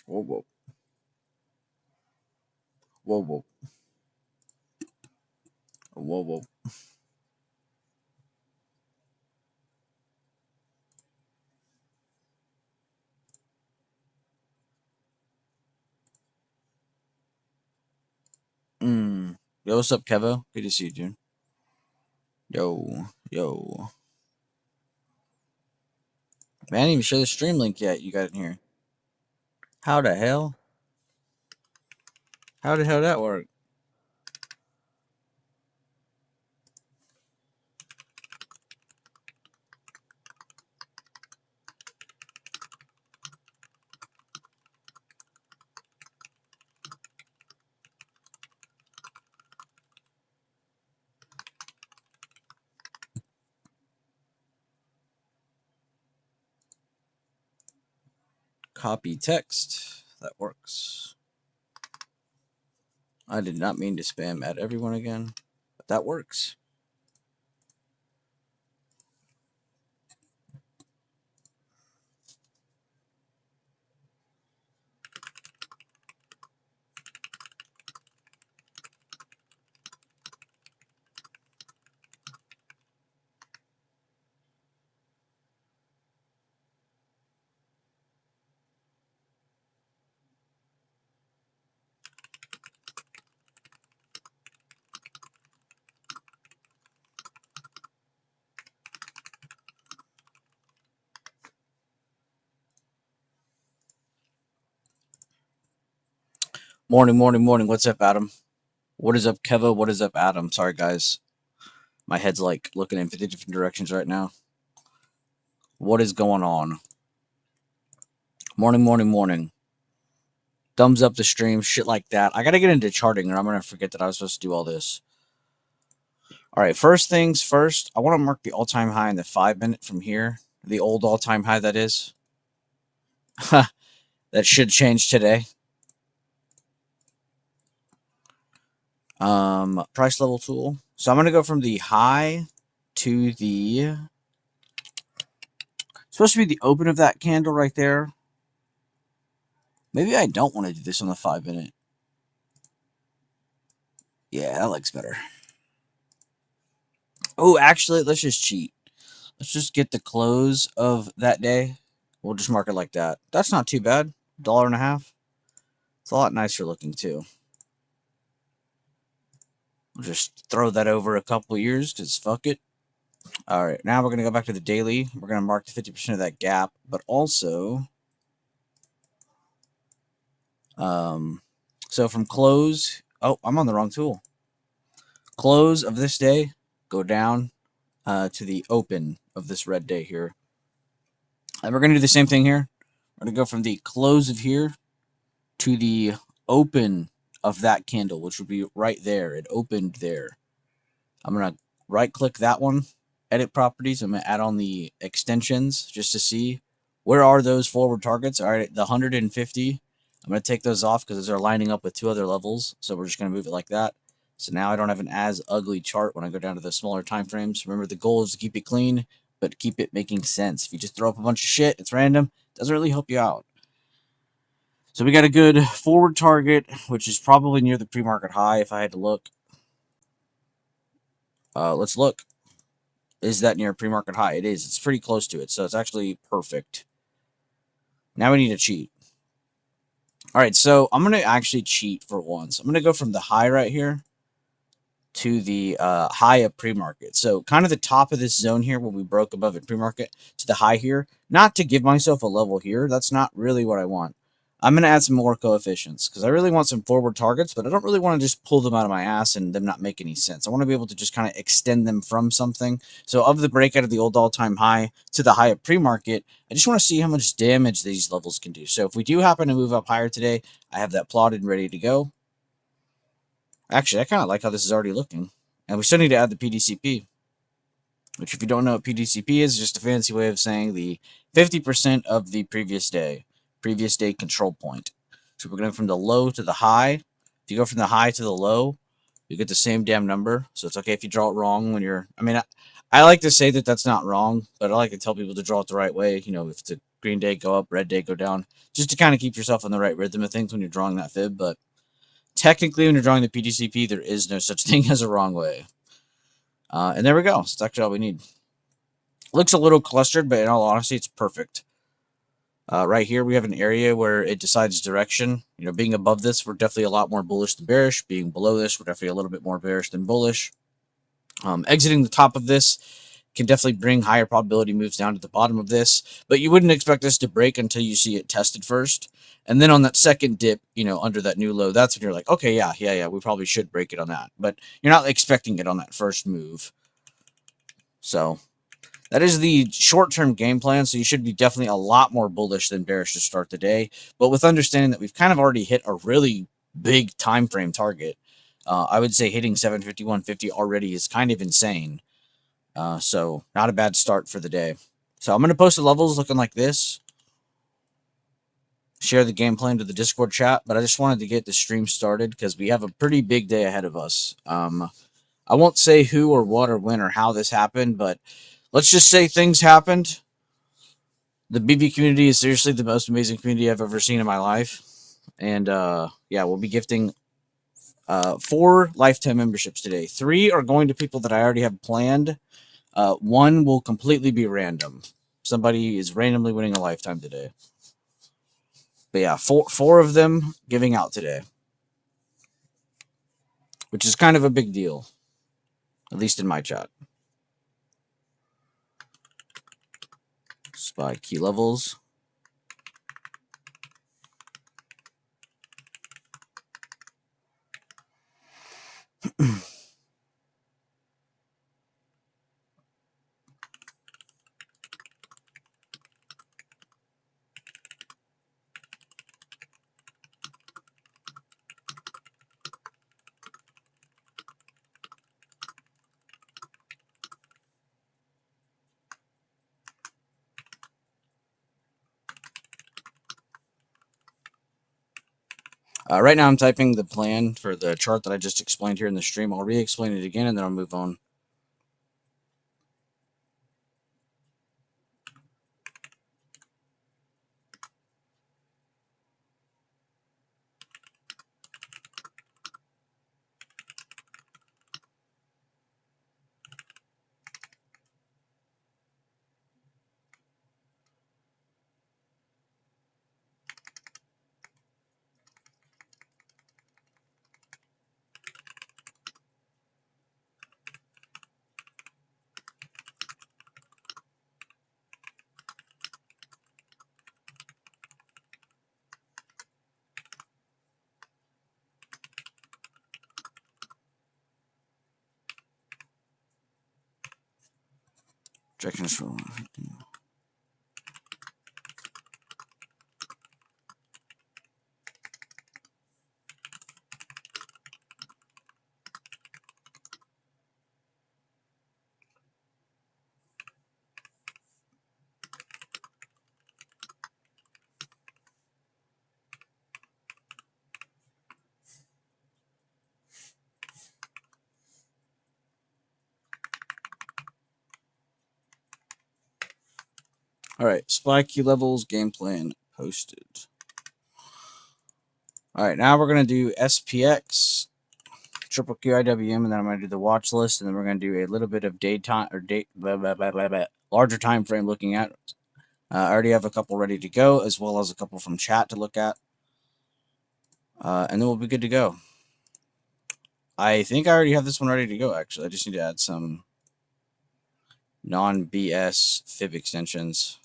Whoa, whoa. Whoa, whoa. Whoa, whoa. Yo, what's up, Kevo? Good to see you, dude. Yo, yo. Man, I didn't even share the stream link yet. You got in here. How the hell? How the hell that work? Copy text. That works. I did not mean to spam at everyone again, but that works. Morning, morning, morning. What's up, Adam? What is up, Kevo? What is up, Adam? Sorry, guys. My head's like looking in 50 different directions right now. What is going on? Morning, morning, morning. Thumbs up the stream, shit like that. I gotta get into charting, or I'm gonna forget that I was supposed to do all this. All right, first things first. I want to mark the all-time high in the 5-minute from here. The old all-time high, that is. That should change today. Price level tool. So I'm gonna go from the high to the supposed to be the open of that candle right there. Maybe I don't want to do this on the 5-minute. Yeah, that looks better. Oh, actually, let's just cheat. Let's just get the close of that day. We'll just mark it like that. That's not too bad. $1.50. It's a lot nicer looking too. We'll just throw that over a couple years because fuck it. All right, now we're going to go back to the daily. We're going to mark the 50% of that gap, but also, so from close, oh, I'm on the wrong tool. Close of this day, go down to the open of this red day here. And we're going to do the same thing here. We're going to go from the close of here to the open of that candle, which would be right there. It opened there. I'm going to right click that one, edit properties. I'm going to add on the extensions just to see where are those forward targets. All right, the 150. I'm going to take those off because those are lining up with 2 other levels. So we're just going to move it like that. So now I don't have an as ugly chart when I go down to the smaller time frames. Remember, the goal is to keep it clean, but keep it making sense. If you just throw up a bunch of shit, it's random, it doesn't really help you out. So we got a good forward target, which is probably near the pre-market high if I had to look. Let's look. Is that near pre-market high? It is. It's pretty close to it, so it's actually perfect. Now we need to cheat. All right, so I'm going to actually cheat for once. I'm going to go from the high right here to the high of pre-market. So kind of the top of this zone here when we broke above it pre-market to the high here. Not to give myself a level here. That's not really what I want. I'm going to add some more coefficients because I really want some forward targets, but I don't really want to just pull them out of my ass and them not make any sense. I want to be able to just kind of extend them from something. So of the breakout of the old all-time high to the high of pre-market, I just want to see how much damage these levels can do. So if we do happen to move up higher today, I have that plotted and ready to go. Actually, I kind of like how this is already looking. And we still need to add the PDCP, which if you don't know what PDCP is, just a fancy way of saying the 50% of the previous day control point. So we're going from the low to the high. If you go from the high to the low, you get the same damn number. So it's okay if you draw it wrong when you're, I mean, I like to say that that's not wrong, but I like to tell people to draw it the right way. You know, if the green day, go up, red day, go down, just to kind of keep yourself in the right rhythm of things when you're drawing that fib. But technically, when you're drawing the PTCP, there is no such thing as a wrong way. And there we go. That's actually all we need. Looks a little clustered, but in all honesty, it's perfect. Right here, we have an area where it decides direction. You know, being above this, we're definitely a lot more bullish than bearish. Being below this, we're definitely a little bit more bearish than bullish. Exiting the top of this can definitely bring higher probability moves down to the bottom of this, but you wouldn't expect this to break until you see it tested first. And then on that second dip, you know, under that new low, that's when you're like, okay, yeah, we probably should break it on that. But you're not expecting it on that first move. So that is the short-term game plan, so you should be definitely a lot more bullish than bearish to start the day, but with understanding that we've kind of already hit a really big time frame target. I would say hitting 751.50 already is kind of insane. So not a bad start for the day. So I'm going to post the levels looking like this. Share the game plan to the Discord chat, but I just wanted to get the stream started because we have a pretty big day ahead of us. I won't say who or what or when or how this happened, but let's just say things happened. The BB community is seriously the most amazing community I've ever seen in my life. And yeah, we'll be gifting 4 lifetime memberships today. 3 are going to people that I already have planned. 1 will completely be random. Somebody is randomly winning a lifetime today. But yeah, four of them giving out today, which is kind of a big deal, at least in my chat. Spy key levels. Right now I'm typing the plan for the chart that I just explained here in the stream. I'll re-explain it again and then I'll move on. Directions for all right, spy key levels, game plan posted. All right, now we're gonna do SPX, triple QIWM, and then I'm gonna do the watch list, and then we're gonna do a little bit of daytime or larger time frame looking at. I already have a couple ready to go, as well as a couple from chat to look at, and then we'll be good to go. I think I already have this one ready to go. Actually, I just need to add some non-BS fib extensions.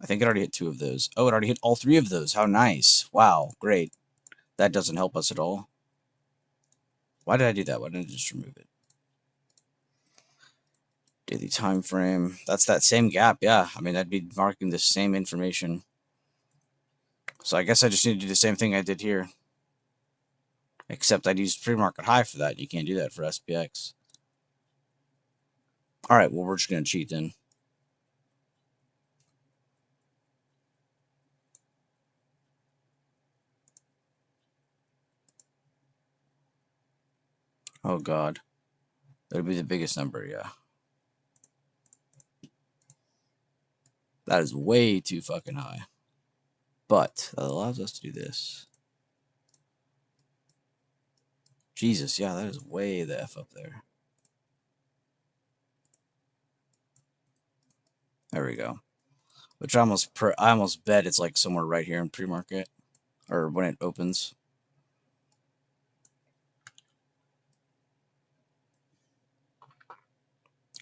I think it already hit 2 of those. Oh, it already hit all 3 of those. How nice. Wow, great. That doesn't help us at all. Why did I do that? Why didn't I just remove it? Daily time frame. That's that same gap. Yeah, I mean, that'd be marking the same information. So I guess I just need to do the same thing I did here. Except I'd use pre-market high for that. You can't do that for SPX. All right, well, we're just going to cheat then. Oh, God. That'll be the biggest number, yeah. That is way too fucking high. But that allows us to do this. Jesus, yeah, that is way the F up there. There we go. Which I almost bet it's like somewhere right here in pre-market. Or when it opens.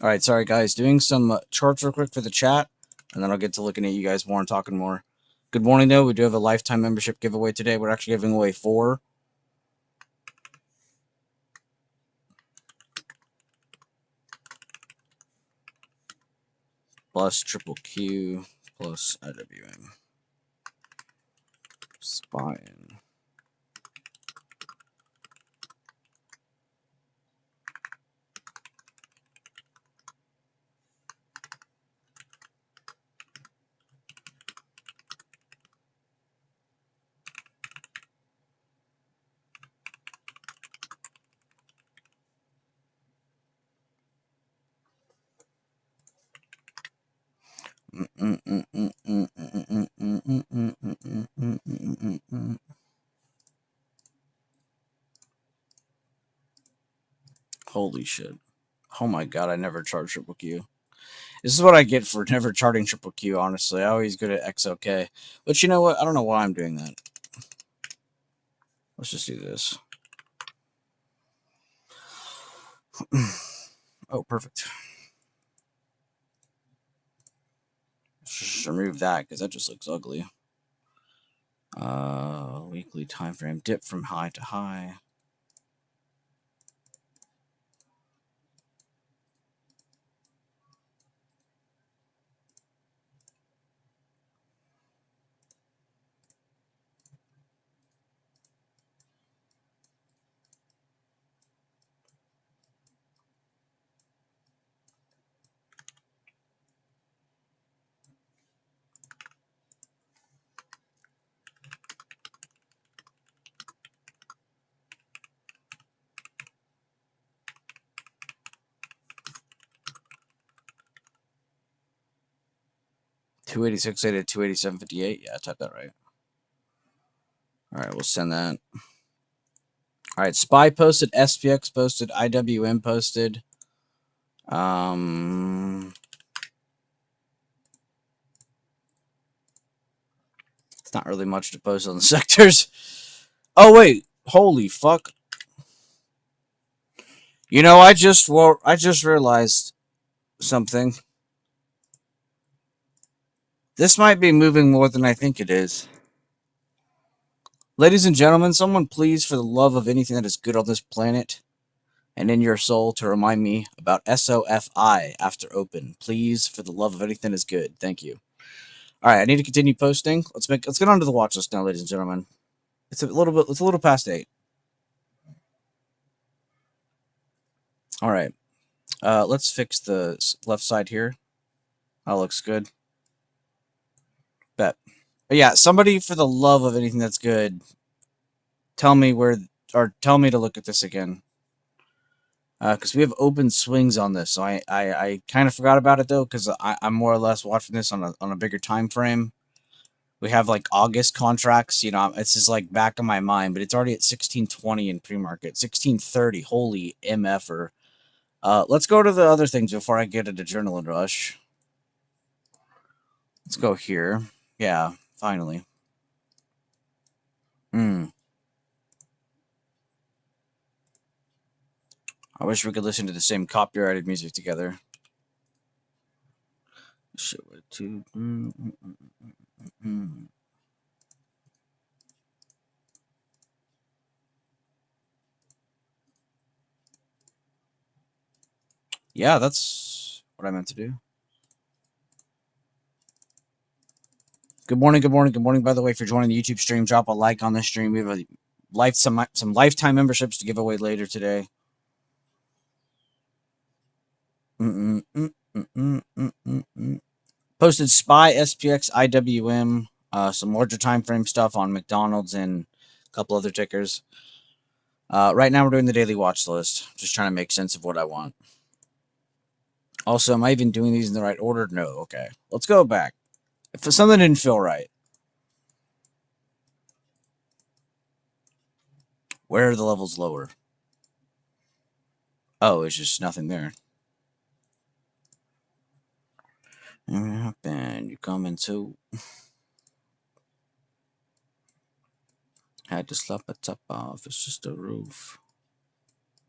Alright, sorry guys. Doing some charts real quick for the chat. And then I'll get to looking at you guys more and talking more. Good morning, though. We do have a lifetime membership giveaway today. We're actually giving away 4. Plus triple Q plus IWM. Spine. Holy shit. Oh my god, I never charged triple Q. This is what I get for never charting triple Q, honestly. I always go to XLK. But you know what? I don't know why I'm doing that. Let's just do this. Oh, perfect. Let's just remove that because that just looks ugly. Weekly time frame. Dip from high to high. $286.8 at $287.58. Yeah, I typed that right. All right, we'll send that. All right, SPY posted, SPX posted, IWM posted. It's not really much to post on the sectors. Oh wait, holy fuck! You know, I just realized something. This might be moving more than I think it is. Ladies and gentlemen, someone please, for the love of anything that is good on this planet and in your soul, to remind me about SOFI after open. Please, for the love of anything that is good. Thank you. All right, I need to continue posting. Let's get on to the watch list now, ladies and gentlemen. It's a little past 8. All right. Let's fix the left side here. That looks good. Bet. But yeah, somebody, for the love of anything that's good, tell me to look at this again. Because we have open swings on this, so I kind of forgot about it though, because I'm more or less watching this on a bigger time frame. We have like August contracts, you know, it's just like back in my mind, but it's already at 1620 in pre-market, 1630. Holy MFer. Let's go to the other things before I get into Adrenaline Rush. Let's go here. Yeah, finally. I wish we could listen to the same copyrighted music together. Shit, what to... Yeah, that's what I meant to do. Good morning, good morning, good morning. By the way, if you're joining the YouTube stream, drop a like on this stream. We have some lifetime memberships to give away later today. Posted SPY, SPX, IWM, some larger time frame stuff on McDonald's and a couple other tickers. Right now we're doing the daily watch list. Just trying to make sense of what I want. Also, am I even doing these in the right order? No. Okay. Let's go back. If something didn't feel right. Where are the levels lower? Oh, it's just nothing there. And you coming too? Had to slap the top off. It's just a roof.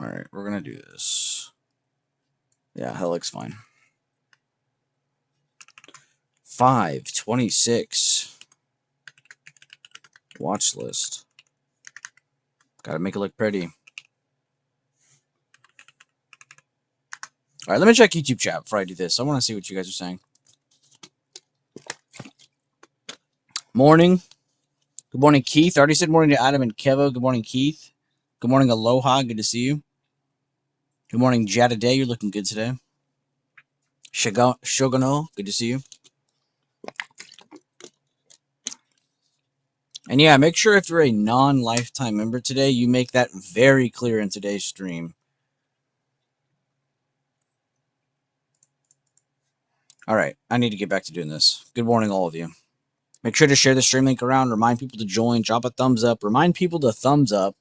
Alright, we're gonna do this. Yeah, that looks fine. 526. Watch list. Gotta make it look pretty. Alright, let me check YouTube chat before I do this. I want to see what you guys are saying. Morning. Good morning, Keith. I already said morning to Adam and Kevo. Good morning, Keith. Good morning, Aloha. Good to see you. Good morning, Jada Day. You're looking good today. Shoguno. Good to see you. And yeah, make sure if you're a non-lifetime member today, you make that very clear in today's stream. All right, I need to get back to doing this. Good morning, all of you. Make sure to share the stream link around. Remind people to join. Drop a thumbs up. Remind people to thumbs up.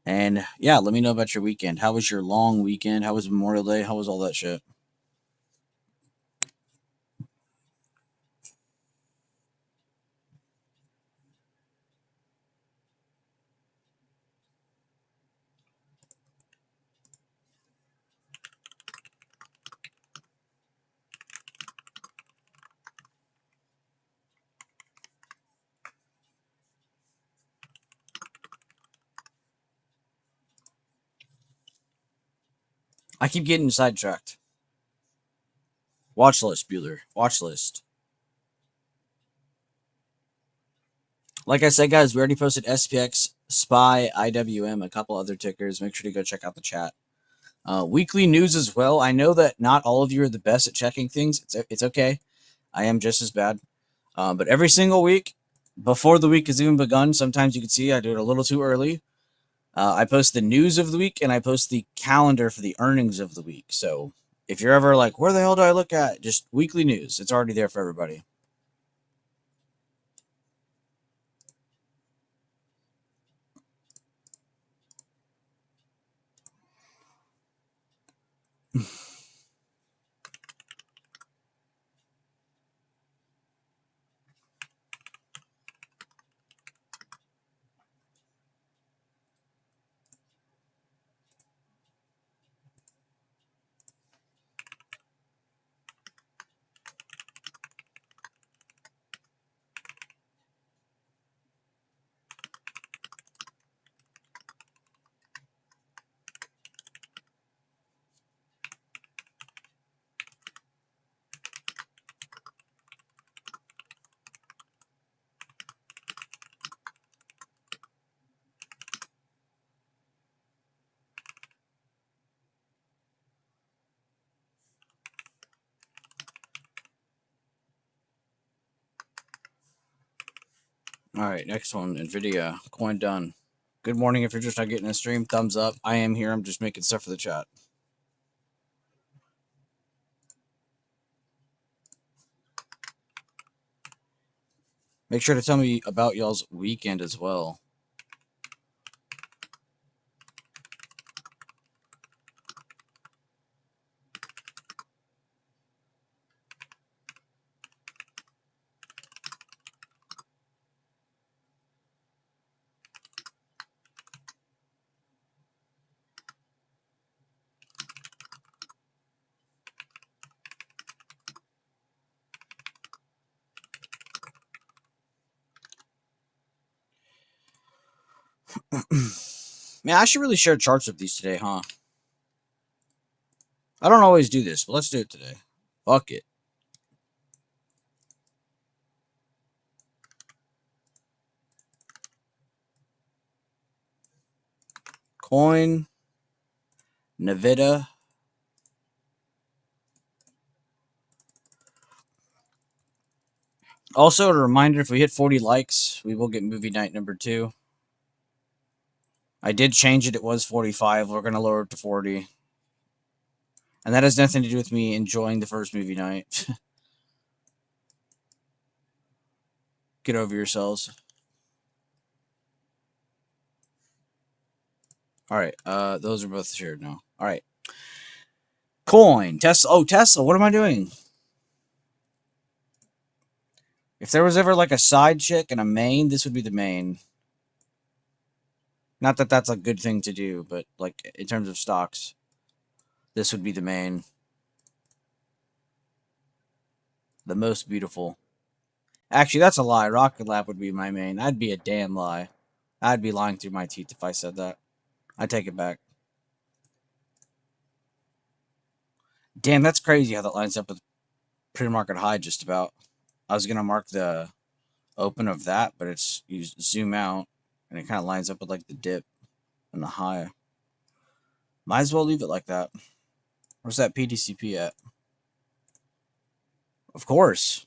And yeah, let me know about your weekend. How was your long weekend? How was Memorial Day? How was all that shit? I keep getting sidetracked. Watch list, Bueller. Watch list. Like I said, guys, we already posted SPX, SPY, IWM, a couple other tickers. Make sure to go check out the chat. Weekly news as well. I know that not all of you are the best at checking things. It's okay. I am just as bad. But every single week, before the week has even begun, sometimes you can see I do it a little too early. I post the news of the week and I post the calendar for the earnings of the week. So if you're ever like, where the hell do I look at? Just weekly news. It's already there for everybody. All right, next one, NVIDIA, coin done. Good morning. If you're just not getting a stream, thumbs up. I am here. I'm just making stuff for the chat. Make sure to tell me about y'all's weekend as well. Man, I should really share charts with these today, huh? I don't always do this, but let's do it today. Fuck it. Coin, Nvidia. Also, a reminder, if we hit 40 likes, we will get movie night number 2. I did change it. It was 45. We're going to lower it to 40. And that has nothing to do with me enjoying the first movie night. Get over yourselves. All right. Those are both shared now. All right. Coin. Tesla. Oh, Tesla. What am I doing? If there was ever like a side chick and a main, this would be the main. Not that that's a good thing to do, but like in terms of stocks, this would be the main. The most beautiful. Actually, that's a lie. Rocket Lab would be my main. That'd be a damn lie. I'd be lying through my teeth if I said that. I take it back. Damn, that's crazy how that lines up with pre-market high just about. I was going to mark the open of that, but it's you zoom out and it kind of lines up with like the dip and the high. Might as well leave it like that. Where's that PDCP at? Of course.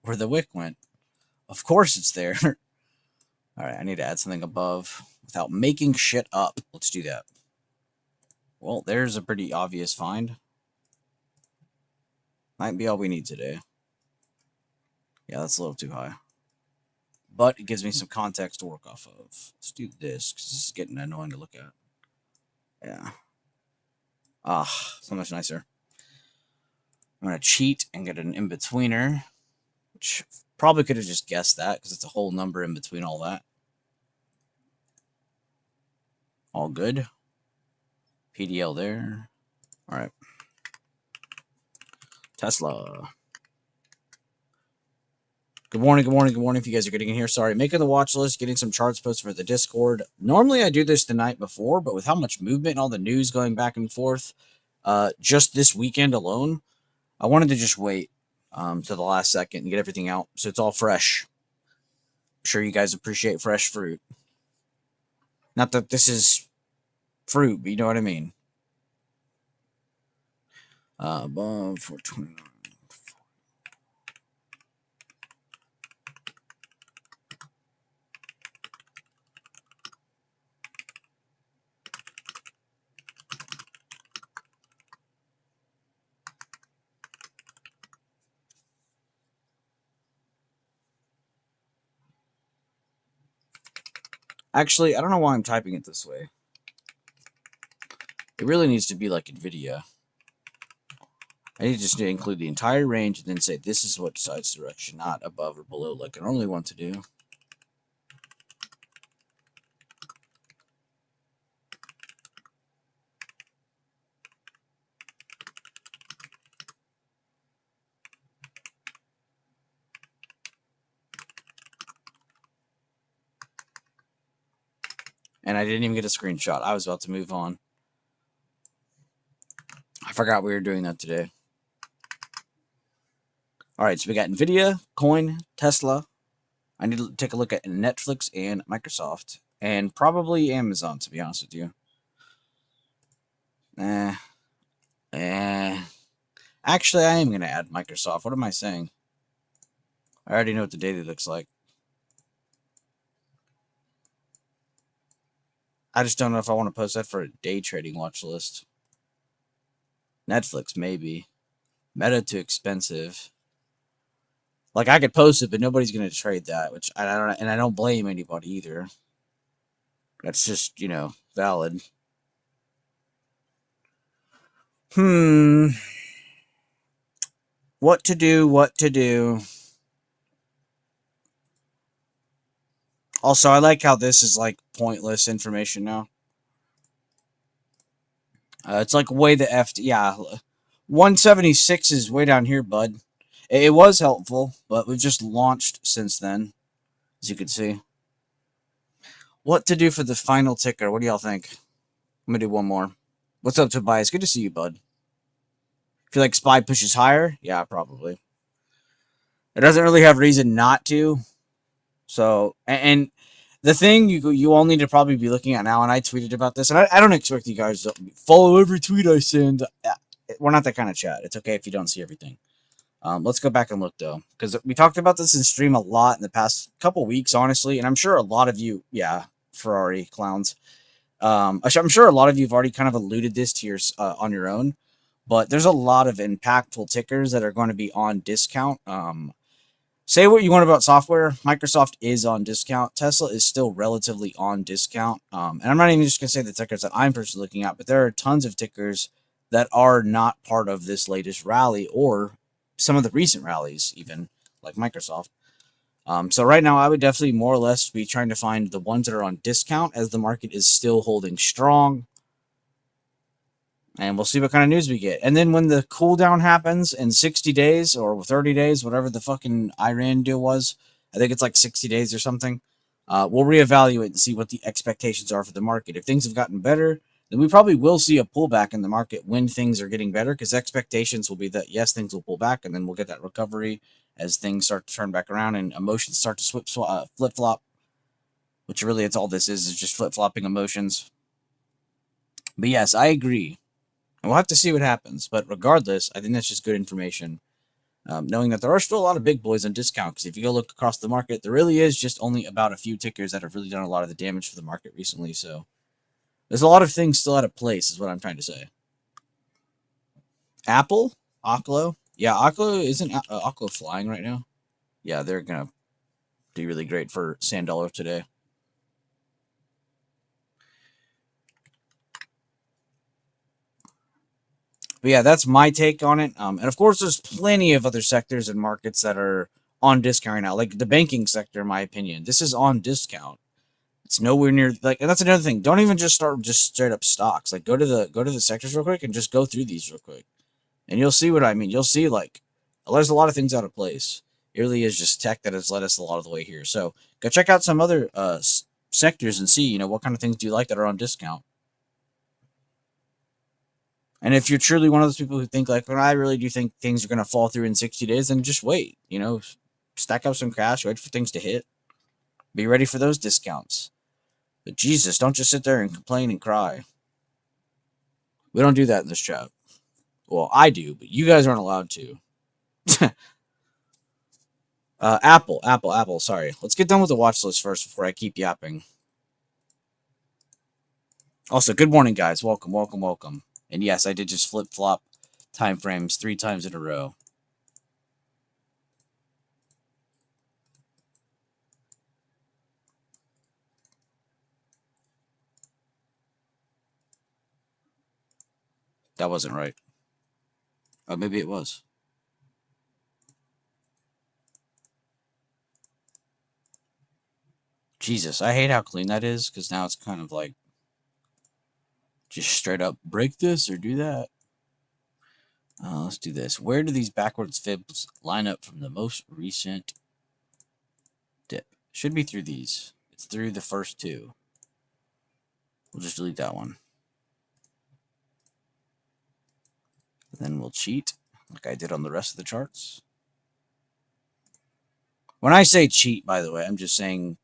Where the wick went. Of course it's there. All right, I need to add something above without making shit up. Let's do that. Well, there's a pretty obvious find. Might be all we need today. Yeah, that's a little too high. But it gives me some context to work off of. Let's do this, because this is getting annoying to look at. Yeah. Ah, so much nicer. I'm going to cheat and get an in-betweener, which probably could have just guessed that, because it's a whole number in between all that. All good. PDL there. All right. Tesla. Good morning, good morning, good morning. If you guys are getting in here, sorry. Making the watch list, getting some charts posted for the Discord. Normally I do this the night before, but with how much movement and all the news going back and forth, just this weekend alone, I wanted to just wait to the last second and get everything out so it's all fresh. I'm sure you guys appreciate fresh fruit. Not that this is fruit, but you know what I mean. Above 429. Actually, I don't know why I'm typing it this way. It really needs to be like NVIDIA. I need just to include the entire range and then say this is what decides direction, not above or below like I normally want to do. And I didn't even get a screenshot. I was about to move on. I forgot we were doing that today. All right, so we got NVIDIA, Coin, Tesla. I need to take a look at Netflix and Microsoft. And probably Amazon, to be honest with you. Actually, I am going to add Microsoft. What am I saying? I already know what the data looks like. I just don't know if I want to post that for a day trading watch list. Netflix, maybe. Meta, too expensive. Like, I could post it, but nobody's going to trade that, which I don't, and I don't blame anybody either. That's just, you know, valid. What to do, what to do. Also, I like how this is, like, pointless information now. It's like way the yeah. 176 is way down here, bud. It was helpful, but we've just launched since then, as you can see. What to do for the final ticker? What do y'all think? I'm going to do one more. What's up, Tobias? Good to see you, bud. Feel like SPY pushes higher? Yeah, probably. It doesn't really have reason not to. So, and the thing you all need to probably be looking at now, and I tweeted about this, and I don't expect you guys to follow every tweet I send. We're not that kind of chat. It's okay if you don't see everything. Let's go back and look, though, because we talked about this in stream a lot in the past couple weeks, honestly, and I'm sure a lot of you, yeah, Ferrari clowns. I'm sure a lot of you have already kind of alluded this to your on your own, but there's a lot of impactful tickers that are going to be on discount. Say what you want about software. Microsoft is on discount. Tesla is still relatively on discount. And I'm not even just going to say the tickers that I'm personally looking at, but there are tons of tickers that are not part of this latest rally or some of the recent rallies, even like Microsoft. So right now, I would definitely more or less be trying to find the ones that are on discount as the market is still holding strong. And we'll see what kind of news we get. And then when the cool down happens in 60 days or 30 days, whatever the fucking Iran deal was, I think it's like 60 days or something, we'll reevaluate and see what the expectations are for the market. If things have gotten better, then we probably will see a pullback in the market when things are getting better, because expectations will be that, yes, things will pull back, and then we'll get that recovery as things start to turn back around and emotions start to flip-flop, which really it's all this is just flip-flopping emotions. But yes, I agree. And we'll have to see what happens. But regardless, I think that's just good information. Knowing that there are still a lot of big boys on discount. Because if you go look across the market, there really is just only about a few tickers that have really done a lot of the damage for the market recently. So there's a lot of things still out of place, is what I'm trying to say. Apple? Oklo? Yeah, Oklo isn't Oklo flying right now? Yeah, they're going to do really great for Sand Dollar today. But yeah, that's my take on it. And of course, there's plenty of other sectors and markets that are on discount right now, like the banking sector. In my opinion, this is on discount. It's nowhere near like, and that's another thing. Don't even just start just straight up stocks. Like go to the sectors real quick and just go through these real quick, and you'll see what I mean. You'll see like there's a lot of things out of place. It really is just tech that has led us a lot of the way here. So go check out some other sectors and see what kind of things do you like that are on discount. And if you're truly one of those people who think like, well, I really do think things are going to fall through in 60 days, then just wait. Stack up some cash, wait for things to hit. Be ready for those discounts. But Jesus, don't just sit there and complain and cry. We don't do that in this chat. Well, I do, but you guys aren't allowed to. Apple. Sorry. Let's get done with the watch list first before I keep yapping. Also, good morning, guys. Welcome. And yes, I did just flip-flop time frames 3 times in a row. That wasn't right. Oh, maybe it was. Jesus, I hate how clean that is, because now it's kind of like just straight up break this or do that. Let's do this. Where do these backwards fibs line up from the most recent dip? Should be through these. It's through the first 2. We'll just delete that one. And then we'll cheat like I did on the rest of the charts. When I say cheat, by the way, I'm just saying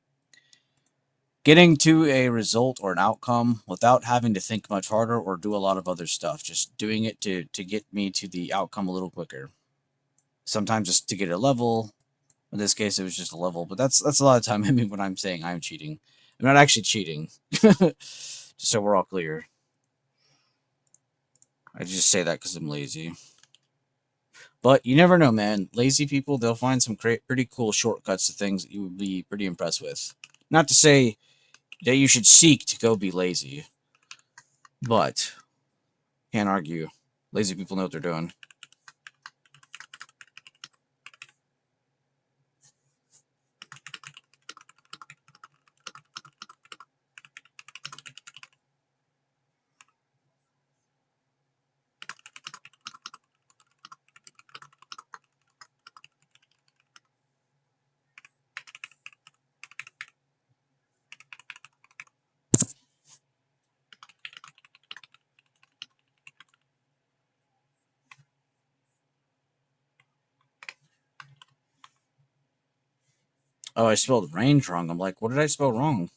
getting to a result or an outcome without having to think much harder or do a lot of other stuff. Just doing it to get me to the outcome a little quicker. Sometimes just to get a level. In this case, it was just a level, but that's a lot of time. I mean, when I'm saying I'm cheating, I'm not actually cheating. Just so we're all clear. I just say that because I'm lazy. But you never know, man. Lazy people, they'll find some pretty cool shortcuts to things that you would be pretty impressed with. Not to say that you should seek to go be lazy, but can't argue. Lazy people know what they're doing. Oh, I spelled range wrong. I'm like, what did I spell wrong?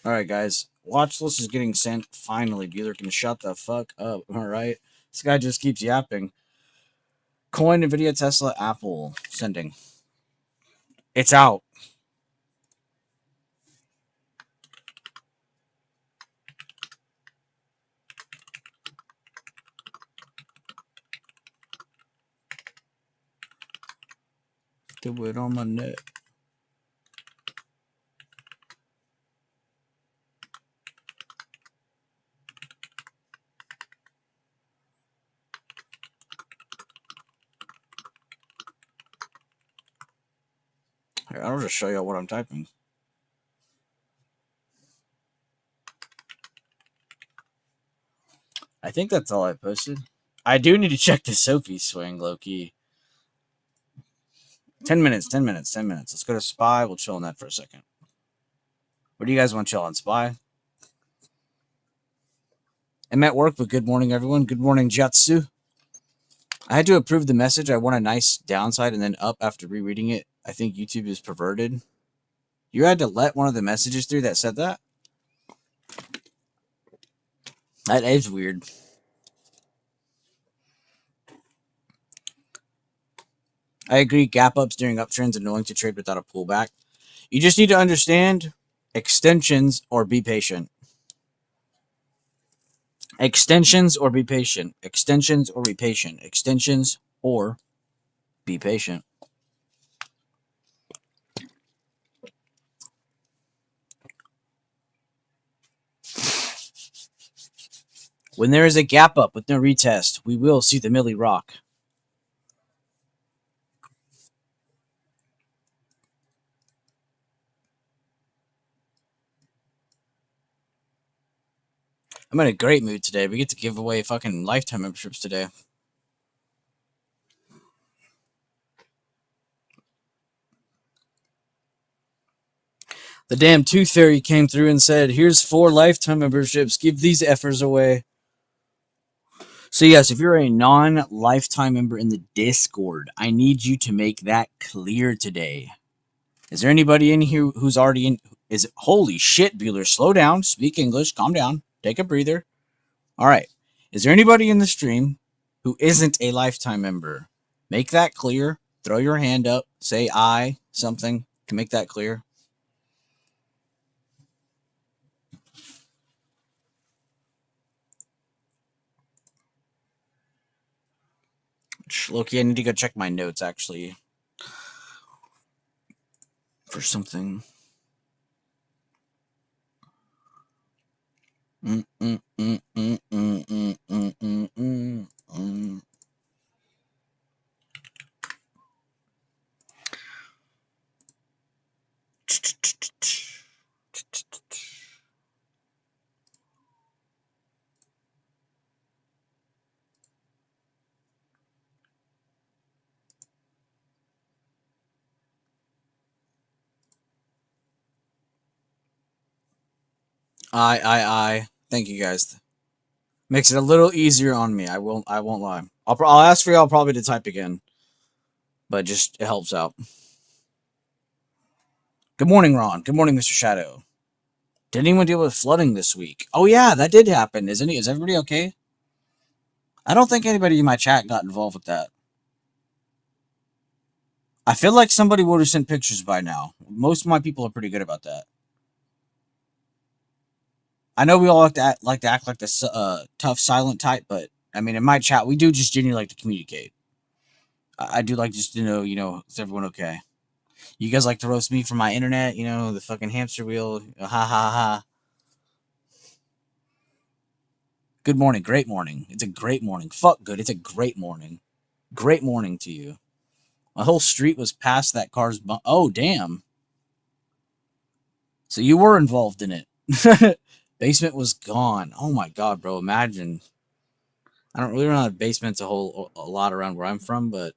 Alright, guys. Watch list is getting sent. Finally, Bueller can shut the fuck up. Alright. This guy just keeps yapping. Coin, Nvidia, Tesla, Apple. Sending. It's out. Do it on my net. Here, I'll just show you what I'm typing. I think that's all I posted. I do need to check the Sophie swing, low-key. 10 minutes, 10 minutes, 10 minutes. Let's go to SPY. We'll chill on that for a second. What do you guys want to chill on, SPY? I'm at work, but good morning, everyone. Good morning, Jatsu. I had to approve the message. I want a nice downside and then up after rereading it. I think YouTube is perverted. You had to let one of the messages through that said that? That is weird. I agree. Gap ups during uptrends annoying to trade without a pullback. You just need to understand extensions or be patient. Extensions or be patient. Extensions or be patient. Extensions or be patient. When there is a gap up with no retest, we will see the Millie rock. I'm in a great mood today. We get to give away fucking lifetime memberships today. The damn Tooth Fairy came through and said, here's 4 lifetime memberships. Give these effers away. So yes, if you're a non-lifetime member in the Discord, I need you to make that clear today. Is there anybody in here who's already in? Holy shit, Bueller, slow down, speak English, calm down, take a breather. All right. Is there anybody in the stream who isn't a lifetime member? Make that clear. Throw your hand up. Say I, something to make that clear. Loki, I need to go check my notes, actually. For something. I. Thank you guys. Makes it a little easier on me. I won't lie. I'll ask for y'all probably to type again, but just it helps out. Good morning, Ron. Good morning, Mr. Shadow. Did anyone deal with flooding this week? Oh yeah, that did happen. Is everybody okay? I don't think anybody in my chat got involved with that. I feel like somebody would have sent pictures by now. Most of my people are pretty good about that. I know we all like to act like the tough, silent type, but I mean, in my chat, we do just genuinely like to communicate. I do like just to know, is everyone okay? You guys like to roast me for my internet, the fucking hamster wheel, ha ha ha. Good morning, great morning. It's a great morning. Fuck good, it's a great morning. Great morning to you. My whole street was past that car's oh, damn. So you were involved in it. Basement was gone. Oh my god, bro, imagine. I don't really know basements a lot around where I'm from, but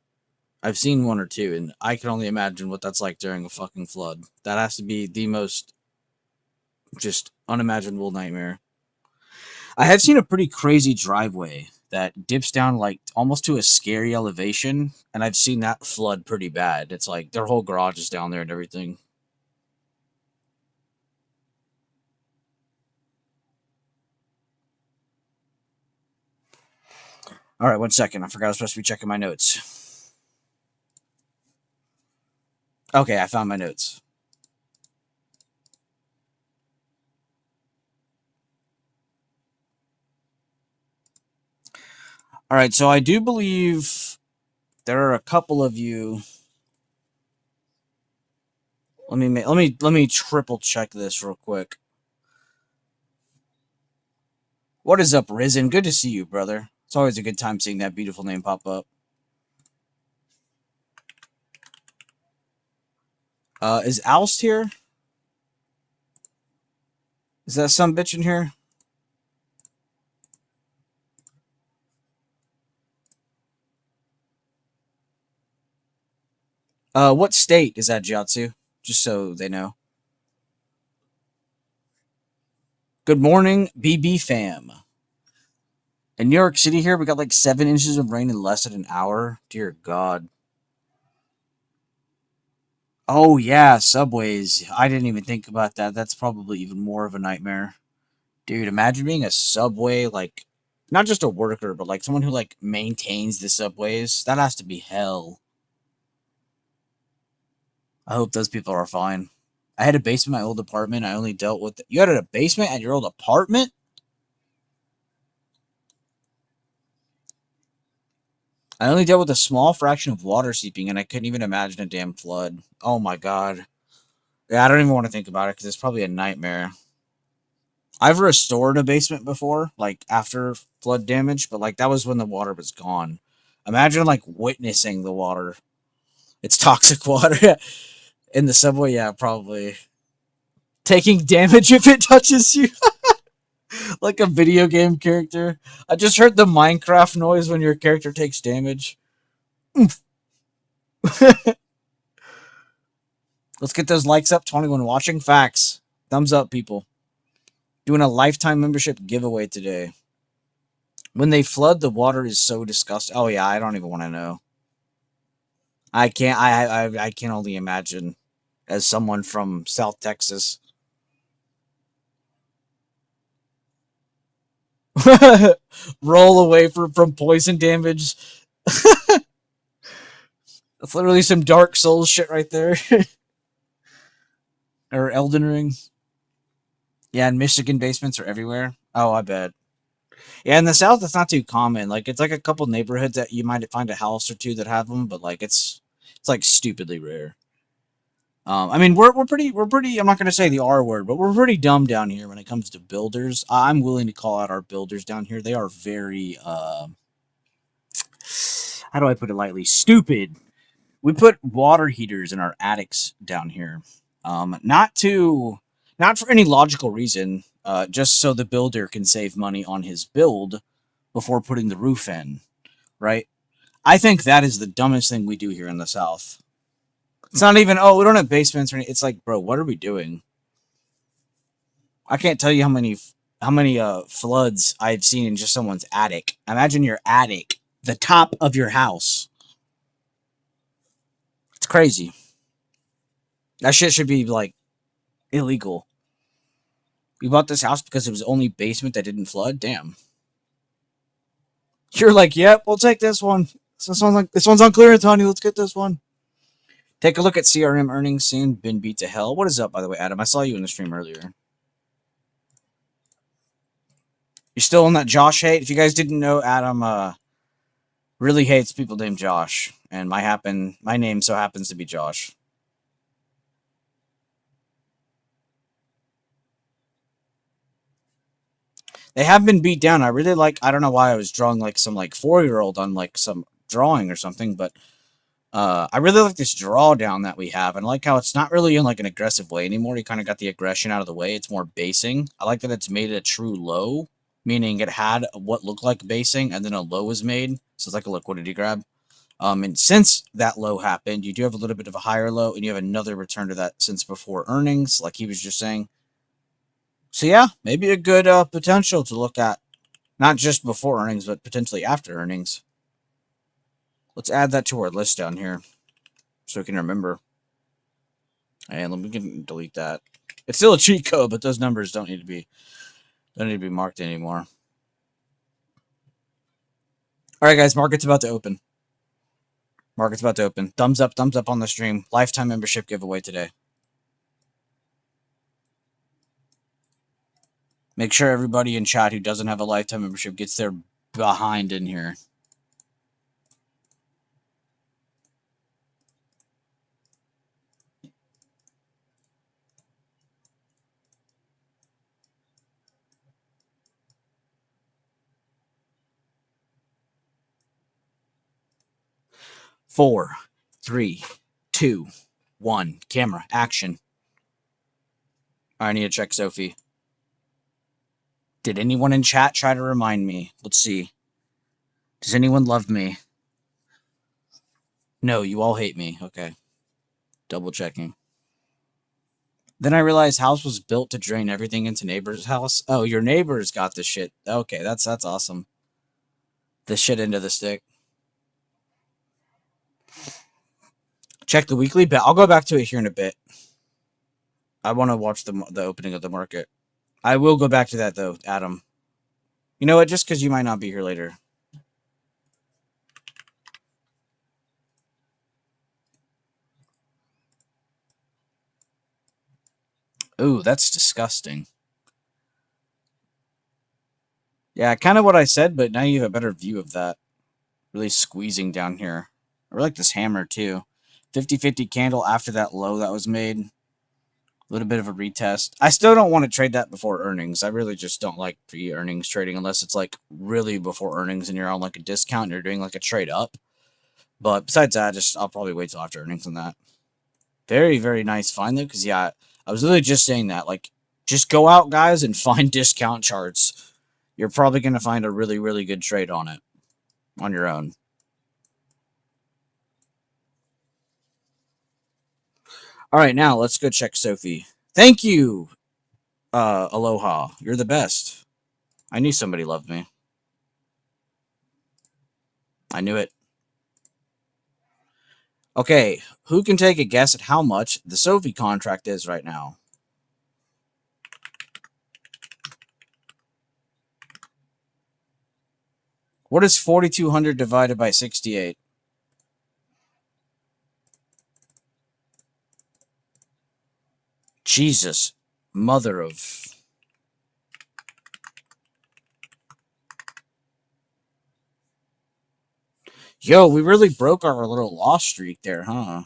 I've seen one or two, and I can only imagine what that's like during a fucking flood. That has to be the most just unimaginable nightmare. I have seen a pretty crazy driveway that dips down like almost to a scary elevation, and I've seen that flood pretty bad. It's like their whole garage is down there and everything. All right, 1 second. I forgot I was supposed to be checking my notes. Okay, I found my notes. All right, so I do believe there are a couple of you. Let me triple check this real quick. What is up, Risen? Good to see you, brother. It's always a good time seeing that beautiful name pop up. Is Oust here? Is that some bitch in here? What state is that, Jiatsu? Just so they know. Good morning, BB fam. In New York City here, we got like 7 inches of rain in less than an hour. Dear God. Oh, yeah, subways. I didn't even think about that. That's probably even more of a nightmare. Dude, imagine being a subway, like, not just a worker, but like someone who like maintains the subways. That has to be hell. I hope those people are fine. I had a basement in my old apartment. I only dealt with you had a basement at your old apartment? I only dealt with a small fraction of water seeping, and I couldn't even imagine a damn flood. Oh my god. Yeah, I don't even want to think about it because it's probably a nightmare. I've restored a basement before, like after flood damage, but like that was when the water was gone. Imagine like witnessing the water. It's toxic water in the subway. Yeah, probably taking damage if it touches you, like a video game character. I just heard the Minecraft noise when your character takes damage. Let's get those likes up. 21 watching. Facts. Thumbs up, people. Doing a lifetime membership giveaway today. When they flood, the water is so disgusting. Oh yeah, I don't even want to know. I can't. I can only imagine. As someone from South Texas, roll away from poison damage. That's literally some Dark Souls shit right there, or Elden Ring. Yeah, and Michigan basements are everywhere. Oh, I bet. Yeah, in the South, it's not too common. Like, it's like a couple neighborhoods that you might find a house or two that have them, but like it's like stupidly rare. I mean, we're pretty. I'm not gonna say the R word, but we're pretty dumb down here when it comes to builders. I'm willing to call out our builders down here. They are very how do I put it lightly? Stupid. We put water heaters in our attics down here, not for any logical reason, just so the builder can save money on his build before putting the roof in. Right? I think that is the dumbest thing we do here in the South. It's not even, oh, we don't have basements or anything. It's like, bro, what are we doing? I can't tell you how many floods I've seen in just someone's attic. Imagine your attic, the top of your house. It's crazy. That shit should be like illegal. You bought this house because it was only basement that didn't flood? Damn. You're like, yep, we'll take this one. This one's on clearance, honey. Let's get this one. Take a look at CRM earnings soon. Been beat to hell. What is up, by the way, Adam? I saw you in the stream earlier. You're still on that Josh hate? If you guys didn't know, Adam really hates people named Josh, and my name so happens to be Josh. They have been beat down. I really like. I don't know why I was drawing like some like 4-year-old on like some drawing or something, but I really like this drawdown that we have, and I like how it's not really in like an aggressive way anymore. You kind of got the aggression out of the way. It's more basing. I like that it's made it a true low, meaning it had what looked like basing, and then a low was made, so it's like a liquidity grab. And since that low happened, you do have a little bit of a higher low, and you have another return to that since before earnings, like he was just saying. So yeah, maybe a good potential to look at, not just before earnings, but potentially after earnings. Let's add that to our list down here, so we can remember. And let me delete that. It's still a cheat code, but those numbers don't need to be marked anymore. All right, guys, market's about to open. Market's about to open. Thumbs up on the stream. Lifetime membership giveaway today. Make sure everybody in chat who doesn't have a lifetime membership gets their behind in here. Four, 3, 2, 1. Camera, action. I need to check Sophie. Did anyone in chat try to remind me? Let's see. Does anyone love me? No, you all hate me. Okay. Double checking. Then I realized house was built to drain everything into neighbor's house. Oh, your neighbor's got this shit. Okay, that's awesome. The shit into the stick. Check the weekly bet. I'll go back to it here in a bit. I want to watch the opening of the market. I will go back to that though, Adam. You know what? Just because you might not be here later. Ooh, that's disgusting. Yeah, kind of what I said, but now you have a better view of that. Really squeezing down here. I like this hammer too. 50-50 candle after that low that was made. A little bit of a retest. I still don't want to trade that before earnings. I really just don't like pre-earnings trading unless it's like really before earnings and you're on like a discount and you're doing like a trade up. But besides that, I'll probably wait till after earnings on that. Very, very nice find though, because yeah, I was literally just saying that. Like, just go out, guys, and find discount charts. You're probably going to find a really, really good trade on it on your own. All right, now let's go check Sophie. Thank you, Aloha. You're the best. I knew somebody loved me. I knew it. Okay, who can take a guess at how much the Sophie contract is right now? What is 4,200 divided by 68? Jesus, mother of... Yo, we really broke our little loss streak there, huh?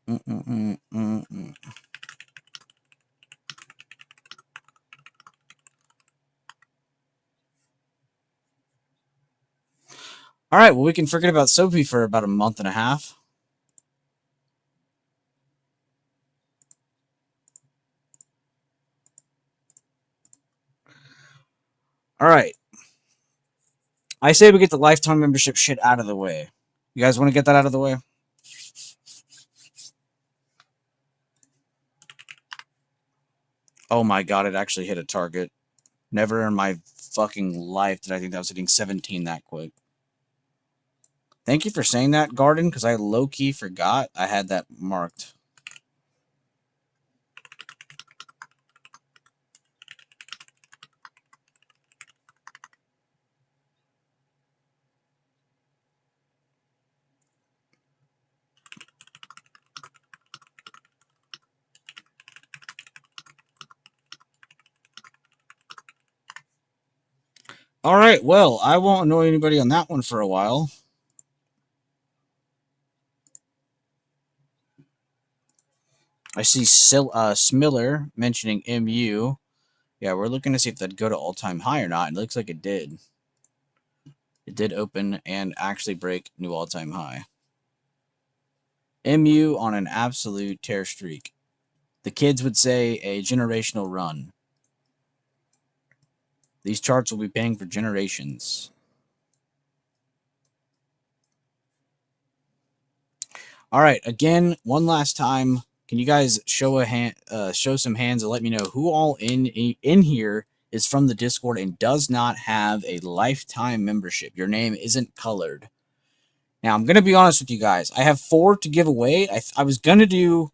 All right, well, we can forget about Sophie for about a month and a half. All right. I say we get the lifetime membership shit out of the way. You guys want to get that out of the way? Oh my god, it actually hit a target. Never in my fucking life did I think that was hitting 17 that quick. Thank you for saying that, Garden, because I low-key forgot I had that marked. All right, well, I won't annoy anybody on that one for a while. I see Smiller mentioning MU. Yeah, we're looking to see if that'd go to all-time high or not. It looks like it did. It did open and actually break new all-time high. MU on an absolute tear streak. The kids would say a generational run. These charts will be paying for generations. All right, again, one last time. Can you guys show a hand, show some hands and let me know who all in here is from the Discord and does not have a lifetime membership? Your name isn't colored. Now, I'm going to be honest with you guys. I have 4 to give away. I was going to do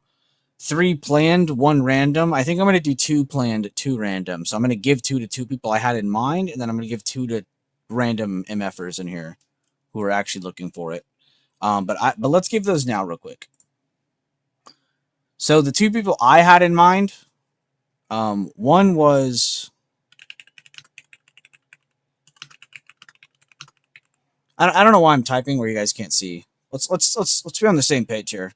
3 planned, 1 random. I think I'm going to do 2 planned, 2 random. So I'm going to give 2 to 2 people I had in mind, and then I'm going to give 2 to random MFers in here who are actually looking for it. But let's give those now real quick. So the two people I had in mind, one was, I don't know why I'm typing where you guys can't see. Let's be on the same page here.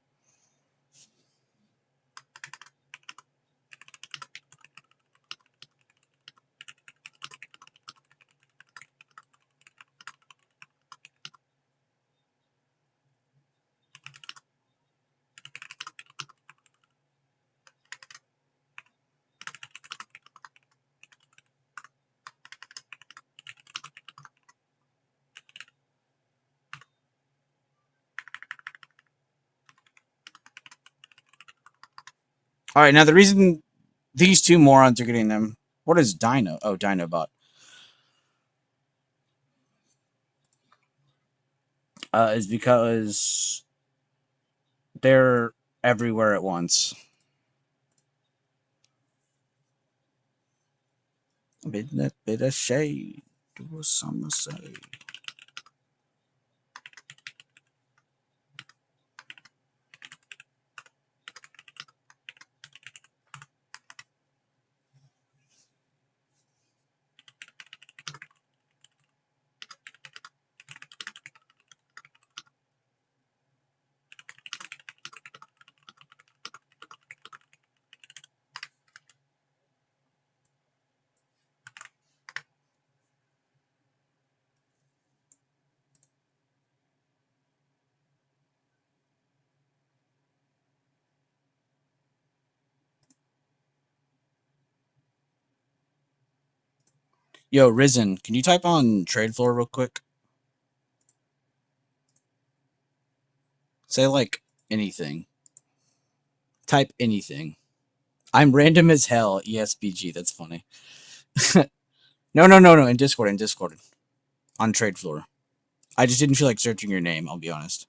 All right, now the reason these two morons are getting them. What is Dino? Oh, Dinobot. Is because they're everywhere at once. Bit of shade. Do some say. Yo, Risen, can you type on trade floor real quick? Say like anything. Type anything. I'm random as hell. ESBG. That's funny. No. In Discord. On trade floor. I just didn't feel like searching your name. I'll be honest.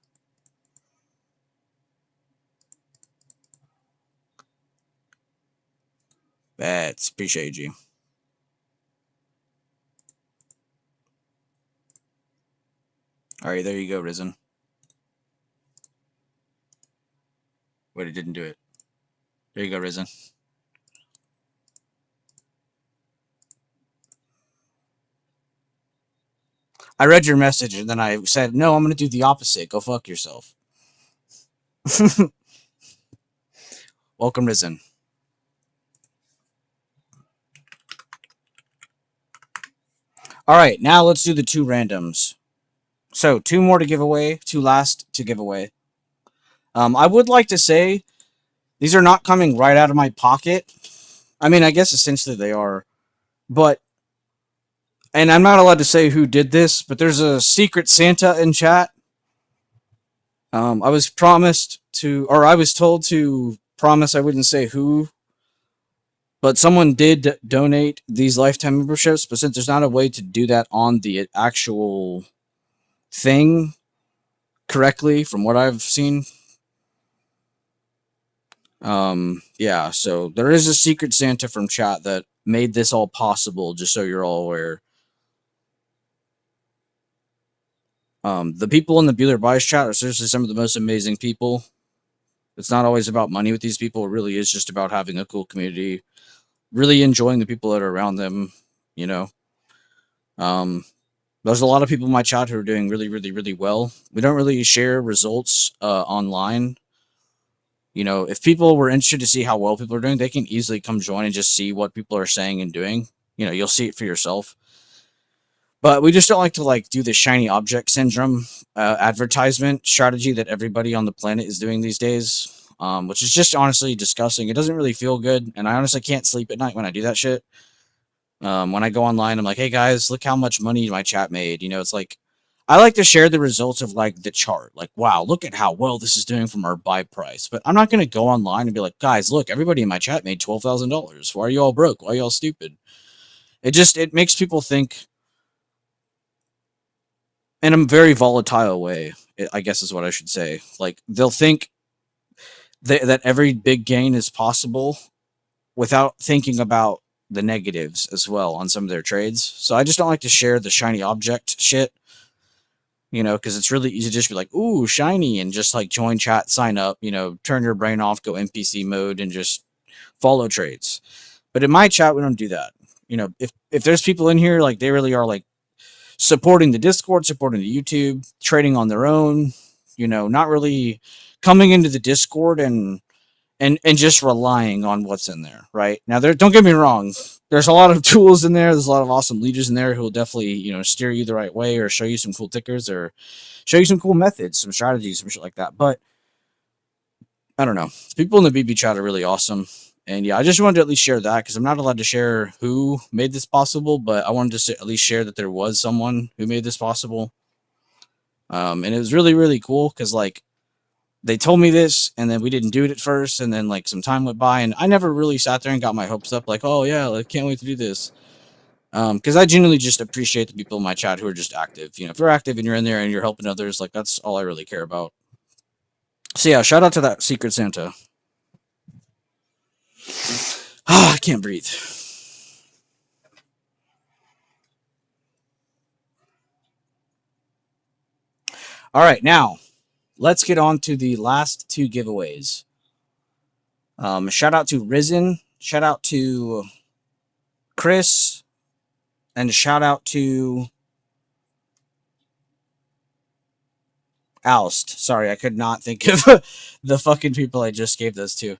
Bats. Appreciate you. All right, there you go, Risen. Wait, it didn't do it. There you go, Risen. I read your message and then I said, no, I'm going to do the opposite. Go fuck yourself. Welcome, Risen. All right, now let's do the two randoms. So, two more to give away, two last to give away. I would like to say these are not coming right out of my pocket. I mean, I guess essentially they are. But, and I'm not allowed to say who did this, but there's a secret Santa in chat. I was promised to, or I was told to promise I wouldn't say who, but someone did donate these lifetime memberships. But since there's not a way to do that on the actual thing correctly, from what I've seen, yeah, so there is a secret Santa from chat that made this all possible, just so you're all aware. The people in the Bueller Bias chat are seriously some of the most amazing people. It's not always about money with these people. It really is just about having a cool community, really enjoying the people that are around them, you know. There's a lot of people in my chat who are doing really, really, really well. We don't really share results online. You know, if people were interested to see how well people are doing, they can easily come join and just see what people are saying and doing. You know, you'll see it for yourself. But we just don't like to do the shiny object syndrome advertisement strategy that everybody on the planet is doing these days, which is just honestly disgusting. It doesn't really feel good, and I honestly can't sleep at night when I do that shit. When I go online, I'm like, hey guys, look how much money my chat made. You know, it's like, I like to share the results of the chart. Like, wow, look at how well this is doing from our buy price. But I'm not going to go online and be like, guys, look, everybody in my chat made $12,000. Why are you all broke? Why are you all stupid? It makes people think in a very volatile way, I guess is what I should say. Like, they'll think that every big gain is possible without thinking about the negatives as well on some of their trades. So I just don't like to share the shiny object shit, you know, because it's really easy to just be like, ooh, shiny, and just like join chat, sign up, you know, turn your brain off, go NPC mode, and just follow trades. But in my chat, we don't do that. You know, if there's people in here, like they really are like supporting the Discord, supporting the YouTube, trading on their own, you know, not really coming into the Discord and just relying on what's in there, right? Now, there, don't get me wrong, there's a lot of tools in there. There's a lot of awesome leaders in there who will definitely, you know, steer you the right way or show you some cool tickers or show you some cool methods, some strategies, some shit like that. But I don't know. People in the BB chat are really awesome. And yeah, I just wanted to at least share that because I'm not allowed to share who made this possible, but I wanted to at least share that there was someone who made this possible. And it was really, really cool because, like, they told me this and then we didn't do it at first. And then, like, some time went by and I never really sat there and got my hopes up, like, oh, yeah, I can't wait to do this. Because I genuinely just appreciate the people in my chat who are just active. You know, if you're active and you're in there and you're helping others, like, that's all I really care about. So, yeah, shout out to that Secret Santa. I can't breathe. All right, now let's get on to the last two giveaways. Shout out to Risen, shout out to Chris, and shout out to Oust. Sorry, I could not think of the fucking people I just gave those to.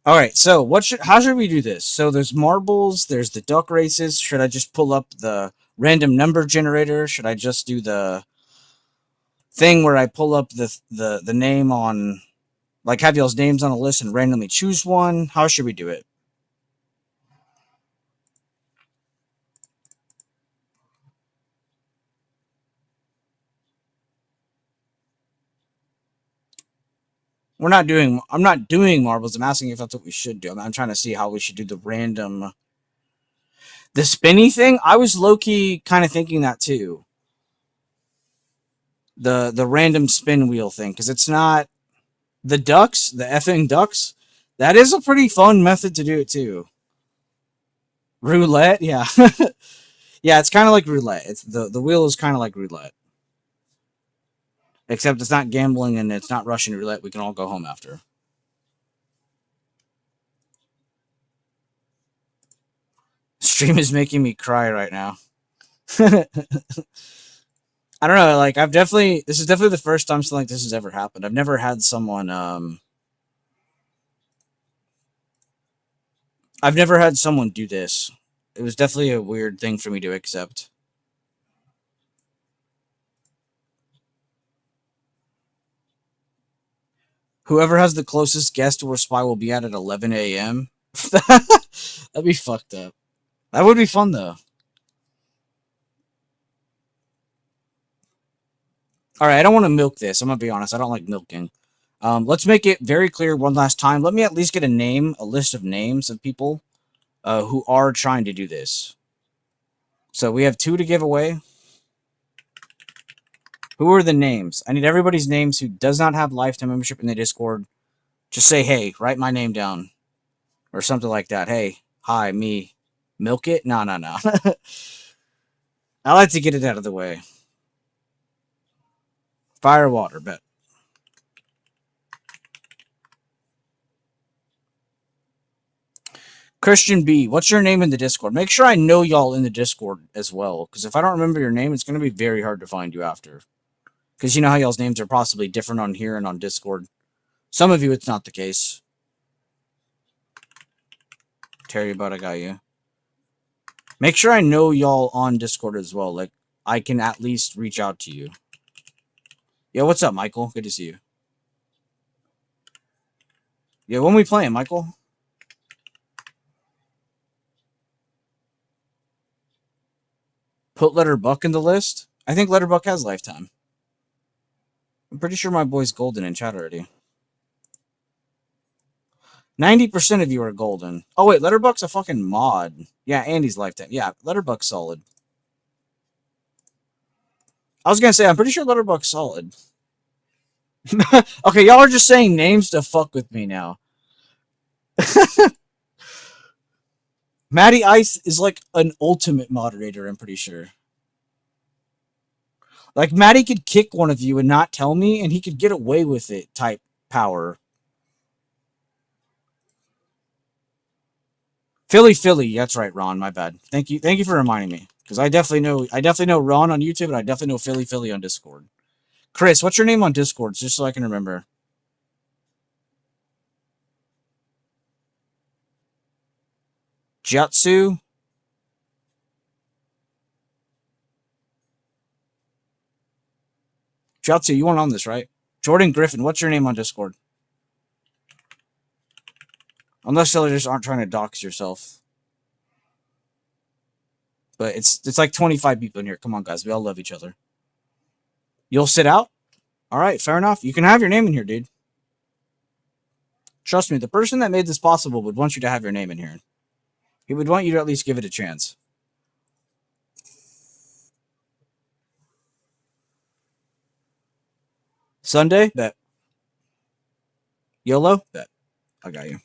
All right, so how should we do this? So there's marbles, there's the duck races. Should I just pull up the random number generator? Should I just do the thing where I pull up the name on, like, have y'all's names on a list and randomly choose one? How should we do it? I'm not doing marbles. I'm asking if that's what we should do. I'm trying to see how we should do the random, the spinny thing. I was low-key kind of thinking that too. The random spin wheel thing, because it's not the ducks, the effing ducks. That is a pretty fun method to do it too. Roulette, yeah. Yeah, it's kind of like roulette. It's the wheel is kind of like roulette. Except it's not gambling and it's not Russian roulette. We can all go home after. Stream is making me cry right now. I don't know. Like, this is definitely the first time something like this has ever happened. I've never had someone, I've never had someone do this. It was definitely a weird thing for me to accept. Whoever has the closest guess to where Spy will be at 11 a.m. That'd be fucked up. That would be fun, though. All right, I don't want to milk this. I'm going to be honest. I don't like milking. Let's make it very clear one last time. Let me at least get a list of names of people who are trying to do this. So we have 2 to give away. Who are the names? I need everybody's names who does not have lifetime membership in the Discord. Just say, hey, write my name down. Or something like that. Hey, hi, me. Milk it? No. I like to get it out of the way. Fire, water, bet. Christian B, what's your name in the Discord? Make sure I know y'all in the Discord as well. Because if I don't remember your name, it's going to be very hard to find you after. Because you know how y'all's names are possibly different on here and on Discord. Some of you, it's not the case. Terry, but I got you. Make sure I know y'all on Discord as well. Like, I can at least reach out to you. Yo, what's up, Michael? Good to see you. Yeah, when we playing, Michael? Put Letterbuck in the list? I think Letterbuck has lifetime. I'm pretty sure my boy's golden in chat already. 90% of you are golden. Oh, wait, Letterbuck's a fucking mod. Yeah, Andy's lifetime. Yeah, Letterbuck's solid. I was going to say, I'm pretty sure Letterbuck's solid. Okay, y'all are just saying names to fuck with me now. Matty Ice is like an ultimate moderator, I'm pretty sure. Like, Matty could kick one of you and not tell me, and he could get away with it type power. Philly. That's right, Ron. My bad. Thank you for reminding me. Because I definitely know Ron on YouTube, and I definitely know Philly on Discord. Chris, what's your name on Discord, just so I can remember? Jatsu? Jatsu, you weren't on this, right? Jordan Griffin, what's your name on Discord? Unless you just aren't trying to dox yourself. But it's like 25 people in here. Come on, guys. We all love each other. You'll sit out? All right, fair enough. You can have your name in here, dude. Trust me, the person that made this possible would want you to have your name in here. He would want you to at least give it a chance. Sunday? Bet. YOLO? Bet. I got you.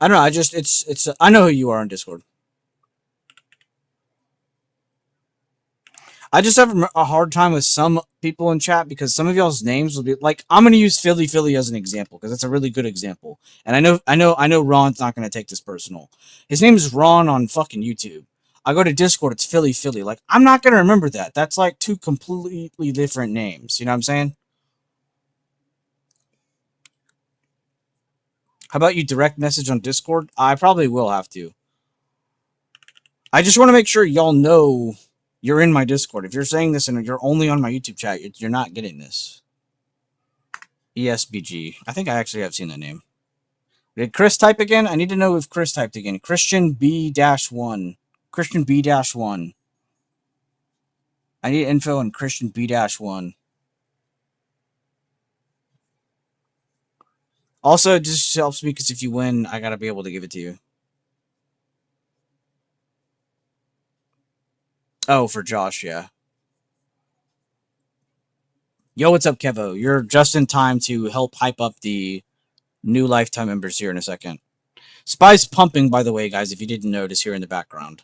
I don't know. I know who you are on Discord. I just have a hard time with some people in chat because some of y'all's names will be like, I'm gonna use Philly as an example because it's a really good example. And I know Ron's not gonna take this personal. His name is Ron on fucking YouTube. I go to Discord, it's Philly. Like, I'm not gonna remember that. That's like two completely different names. You know what I'm saying? How about you direct message on Discord? I probably will have to. I just want to make sure y'all know you're in my Discord. If you're saying this and you're only on my YouTube chat, you're not getting this. ESBG. I think I actually have seen that name. Did Chris type again? I need to know if Chris typed again. Christian B-1. Christian B-1. I need info on Christian B-1. Also, it just helps me because if you win, I gotta be able to give it to you. Oh, for Josh, yeah. Yo, what's up, Kevo? You're just in time to help hype up the new lifetime members here in a second. Spy's pumping, by the way, guys, if you didn't notice here in the background.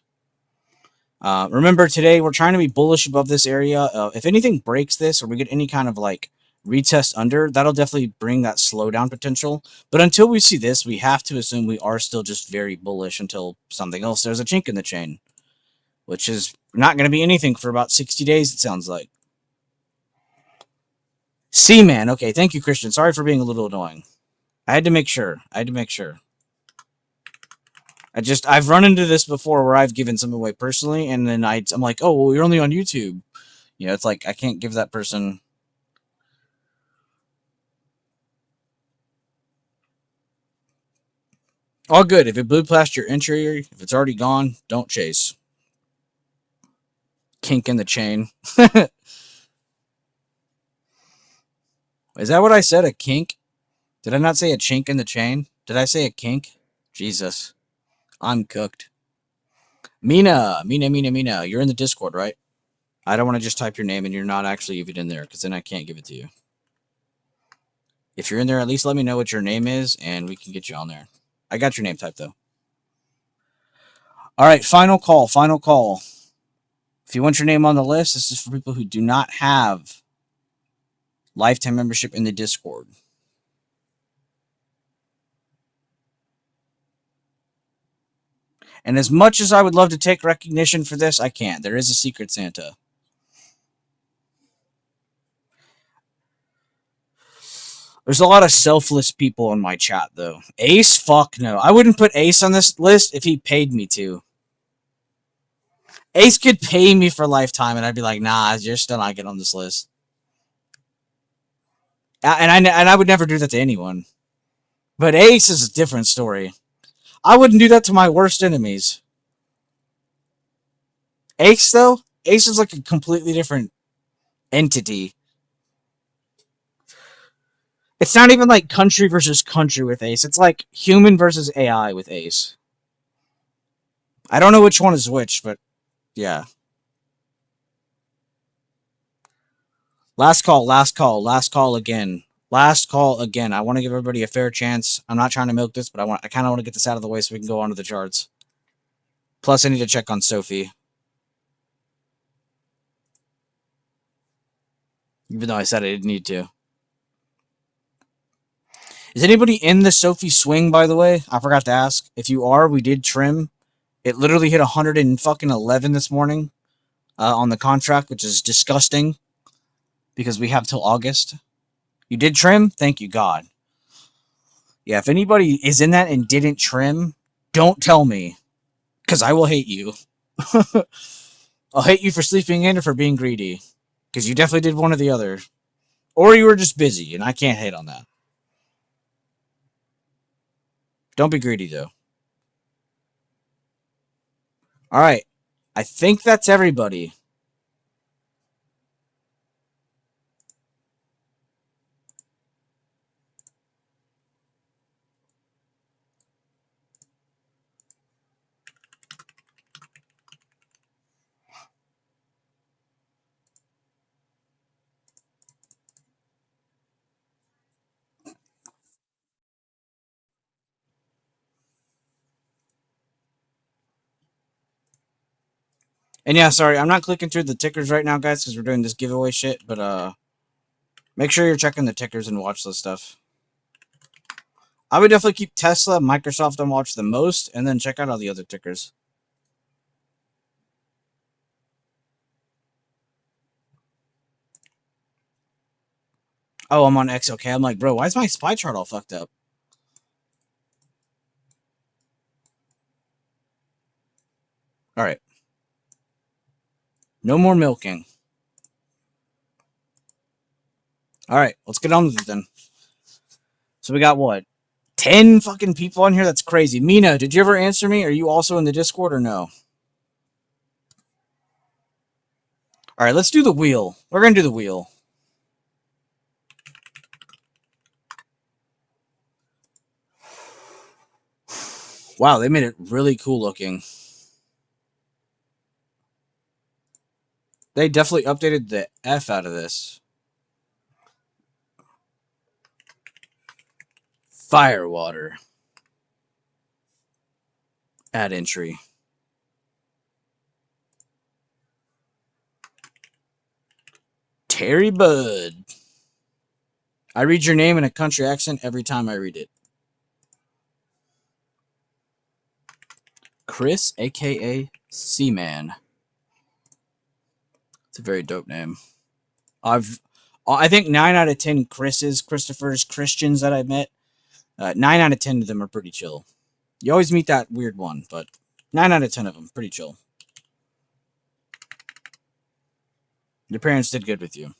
Remember, today we're trying to be bullish above this area. If anything breaks this or we get any kind of like retest under, that'll definitely bring that slowdown potential. But until we see this, we have to assume we are still just very bullish until something else. There's a chink in the chain, which is not going to be anything for about 60 days, it sounds like. C-Man. Okay, thank you, Christian. Sorry for being a little annoying. I had to make sure. I've run into this before where I've given some away personally, and then I'm like, oh, well, you're only on YouTube. You know, it's like, I can't give that person. All good. If it blew past your entry, if it's already gone, don't chase. Kink in the chain. Is that what I said? A kink? Did I not say a chink in the chain? Did I say a kink? Jesus. I'm cooked. Mina. You're in the Discord, right? I don't want to just type your name and you're not actually even in there because then I can't give it to you. If you're in there, at least let me know what your name is and we can get you on there. I got your name typed, though. All right, final call. If you want your name on the list, this is for people who do not have lifetime membership in the Discord. And as much as I would love to take recognition for this, I can't. There is a Secret Santa. There's a lot of selfless people in my chat, though. Ace? Fuck no. I wouldn't put Ace on this list if he paid me to. Ace could pay me for lifetime, and I'd be like, nah, you're still not getting on this list. And I would never do that to anyone. But Ace is a different story. I wouldn't do that to my worst enemies. Ace, though? Ace is like a completely different entity. It's not even like country versus country with Ace. It's like human versus AI with Ace. I don't know which one is which, but yeah. Last call again. Last call again. I want to give everybody a fair chance. I'm not trying to milk this, but I kind of want to get this out of the way so we can go on to the charts. Plus, I need to check on Sophie. Even though I said I didn't need to. Is anybody in the Sophie swing, by the way? I forgot to ask. If you are, we did trim. It literally hit 111 this morning on the contract, which is disgusting because we have till August. You did trim? Thank you, God. Yeah, if anybody is in that and didn't trim, don't tell me because I will hate you. I'll hate you for sleeping in or for being greedy because you definitely did one or the other. Or you were just busy, and I can't hate on that. Don't be greedy, though. All right. I think that's everybody. And yeah, sorry, I'm not clicking through the tickers right now, guys, because we're doing this giveaway shit, but make sure you're checking the tickers and watch this stuff. I would definitely keep Tesla, Microsoft on watch the most, and then check out all the other tickers. Oh, I'm on XLK. I'm like, bro, why is my spy chart all fucked up? All right. No more milking. All right, let's get on with it then. So we got what? 10 fucking people on here? That's crazy. Mina, did you ever answer me? Are you also in the Discord or no? All right, let's do the wheel. We're going to do the wheel. Wow, they made it really cool looking. They definitely updated the F out of this. Firewater. Add entry. Terry Bud. I read your name in a country accent every time I read it. Chris, a.k.a. Seaman. It's a very dope name. I think 9 out of 10 Christophers, Christians that I've met, 9 out of 10 of them are pretty chill. You always meet that weird one, but 9 out of 10 of them, pretty chill. Your parents did good with you.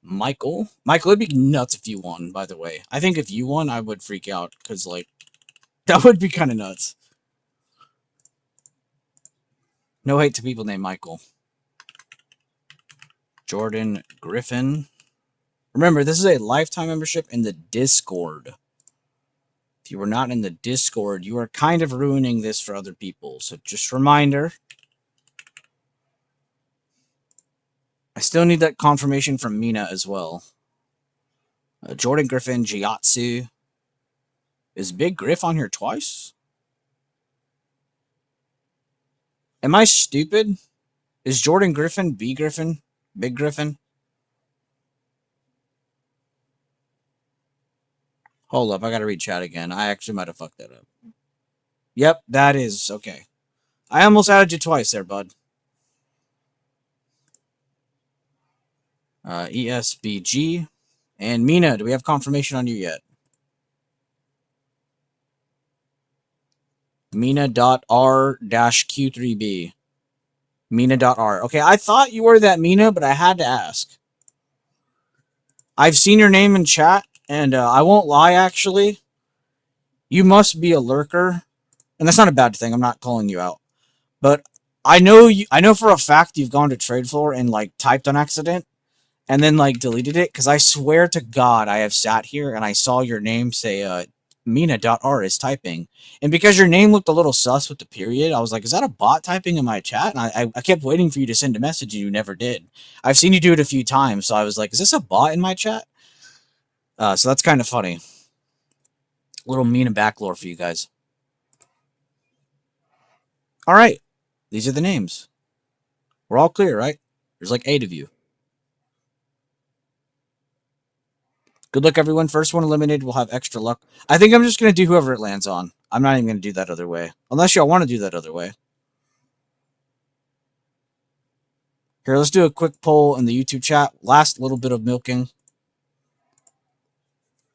Michael, it'd be nuts if you won, by the way. I think if you won, I would freak out, because, like, that would be kind of nuts. No hate to people named Michael. Jordan Griffin. Remember, this is a lifetime membership in the Discord. If you were not in the Discord, you are kind of ruining this for other people. So just a reminder. I still need that confirmation from Mina as well. Jordan Griffin, Jiatsu. Is Big Griff on here twice? Am I stupid? Is Jordan Griffin B Griffin? Big Griffin? Hold up, I gotta read chat again. I actually might have fucked that up. Yep, that is okay. I almost added you twice there, bud. ESBG. And Mina, do we have confirmation on you yet? Mina.R-Q3B. Mina.R. Okay, I thought you were that Mina, but I had to ask. I've seen your name in chat, and I won't lie, actually. You must be a lurker. And that's not a bad thing. I'm not calling you out. But I know for a fact you've gone to TradeFloor and, like, typed on accident and then, like, deleted it. Because I swear to God I have sat here and I saw your name say Mina.r is typing. And because your name looked a little sus with the period, I was like, is that a bot typing in my chat? And I kept waiting for you to send a message and you never did. I've seen you do it a few times, so I was like, is this a bot in my chat? So that's kind of funny. A little Mina backlore for you guys. All right. These are the names. We're all clear, right? There's like 8 of you. Good luck, everyone. First one eliminated will have extra luck. I think I'm just going to do whoever it lands on. I'm not even going to do that other way. Unless y'all want to do that other way. Here, let's do a quick poll in the YouTube chat. Last little bit of milking.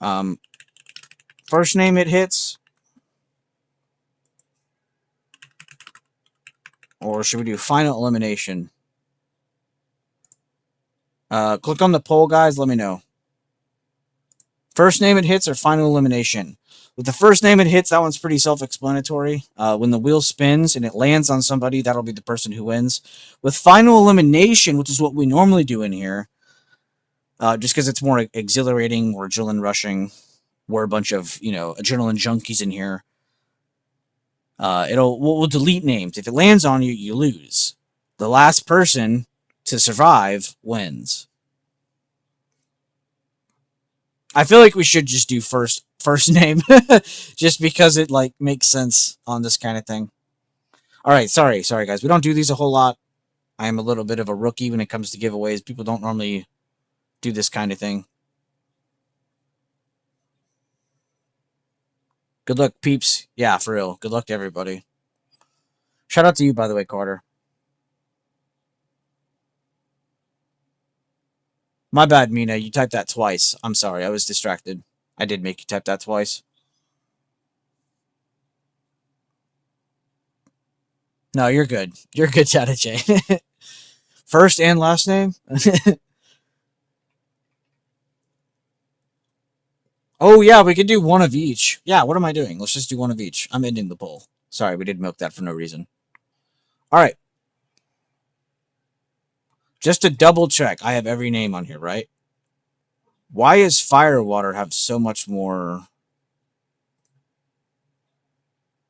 First name it hits. Or should we do final elimination? Click on the poll, guys. Let me know. First name it hits or final elimination? With the first name it hits, that one's pretty self-explanatory. When the wheel spins and it lands on somebody, that'll be the person who wins. With final elimination, which is what we normally do in here, just because it's more exhilarating or adrenaline rushing, we're a bunch of, adrenaline junkies in here. We'll delete names. If it lands on you, you lose. The last person to survive wins. I feel like we should just do first name, just because it makes sense on this kind of thing. All right, sorry guys. We don't do these a whole lot. I am a little bit of a rookie when it comes to giveaways. People don't normally do this kind of thing. Good luck, peeps. Yeah, for real. Good luck to everybody. Shout out to you, by the way, Carter. My bad, Mina. You typed that twice. I'm sorry. I was distracted. I did make you type that twice. No, you're good. You're good, Tadache. First and last name? Oh, yeah, we could do one of each. Yeah, what am I doing? Let's just do one of each. I'm ending the poll. Sorry, we did milk that for no reason. All right. Just to double check, I have every name on here, right? Why does Firewater have so much more?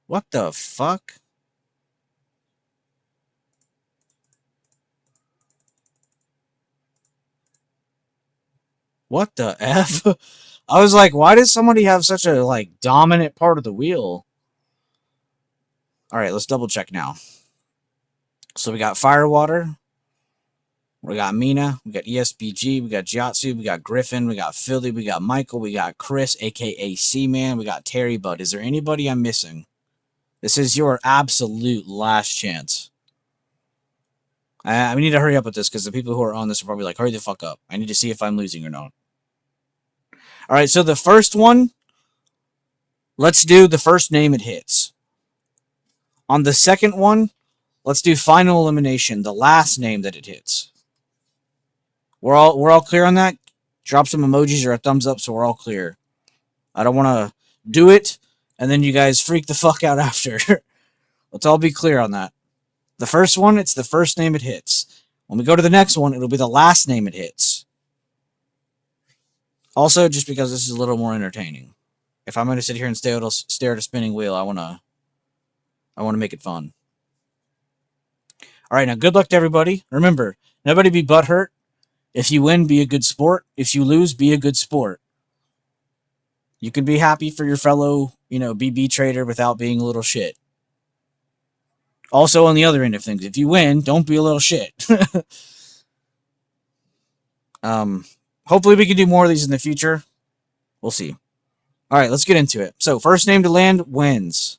What the fuck? What the F? I was like, why does somebody have such a dominant part of the wheel? All right, let's double check now. So we got Firewater, we got Mina, we got ESBG, we got Jiatsu, we got Griffin, we got Philly, we got Michael, we got Chris, aka C-Man, we got Terry Bud. Is there anybody I'm missing? This is your absolute last chance. We need to hurry up with this because the people who are on this are probably like, hurry the fuck up. I need to see if I'm losing or not. All right, so the first one, let's do the first name it hits. On the second one, let's do final elimination, the last name that it hits. We're all clear on that? Drop some emojis or a thumbs up so we're all clear. I don't want to do it and then you guys freak the fuck out after. Let's all be clear on that. The first one, it's the first name it hits. When we go to the next one, it'll be the last name it hits. Also, just because this is a little more entertaining. If I'm going to sit here and stare at a spinning wheel, I want to make it fun. All right, now good luck to everybody. Remember, nobody be butthurt. If you win, be a good sport. If you lose, be a good sport. You can be happy for your fellow, BB trader without being a little shit. Also, on the other end of things, if you win, don't be a little shit. Hopefully we can do more of these in the future. We'll see. All right, let's get into it. So, first name to land wins.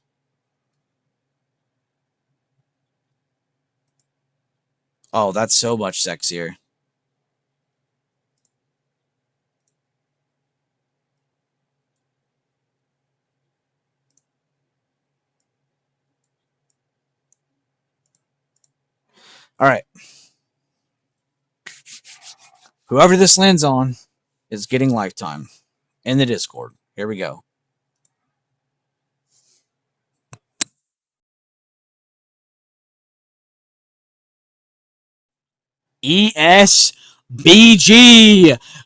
Oh, that's so much sexier. All right. Whoever this lands on is getting lifetime in the Discord. Here we go. ESBG,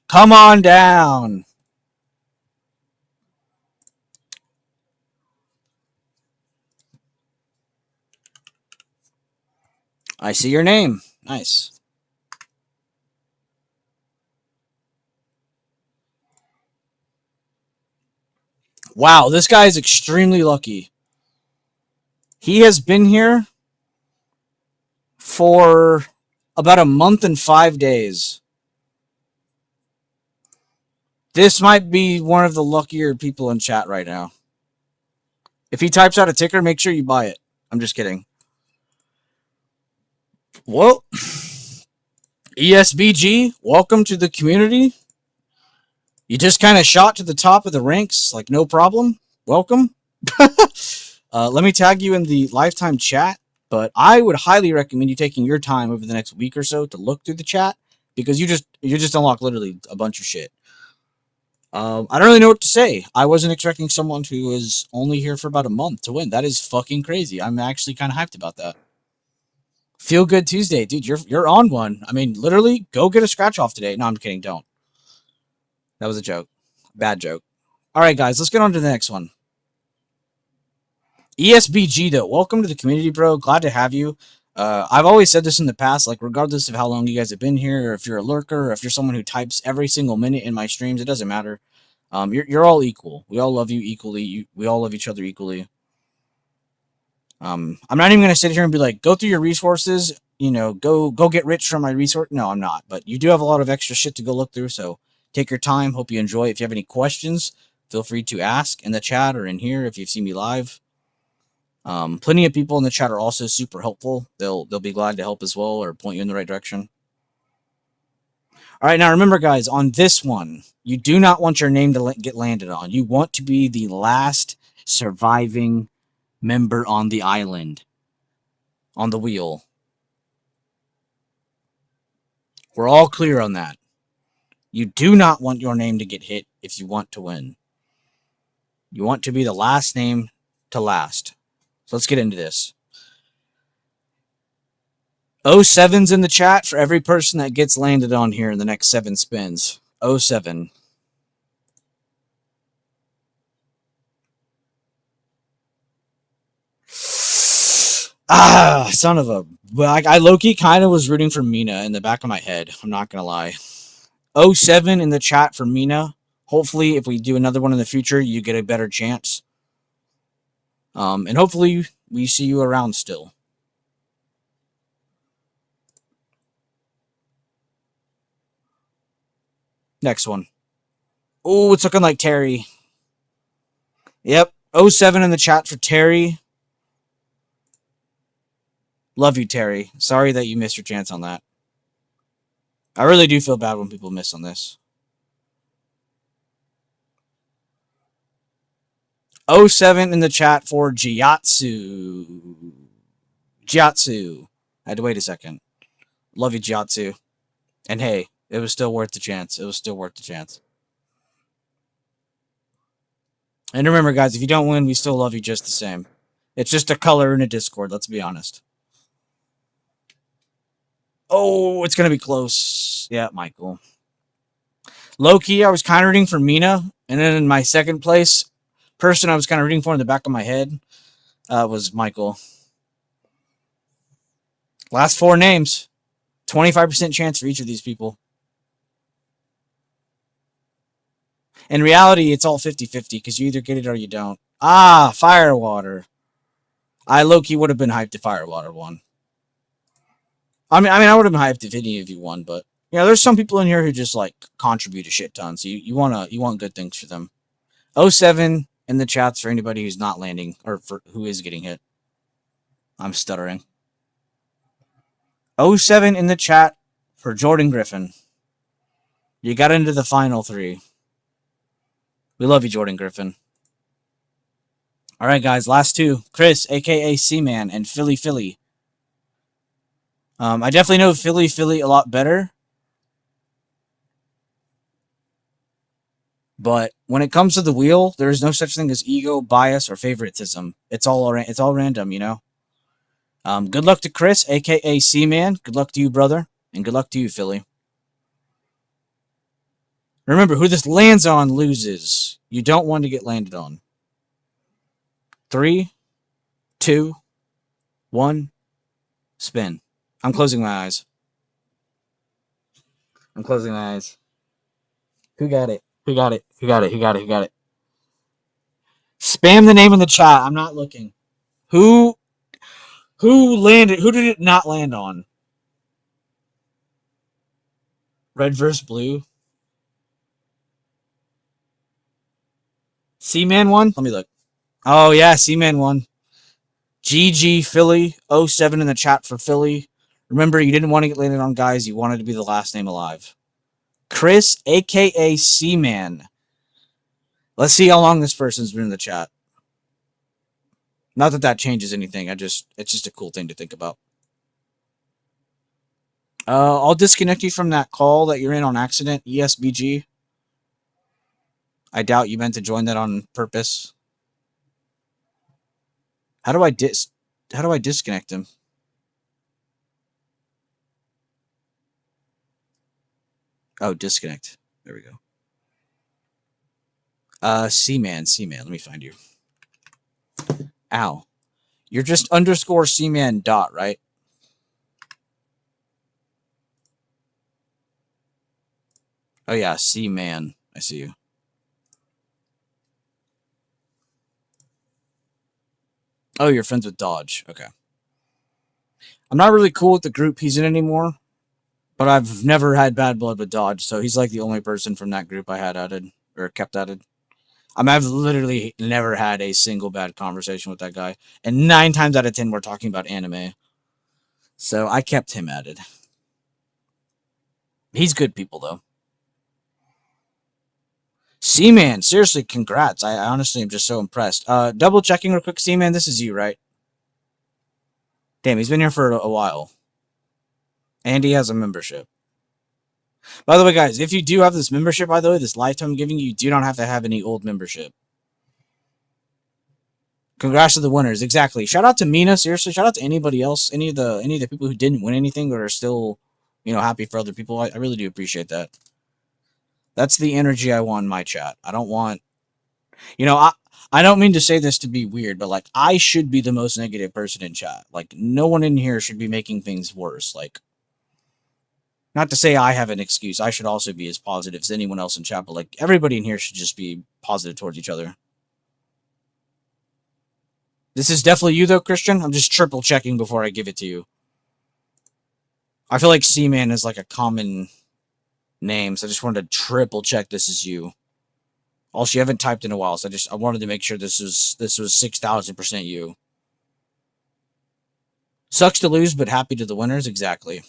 come on down. I see your name. Nice. Wow, this guy is extremely lucky. He has been here for about a month and 5 days. This might be one of the luckier people in chat right now. If he types out a ticker, make sure you buy it. I'm just kidding. Well, ESBG, welcome to the community. You just kind of shot to the top of the ranks, like no problem. Welcome. Let me tag you in the lifetime chat, but I would highly recommend you taking your time over the next week or so to look through the chat, because you just unlock literally a bunch of shit. I don't really know what to say. I wasn't expecting someone who was only here for about a month to win. That is fucking crazy. I'm actually kind of hyped about that. Feel Good Tuesday, dude. You're on one. I mean, literally, go get a scratch off today. No, I'm kidding. Don't. That was a joke. Bad joke. All right, guys, let's get on to the next one. ESBG, though, welcome to the community, bro. Glad to have you. I've always said this in the past, like, regardless of how long you guys have been here, or if you're a lurker, or if you're someone who types every single minute in my streams, it doesn't matter. You're all equal. We all love you equally. We all love each other equally. I'm not even going to sit here and be like, go through your resources, go get rich from my resource. No, I'm not. But you do have a lot of extra shit to go look through, so take your time. Hope you enjoy. If you have any questions, feel free to ask in the chat or in here if you've seen me live. Plenty of people in the chat are also super helpful. They'll be glad to help as well, or point you in the right direction. All right, now remember, guys, on this one, you do not want your name to get landed on. You want to be the last surviving member on the island, on the wheel. We're all clear on that. You do not want your name to get hit if you want to win. You want to be the last name to last. So let's get into this. 07's in the chat for every person that gets landed on here in the next 7 spins. 07. Son of a... I low-key kind of was rooting for Mina in the back of my head. I'm not going to lie. 07 in the chat for Mina. Hopefully, if we do another one in the future, you get a better chance. And hopefully, we see you around still. Next one. Oh, it's looking like Terry. Yep. 07 in the chat for Terry. Love you, Terry. Sorry that you missed your chance on that. I really do feel bad when people miss on this. 07 in the chat for Jiatsu. Jiatsu. I had to wait a second. Love you, Jiatsu. And hey, it was still worth the chance. It was still worth the chance. And remember, guys, if you don't win, we still love you just the same. It's just a color in a Discord, let's be honest. Oh, it's going to be close. Yeah, Michael. Low-key, I was kind of rooting for Mina. And then in my second place, person I was kind of rooting for in the back of my head was Michael. Last 4 names. 25% chance for each of these people. In reality, it's all 50-50 because you either get it or you don't. Ah, Firewater. I low-key would have been hyped if Firewater won. I mean, I would have been hyped if any of you won, but there's some people in here who just like contribute a shit ton, so you want good things for them. 07 in the chats for anybody who's not landing or for who is getting hit. I'm stuttering. 07 in the chat for Jordan Griffin. You got into the final 3. We love you, Jordan Griffin. All right, guys, last 2. Chris, a.k.a. C-Man, and Philly. I definitely know Philly a lot better. But when it comes to the wheel, there is no such thing as ego, bias, or favoritism. It's all random, Good luck to Chris, a.k.a. C-Man. Good luck to you, brother. And good luck to you, Philly. Remember, who this lands on loses. You don't want to get landed on. 3, 2, 1, spin. I'm closing my eyes. I'm closing my eyes. Who got it? Who got it? Who got it? Who got it? Who got it? Spam the name in the chat. I'm not looking. Who landed? Who did it not land on? Red versus blue. C-Man won? Let me look. Oh, yeah, C-Man won. GG Philly. 07 in the chat for Philly. Remember, you didn't want to get landed on guys. You wanted to be the last name alive. Chris, a.k.a. C-Man. Let's see how long this person's been in the chat. Not that that changes anything. It's just a cool thing to think about. I'll disconnect you from that call that you're in on accident, ESBG. I doubt you meant to join that on purpose. How do I disconnect him? Oh, disconnect. There we go. C-Man. Let me find you. Ow. You're just underscore C-Man dot, right? Oh, yeah, C-Man. I see you. Oh, you're friends with Dodge. Okay. I'm not really cool with the group he's in anymore, but I've never had bad blood with Dodge, so he's like the only person from that group I had added, or kept added. I've literally never had a single bad conversation with that guy, and 9 times out of 10 we're talking about anime. So I kept him added. He's good people, though. C-Man, seriously, congrats. I honestly am just so impressed. Double checking real quick, C-Man, this is you, right? Damn, he's been here for a while. And he has a membership. By the way, guys, if you do have this membership, by the way, this lifetime I'm giving you do not have to have any old membership. Congrats to the winners. Exactly. Shout out to Mina. Seriously, shout out to anybody else, any of the people who didn't win anything but are still, happy for other people. I really do appreciate that. That's the energy I want in my chat. I don't want, I don't mean to say this to be weird, but like I should be the most negative person in chat. Like no one in here should be making things worse. Like, not to say I have an excuse. I should also be as positive as anyone else in chat, but like everybody in here should just be positive towards each other. This is definitely you though, Christian. I'm just triple checking before I give it to you. I feel like C-Man is like a common name, so I just wanted to triple check this is you. Also, you haven't typed in a while, so I wanted to make sure this was 6,000% you. Sucks to lose, but happy to the winners. Exactly.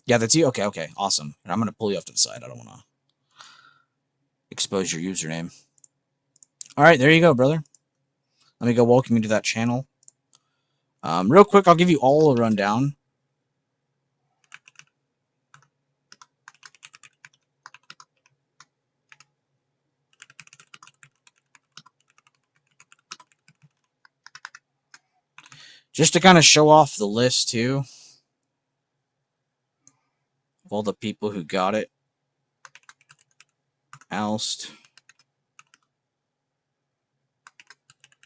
Yeah, that's you. Okay, awesome. And I'm gonna pull you off to the side. I don't want to expose your username. All right, there you go, brother. Let me go welcome you to that channel. Real quick, I'll give you all a rundown. Just to kind of show off the list, too. Of all the people who got it. Oust.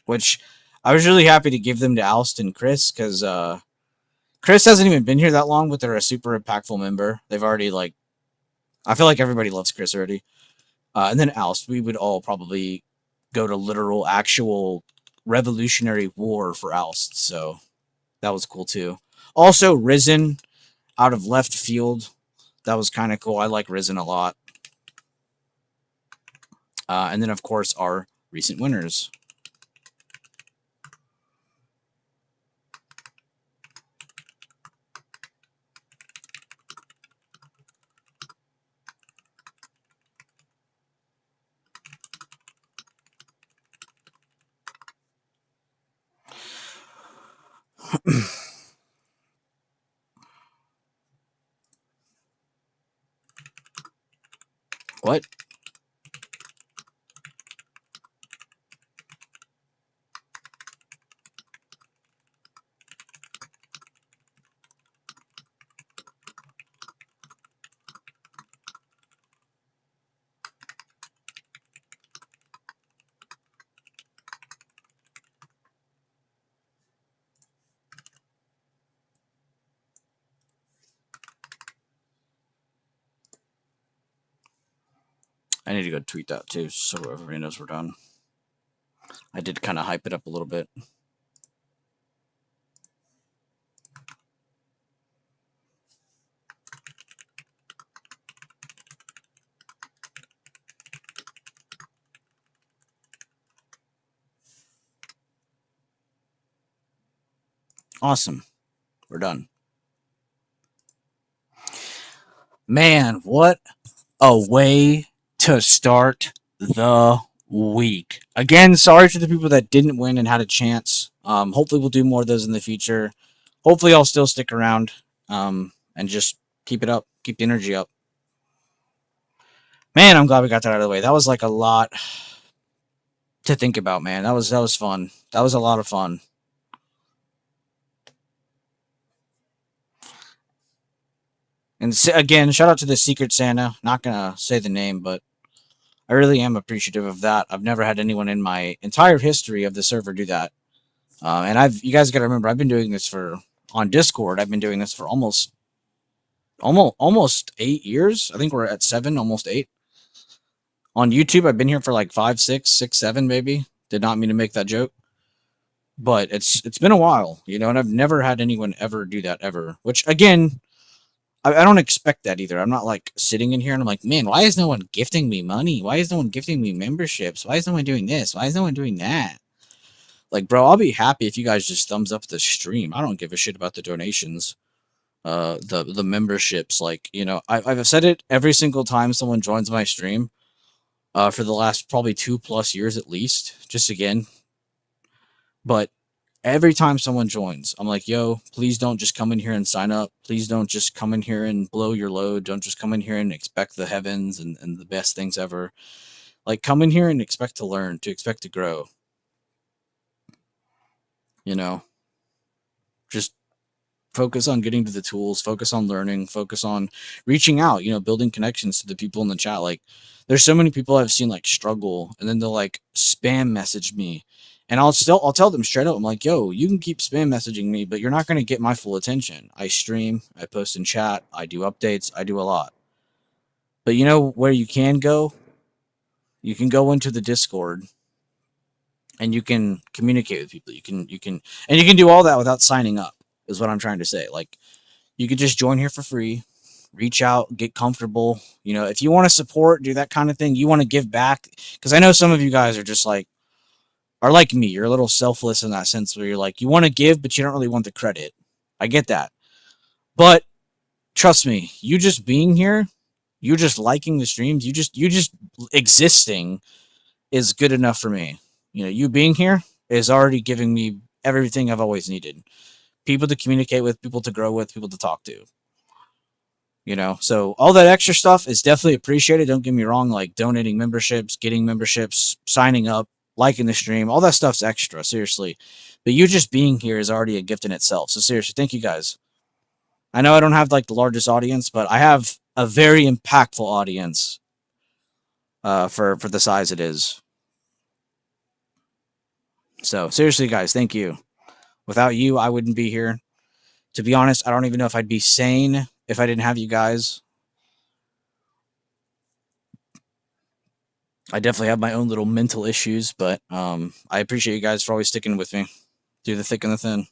Which I was really happy to give them to Oust and Chris, because Chris hasn't even been here that long, but they're a super impactful member. They've already, like, I feel like everybody loves Chris already. And then Oust, we would all probably go to literal, actual revolutionary war for Oust, so that was cool too. Also, Risen out of left field, that was kind of cool. I like Risen a lot. And then, of course, our recent winners. What? I need to go tweet that too, so everybody knows we're done. I did kind of hype it up a little bit. Awesome. We're done. Man, what a way to start the week. Again, sorry for the people that didn't win and had a chance. Hopefully we'll do more of those in the future. Hopefully I'll still stick around and just keep it up, keep the energy up. Man, I'm glad we got that out of the way. That was like a lot to think about, man. That was fun. That was a lot of fun. And again, shout out to the Secret Santa. Not gonna say the name, but I really am appreciative of that. I've never had anyone in my entire history of the server do that. And you guys got to remember, I've been doing this on Discord. I've been doing this for almost 8 years. I think we're at 7, almost 8. On YouTube, I've been here for like 5, 6, 6, 7, maybe. Did not mean to make that joke, but it's been a while, and I've never had anyone ever do that ever. Which again, I don't expect that either. I'm not like sitting in here and I'm like, man, why is no one gifting me money? Why is no one gifting me memberships? Why is no one doing this? Why is no one doing that? Like, bro, I'll be happy if you guys just thumbs up the stream. I don't give a shit about the donations, the memberships. Like, I've said it every single time someone joins my stream, for the last probably 2+ years at least. Just again, but every time someone joins, I'm like, yo, please don't just come in here and sign up. Please don't just come in here and blow your load. Don't just come in here and expect the heavens and the best things ever. Like, come in here and expect to learn, to expect to grow. Just focus on getting to the tools, focus on learning, focus on reaching out, building connections to the people in the chat. Like, there's so many people I've seen like struggle and then they'll like spam message me. And I'll tell them straight up, I'm like, yo, you can keep spam messaging me, but you're not going to get my full attention. I stream, I post in chat, I do updates, I do a lot. But you know where you can go? You can go into the Discord and you can communicate with people. You can do all that without signing up, is what I'm trying to say. Like, you could just join here for free, reach out, get comfortable. If you want to support, do that kind of thing, you want to give back. Because I know some of you guys are just like, are like me. You're a little selfless in that sense where you're like, you want to give, but you don't really want the credit. I get that. But trust me, you just being here, you just liking the streams, you just existing is good enough for me. You being here is already giving me everything I've always needed. People to communicate with, people to grow with, people to talk to. So all that extra stuff is definitely appreciated. Don't get me wrong, like donating memberships, getting memberships, signing up, liking the stream, all that stuff's extra, seriously. But you just being here is already a gift in itself. So seriously, thank you guys. I know I don't have like the largest audience, but I have a very impactful audience for the size it is. So seriously, guys, thank you. Without you, I wouldn't be here. To be honest, I don't even know if I'd be sane if I didn't have you guys. I definitely have my own little mental issues, but I appreciate you guys for always sticking with me through the thick and the thin.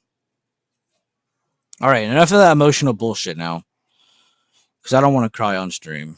All right, enough of that emotional bullshit now, because I don't want to cry on stream.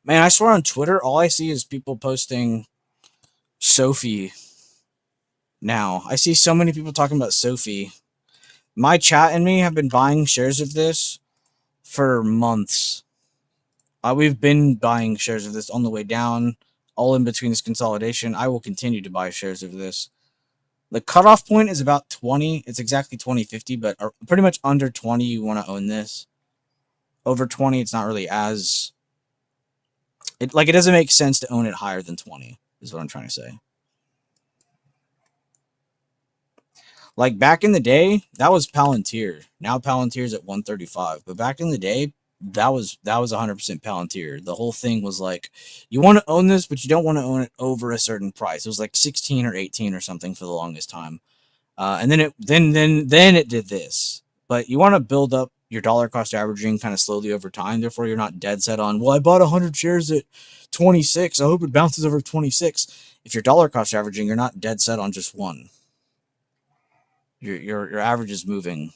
Man, I swear on Twitter, all I see is people posting Sophie now. I see so many people talking about Sophie. My chat and me have been buying shares of this for months. We've been buying shares of this on the way down, all in between this consolidation. I will continue to buy shares of this. The cutoff point is about 20. It's exactly 20.50, but pretty much under 20, you want to own this. Over 20, it's not really as... It doesn't make sense to own it higher than 20, is what I'm trying to say. Like back in the day, that was Palantir. Now Palantir's at 135, but back in the day, that was 100% Palantir. The whole thing was like, you want to own this, but you don't want to own it over a certain price. It was like 16 or 18 or something for the longest time. And then it did this. But you want to build up your dollar cost averaging kind of slowly over time. Therefore, you're not dead set on, well, I bought 100 shares at 26. I hope it bounces over 26. If you're dollar cost averaging, you're not dead set on just one. Your average is moving,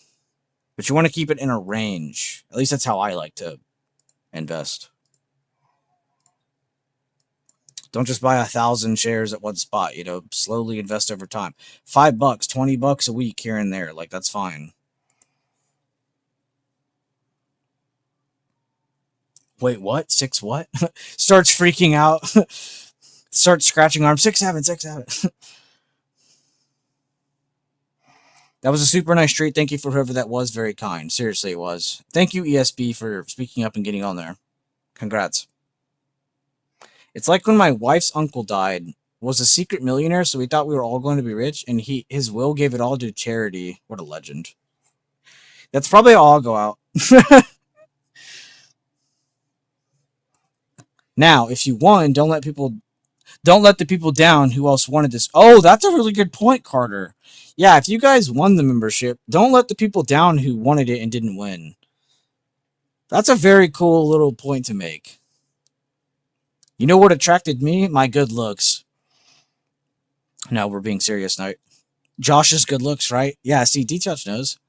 but you want to keep it in a range. At least that's how I like to invest. Don't just buy 1,000 shares at one spot. Slowly invest over time. $5, $20 a week here and there. Like, that's fine. Wait, what? 6 what? Starts freaking out. Starts scratching arms. 6-7, 6-7. That was a super nice treat. Thank you for whoever that was. Very kind. Seriously, it was. Thank you, ESB, for speaking up and getting on there. Congrats. It's like when my wife's uncle died. Was a secret millionaire, so we thought we were all going to be rich, and his will gave it all to charity. What a legend. That's probably how I'll go out. Now, if you won, don't let the people down who else wanted this. Oh, that's a really good point, Carter. Yeah, if you guys won the membership, don't let the people down who wanted it and didn't win. That's a very cool little point to make. You know what attracted me? My good looks. No, we're being serious now. Josh's good looks, right? Yeah, see, D-Touch knows.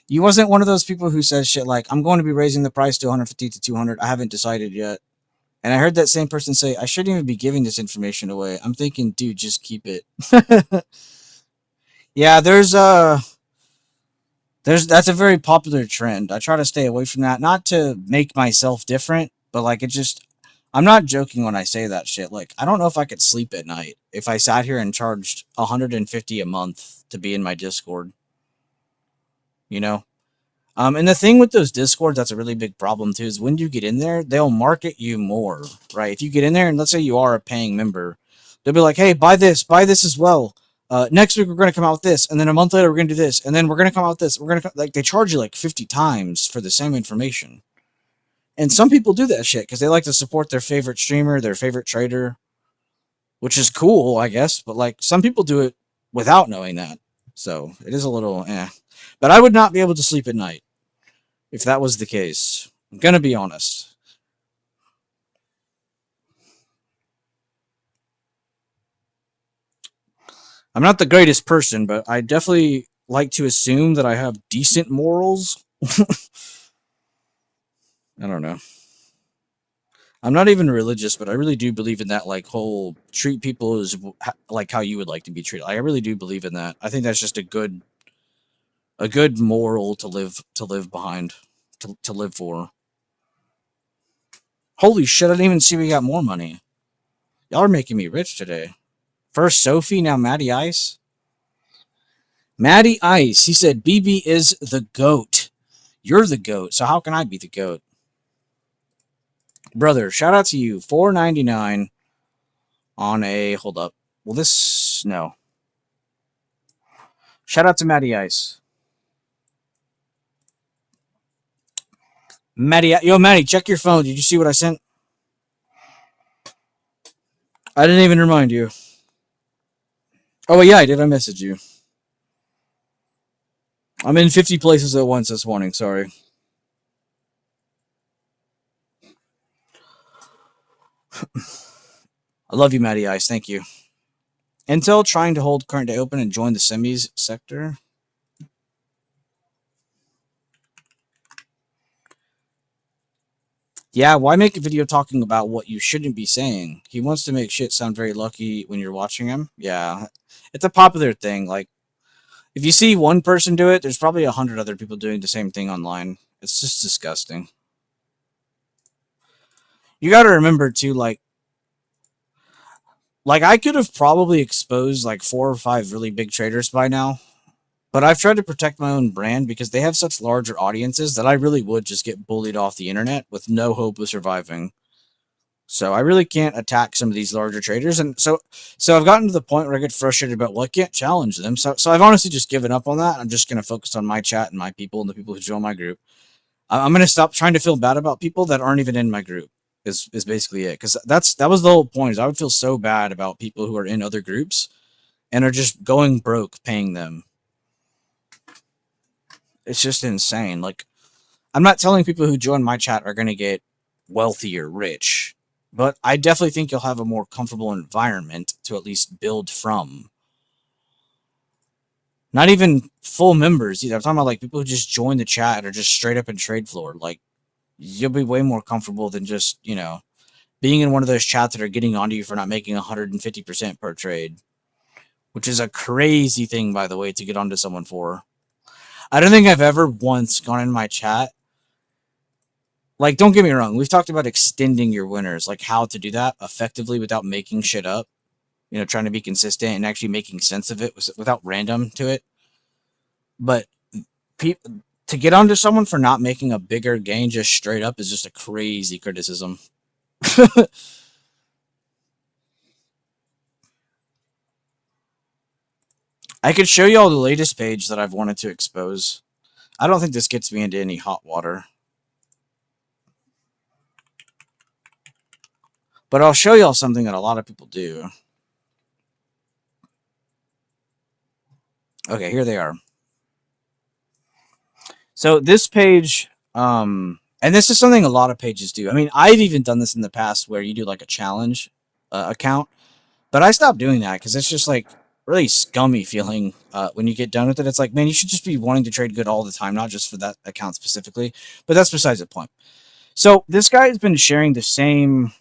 You wasn't one of those people who says shit like, I'm going to be raising the price to 150 to 200. I haven't decided yet. And I heard that same person say, I shouldn't even be giving this information away. I'm thinking, dude, just keep it. Yeah, that's a very popular trend. I try to stay away from that, not to make myself different, but like I'm not joking when I say that shit. Like, I don't know if I could sleep at night if I sat here and charged 150 a month to be in my Discord. And the thing with those Discords that's a really big problem too is when you get in there, they'll market you more, right? If you get in there and let's say you are a paying member, they'll be like, hey, buy this as well. Next week we're going to come out with this, and then a month later we're going to do this, and then we're going to come out with this. We're going to like they charge you like 50 times for the same information. And some people do that shit because they like to support their favorite streamer, their favorite trader, which is cool, I guess. But like some people do it without knowing that, so it is a little But I would not be able to sleep at night if that was the case. I'm gonna be honest. I'm not the greatest person, but I definitely like to assume that I have decent morals. I don't know. I'm not even religious, but I really do believe in that, like, whole treat people as like how you would like to be treated. I really do believe in that. I think that's just a good moral to live behind, to live for. Holy shit! I didn't even see we got more money. Y'all are making me rich today. First Sophie, now Matty Ice. Matty Ice. He said BB is the GOAT. You're the GOAT, so how can I be the GOAT? Brother, shout out to you. $4.99 on a hold up. Well, this no. Shout out to Matty Ice. Matty, check your phone. Did you see what I sent? I didn't even remind you. Oh, yeah, I did. I messaged you. I'm in 50 places at once this morning. Sorry. I love you, Matty Ice. Thank you. Intel trying to hold current day open and join the semis sector. Yeah, why make a video talking about what you shouldn't be saying? He wants to make shit sound very lucky when you're watching him. Yeah, it's a popular thing. Like, if you see one person do it, there's probably 100 other people doing the same thing online. It's just disgusting. You got to remember, too, like, I could have probably exposed, like, 4 or 5 really big traders by now. But I've tried to protect my own brand because they have such larger audiences that I really would just get bullied off the internet with no hope of surviving. So I really can't attack some of these larger traders, and so I've gotten to the point where I get frustrated about, well, I can't challenge them. So I've honestly just given up on that. I'm just going to focus on my chat and my people and the people who join my group. I'm going to stop trying to feel bad about people that aren't even in my group. Is basically it, because that was the whole point. Is I would feel so bad about people who are in other groups and are just going broke paying them. It's just insane. Like, I'm not telling people who join my chat are going to get wealthy or rich, but I definitely think you'll have a more comfortable environment to at least build from. Not even full members either. I'm talking about like people who just join the chat or just straight up in trade floor. Like, you'll be way more comfortable than just, being in one of those chats that are getting onto you for not making 150% per trade, which is a crazy thing, by the way, to get onto someone for. I don't think I've ever once gone in my chat. Like, don't get me wrong. We've talked about extending your winners, like how to do that effectively without making shit up, trying to be consistent and actually making sense of it without random to it. But to get onto someone for not making a bigger gain just straight up is just a crazy criticism. I could show you all the latest page that I've wanted to expose. I don't think this gets me into any hot water. But I'll show y'all something that a lot of people do. Okay, here they are. So this page, and this is something a lot of pages do. I mean, I've even done this in the past where you do like a challenge account, but I stopped doing that because it's just like really scummy feeling when you get done with it. It's like, man, you should just be wanting to trade good all the time, not just for that account specifically. But that's besides the point. So this guy has been sharing the same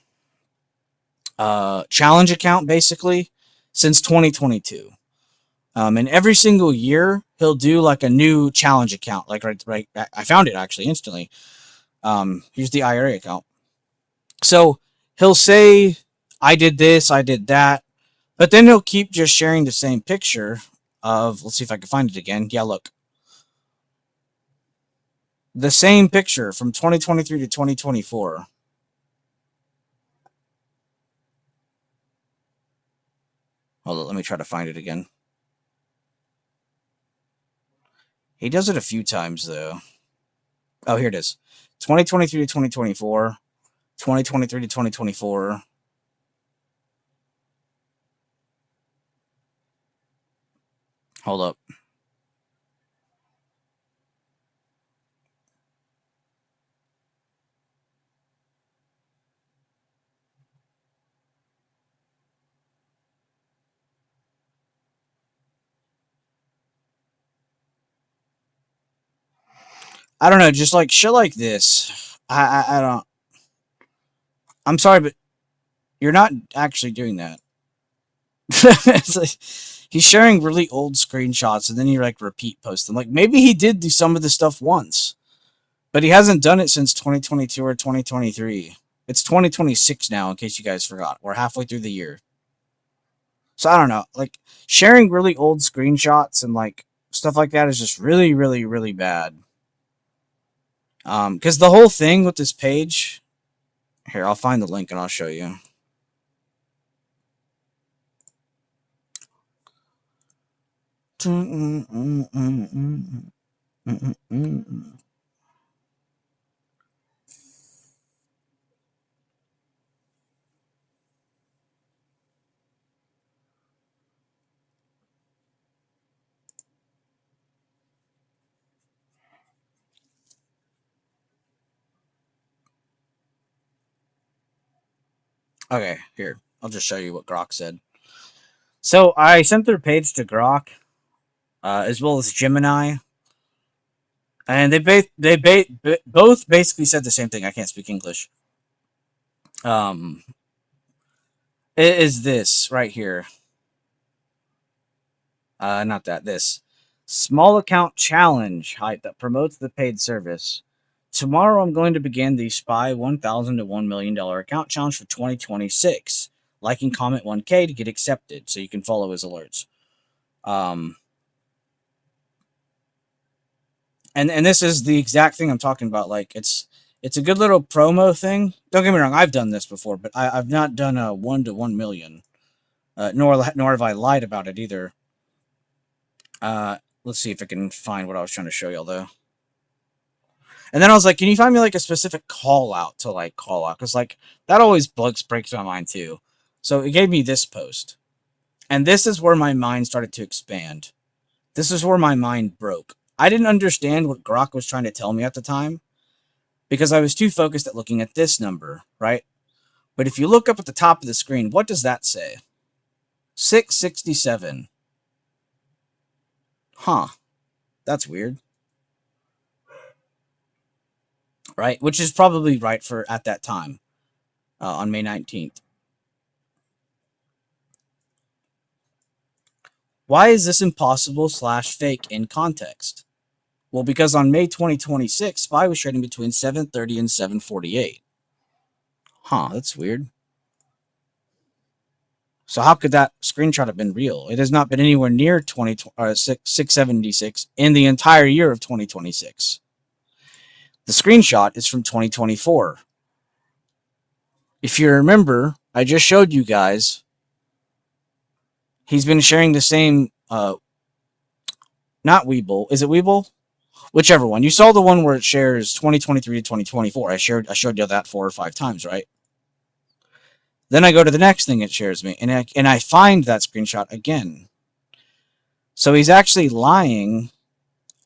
challenge account basically since 2022. And every single year he'll do like a new challenge account. Like right, I found it actually instantly. Here's the IRA account. So he'll say, I did this, I did that, but then he'll keep just sharing the same picture of, let's see if I can find it again. Yeah, look. The same picture from 2023 to 2024. Hold on, let me try to find it again. He does it a few times, though. Oh, here it is. 2023 to 2024. 2023 to 2024. Hold up. I don't know, just like shit like this. I don't. I'm sorry, but you're not actually doing that. It's like, he's sharing really old screenshots and then he like repeat post them. Like maybe he did do some of the stuff once, but he hasn't done it since 2022 or 2023. It's 2026 now, in case you guys forgot. We're halfway through the year. So I don't know. Like sharing really old screenshots and like stuff like that is just really, really, really bad. Because the whole thing with this page, here, I'll find the link and I'll show you. Okay, here. I'll just show you what Grok said. So I sent their page to Grok, as well as Gemini, and both basically said the same thing. I can't speak English. It is this right here. Not that. This small account challenge hype that promotes the paid service. Tomorrow, I'm going to begin the SPY $1,000 to $1 million account challenge for 2026. Like and comment 1K to get accepted, so you can follow his alerts. And this is the exact thing I'm talking about. Like it's It's a good little promo thing. Don't get me wrong, I've done this before, but I've not done a 1 to 1 million. Nor have I lied about it either. Let's see if I can find what I was trying to show y'all though. And then I was like, can you find me like a specific call out to like call out? Because like that always breaks my mind too. So it gave me this post. And this is where my mind started to expand. This is where my mind broke. I didn't understand what Grok was trying to tell me at the time because I was too focused at looking at this number, right? But if you look up at the top of the screen, what does that say? 667. Huh. That's weird. Right? Which is probably right for at that time on May 19th. Why is this impossible / fake in context? Well, because on May 2026, SPY was trading between 730 and 748. Huh, that's weird. So how could that screenshot have been real? It has not been anywhere near 676 in the entire year of 2026. The screenshot is from 2024. If you remember, I just showed you guys, he's been sharing the same, not Webull. Is it Webull? Whichever one. You saw the one where it shares 2023 to 2024. I showed you that 4 or 5 times, right? Then I go to the next thing it shares me, and I find that screenshot again. So he's actually lying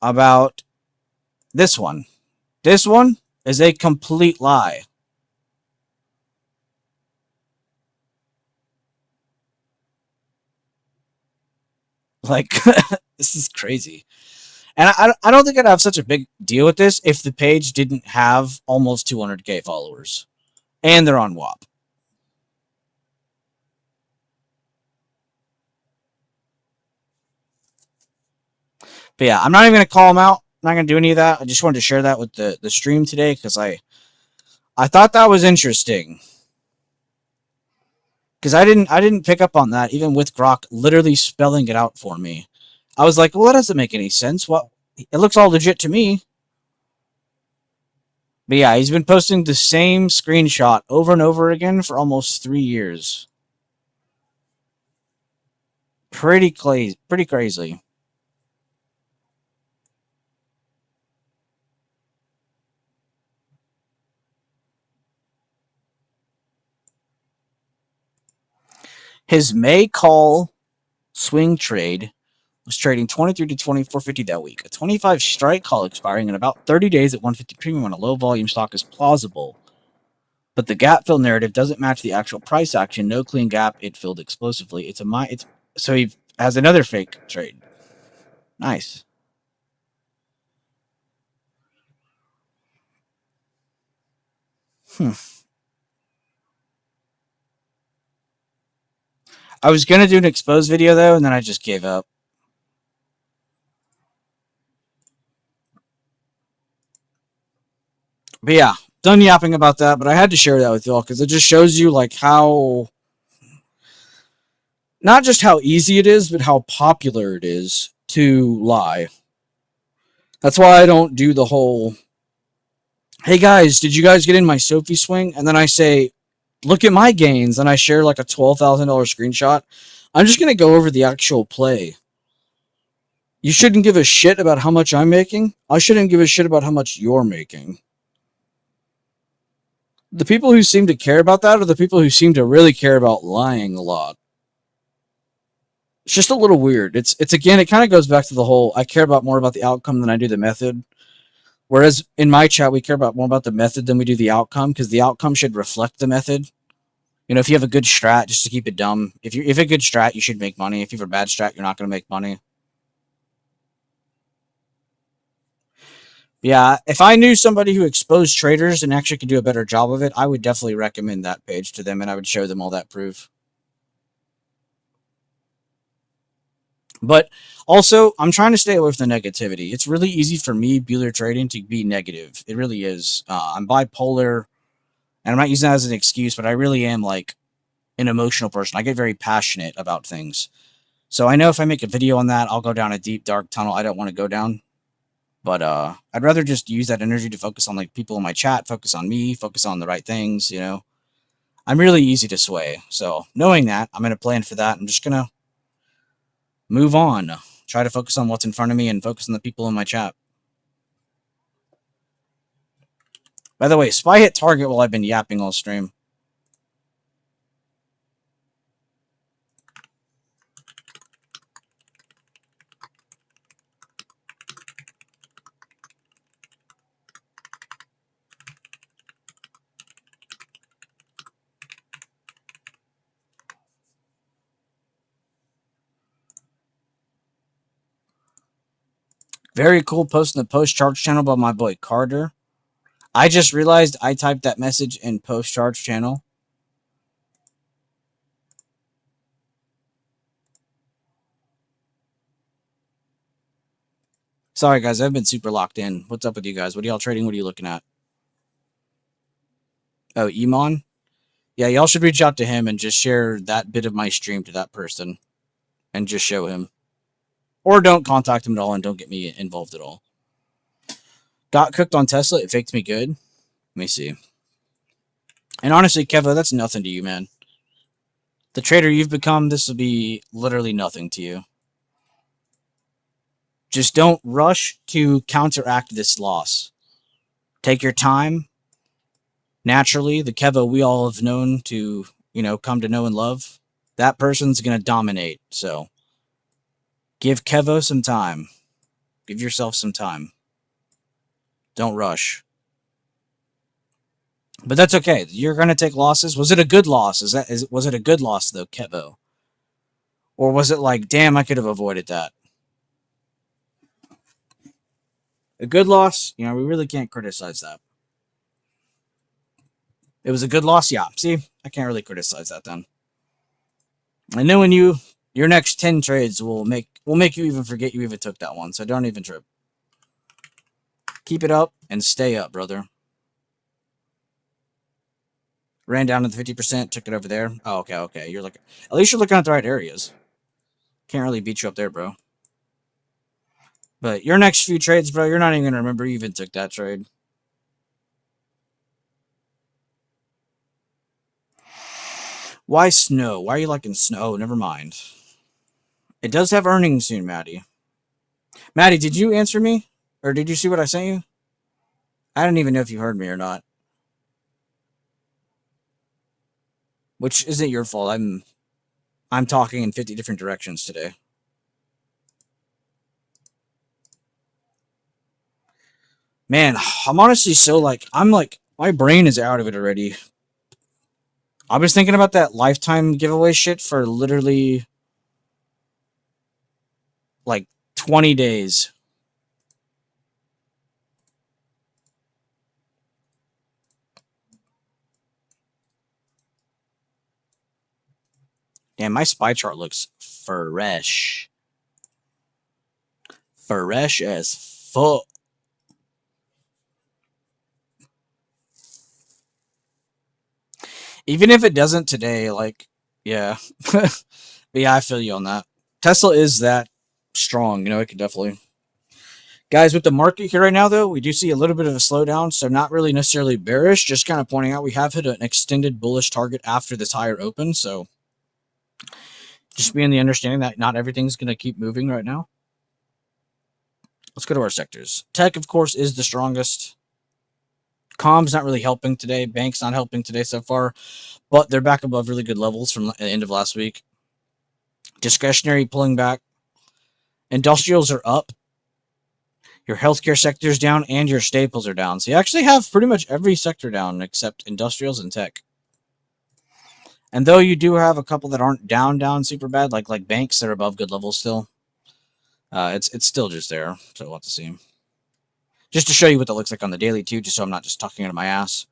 about this one. This one is a complete lie. Like, this is crazy. And I don't think I'd have such a big deal with this if the page didn't have almost 200K followers. And they're on WAP. But yeah, I'm not even going to call him out. I'm not going to do any of that. I just wanted to share that with the stream today because I thought that was interesting. Because I didn't pick up on that, even with Grok literally spelling it out for me. I was like, well, that doesn't make any sense. What? It looks all legit to me. But yeah, he's been posting the same screenshot over and over again for almost 3 years. Pretty crazy. His May call swing trade was trading 23 to 24.50 that week. A 25 strike call expiring in about 30 days at 150 premium on a low volume stock is plausible. But the gap fill narrative doesn't match the actual price action. No clean gap. It filled explosively. So he has another fake trade. Nice. I was gonna do an exposed video though, and then I just gave up. But yeah, done yapping about that. But I had to share that with y'all because it just shows you like how, not just how easy it is, but how popular it is to lie. That's why I don't do the whole, hey guys, did you guys get in my Sophie swing? And then I say, look at my gains, and I share like a $12,000 screenshot. I'm just gonna go over the actual play. You shouldn't give a shit about how much I'm making. I shouldn't give a shit about how much you're making. The people who seem to care about that are the people who seem to really care about lying a lot. It's just a little weird. It's again, it kind of goes back to the whole, I care more about the outcome than I do the method. Whereas in my chat, we care more about the method than we do the outcome, because the outcome should reflect the method. You know, if you have a good strat, just to keep it dumb, if you have a good strat, you should make money. If you have a bad strat, you're not going to make money. Yeah, if I knew somebody who exposed traders and actually could do a better job of it, I would definitely recommend that page to them, and I would show them all that proof. But also, I'm trying to stay away from the negativity. It's really easy for me, Bueller Trading, to be negative. It really is. I'm bipolar, and I'm not using that as an excuse, but I really am like an emotional person. I get very passionate about things. So I know if I make a video on that, I'll go down a deep, dark tunnel I don't want to go down. But I'd rather just use that energy to focus on like people in my chat, focus on me, focus on the right things, you know. I'm really easy to sway. So knowing that, I'm gonna plan for that. I'm just gonna move on. Try to focus on what's in front of me and focus on the people in my chat. By the way, spy hit target while I've been yapping all stream. Very cool post in the post charge channel by my boy Carter. I just realized I typed that message in post charge channel. Sorry guys, I've been super locked in. What's up with you guys? What are y'all trading? What are you looking at? Oh, Iman? Yeah, y'all should reach out to him and just share that bit of my stream to that person and just show him. Or don't contact him at all and don't get me involved at all. Got cooked on Tesla. It faked me good. Let me see. And honestly, Kevo, that's nothing to you, man. The trader you've become, this will be literally nothing to you. Just don't rush to counteract this loss. Take your time. Naturally, the Kevo we all have known to, you know, come to know and love, that person's going to dominate. So give Kevo some time. Give yourself some time. Don't rush. But that's okay. You're going to take losses. Was it a good loss? Was it a good loss, though, Kevo? Or was it like, damn, I could have avoided that? A good loss, you know, we really can't criticize that. It was a good loss, yeah. See, I can't really criticize that then. And knowing you, your next 10 trades will make you even forget you even took that one. So don't even trip. Keep it up and stay up, brother. Ran down to the 50%, took it over there. Oh, okay. You're looking, at least you're looking at the right areas. Can't really beat you up there, bro. But your next few trades, bro, you're not even gonna remember you even took that trade. Why snow? Why are you liking snow? Never mind. It does have earnings soon, Maddie. Maddie, did you answer me? Or did you see what I sent you? I don't even know if you heard me or not. Which isn't your fault. I'm talking in 50 different directions today. Man, I'm honestly so like, my brain is out of it already. I was thinking about that lifetime giveaway shit for literally like 20 days. Damn, my spy chart looks fresh. Fresh as fuck. Even if it doesn't today, like, yeah. But yeah, I feel you on that. Tesla is that strong, you know, it could definitely. Guys, with the market here right now, though, we do see a little bit of a slowdown, so not really necessarily bearish, just kind of pointing out we have hit an extended bullish target after this higher open, so just be in the understanding that not everything's going to keep moving right now. Let's go to our sectors. Tech, of course, is the strongest. Comms not really helping today. Banks not helping today so far, but they're back above really good levels from the end of last week. Discretionary pulling back. Industrials are up. Your healthcare sector is down, and your staples are down. So you actually have pretty much every sector down except industrials and tech. And though you do have a couple that aren't down super bad, like banks that are above good levels still, it's still just there. So we'll have to see. Just to show you what that looks like on the daily too, just so I'm not just talking out of my ass.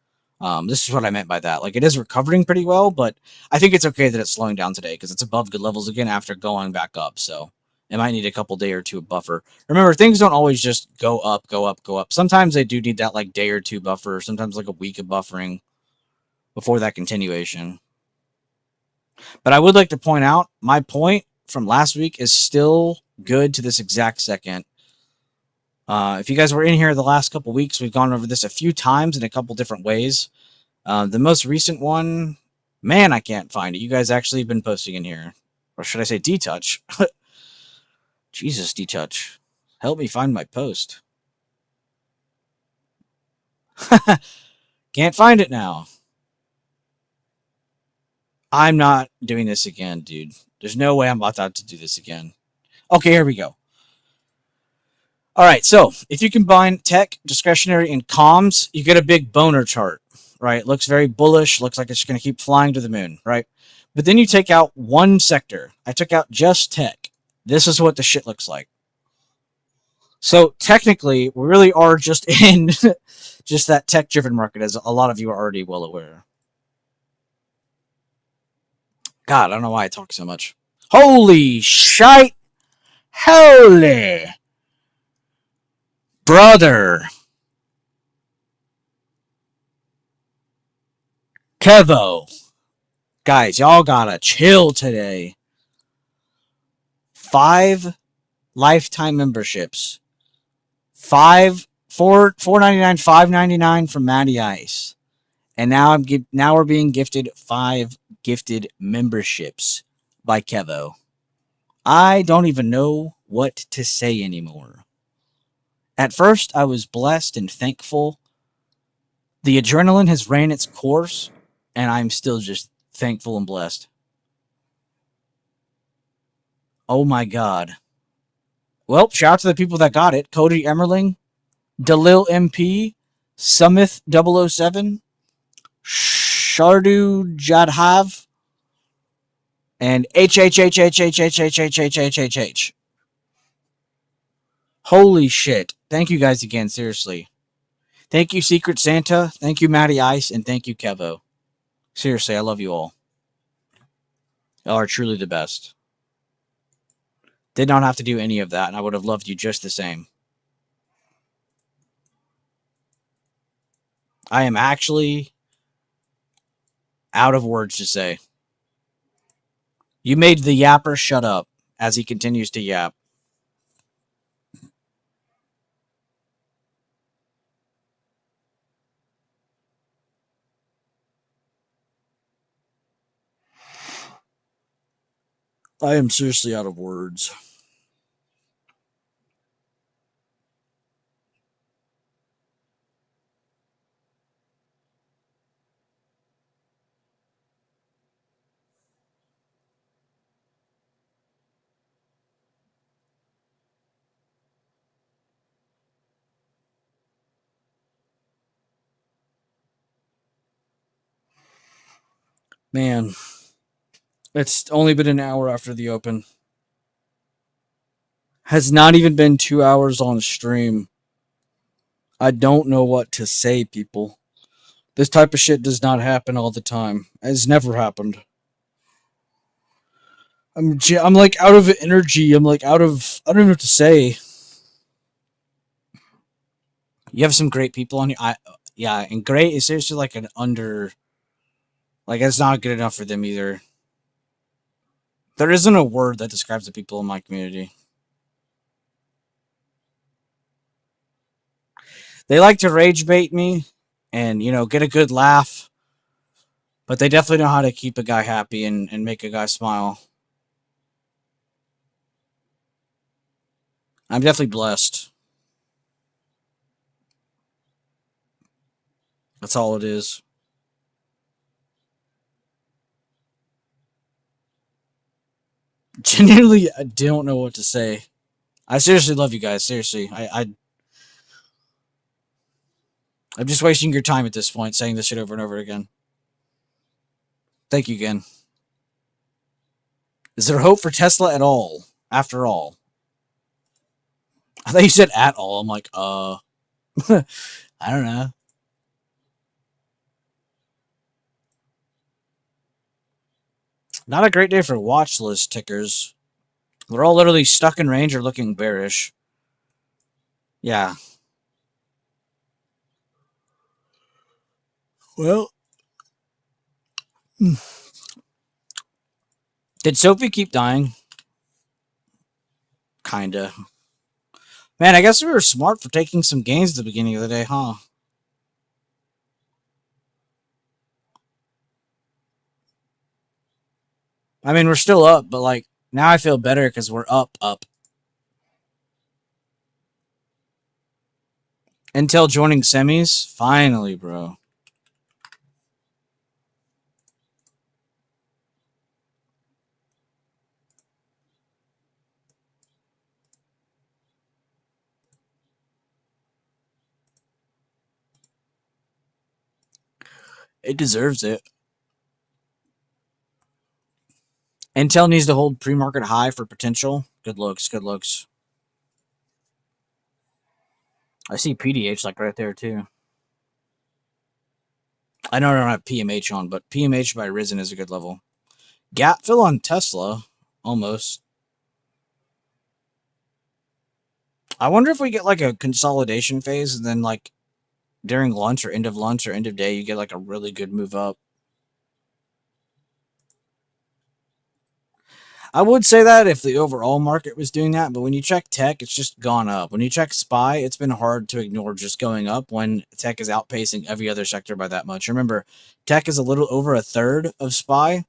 This is what I meant by that. Like, it is recovering pretty well, but I think it's okay that it's slowing down today because it's above good levels again after going back up. So it might need a couple day or two of buffer. Remember, things don't always just go up, go up, go up. Sometimes they do need that like day or two buffer, sometimes like a week of buffering before that continuation. But I would like to point out my point from last week is still good to this exact second. If you guys were in here the last couple weeks, we've gone over this a few times in a couple different ways. The most recent one, man, I can't find it. You guys actually have been posting in here. Or should I say D-Touch? Jesus, D-Touch. Help me find my post. Can't find it now. I'm not doing this again, dude. There's no way I'm about to do this again. Okay, here we go. All right, so if you combine tech, discretionary, and comms, you get a big boner chart, right? Looks very bullish, looks like it's going to keep flying to the moon, right? But then you take out one sector. I took out just tech. This is what the shit looks like. So technically, we really are just in just that tech-driven market, as a lot of you are already well aware. God, I don't know why I talk so much. Holy shite! Holy brother! Kevo! Guys, y'all gotta chill today. 5 lifetime memberships. 4.99, $5.99 from Matty Ice. And now we're being gifted 5 gifted memberships by Kevo. I don't even know what to say anymore. At first, I was blessed and thankful. The adrenaline has ran its course, and I'm still just thankful and blessed. Oh my god. Well, shout out to the people that got it. Cody Emmerling, Dalil MP, Sumith 007, Shardu Jadhav, and HHHHHHHHHHH. Holy shit. Thank you guys again, seriously. Thank you, Secret Santa. Thank you, Matty Ice. And thank you, Kevo. Seriously, I love you all. Y'all are truly the best. Did not have to do any of that, and I would have loved you just the same. I am actually out of words to say. You made the yapper shut up as he continues to yap. I am seriously out of words. Man, it's only been an hour after the open. Has not even been 2 hours on stream. I don't know what to say, people. This type of shit does not happen all the time. It's never happened. I'm like out of energy. I'm like out of. I don't even know what to say. You have some great people on here. Yeah, and great is seriously like an under. Like it's not good enough for them either. There isn't a word that describes the people in my community. They like to rage bait me, and get a good laugh. But they definitely know how to keep a guy happy and make a guy smile. I'm definitely blessed. That's all it is. Genuinely, I don't know what to say. I seriously love you guys. Seriously, I'm just wasting your time at this point, saying this shit over and over again. Thank you again. Is there hope for Tesla at all? After all, I thought you said at all. I'm like, I don't know. Not a great day for watch list tickers. They're all literally stuck in range or looking bearish. Yeah. Well, did Sophie keep dying? Kinda. Man, I guess we were smart for taking some gains at the beginning of the day, huh? I mean, we're still up, but like now I feel better because we're up. Intel joining semis, finally, bro. It deserves it. Intel needs to hold pre-market high for potential. Good looks, good looks. I see PDH like right there too. I know I don't have PMH on, but PMH by Risen is a good level. Gap fill on Tesla, almost. I wonder if we get like a consolidation phase and then like during lunch or end of day, you get like a really good move up. I would say that if the overall market was doing that, but when you check tech, it's just gone up. When you check SPY, it's been hard to ignore just going up when tech is outpacing every other sector by that much. Remember, tech is a little over a third of SPY.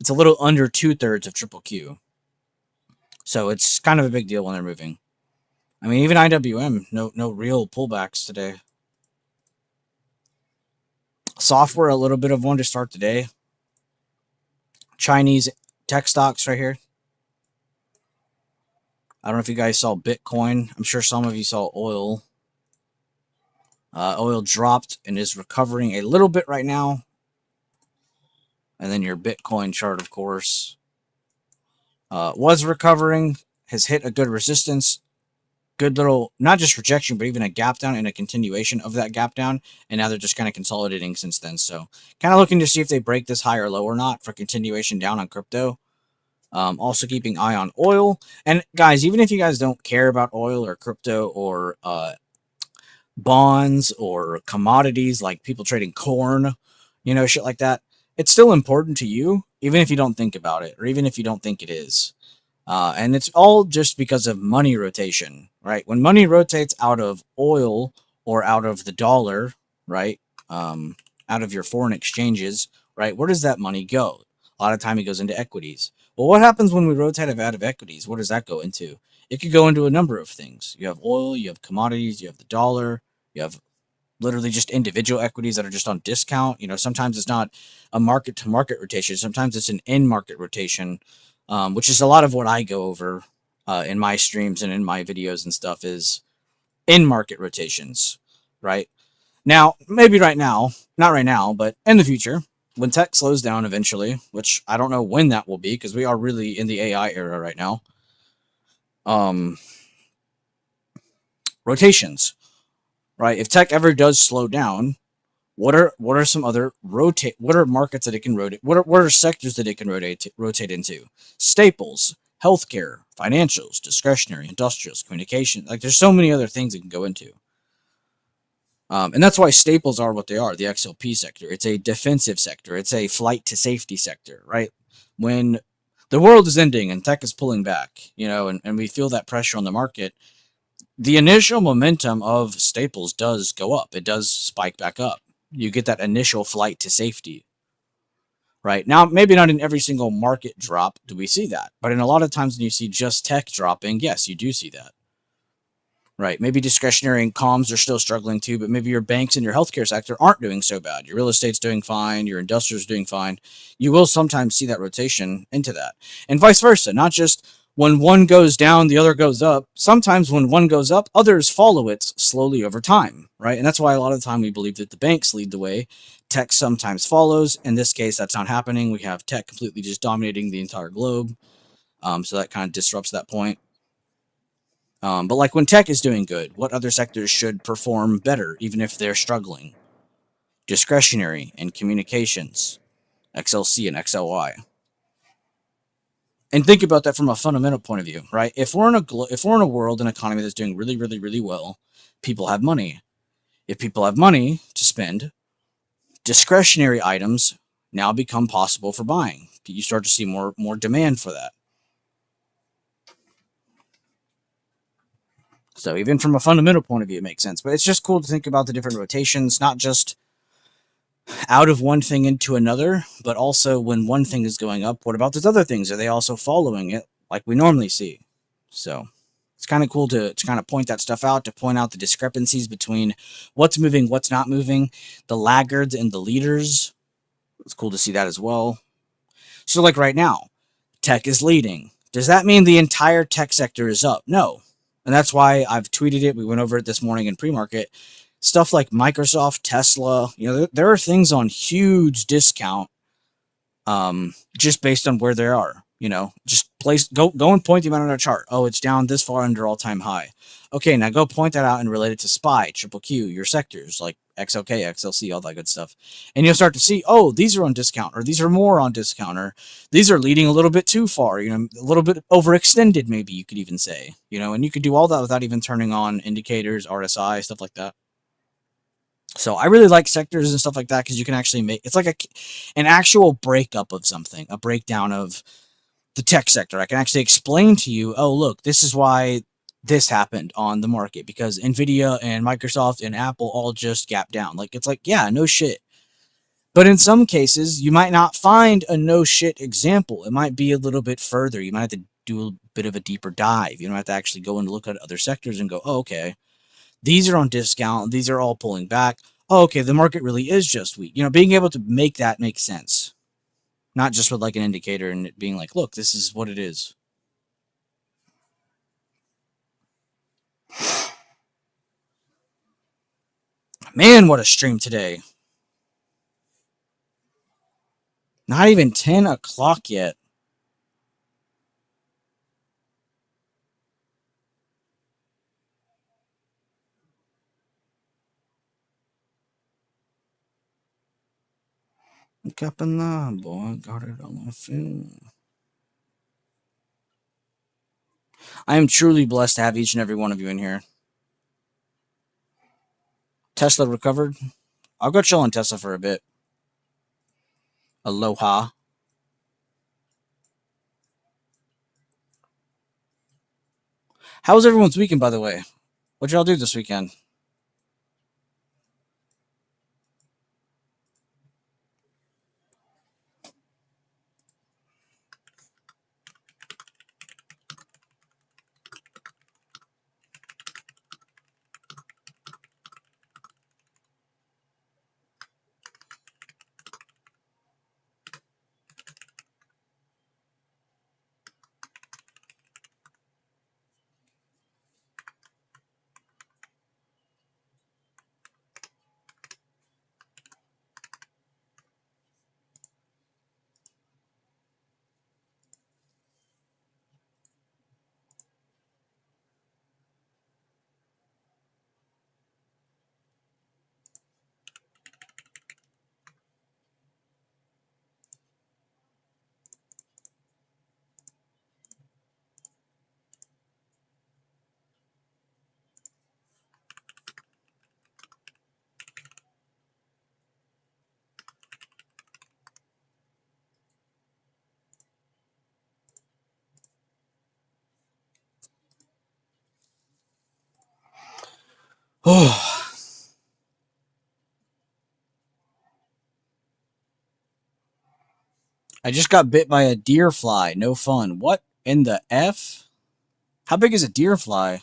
It's a little under 2/3 of Triple Q. So it's kind of a big deal when they're moving. I mean, even IWM, no real pullbacks today. Software, a little bit of one to start the day. Chinese tech stocks right here. I don't know if you guys saw Bitcoin. I'm sure some of you saw oil. Oil dropped and is recovering a little bit right now. And then your Bitcoin chart, of course, was recovering, has hit a good resistance. Good little, not just rejection, but even a gap down and a continuation of that gap down. And now they're just kind of consolidating since then. So kind of looking to see if they break this high or low or not for continuation down on crypto. Also keeping eye on oil. And guys, even if you guys don't care about oil or crypto or bonds or commodities like people trading corn, shit like that, it's still important to you, even if you don't think about it or even if you don't think it is. And it's all just because of money rotation, right? When money rotates out of oil or out of the dollar, right? Out of your foreign exchanges, right? Where does that money go? A lot of time it goes into equities. Well, what happens when we rotate out of equities? What does that go into? It could go into a number of things. You have oil, you have commodities, you have the dollar, you have literally just individual equities that are just on discount. Sometimes it's not a market to market rotation. Sometimes it's an in market rotation, which is a lot of what I go over in my streams and in my videos and stuff is in market rotations, right? Now, maybe right now, not right now, but in the future, when tech slows down eventually, which I don't know when that will be because we are really in the AI era right now. Rotations, right? If tech ever does slow down, what are some other rotate? What are markets that it can rotate? What are sectors that it can rotate into? Staples, healthcare, financials, discretionary, industrials, communication. Like there's so many other things it can go into. And that's why staples are what they are. The XLP sector. It's a defensive sector. It's a flight to safety sector, right? When the world is ending and tech is pulling back, and we feel that pressure on the market, the initial momentum of staples does go up. It does spike back up. You get that initial flight to safety. Right now, maybe not in every single market drop do we see that, but in a lot of times when you see just tech dropping, yes, you do see that. Right. Maybe discretionary and comms are still struggling too, but maybe your banks and your healthcare sector aren't doing so bad. Your real estate's doing fine. Your industrial's doing fine. You will sometimes see that rotation into that, and vice versa. Not just when one goes down, the other goes up. Sometimes when one goes up, others follow it slowly over time. Right. And that's why a lot of the time we believe that the banks lead the way. Tech sometimes follows. In this case, that's not happening. We have tech completely just dominating the entire globe. So that kind of disrupts that point. But like when tech is doing good, what other sectors should perform better, even if they're struggling? Discretionary and communications, XLC and XLY. And think about that from a fundamental point of view, right? If we're in a world, an economy that's doing really, really, really well, people have money. If people have money to spend, discretionary items now become possible for buying. You start to see more demand for that. So even from a fundamental point of view, it makes sense. But it's just cool to think about the different rotations, not just out of one thing into another, but also when one thing is going up, what about those other things? Are they also following it like we normally see? So it's kind of cool to kind of point that stuff out, to point out the discrepancies between what's moving, what's not moving, the laggards and the leaders. It's cool to see that as well. So like right now, tech is leading. Does that mean the entire tech sector is up? No. And that's why I've tweeted it. We went over it this morning in pre-market. Stuff like Microsoft, Tesla, there are things on huge discount just based on where they are. Just go and point them out on a chart. Oh, it's down this far under all-time high. Okay, now go point that out and relate it to SPY, Triple Q, your sectors like XLK, XLC, all that good stuff. And you'll start to see, oh, these are on discount, or these are more on discount, or these are leading a little bit too far, a little bit overextended, maybe you could even say, and you could do all that without even turning on indicators, RSI, stuff like that. So I really like sectors and stuff like that because you can actually make it's like an actual breakup of something, a breakdown of the tech sector. I can actually explain to you, oh, look, this is why this happened on the market because Nvidia and Microsoft and Apple all just gapped down. Like, it's like, yeah, no shit. But in some cases, you might not find a no shit example. It might be a little bit further. You might have to do a bit of a deeper dive. You don't have to actually go and look at other sectors and go, oh, okay, these are on discount. These are all pulling back. Oh, okay, the market really is just weak. Being able to make that make sense. Not just with like an indicator and it being like, look, this is what it is. Man, what a stream today. Not even 10 o'clock yet. Look up in the boy, got it on my phone. I am truly blessed to have each and every one of you in here. Tesla recovered. I'll go chill on Tesla for a bit. Aloha. How was everyone's weekend, by the way? What'd y'all do this weekend? Oh. I just got bit by a deer fly. No fun. What in the F? How big is a deer fly?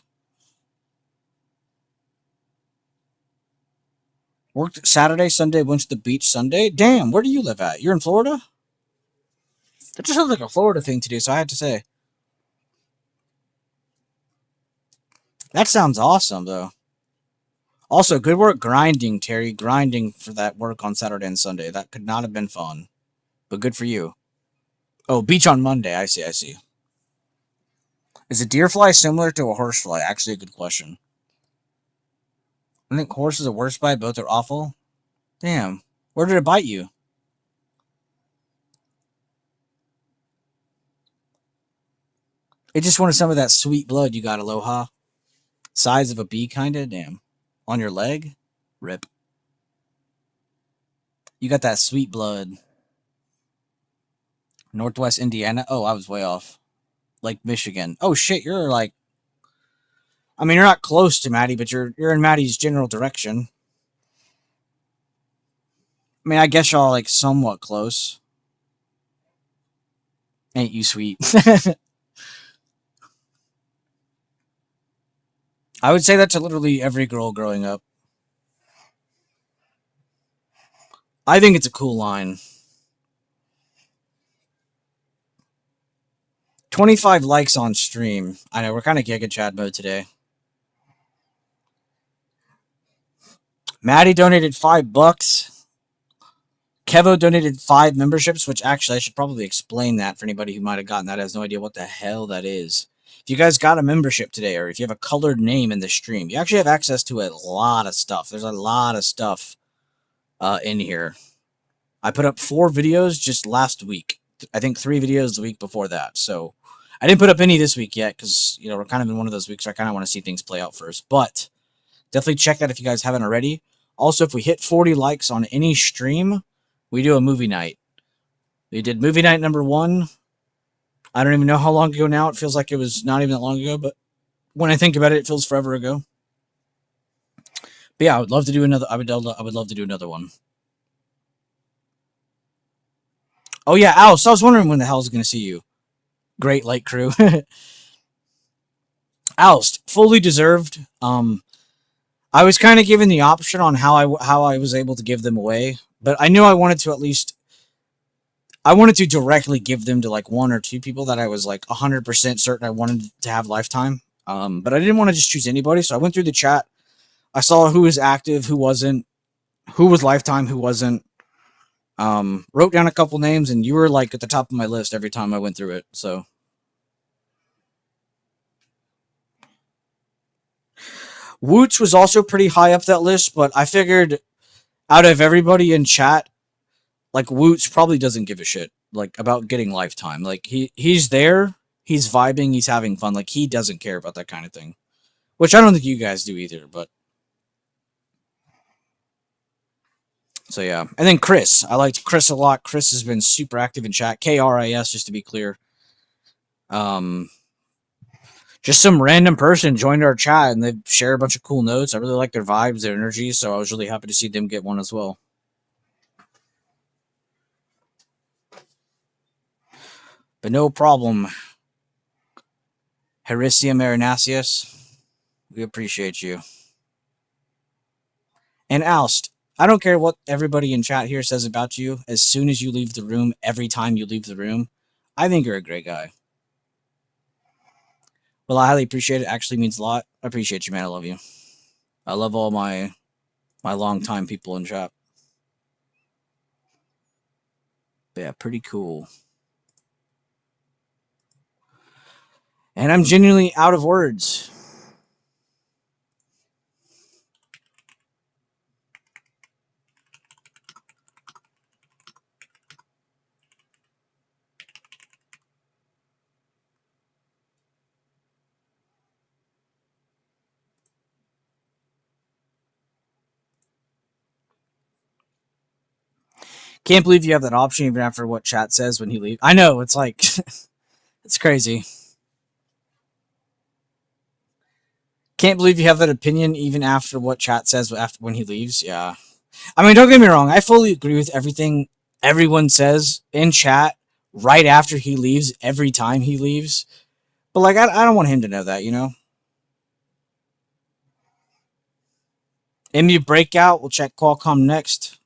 Worked Saturday, Sunday, went to the beach Sunday. Damn, where do you live at? You're in Florida? That just sounds like a Florida thing to do, so I had to say. That sounds awesome, though. Also, good work grinding, Terry. Grinding for that work on Saturday and Sunday. That could not have been fun. But good for you. Oh, beach on Monday. I see, I see. Is a deer fly similar to a horsefly? Actually, a good question. I think horses are worse bite. Both are awful. Damn. Where did it bite you? It just wanted some of that sweet blood you got, Aloha. Size of a bee, kinda? Damn. On your leg? Rip. You got that sweet blood. Northwest Indiana? Oh, I was way off. Like Michigan. Oh shit, you're like I mean, you're not close to Maddie, but you're in Maddie's general direction. I mean, I guess y'all like somewhat close. Ain't you sweet? I would say that to literally every girl growing up. I think it's a cool line. 25 likes on stream. I know we're kind of Giga Chad mode today. Maddie donated $5. Kevo donated 5 memberships, which actually I should probably explain that for anybody who might have gotten that has no idea what the hell that is. If you guys got a membership today, or if you have a colored name in the stream, you actually have access to a lot of stuff. There's a lot of stuff in here. I put up 4 videos just last week. I think 3 videos the week before that. So I didn't put up any this week yet because, you know, we're kind of in one of those weeks where I kind of want to see things play out first. But definitely check that if you guys haven't already. Also, if we hit 40 likes on any stream, we do a movie night. We did movie night number 1. I don't even know how long ago now. It feels like it was not even that long ago, but when I think about it, it feels forever ago. But yeah, I would love to do another. I would love to do another one. Oh yeah, Alice. I was wondering when the hell I was going to see you. Great light crew. Oust, fully deserved. I was kind of given the option on how I was able to give them away, but I knew I wanted to at least. I wanted to directly give them to like 1 or 2 people that I was like 100% certain I wanted to have lifetime. But I didn't want to just choose anybody, so I went through the chat. I saw who was active, who wasn't, who was lifetime, who wasn't. Wrote down a couple names, and you were like at the top of my list every time I went through it. So Woots was also pretty high up that list, but I figured out of everybody in chat, like Woots probably doesn't give a shit like about getting lifetime. Like he's there, he's vibing, he's having fun. Like he doesn't care about that kind of thing, which I don't think you guys do either. But so yeah, and then Chris, I liked Chris a lot. Chris has been super active in chat. KRIS, just to be clear. Just some random person joined our chat and they share a bunch of cool notes. I really like their vibes, their energy, so I was really happy to see them get one as well. But no problem. Herisia Marinasius, we appreciate you. And Oust, I don't care what everybody in chat here says about you. As soon as you leave the room, every time you leave the room, I think you're a great guy. Well, I highly appreciate it. Actually means a lot. I appreciate you, man. I love you. I love all my longtime people in chat. But yeah, pretty cool. And I'm genuinely out of words. Can't believe you have that option even after what chat says when he leaves. I know, it's like, it's crazy. Can't believe you have that opinion even after what chat says after when he leaves. Yeah. I mean, don't get me wrong. I fully agree with everything everyone says in chat right after he leaves, every time he leaves. But, like, I don't want him to know that, you know? MU Breakout. We'll check Qualcomm next.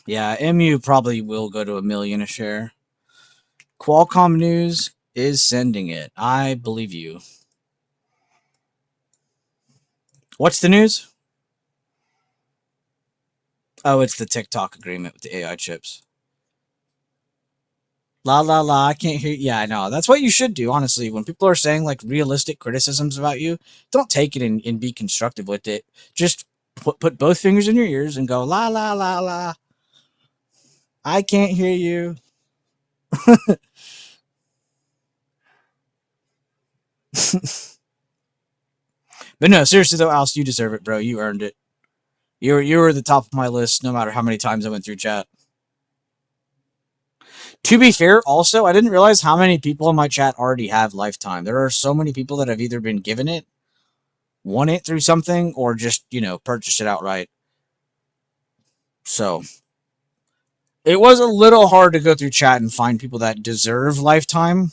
Yeah, MU probably will go to 1 million a share. Qualcomm News is sending it. I believe you. What's the news? Oh, it's the TikTok agreement with the AI chips. La la la, I can't hear. Yeah, I know. That's what you should do, honestly. When people are saying like realistic criticisms about you, don't take it and be constructive with it. Just put both fingers in your ears and go la la la la. I can't hear you. But no, seriously though, Alice, you deserve it, bro. You earned it. You were the top of my list, no matter how many times I went through chat. To be fair, also, I didn't realize how many people in my chat already have Lifetime. There are so many people that have either been given it, won it through something, or just, purchased it outright. So, it was a little hard to go through chat and find people that deserve Lifetime.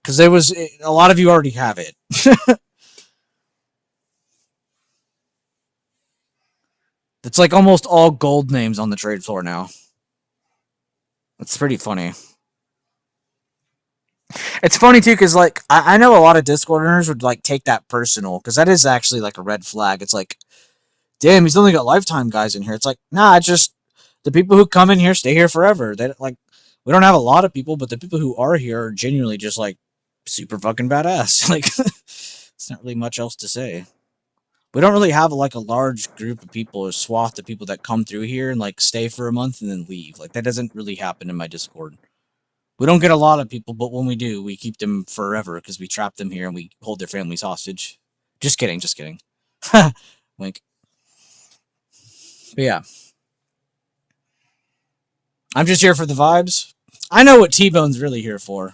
Because a lot of you already have it. It's like almost all gold names on the trade floor now. It's pretty funny. It's funny too, because like I know a lot of Discord owners would like take that personal, because that is actually like a red flag. It's like, damn, he's only got Lifetime guys in here. It's like, nah, just the people who come in here stay here forever. They like, we don't have a lot of people, but the people who are here are genuinely just like super fucking badass. Like, it's not really much else to say. We don't really have like a large group of people or swath of people that come through here and like stay for a month and then leave. Like, that doesn't really happen in my Discord. We don't get a lot of people, but when we do, we keep them forever because we trap them here and we hold their families hostage. Just kidding, just kidding. Wink. But yeah. I'm just here for the vibes. I know what T-Bone's really here for.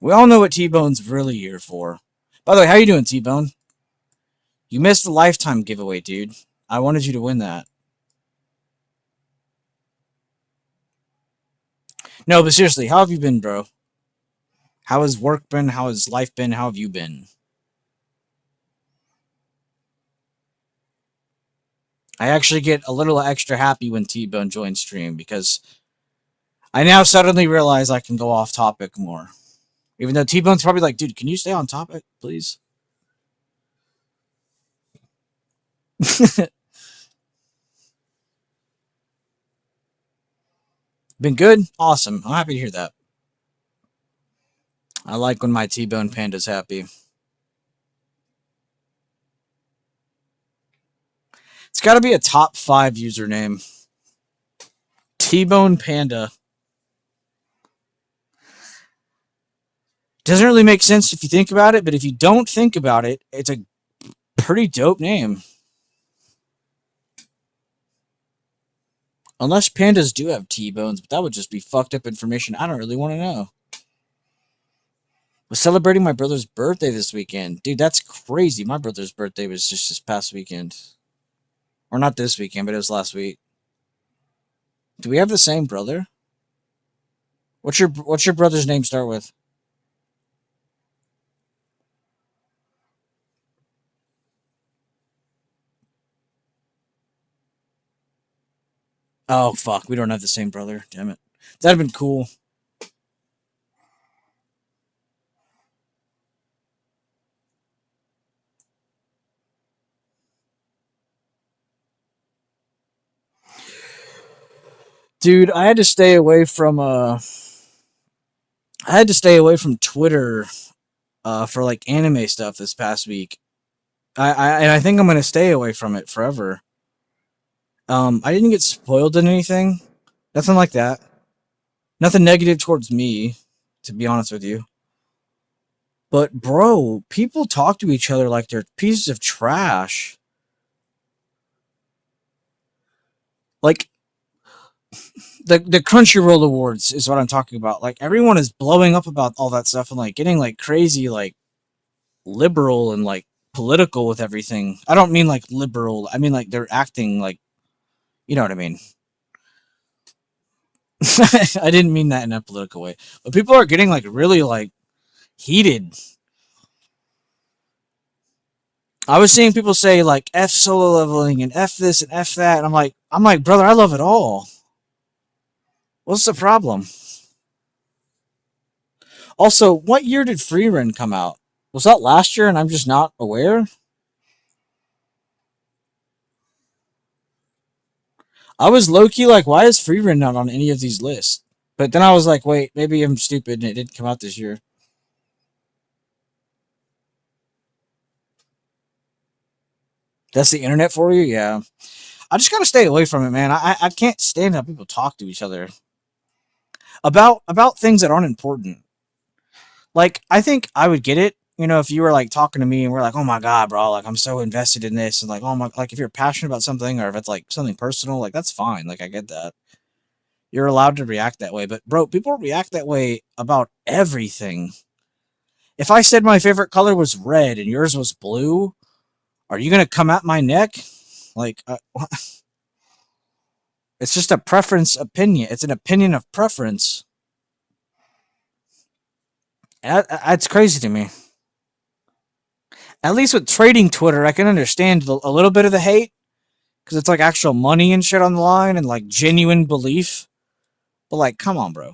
We all know what T-Bone's really here for. By the way, how you doing, T-Bone? You missed the Lifetime giveaway, dude. I wanted you to win that. No, but seriously, how have you been, bro? How has work been? How has life been? How have you been? I actually get a little extra happy when T-Bone joins stream because I now suddenly realize I can go off topic more. Even though T-Bone's probably like, dude, can you stay on topic, please? Been good? Awesome. I'm happy to hear that. I like when my T-Bone Panda's happy. It's got to be a top 5 username. T-Bone Panda. Doesn't really make sense if you think about it, but if you don't think about it, it's a pretty dope name. Unless pandas do have T-bones, but that would just be fucked up information I don't really want to know. Was celebrating my brother's birthday this weekend. Dude, that's crazy. My brother's birthday was just this past weekend. Or not this weekend, but it was last week. Do we have the same brother? What's your brother's name start with? Oh, fuck. We don't have the same brother. Damn it. That'd have been cool. Dude, I had to stay away from Twitter for like anime stuff this past week. I think I'm gonna stay away from it forever. I didn't get spoiled in anything. Nothing like that. Nothing negative towards me, to be honest with you. But bro, people talk to each other like they're pieces of trash. Like the Crunchyroll Awards is what I'm talking about. Like, everyone is blowing up about all that stuff and like getting like crazy, like liberal and like political with everything. I don't mean like liberal. I mean like they're acting like, you know what I mean. I didn't mean that in a political way, but people are getting like really like heated. I was seeing people say like F solo leveling and F this and F that, and I'm like, brother, I love it all. What's the problem? Also, what year did Freerun come out? Was that last year and I'm just not aware? I was low-key like, why is Freerun not on any of these lists? But then I was like, wait, maybe I'm stupid and it didn't come out this year. That's the internet for you? Yeah. I just gotta stay away from it, man. I can't stand how people talk to each other about things that aren't important. Like, I think I would get it, if you were like talking to me and we're like, oh my god, bro, like I'm so invested in this, and like, oh my, like if you're passionate about something or if it's like something personal, like that's fine. Like, I get that. You're allowed to react that way. But, bro, people react that way about everything. If I said my favorite color was red and yours was blue, are you going to come at my neck? Like, it's just a preference opinion. It's an opinion of preference. That's crazy to me. At least with trading Twitter, I can understand a little bit of the hate because it's like actual money and shit on the line and like genuine belief. But like, come on, bro.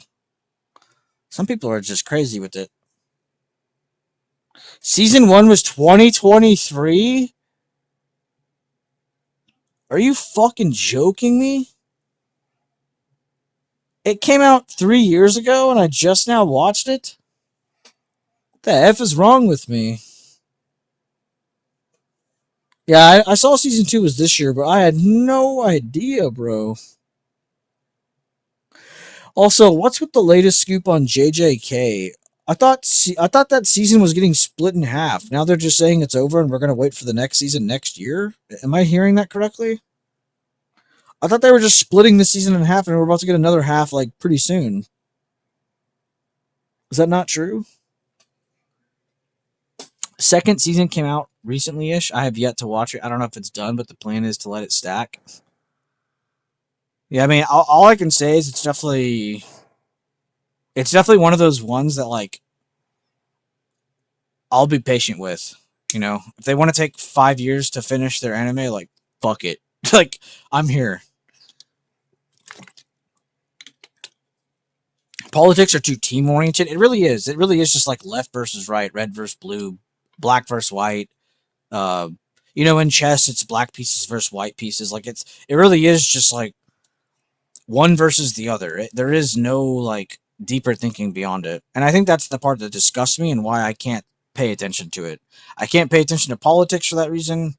Some people are just crazy with it. Season 1 was 2023? Are you fucking joking me? It came out 3 years ago and I just now watched it? What the F is wrong with me? Yeah, I saw season 2 was this year, but I had no idea, bro. Also, what's with the latest scoop on JJK? I thought that season was getting split in half. Now they're just saying it's over and we're gonna wait for the next season next year. Am I hearing that correctly? I thought they were just splitting the season in half and we're about to get another half like pretty soon. Is that not true? Second season came out recently-ish. I have yet to watch it. I don't know if it's done, but the plan is to let it stack. Yeah, I mean, all I can say is it's definitely one of those ones that like I'll be patient with. You know, if they want to take 5 years to finish their anime, like fuck it. Like I'm here. Politics are too team oriented. It really is. It really is just like left versus right, red versus blue, black versus white. Uh, in chess, it's black pieces versus white pieces. Like it really is just like one versus the other. There is no like deeper thinking beyond it, and I think that's the part that disgusts me and why I can't pay attention to it. I can't pay attention to politics for that reason.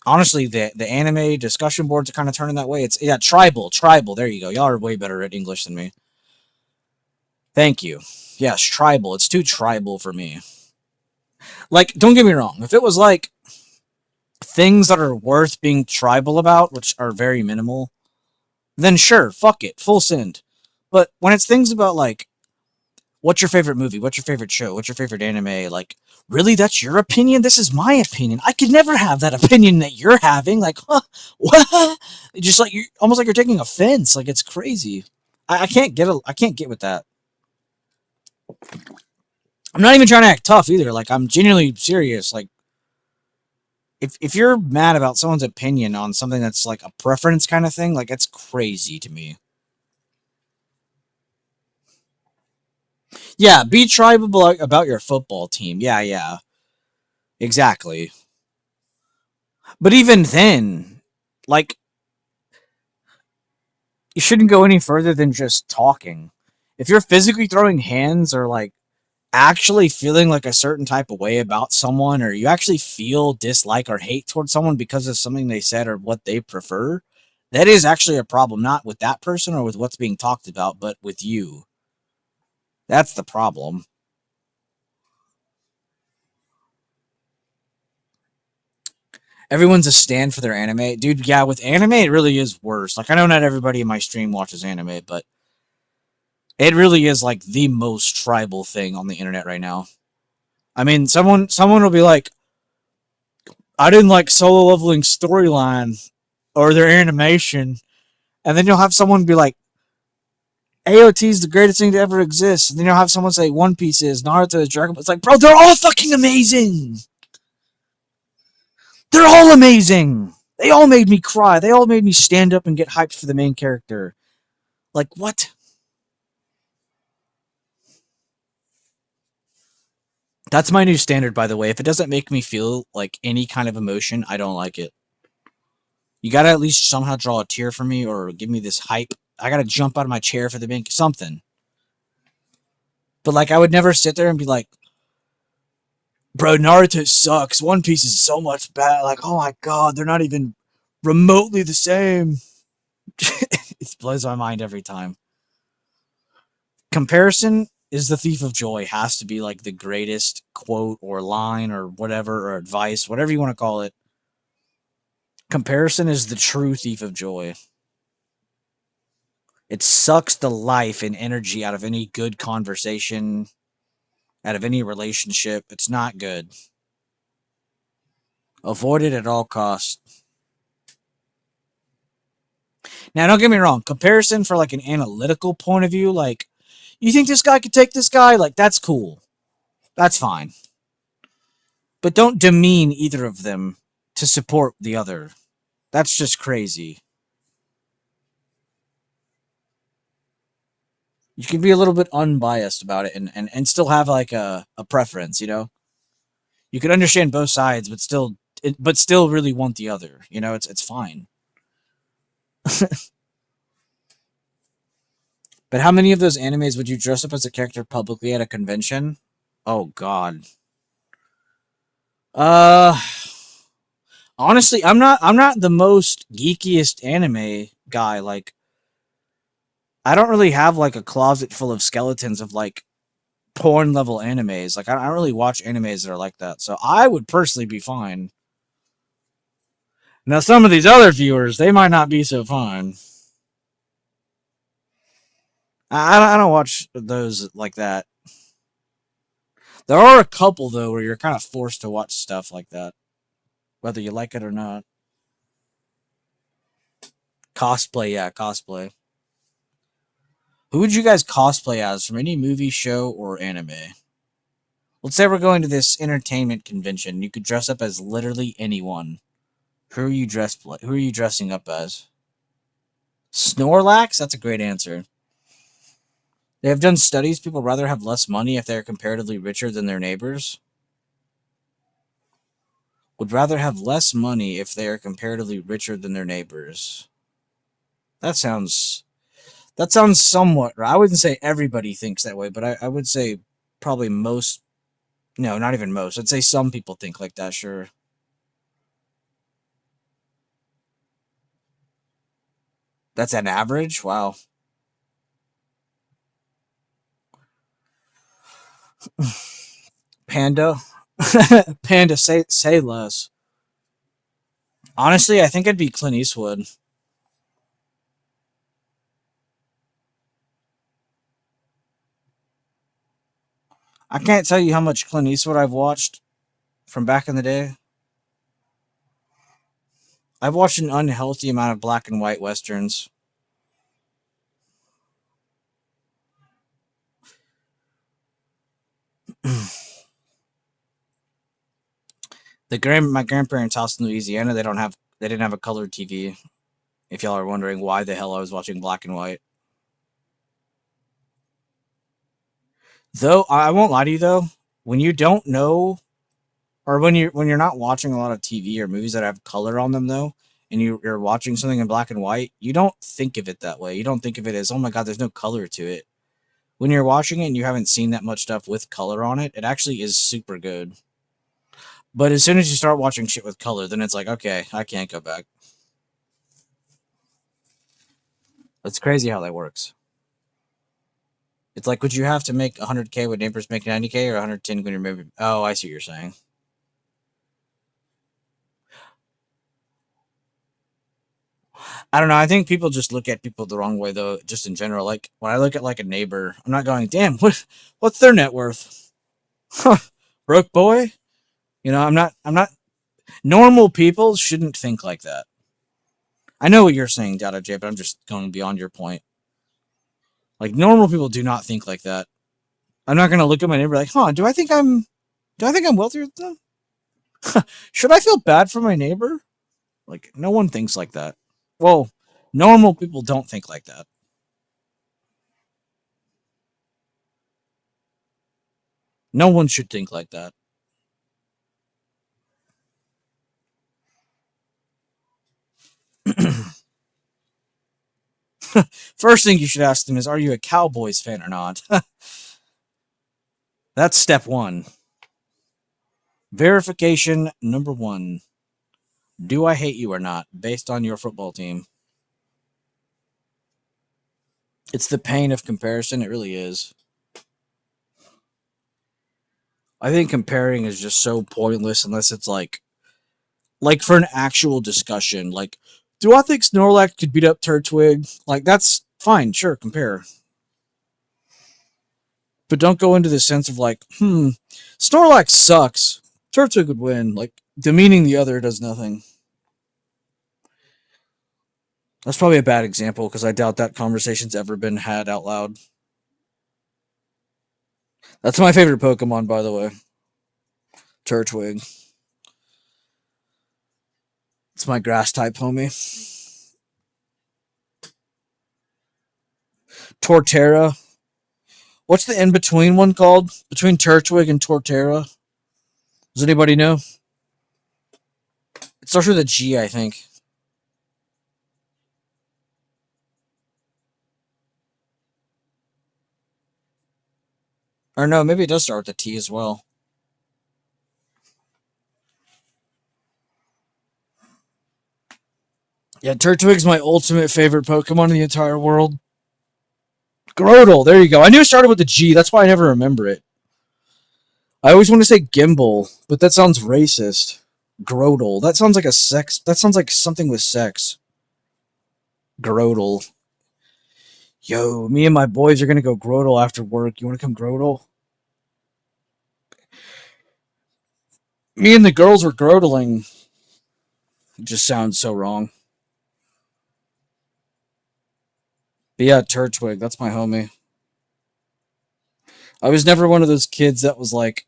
Honestly, the anime discussion boards are kind of turning that way. It's tribal. There you go. Y'all are way better at English than me. Thank you. Yes, tribal. It's too tribal for me. Like, don't get me wrong. If it was like things that are worth being tribal about, which are very minimal, then sure, fuck it, full send. But when it's things about like, what's your favorite movie? What's your favorite show? What's your favorite anime? Like, really, that's your opinion? This is my opinion. I could never have that opinion that you're having. Like, huh, what? Just like you, almost like you're taking offense. Like it's crazy. I can't get with that. I'm not even trying to act tough either. Like I'm genuinely serious. Like if you're mad about someone's opinion on something that's like a preference kind of thing, like it's crazy to me. Yeah, be tribal about your football team. Yeah. Exactly. But even then, like you shouldn't go any further than just talking. If you're physically throwing hands or like actually feeling like a certain type of way about someone, or you actually feel dislike or hate towards someone because of something they said or what they prefer, that is actually a problem, not with that person or with what's being talked about, but with you. That's the problem. Everyone's a stand for their anime. Dude, yeah, with anime, it really is worse. Like, I know not everybody in my stream watches anime, but it really is like the most tribal thing on the internet right now. I mean, someone will be like, I didn't like Solo Leveling storyline or their animation, and then you'll have someone be like, AOT is the greatest thing to ever exist, and then you'll have someone say One Piece is, Naruto is, Dragon Ball. It's like, bro, they're all fucking amazing. They're all amazing. They all made me cry. They all made me stand up and get hyped for the main character. Like, what? That's my new standard, by the way. If it doesn't make me feel like any kind of emotion, I don't like it. You gotta at least somehow draw a tear for me or give me this hype. I gotta jump out of my chair for the main something. But like, I would never sit there and be like, bro, Naruto sucks. One Piece is so much bad. Like, oh my god, they're not even remotely the same. It blows my mind every time. Comparison is the thief of joy. Has to be like the greatest quote or line or whatever, or advice, whatever you want to call it. Comparison is the true thief of joy. It sucks the life and energy out of any good conversation, out of any relationship. It's not good. Avoid it at all costs. Now, don't get me wrong. Comparison for like an analytical point of view, like, you think this guy could take this guy? Like, that's cool. That's fine. But don't demean either of them to support the other. That's just crazy. You can be a little bit unbiased about it and still have like a preference, you know? You can understand both sides, but still really want the other. You know, it's fine. But how many of those animes would you dress up as a character publicly at a convention? Oh God. Uh, honestly, I'm not the most geekiest anime guy. Like, I don't really have like a closet full of skeletons of like porn level animes. Like, I don't really watch animes that are like that. So I would personally be fine. Now, some of these other viewers, they might not be so fine. I don't watch those like that. There are a couple though where you're kind of forced to watch stuff like that, whether you like it or not. Cosplay, yeah, cosplay. Who would you guys cosplay as from any movie, show, or anime? Let's say we're going to this entertainment convention. You could dress up as literally anyone. Who are you dressing up as? Snorlax? That's a great answer. They have done studies. People rather have less money if they are comparatively richer than their neighbors. Would rather have less money if they are comparatively richer than their neighbors. That sounds somewhat. I wouldn't say everybody thinks that way, but I would say probably most. No, not even most. I'd say some people think like that. Sure. That's an average. Wow. Panda. Panda. Say less. Honestly, I think I'd be Clint Eastwood. I can't tell you how much Clint Eastwood I've watched from back in the day. I've watched an unhealthy amount of black and white westerns. My grandparents' house in Louisiana, they didn't have a colored TV. If y'all are wondering why the hell I was watching black and white. Though I won't lie to you though, when you don't know, or when you're not watching a lot of TV or movies that have color on them though, and you're watching something in black and white, you don't think of it that way. You don't think of it as, oh my god, there's no color to it. When you're watching it and you haven't seen that much stuff with color on it, it actually is super good. But as soon as you start watching shit with color, then it's like, okay, I can't go back. It's crazy how that works. It's like, would you have to make 100K when neighbors make 90K or 110 when you're maybe? Oh, I see what you're saying. I don't know. I think people just look at people the wrong way, though. Just in general, like when I look at like a neighbor, I'm not going, "Damn, what's their net worth? Broke boy." You know, I'm not. I'm not. Normal people shouldn't think like that. I know what you're saying, Dada J, but I'm just going beyond your point. Like normal people do not think like that. I'm not gonna look at my neighbor like, "Huh? Do I think I'm wealthier than them? Should I feel bad for my neighbor?" Like no one thinks like that. Well, normal people don't think like that. No one should think like that. First thing you should ask them is, are you a Cowboys fan or not? That's step one. Verification number one. Do I hate you or not, based on your football team? It's the pain of comparison. It really is. I think comparing is just so pointless unless it's like for an actual discussion. Like, do I think Snorlax could beat up Turtwig? Like, that's Fine, sure, compare. But don't go into the sense of like, Snorlax sucks. Turtwig would win. Like, demeaning the other does nothing. That's probably a bad example because I doubt that conversation's ever been had out loud. That's my favorite Pokemon, by the way. Turtwig. It's my grass type homie. Torterra. What's the in between one called? Between Turtwig and Torterra? Does anybody know? It starts with a G, I think. Or no, maybe it does start with a T as well. Yeah, Turtwig's my ultimate favorite Pokemon in the entire world. Grotle, there you go. I knew it started with a G, that's why I never remember it. I always want to say Gimbal, but that sounds racist. Grotle. That sounds like a sex. That sounds like something with sex. Grotle. Yo, me and my boys are gonna go Grotle after work. You wanna come Grotle? Me and the girls were Grotling. It just sounds so wrong. But yeah, Turtwig, that's my homie. I was never one of those kids that was like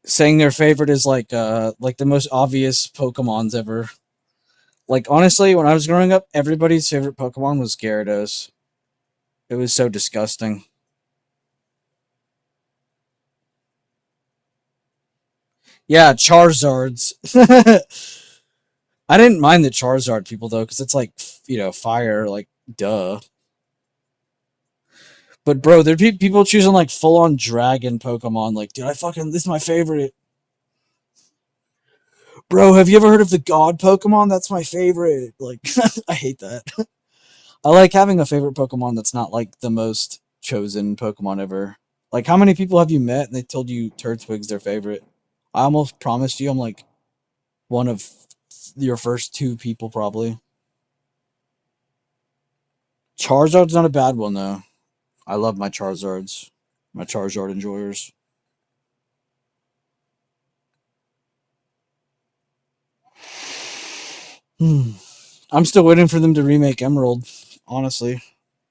saying their favorite is like the most obvious Pokemons ever. Like honestly, when I was growing up, everybody's favorite Pokemon was Gyarados. It was so disgusting. Yeah, Charizards. I didn't mind the Charizard people though, because it's like fire, like duh. But bro, there'd be people choosing like full on dragon Pokemon. Like, dude, this is my favorite. Bro, have you ever heard of the God Pokemon? That's my favorite. Like, I hate that. I like having a favorite Pokemon that's not like the most chosen Pokemon ever. Like, how many people have you met and they told you Turtwig's their favorite? I almost promised you I'm like one of your first two people probably. Charizard's not a bad one though. I love my Charizards. My Charizard enjoyers. I'm still waiting for them to remake Emerald, honestly.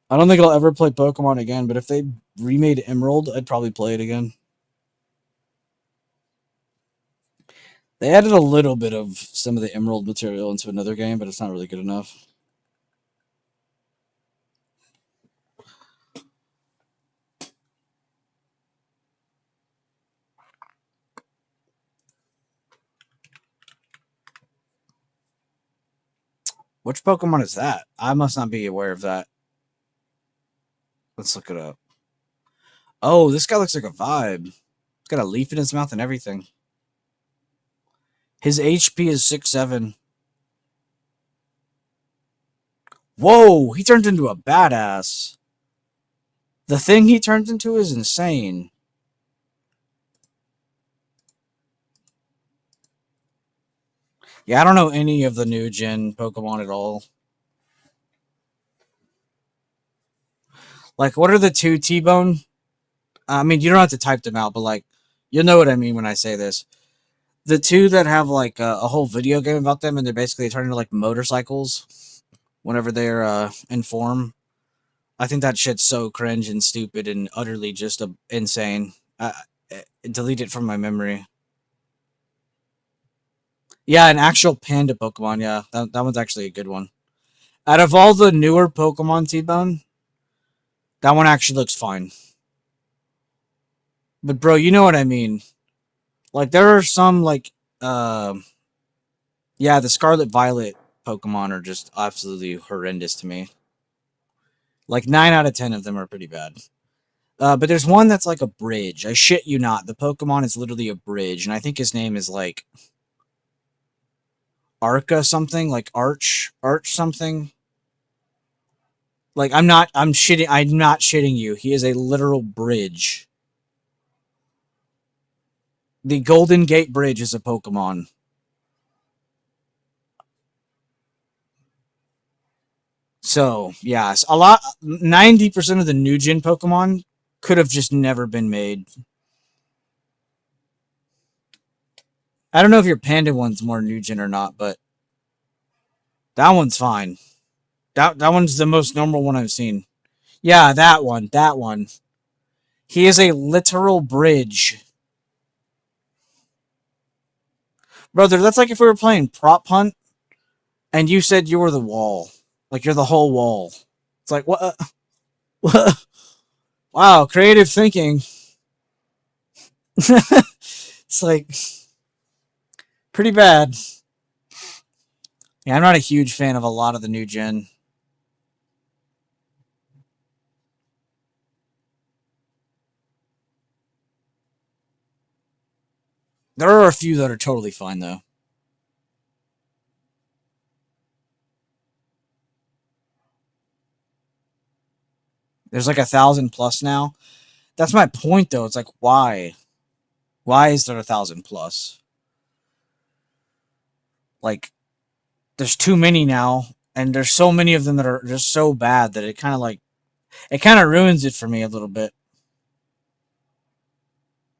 I don't think I'll ever play Pokemon again, but if they remade Emerald, I'd probably play it again. They added a little bit of some of the Emerald material into another game, but it's not really good enough. Which Pokemon is that? I must not be aware of that. Let's look it up. Oh, this guy looks like a vibe. He's got a leaf in his mouth and everything. His HP is 6'7". Whoa, he turns into a badass. The thing he turns into is insane. Yeah, I don't know any of the new gen Pokemon at all. Like, what are the two T-Bone? I mean, you don't have to type them out, but like, you'll know what I mean when I say this. The two that have like a whole video game about them, and they're basically turned into like motorcycles whenever they're in form. I think that shit's so cringe and stupid and utterly just insane. Delete it from my memory. Yeah, an actual panda Pokemon. Yeah, that one's actually a good one. Out of all the newer Pokemon T-Bone, that one actually looks fine. But bro, you know what I mean. Like there are some like yeah, the Scarlet Violet Pokemon are just absolutely horrendous to me. Like 9 out of 10 of them are pretty bad. But there's one that's like a bridge. I shit you not. The Pokemon is literally a bridge, and I think his name is like Arca something, like Arch something. Like I'm not shitting you. He is a literal bridge. The Golden Gate Bridge is a Pokemon. So, yeah, a lot, 90% of the new gen Pokemon could have just never been made. I don't know if your Panda one's more new gen or not, but that one's fine. That one's the most normal one I've seen. Yeah, that one. That one. He is a literal bridge. Brother, that's like if we were playing prop hunt and you said you were the wall. Like you're the whole wall. It's like, what? What? Wow, creative thinking. It's like pretty bad. Yeah, I'm not a huge fan of a lot of the new gen. There are a few that are totally fine though. There's like 1,000 plus now. That's my point though. It's like why? Why is there 1,000 plus? Like there's too many now, and there's so many of them that are just so bad that it kind of ruins it for me a little bit.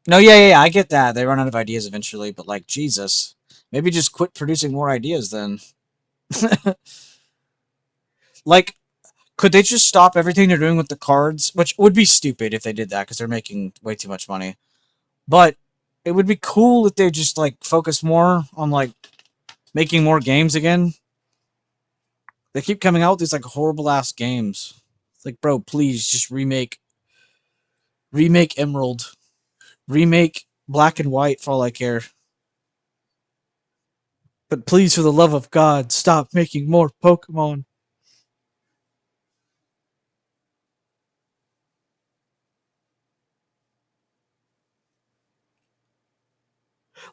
No, yeah, I get that. They run out of ideas eventually, but like Jesus, maybe just quit producing more ideas then. Like, could they just stop everything they're doing with the cards? Which would be stupid if they did that because they're making way too much money. But it would be cool if they just like focus more on like making more games again. They keep coming out with these like horrible ass games. It's like, bro, please just remake Emerald, remake Black and White for all I care. But please, for the love of God, stop making more Pokemon.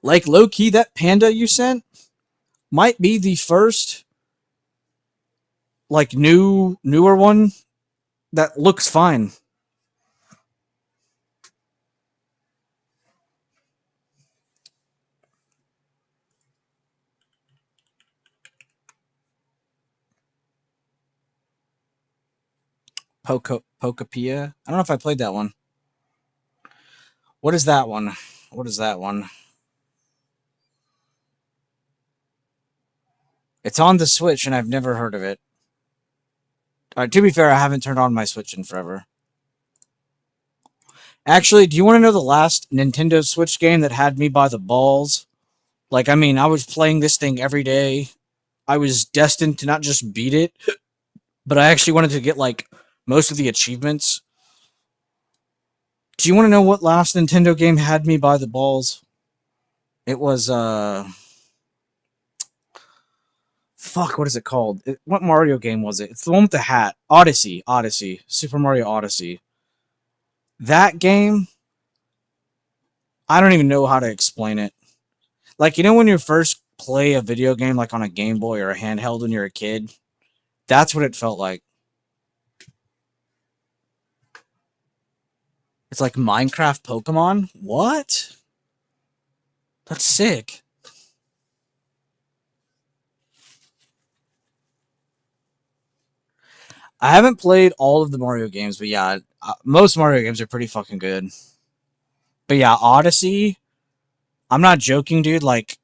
Like low key, that panda you sent might be the first like newer one that looks fine. Pokapia. I don't know if I played that one. What is that one? What is that one? It's on the Switch and I've never heard of it. To be fair, I haven't turned on my Switch in forever. Actually, do you want to know the last Nintendo Switch game that had me by the balls? Like, I mean, I was playing this thing every day. I was destined to not just beat it, but I actually wanted to get like most of the achievements. Do you want to know what last Nintendo game had me by the balls? It was fuck, what is it called? What Mario game was it? It's the one with the hat. Odyssey. Super Mario Odyssey. That game, I don't even know how to explain it. Like, you know when you first play a video game like on a Game Boy or a handheld when you're a kid? That's what it felt like. It's like Minecraft Pokemon? What? That's sick. I haven't played all of the Mario games, but yeah, most Mario games are pretty fucking good. But yeah, Odyssey, I'm not joking, dude. Like,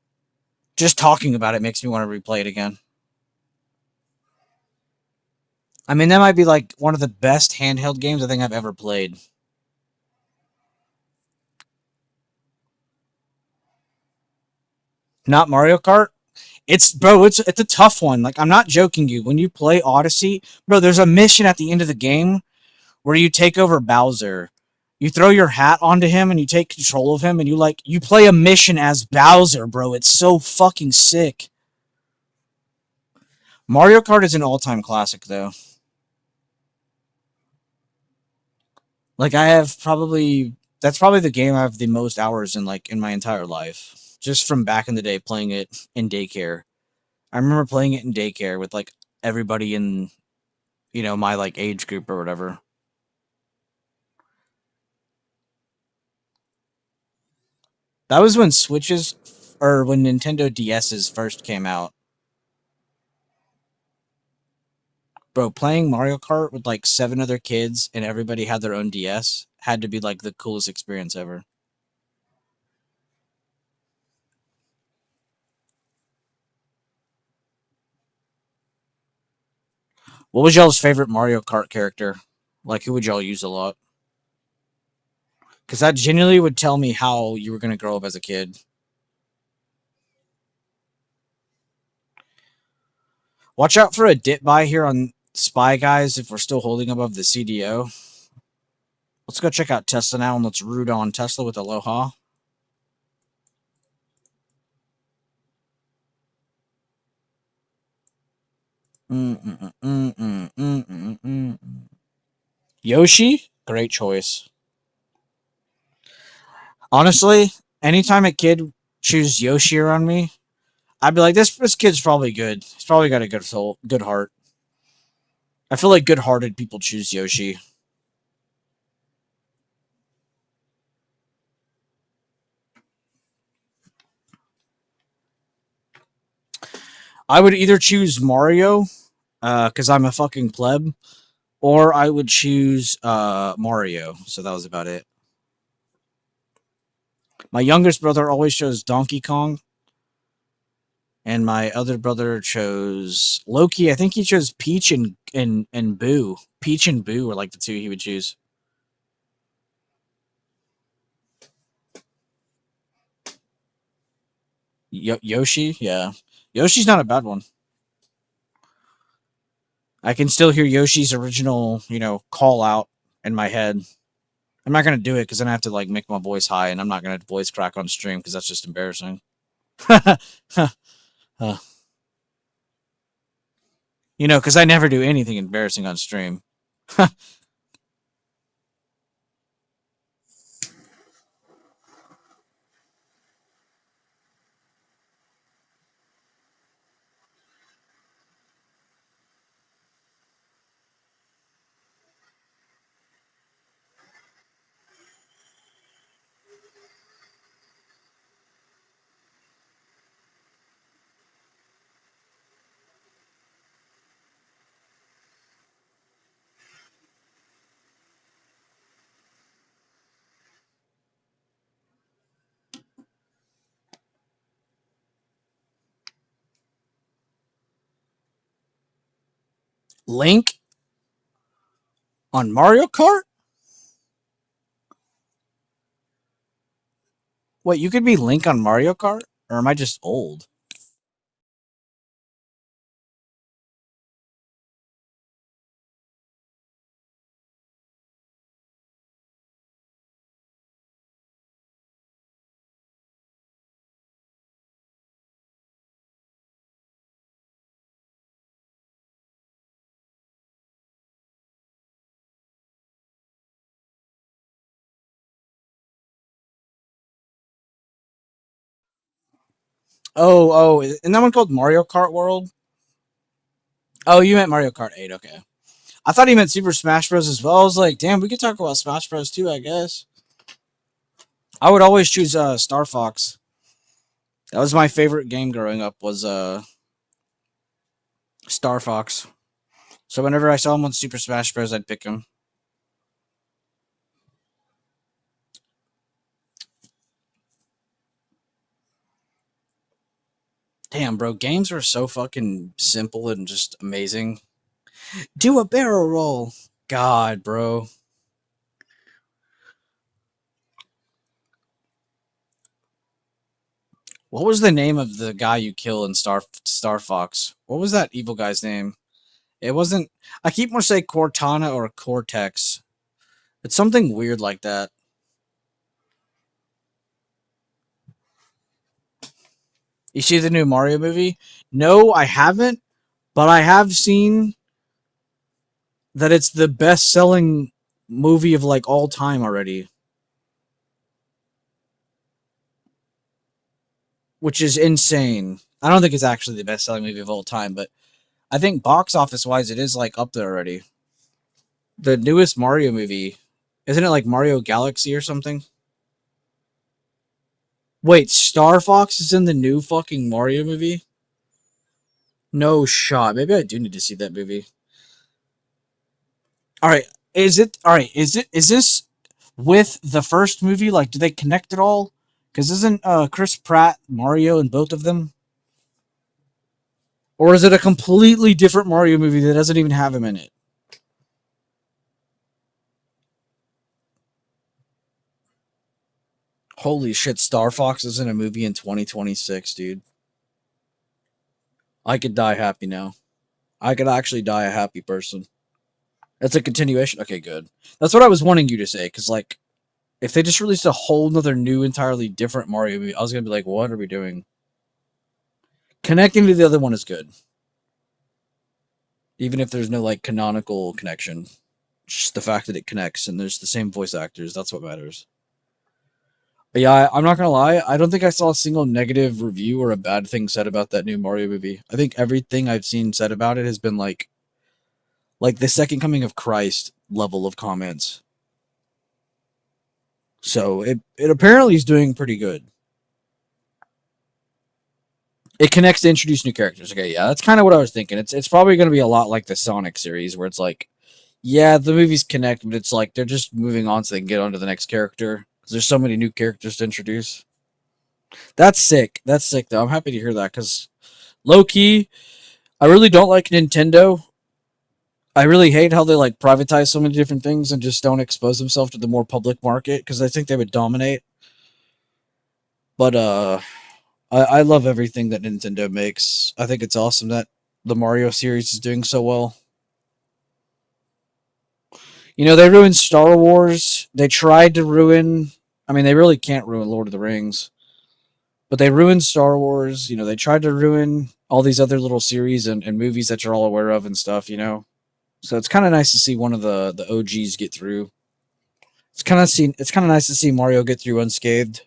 just talking about it makes me want to replay it again. I mean, that might be like one of the best handheld games I think I've ever played. Not Mario Kart. It's a tough one. Like I'm not joking you. When you play Odyssey, bro, there's a mission at the end of the game where you take over Bowser. You throw your hat onto him and you take control of him and you play a mission as Bowser, bro. It's so fucking sick. Mario Kart is an all-time classic though. Like I have probably that's probably the game I have the most hours in like in my entire life. Just from back in the day playing it in daycare. I remember playing it in daycare with like everybody in my like age group or whatever. That was when Switches or when Nintendo DS's first came out. Bro, playing Mario Kart with like 7 other kids and everybody had their own DS had to be like the coolest experience ever. What was y'all's favorite Mario Kart character? Like, who would y'all use a lot? Because that genuinely would tell me how you were going to grow up as a kid. Watch out for a dip by here on Spy Guys if we're still holding above the CDO. Let's go check out Tesla now and let's root on Tesla with Aloha. Yoshi, great choice. Honestly, anytime a kid chooses Yoshi around me, I'd be like, this kid's probably good. He's probably got a good soul, good heart. I feel like good-hearted people choose Yoshi. I would either choose Mario, because I'm a fucking pleb, or I would choose Mario. So that was about it. My youngest brother always chose Donkey Kong, and my other brother chose Loki. I think he chose Peach and Boo. Peach and Boo were like the two he would choose. Yoshi, yeah, Yoshi's not a bad one. I can still hear Yoshi's original, call out in my head. I'm not gonna do it because then I have to like make my voice high, and I'm not gonna voice crack on stream because that's just embarrassing. Because I never do anything embarrassing on stream. Link on Mario Kart? Wait, you could be Link on Mario Kart? Or am I just old? Oh, isn't that one called Mario Kart World? Oh, you meant Mario Kart 8, okay. I thought he meant Super Smash Bros. As well. I was like, damn, we could talk about Smash Bros. Too, I guess. I would always choose Star Fox. That was my favorite game growing up, was Star Fox. So whenever I saw him on Super Smash Bros., I'd pick him. Damn, bro, games were so fucking simple and just amazing. Do a barrel roll. God, bro. What was the name of the guy you kill in Star Fox? What was that evil guy's name? It wasn't. I keep wanting to say Cortana or Cortex. It's something weird like that. You see the new Mario movie? No, I haven't, but I have seen that it's the best-selling movie of like all time already, which is insane. I don't think it's actually the best-selling movie of all time, but I think box office wise, it is like up there already. The newest Mario movie, isn't it like Mario Galaxy or something? Wait, Star Fox is in the new fucking Mario movie? No shot. Maybe I do need to see that movie. All right, is it all right? Is this with the first movie? Like, do they connect at all? Because isn't Chris Pratt Mario in both of them? Or is it a completely different Mario movie that doesn't even have him in it? Holy shit, Star Fox is in a movie in 2026, dude. I could die happy now. I could actually die a happy person. That's a continuation. Okay, good. That's what I was wanting you to say, because, like, if they just released a whole nother new, entirely different Mario movie, I was going to be like, what are we doing? Connecting to the other one is good. Even if there's no, like, canonical connection. Just the fact that it connects and there's the same voice actors, that's what matters. But yeah, I'm not gonna lie. I don't think I saw a single negative review or a bad thing said about that new Mario movie. I think everything I've seen said about it has been like the second coming of Christ level of comments. So it apparently is doing pretty good. It connects to introduce new characters. Okay, yeah, that's kind of what I was thinking. It's probably going to be a lot like the Sonic series, where it's like, yeah, the movies connect, but it's like they're just moving on so they can get on to the next character. 'Cause there's so many new characters to introduce. That's sick. That's sick, though. I'm happy to hear that because low key, I really don't like Nintendo. I really hate how they like privatize so many different things and just don't expose themselves to the more public market because I think they would dominate. But I love everything that Nintendo makes. I think it's awesome that the Mario series is doing so well. You know, they ruined Star Wars. They tried to ruin. I mean, they really can't ruin Lord of the Rings, but they ruined Star Wars. You know, they tried to ruin all these other little series and movies that you're all aware of and stuff. You know, so it's kind of nice to see one of the OGs get through. It's kind of nice to see Mario get through unscathed.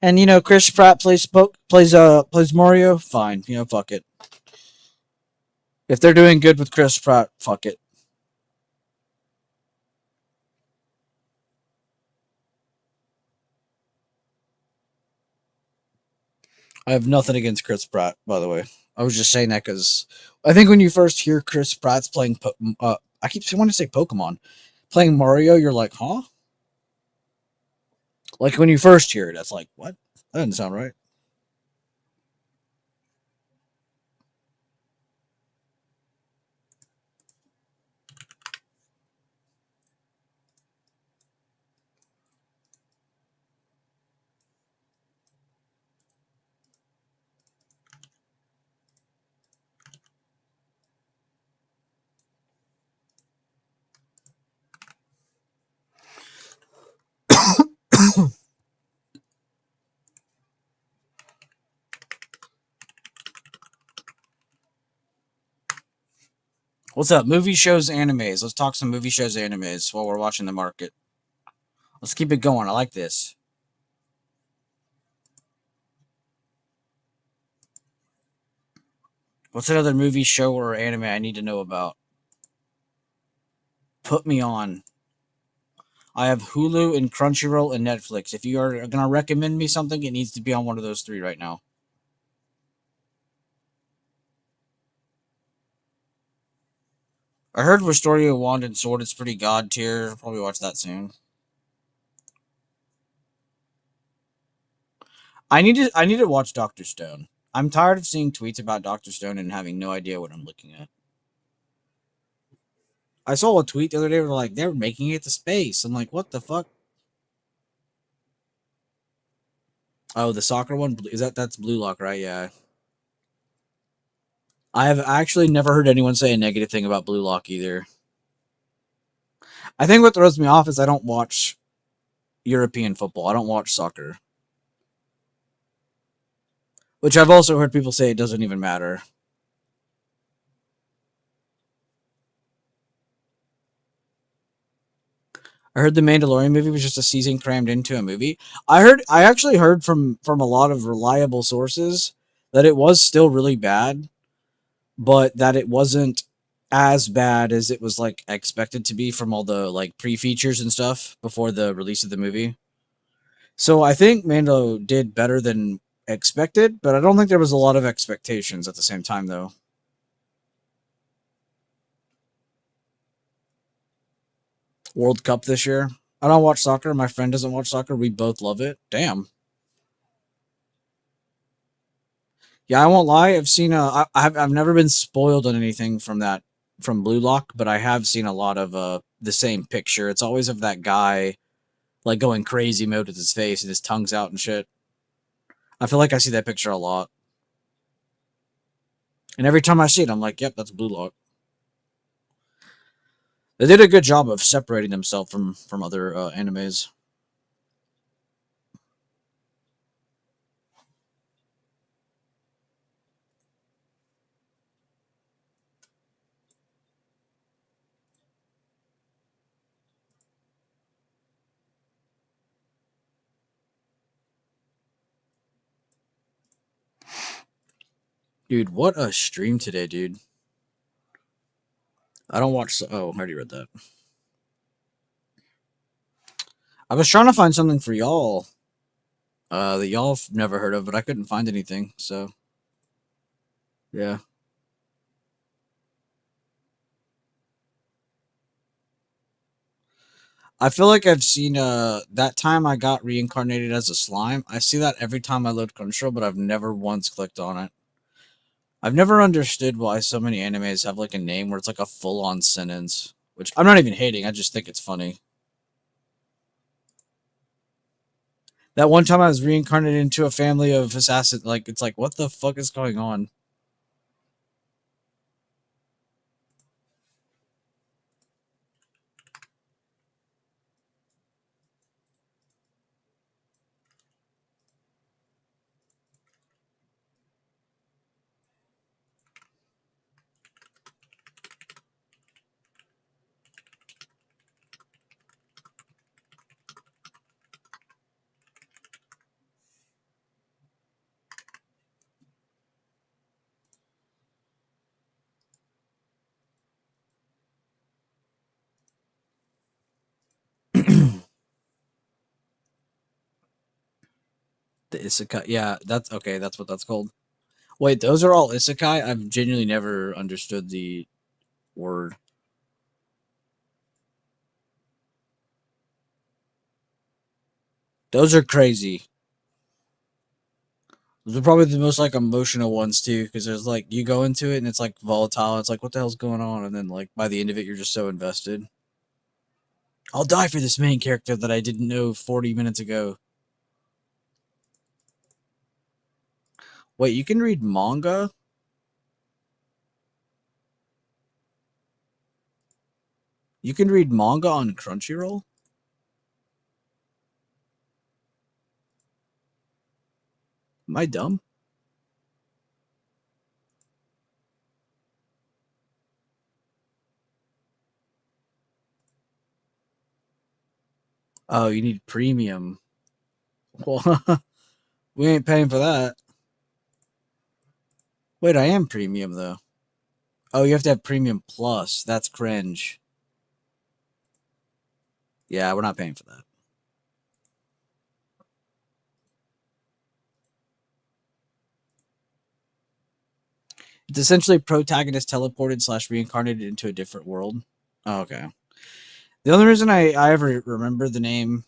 And you know, Chris Pratt plays Mario. Fine, you know, fuck it. If they're doing good with Chris Pratt, fuck it. I have nothing against Chris Pratt, by the way. I was just saying that because I think when you first hear Chris Pratt's playing, I keep wanting to say Pokemon, playing Mario, you're like, huh? Like when you first hear it, that's like, what? That doesn't sound right. What's up? Movie shows, animes. Let's talk some movie shows, animes while we're watching the market. Let's keep it going. I like this. What's another movie show or anime I need to know about? Put me on. I have Hulu and Crunchyroll and Netflix. If you are going to recommend me something, it needs to be on one of those three right now. I heard Restoria Wand and Sword is pretty god tier. Probably watch that soon. I need to watch Doctor Stone. I'm tired of seeing tweets about Doctor Stone and having no idea what I'm looking at. I saw a tweet the other day where like they're making it to space. I'm like, what the fuck? Oh, the soccer one is that's Blue Lock, right? Yeah. I have actually never heard anyone say a negative thing about Blue Lock either. I think what throws me off is I don't watch European football. I don't watch soccer, which I've also heard people say it doesn't even matter. I heard the Mandalorian movie was just a season crammed into a movie. I actually heard from a lot of reliable sources that it was still really bad, but that it wasn't as bad as it was like expected to be from all the like pre-features and stuff before the release of the movie. So I think Mando did better than expected, but I don't think there was a lot of expectations at the same time though. World Cup this year. I don't watch soccer. My friend doesn't watch soccer. We both love it. Damn. Yeah, I won't lie. I've seen I've never been spoiled on anything from that from Blue Lock, but I have seen a lot of the same picture. It's always of that guy like going crazy mode with his face and his tongue's out and shit. I feel like I see that picture a lot. And every time I see it, I'm like, yep, that's Blue Lock. They did a good job of separating themselves from other animes. Dude, what a stream today, dude. I don't watch. Oh, I already read that. I was trying to find something for y'all that y'all have never heard of, but I couldn't find anything. So, yeah. I feel like I've seen that time I got reincarnated as a slime. I see that every time I load Crunchyroll, but I've never once clicked on it. I've never understood why so many animes have like a name where it's like a full on sentence. Which I'm not even hating, I just think it's funny. That one time I was reincarnated into a family of assassins, like it's like what the fuck is going on? The isekai, yeah, that's okay. That's what that's called. Wait, those are all isekai? I've genuinely never understood the word. Those are crazy. Those are probably the most like emotional ones too, because there's like you go into it and it's like volatile. It's like what the hell's going on, and then like by the end of it, you're just so invested. I'll die for this main character that I didn't know 40 minutes ago. Wait, you can read manga? You can read manga on Crunchyroll? Am I dumb? Oh, you need premium. Well, we ain't paying for that. Wait, I am premium though. Oh, you have to have premium plus. That's cringe. Yeah, we're not paying for that. It's essentially protagonist teleported slash reincarnated into a different world. Oh, okay. The only reason I ever remember the name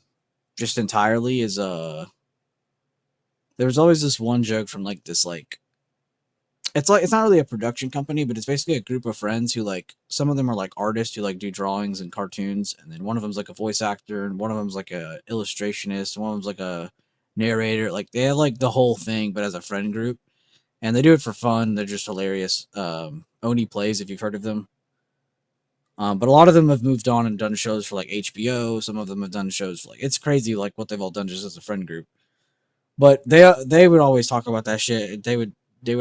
just entirely is there was always this one joke from like this like it's not really a production company, but it's basically a group of friends who like some of them are like artists who like do drawings and cartoons, and then one of them's like a voice actor, and one of them's like a illustrationist, and one of them's like a narrator. Like they have like the whole thing, but as a friend group, and they do it for fun. They're just hilarious. Oni Plays, if you've heard of them. But a lot of them have moved on and done shows for like HBO. Some of them have done shows for like it's crazy like what they've all done just as a friend group. But they would always talk about that shit. They would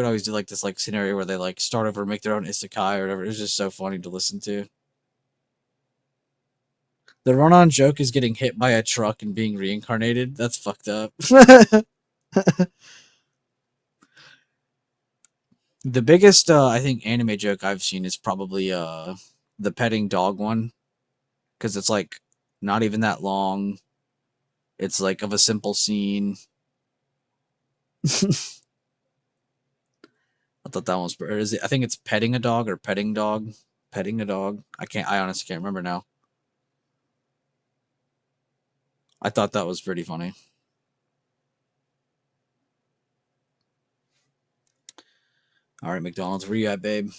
always do like this like scenario where they like start over, make their own isekai or whatever. It was just so funny to listen to. The run-on joke is getting hit by a truck and being reincarnated. That's fucked up. The biggest I think anime joke I've seen is probably the petting dog one because it's like not even that long. It's like of a simple scene. I thought that one was. Or is it? I think it's petting a dog or petting dog. Petting a dog. I can't. I honestly can't remember now. I thought that was pretty funny. All right, McDonald's, where you at, babe?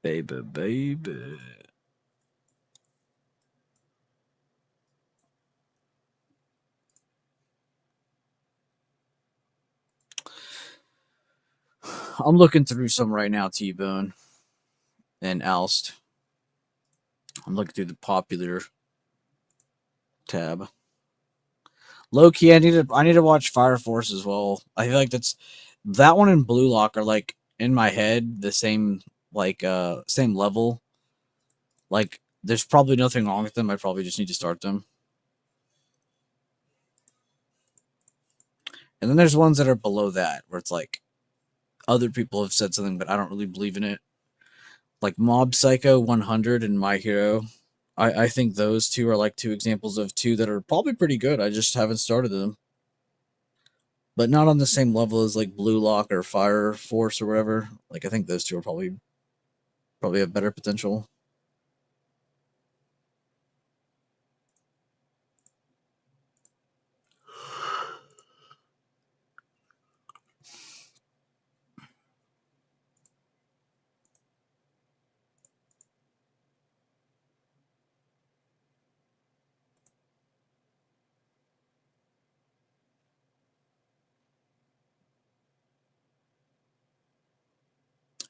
Baby, baby. I'm looking through some right now, T-Bone and Alst. I'm looking through the popular tab. Low key, I need to watch Fire Force as well. I feel like that one and Blue Lock are like in my head the same, like same level. Like there's probably nothing wrong with them. I probably just need to start them. And then there's ones that are below that where it's like other people have said something, but I don't really believe in it. Like Mob Psycho 100 and My Hero. I think those two are like two examples of two that are probably pretty good. I just haven't started them. But not on the same level as like Blue Lock or Fire Force or whatever. Like I think those two are probably have better potential.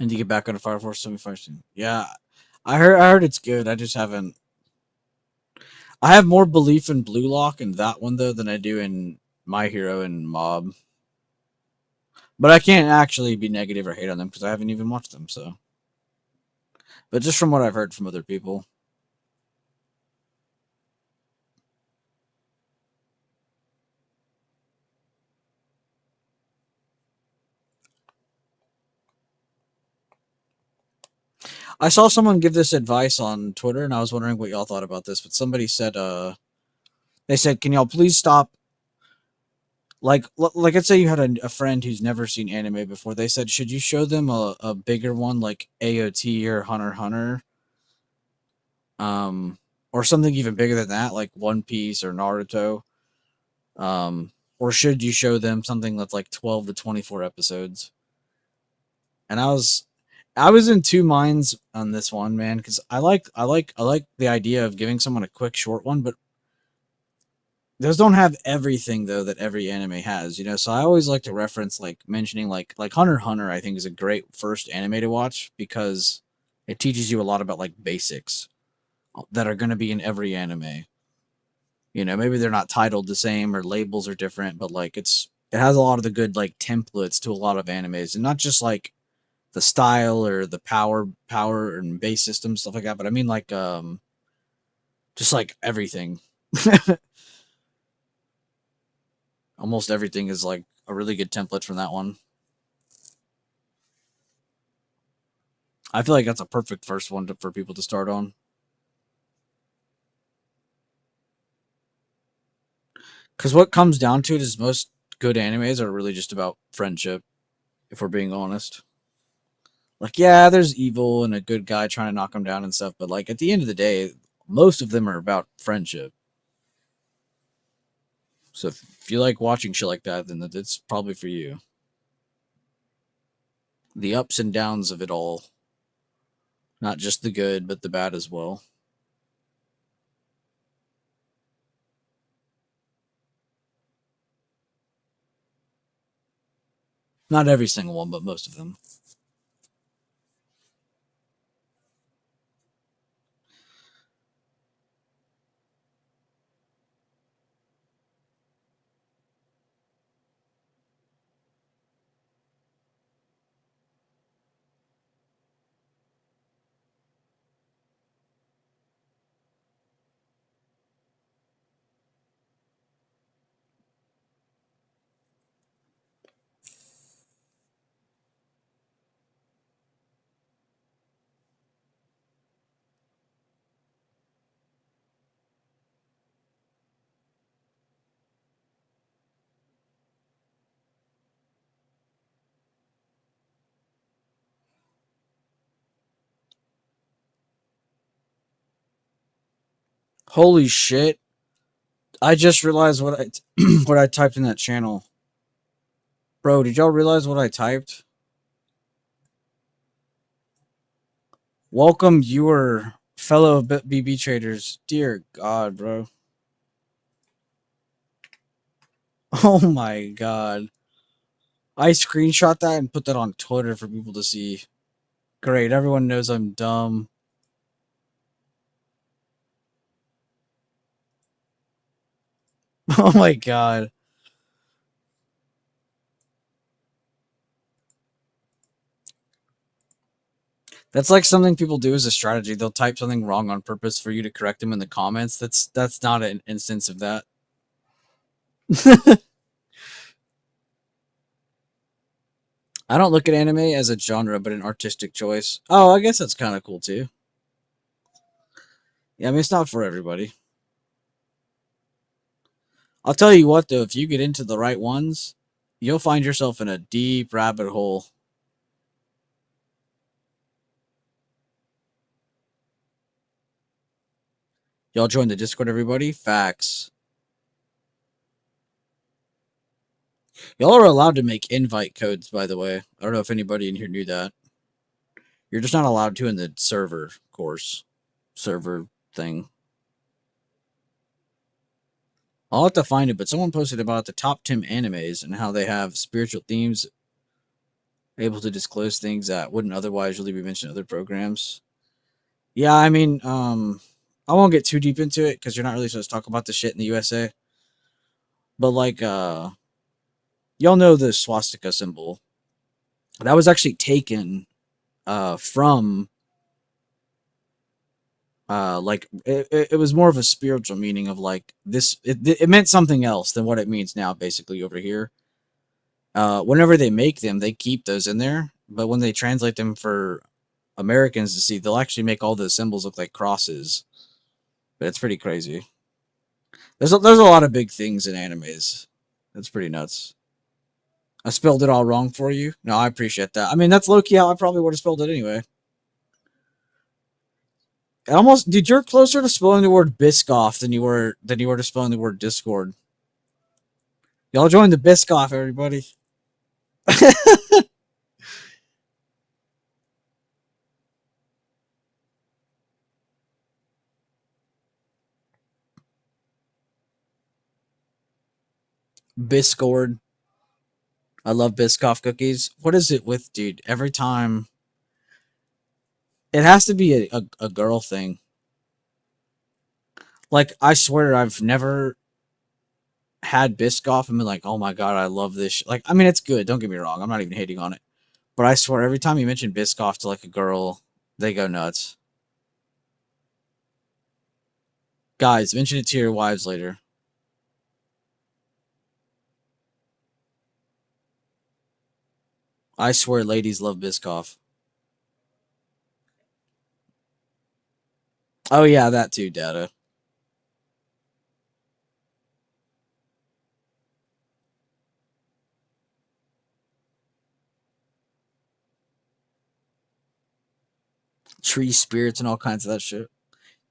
And you get back on a Fire Force 75 soon. Yeah, I heard it's good. I just haven't. I have more belief in Blue Lock and that one though than I do in My Hero and Mob. But I can't actually be negative or hate on them because I haven't even watched them. So, but just from what I've heard from other people, I saw someone give this advice on Twitter, and I was wondering what y'all thought about this. But somebody said, they said, can y'all please stop? Like, let's say you had a friend who's never seen anime before. They said, should you show them a bigger one like AOT or Hunter x Hunter, um, or something even bigger than that, like One Piece or Naruto, or should you show them something that's like 12 to 24 episodes? And I was in two minds on this one, man, because I like the idea of giving someone a quick short one, but those don't have everything though that every anime has, you know. So I always like to reference like mentioning like Hunter x Hunter. I think is a great first anime to watch because it teaches you a lot about like basics that are going to be in every anime. You know, maybe they're not titled the same or labels are different, but like it has a lot of the good like templates to a lot of animes, and not just like the style or the power and base system stuff like that, but I mean like just like everything. Almost everything is like a really good template from that one. I feel like that's a perfect first one for people to start on. Because what comes down to it is most good animes are really just about friendship, if we're being honest. Like, yeah, there's evil and a good guy trying to knock him down and stuff, but like at the end of the day, most of them are about friendship. So if you like watching shit like that, then it's probably for you. The ups and downs of it all, not just the good, but the bad as well. Not every single one, but most of them. Holy shit. I just realized what I what I typed in that channel. Bro, did y'all realize what I typed? Welcome, viewer, fellow BB traders. Dear God, bro. Oh my God. I screenshot that and put that on Twitter for people to see. Great, everyone knows I'm dumb. Oh my God. That's like something people do as a strategy. They'll type something wrong on purpose for you to correct them in the comments. That's not an instance of that. I don't look at anime as a genre, but an artistic choice. Oh, I guess that's kind of cool too. Yeah, I mean, it's not for everybody. I'll tell you what, though, if you get into the right ones, you'll find yourself in a deep rabbit hole. Y'all join the Discord, everybody? Facts. Y'all are allowed to make invite codes, by the way. I don't know if anybody in here knew that. You're just not allowed to in the server course. Server thing. I'll have to find it, but someone posted about the top 10 animes and how they have spiritual themes, able to disclose things that wouldn't otherwise really be mentioned in other programs. Yeah, I mean, I won't get too deep into it because you're not really supposed to talk about the shit in the USA. But like, y'all know the swastika symbol. That was actually taken from like it was more of a spiritual meaning of like this. It meant something else than what it means now, basically over here. Whenever they make them, they keep those in there, but when they translate them for Americans to see, they'll actually make all the symbols look like crosses. But it's pretty crazy. There's a lot of big things in animes. That's pretty nuts. I spelled it all wrong for you. No, I appreciate that. I mean, that's low key how I probably would have spelled it anyway. It almost, dude, you're closer to spelling the word Biscoff than you were to spelling the word Discord. Y'all join the Biscoff, everybody. Biscord. I love Biscoff cookies. What is it with, dude? Every time, it has to be a girl thing. Like, I swear I've never had Biscoff and been like, oh my God, I love this. Like, I mean, it's good. Don't get me wrong. I'm not even hating on it. But I swear, every time you mention Biscoff to like a girl, they go nuts. Guys, mention it to your wives later. I swear, ladies love Biscoff. Oh yeah, that too, Data. Tree spirits and all kinds of that shit.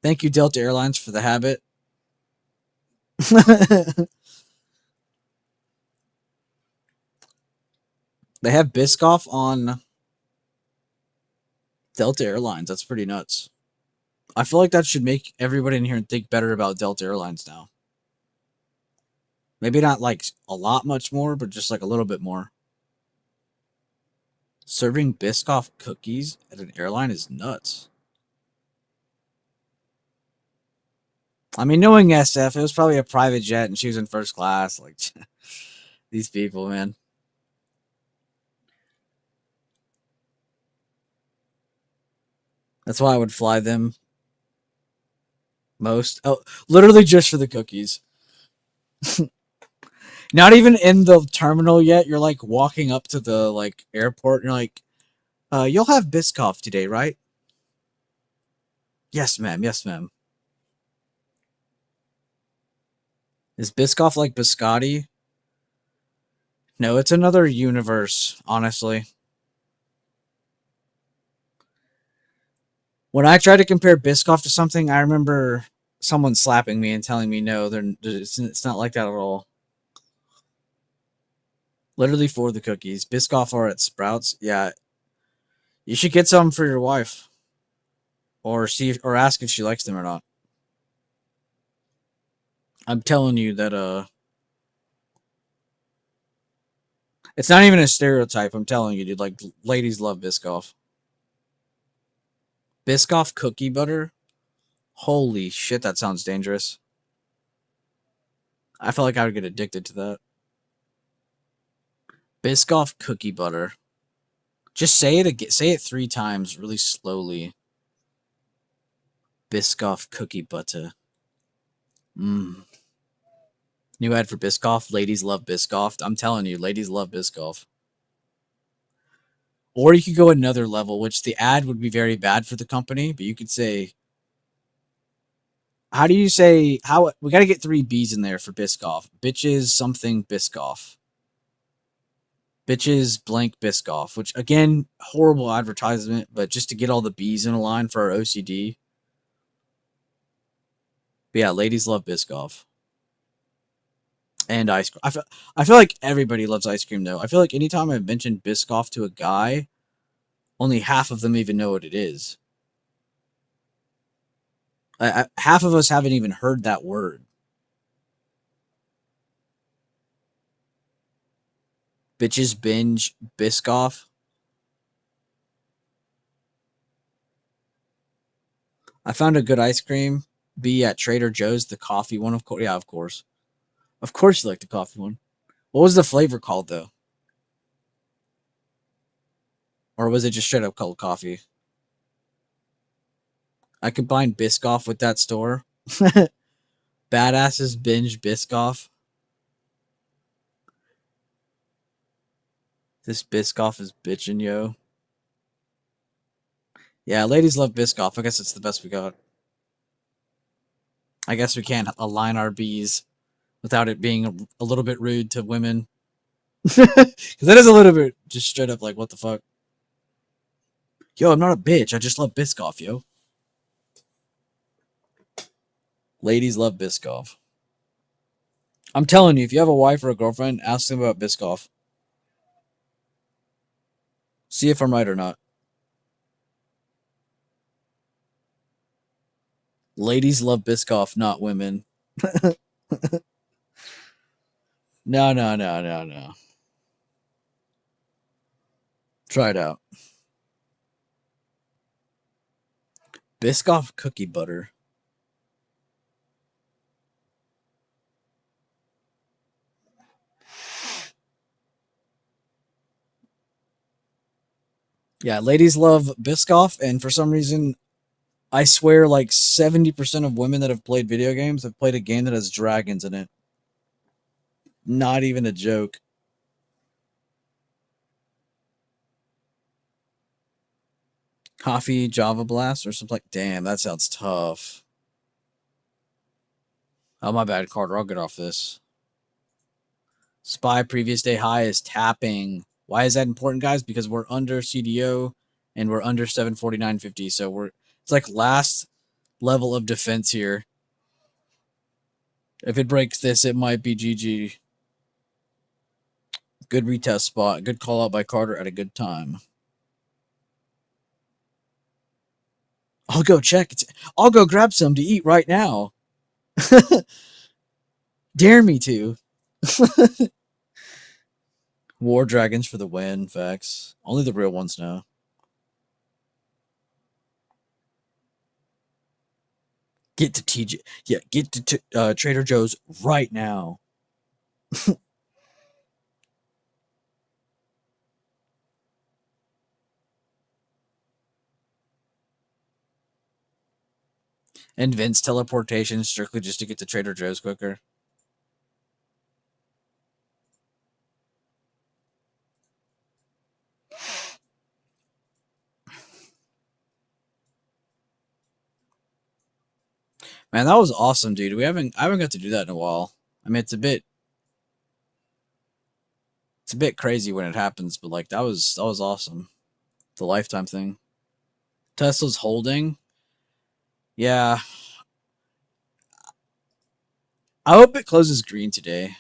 Thank you, Delta Airlines, for the habit. They have Biscoff on Delta Airlines. That's pretty nuts. I feel like that should make everybody in here think better about Delta Airlines now. Maybe not like a lot much more, but just like a little bit more. Serving Biscoff cookies at an airline is nuts. I mean, knowing SF, it was probably a private jet and she was in first class. Like, these people, man. That's why I would fly them most. Oh, literally just for the cookies. Not even in the terminal yet. You're like walking up to the like airport and you're like, you'll have Biscoff today, right? Yes, ma'am. Yes, ma'am. Is Biscoff like biscotti? No, it's another universe, honestly. When I tried to compare Biscoff to something, I remember someone slapping me and telling me no, it's not like that at all. Literally for the cookies. Biscoff are at Sprouts. Yeah, you should get some for your wife, or ask if she likes them or not. I'm telling you that it's not even a stereotype. I'm telling you, dude. Like ladies love Biscoff. Biscoff cookie butter. Holy shit, that sounds dangerous. I feel like I would get addicted to that. Biscoff cookie butter. Just say it again. Say it 3 times, really slowly. Biscoff cookie butter. Mmm. New ad for Biscoff. Ladies love Biscoff. I'm telling you, ladies love Biscoff. Or you could go another level, which the ad would be very bad for the company, but you could say, how do you say, how, we got to get 3 B's in there for Biscoff. Bitches something Biscoff. Bitches blank Biscoff, which again, horrible advertisement, but just to get all the B's in a line for our OCD. But yeah, ladies love Biscoff. And ice cream. I feel like everybody loves ice cream, though. I feel like anytime I've mentioned Biscoff to a guy, only half of them even know what it is. Half of us haven't even heard that word. Bitches binge Biscoff. I found a good ice cream. Be at Trader Joe's, the coffee one, of course. Yeah, of course. Of course you like the coffee one. What was the flavor called, though? Or was it just straight up called coffee? I combined Biscoff with that store. Badasses binge Biscoff. This Biscoff is bitching, yo. Yeah, ladies love Biscoff. I guess it's the best we got. I guess we can't align our B's without it being a little bit rude to women. Because that is a little bit just straight up like, what the fuck? Yo, I'm not a bitch. I just love Biscoff, yo. Ladies love Biscoff. I'm telling you, if you have a wife or a girlfriend, ask them about Biscoff. See if I'm right or not. Ladies love Biscoff, not women. No, no, no, no, no. Try it out. Biscoff cookie butter. Yeah, ladies love Biscoff, and for some reason, I swear like 70% of women that have played video games have played a game that has dragons in it. Not even a joke. Coffee Java Blast or something like, damn, that sounds tough. Oh, my bad, Carter. I'll get off this. Spy previous day high is tapping. Why is that important, guys? Because we're under CDO and we're under 749.50. So it's like last level of defense here. If it breaks this, it might be GG. Good retest spot. Good call out by Carter at a good time. I'll go check. I'll go grab some to eat right now. Dare me to. War Dragons for the win, facts. Only the real ones know. Get to TJ. Yeah, get to Trader Joe's right now. And Vince teleportation strictly just to get to Trader Joe's quicker. Man, that was awesome, dude. I haven't got to do that in a while. I mean, it's a bit crazy when it happens, but like that was awesome. The lifetime thing. Tesla's holding. Yeah. I hope it closes green today.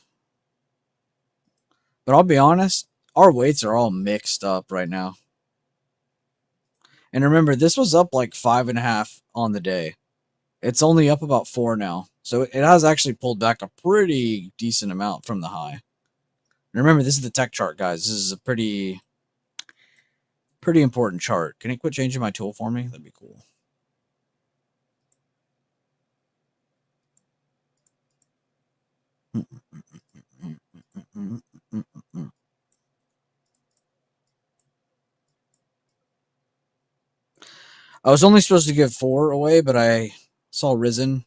But I'll be honest, our weights are all mixed up right now. And remember, this was up like 5.5 on the day. It's only up about 4 now. So it has actually pulled back a pretty decent amount from the high. And remember, this is the tech chart, guys. This is a pretty important chart. Can you quit changing my tool for me? That'd be cool. I was only supposed to give 4 away, but I saw Risen.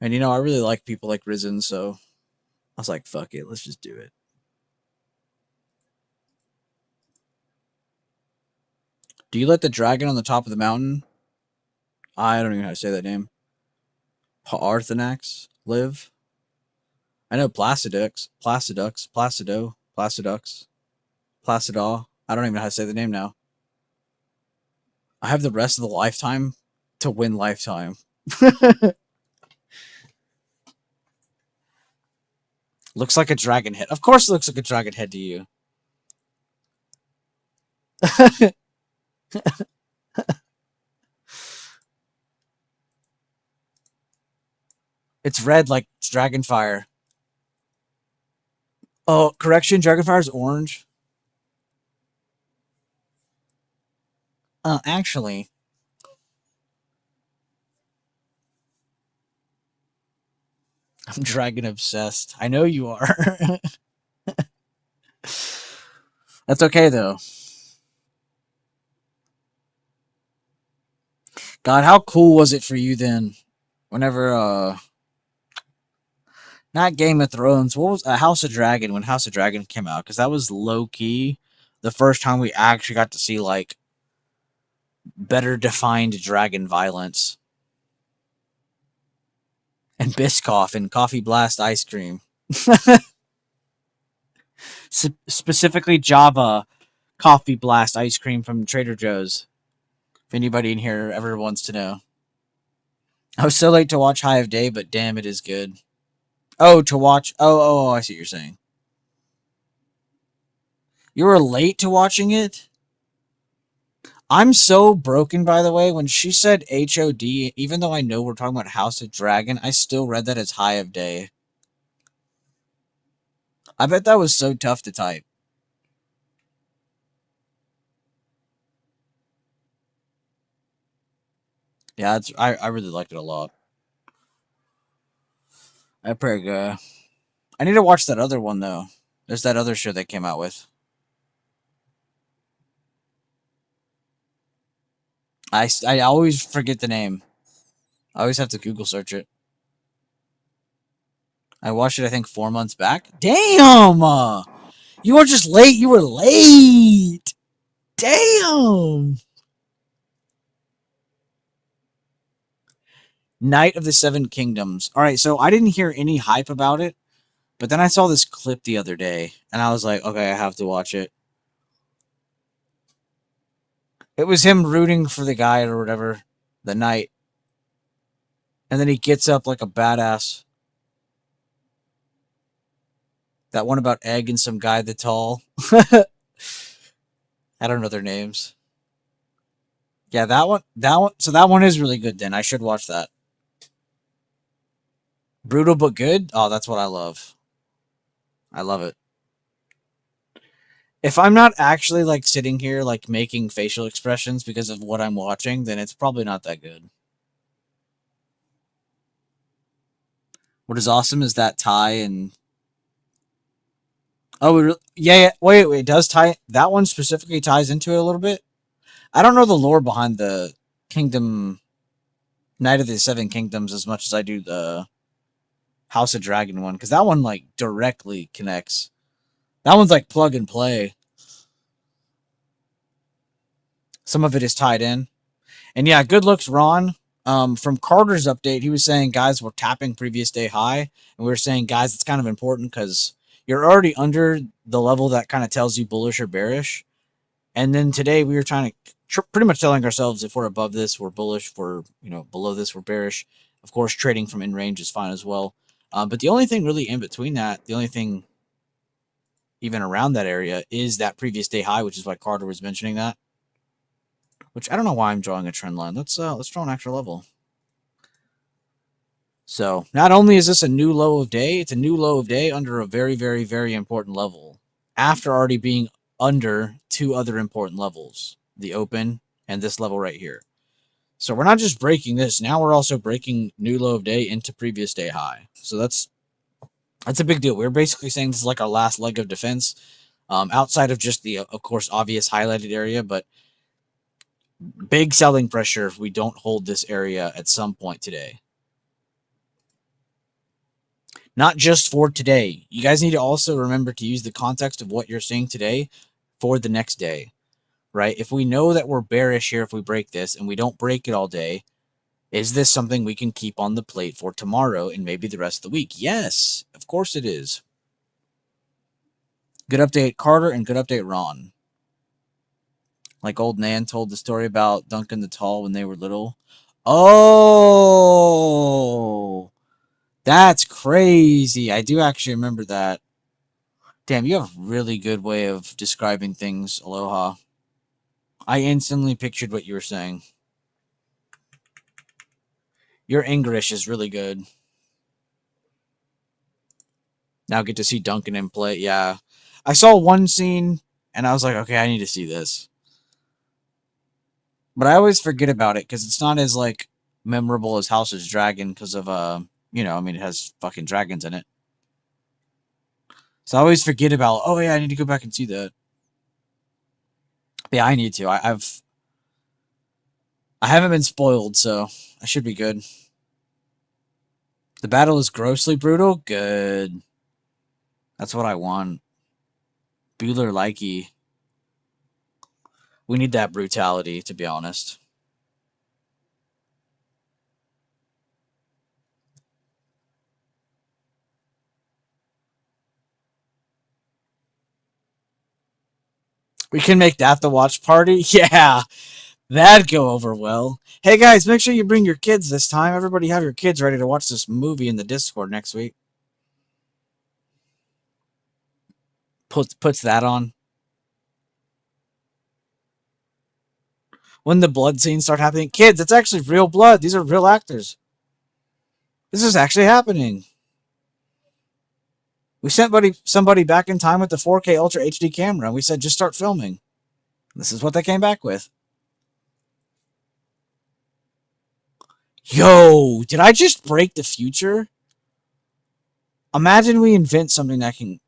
And, I really like people like Risen, so I was like, fuck it, let's just do it. Do you let the dragon on the top of the mountain? I don't even know how to say that name. Paarthanax live? I know Placidux, Placido, Placidux, Placidaw. I don't even know how to say the name now. I have the rest of the lifetime to win lifetime. Looks like a dragon head. Of course it looks like a dragon head to you. It's red like Dragonfire. Oh, correction, Dragonfire is orange. Actually. I'm dragon obsessed. I know you are. That's okay, though. God, how cool was it for you then? Whenever, not Game of Thrones, what was House of Dragon, when House of Dragon came out? Because that was low-key the first time we actually got to see, like, better defined dragon violence. And Biscoff and Coffee Blast ice cream. Specifically Java Coffee Blast ice cream from Trader Joe's. If anybody in here ever wants to know. I was so late to watch High of Day, but damn, it is good. Oh, to watch... Oh, I see what you're saying. You were late to watching it? I'm so broken, by the way. When she said HOD, even though I know we're talking about House of Dragon, I still read that as High of Day. I bet that was so tough to type. Yeah, I really liked it a lot. I need to watch that other one, though. There's that other show they came out with. I always forget the name. I always have to Google search it. I watched it, I think, 4 months back. Damn! You were just late. You were late. Damn! Night of the Seven Kingdoms. All right, so I didn't hear any hype about it, but then I saw this clip the other day, and I was like, okay, I have to watch it. It was him rooting for the guy or whatever, the knight. And then he gets up like a badass. That one about Egg and some guy that's tall. I don't know their names. Yeah, that one. So that one is really good then. I should watch that. Brutal but good? Oh, that's what I love. I love it. If I'm not actually like sitting here like making facial expressions because of what I'm watching, then it's probably not that good. What is awesome is that tie and oh yeah, wait, it does tie. That one specifically ties into it a little bit. I don't know the lore behind the Kingdom Night of the Seven Kingdoms as much as I do the House of Dragon one, because that one like directly connects. That one's like plug and play. Some of it is tied in. And yeah, good looks, Ron. From Carter's update, he was saying guys were tapping previous day high, and we were saying guys, it's kind of important because you're already under the level that kind of tells you bullish or bearish. And then today we were trying to pretty much telling ourselves if we're above this, we're bullish. If we're below this, we're bearish. Of course, trading from in range is fine as well. But the only thing really in between that, the only thing even around that area is that previous day high, which is why Carter was mentioning that. Which I don't know why I'm drawing a trend line. Let's draw an extra level. So not only is this a new low of day, it's a new low of day under a very, very, very important level. After already being under two other important levels, the open and this level right here. So we're not just breaking this, now we're also breaking new low of day into previous day high. So that's a big deal. We're basically saying this is like our last leg of defense, outside of just the, of course, obvious highlighted area, but big selling pressure if we don't hold this area at some point today. Not just for today. You guys need to also remember to use the context of what you're seeing today for the next day, right? If we know that we're bearish here if we break this and we don't break it all day, is this something we can keep on the plate for tomorrow and maybe the rest of the week? Yes, of course it is. Good update, Carter, and good update, Ron. Like old Nan told the story about Duncan the Tall when they were little. Oh, that's crazy. I do actually remember that. Damn, you have a really good way of describing things, Aloha. I instantly pictured what you were saying. Your English is really good. Now I get to see Duncan in play. Yeah. I saw one scene, and I was like, okay, I need to see this. But I always forget about it, because it's not as, like, memorable as House's Dragon, because of, you know, I mean, it has fucking dragons in it. So I always forget about, oh yeah, I need to go back and see that. But yeah, I need to. I haven't been spoiled, so I should be good. The battle is grossly brutal? Good. That's what I want. Bueller Likey. We need that brutality, to be honest. We can make that the watch party? Yeah, that'd go over well. Hey guys, make sure you bring your kids this time. Everybody have your kids ready to watch this movie in the Discord next week. Puts that on. When the blood scenes start happening, kids, it's actually real blood. These are real actors. This is actually happening. We sent somebody back in time with the 4K Ultra HD camera, and we said, just start filming. This is what they came back with. Yo, did I just break the future? Imagine we invent something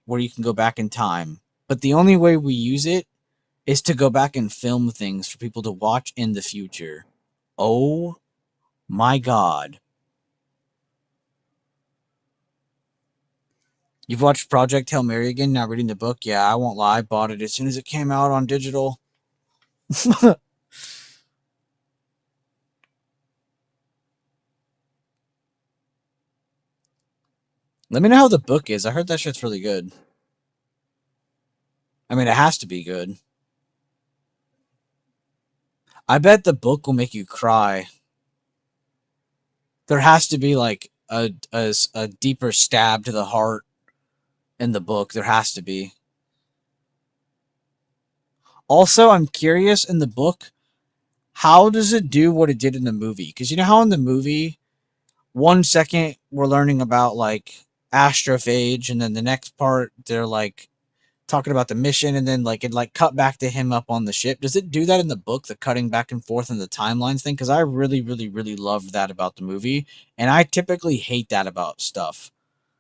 where you can go back in time, but the only way we use it is to go back and film things for people to watch in the future. Oh my god. You've watched Project Hail Mary again, now reading the book? Yeah, I won't lie, I bought it as soon as it came out on digital. Let me know how the book is. I heard that shit's really good. I mean, it has to be good. I bet the book will make you cry. There has to be, like, a deeper stab to the heart in the book. There has to be. Also, I'm curious, in the book, how does it do what it did in the movie? Because you know how in the movie, 1 second we're learning about, like, astrophage, and then the next part they're, like, talking about the mission, and then, like, it, like, cut back to him up on the ship. Does it do that in the book, the cutting back and forth and the timelines thing? Because I really, really, really loved that about the movie, and I typically hate that about stuff.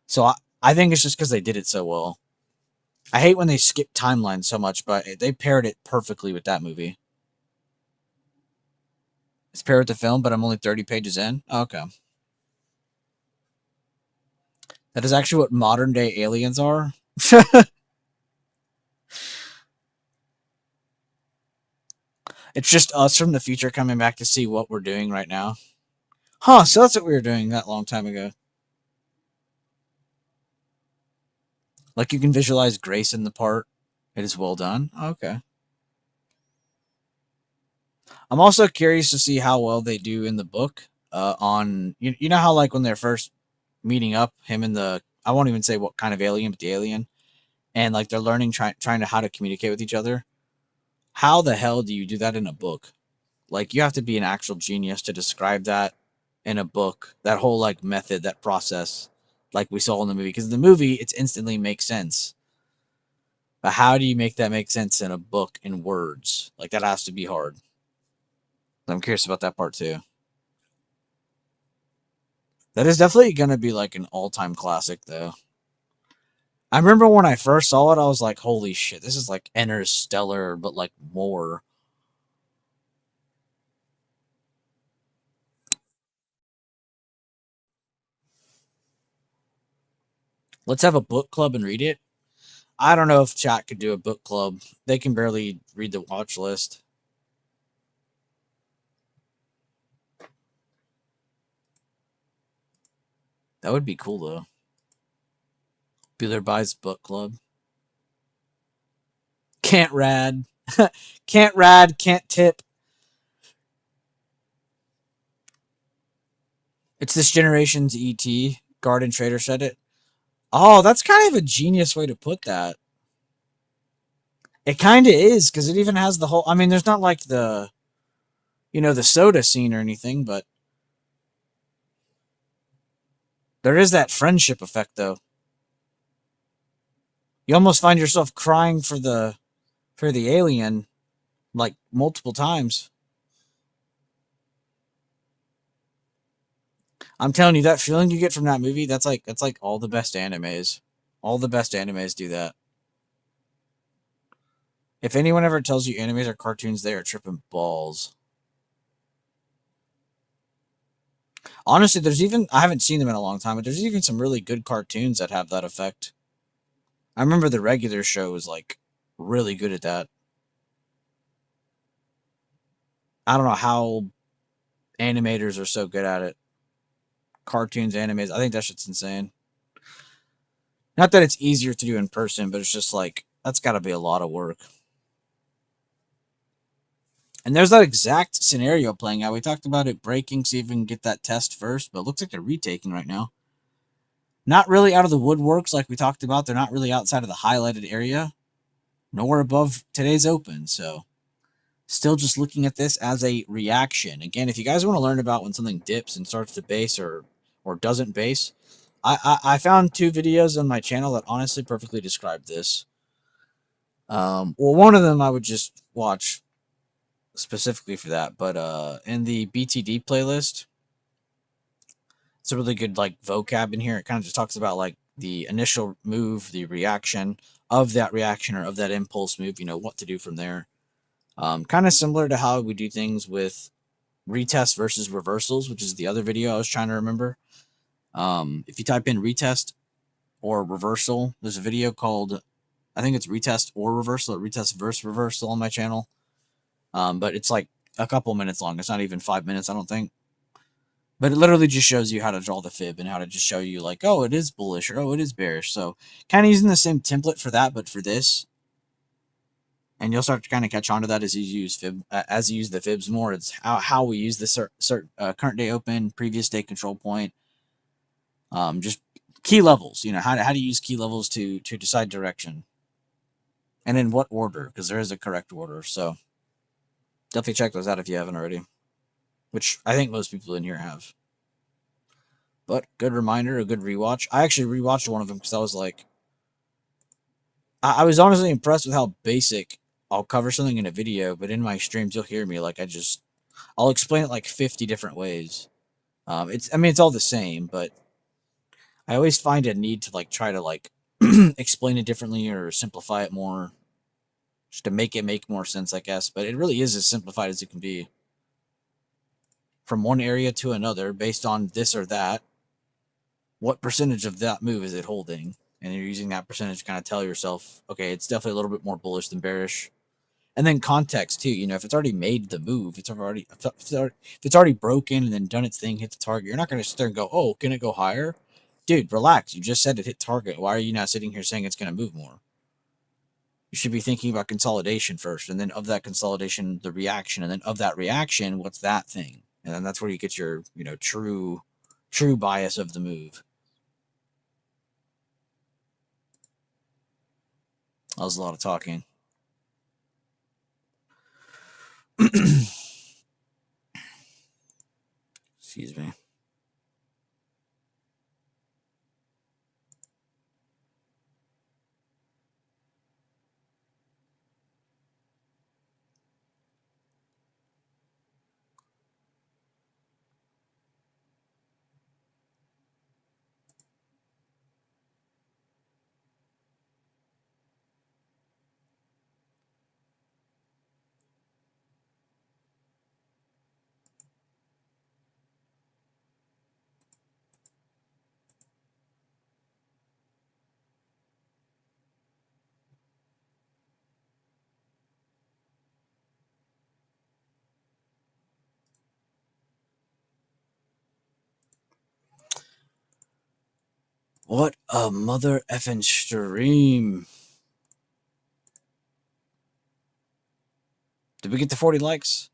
So I think it's just because they did it so well. I hate when they skip timelines so much, but they paired it perfectly with that movie. It's paired with the film, but I'm only 30 pages in? Okay. That is actually what modern day aliens are? It's just us from the future coming back to see what we're doing right now. Huh, so that's what we were doing that long time ago. Like, you can visualize Grace in the part. It is well done. Okay. I'm also curious to see how well they do in the book. on you know how like when they're first meeting up, him and the I won't even say what kind of alien, but the alien, and like they're learning trying to how to communicate with each other. How the hell do you do that in a book? Like you have to be an actual genius to describe that in a book. That whole like method, that process, like we saw in the movie. Because in the movie, it's instantly makes sense. But how do you make that make sense in a book in words? Like that has to be hard. I'm curious about that part too. That is definitely going to be like an all-time classic, though. I remember when I first saw it, I was like, "Holy shit, this is like Interstellar, but like more." Let's have a book club and read it. I don't know if chat could do a book club. They can barely read the watch list. That would be cool though. Bueller buys book club. Can't rad. Can't rad. Can't tip. It's this generation's ET. Garden Trader said it. Oh, that's kind of a genius way to put that. It kind of is because it even has the whole. I mean, there's not like the, the soda scene or anything, but there is that friendship effect though. You almost find yourself crying for the alien like multiple times. I'm telling you, that feeling you get from that movie, that's like all the best animes. All the best animes do that. If anyone ever tells you animes are cartoons, they are tripping balls. Honestly, there's even I haven't seen them in a long time, but there's even some really good cartoons that have that effect. I remember the regular show was like really good at that. I don't know how animators are so good at it. Cartoons, animes, I think that shit's insane. Not that it's easier to do in person, but it's just like that's got to be a lot of work. And there's that exact scenario playing out. We talked about it breaking, see if we can get that test first, but it looks like they're retaking right now. Not really out of the woodworks like we talked about. They're not really outside of the highlighted area, nor above today's open. So, still just looking at this as a reaction. Again, if you guys want to learn about when something dips and starts to base or doesn't base, I found two videos on my channel that honestly perfectly describe this. Well, one of them I would just watch specifically for that, but in the BTD playlist, it's a really good like vocab in here. It kind of just talks about like the initial move, the reaction of that reaction or of that impulse move, what to do from there. Kind of similar to how we do things with retest versus reversals, which is the other video I was trying to remember. If you type in retest or reversal, there's a video called, I think it's retest or reversal, or retest versus reversal on my channel. But it's like a couple minutes long. It's not even 5 minutes, I don't think. But it literally just shows you how to draw the fib and how to just show you like, oh, it is bullish or oh, it is bearish. So kind of using the same template for that, but for this. And you'll start to kind of catch on to that as you use as you use the fibs more. It's how we use the current day open, previous day control point, just key levels. How to use key levels to decide direction, and in what order, because there is a correct order. So definitely check those out if you haven't already, which I think most people in here have. But good reminder, a good rewatch. I actually rewatched one of them because I was like, I was honestly impressed with how basic. I'll cover something in a video, but in my streams you'll hear me like I'll explain it like 50 different ways. It's all the same, but I always find a need to like try to like explain it differently or simplify it more, just to make it make more sense, I guess. But it really is as simplified as it can be. From one area to another, based on this or that, what percentage of that move is it holding? And you're using that percentage to kind of tell yourself, okay, it's definitely a little bit more bullish than bearish. And then context too. If it's already made the move, if it's already broken and then done its thing, hit the target, you're not going to sit there and go, oh, can it go higher? Dude, relax. You just said it hit target. Why are you not sitting here saying it's going to move more? You should be thinking about consolidation first, and then of that consolidation, the reaction, and then of that reaction, what's that thing? And then that's where you get your, true bias of the move. That was a lot of talking. Excuse me. What a mother effing stream. Did we get to 40 likes?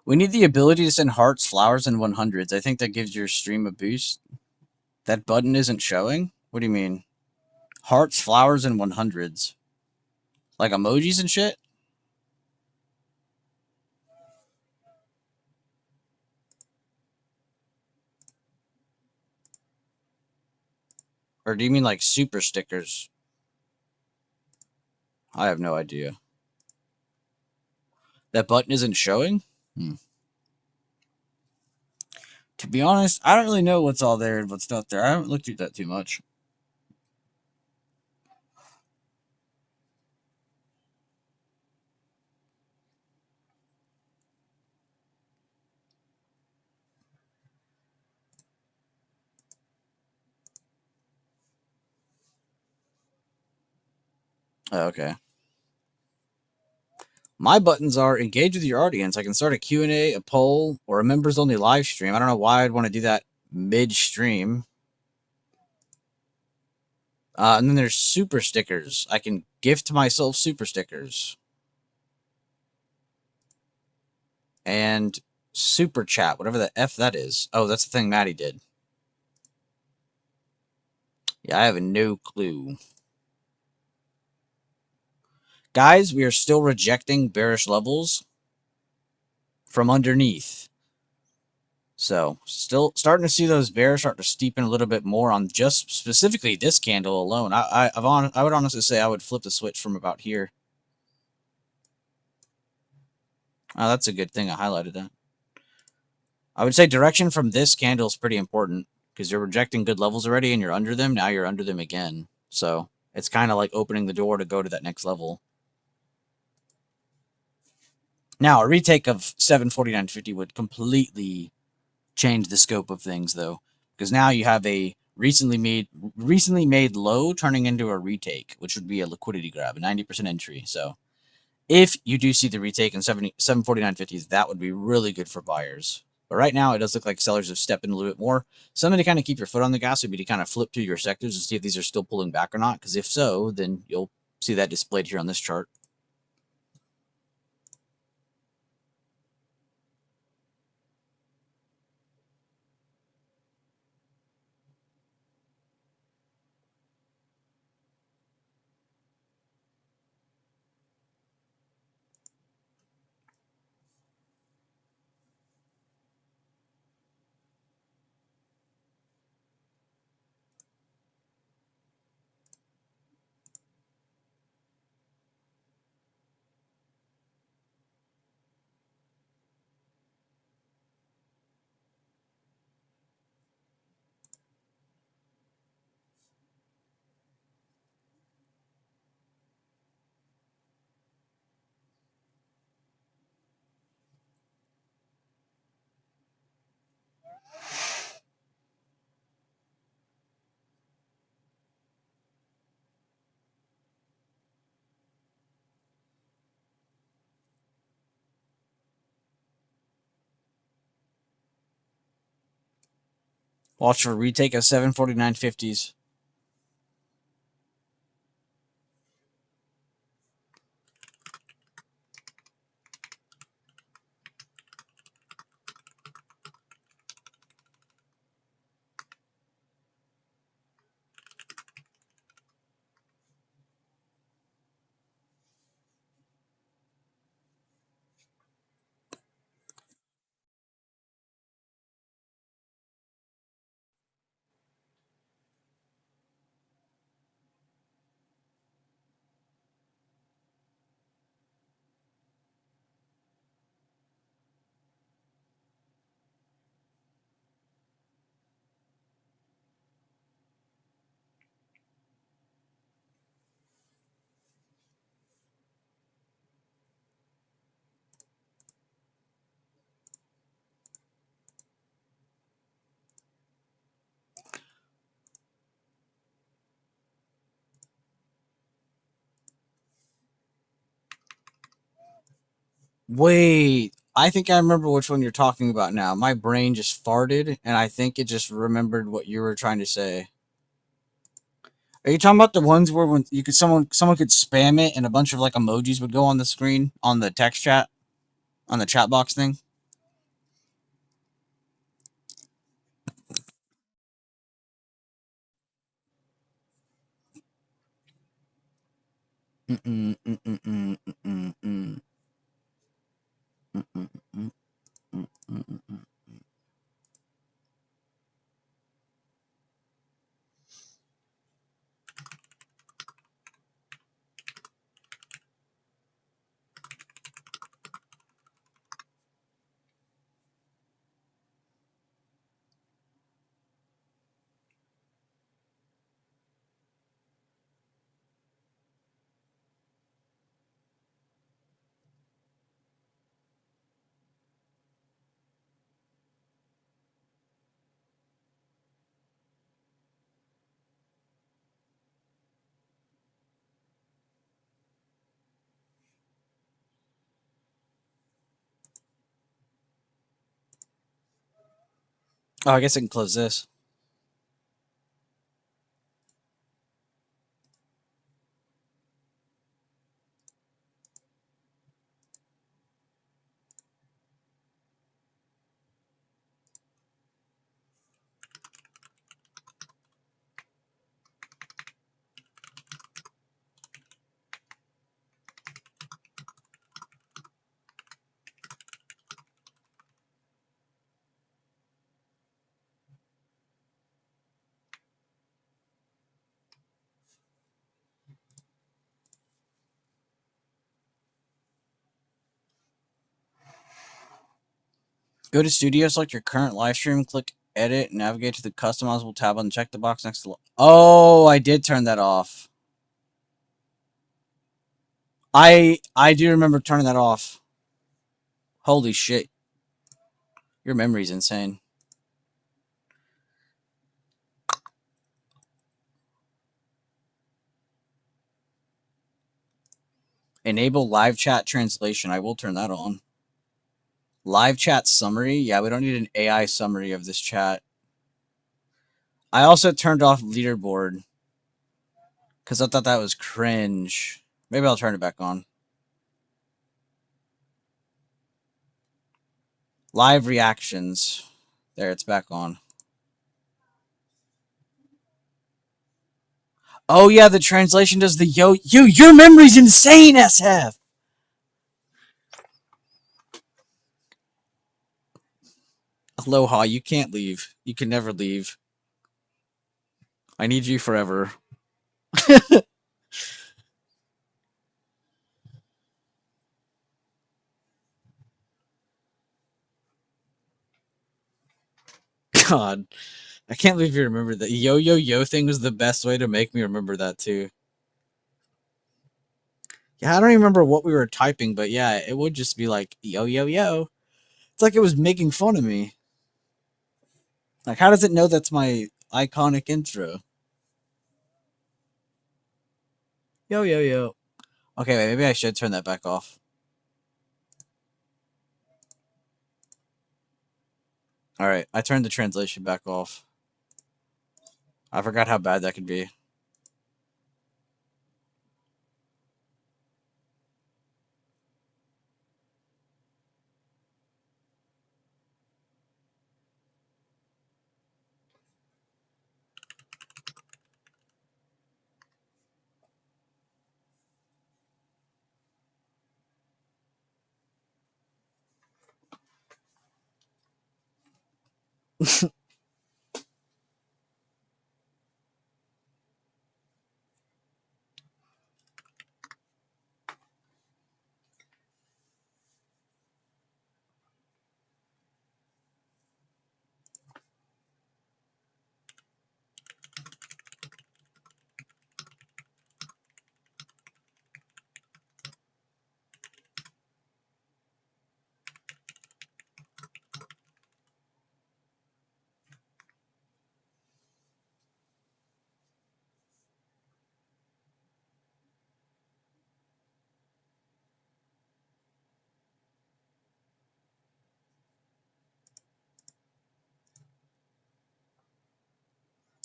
We need the ability to send hearts, flowers, and 100s. I think that gives your stream a boost. That button isn't showing? What do you mean? Hearts, flowers, and 100s. Like emojis and shit? Or do you mean like super stickers? I have no idea. That button isn't showing? To be honest, I don't really know what's all there and what's not there. I haven't looked at that too much. Oh, okay. My buttons are engage with your audience. I can start a Q&A, a poll, or a members-only live stream. I don't know why I'd want to do that mid-stream. And then there's super stickers. I can gift myself super stickers. And super chat, whatever the F that is. Oh, that's the thing Maddie did. Yeah, I have no clue. Guys, we are still rejecting bearish levels from underneath. So, still starting to see those bears start to steepen a little bit more on just specifically this candle alone. I would honestly say I would flip the switch from about here. Oh, that's a good thing I highlighted that. I would say direction from this candle is pretty important because you're rejecting good levels already and you're under them. Now you're under them again. So, it's kind of like opening the door to go to that next level. Now, a retake of 749.50 would completely change the scope of things, though, because now you have a recently made low turning into a retake, which would be a liquidity grab, a 90% entry. So, if you do see the retake in 749.50s, that would be really good for buyers. But right now, it does look like sellers have stepped in a little bit more. Something to kind of keep your foot on the gas would be to kind of flip through your sectors and see if these are still pulling back or not. Because if so, then you'll see that displayed here on this chart. Watch for retake of 749.50s. Wait, I think I remember which one you're talking about now. My brain just farted, and I think it just remembered what you were trying to say. Are you talking about the ones where when you could someone could spam it and a bunch of like emojis would go on the screen on the text chat on the chat box thing? Oh, I guess I can close this. Go to Studio, select your current live stream, click Edit, navigate to the customizable tab and check the box next to. Oh, I did turn that off. I do remember turning that off. Holy shit. Your memory's insane. Enable live chat translation. I will turn that on. Live chat summary. Yeah, we don't need an AI summary of this chat. I also turned off leaderboard because I thought that was cringe. Maybe I'll turn it back on. Live reactions. There, it's back on. Oh yeah, the translation does the your memory's insane, SF. Aloha, you can't leave. You can never leave. I need you forever. God, I can't believe you remember that. Yo thing was the best way to make me remember that too. Yeah, I don't even remember what we were typing, but yeah, it would just be like yo. It's like it was making fun of me. Like, how does it know that's my iconic intro? Yo. Okay, wait, maybe I should turn that back off. All right, I turned the translation back off. I forgot how bad that could be.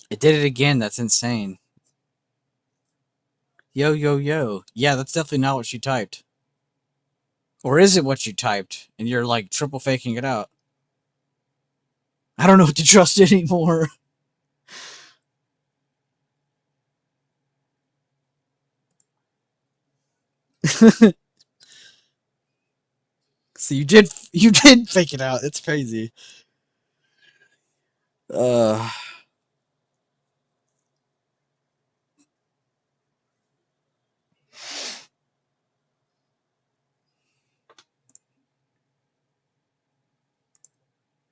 It did it again. That's insane. Yo. Yeah, that's definitely not what she typed. Or is it what you typed and you're like triple faking it out? I don't know what to trust anymore. So you did fake it out. It's crazy. Uh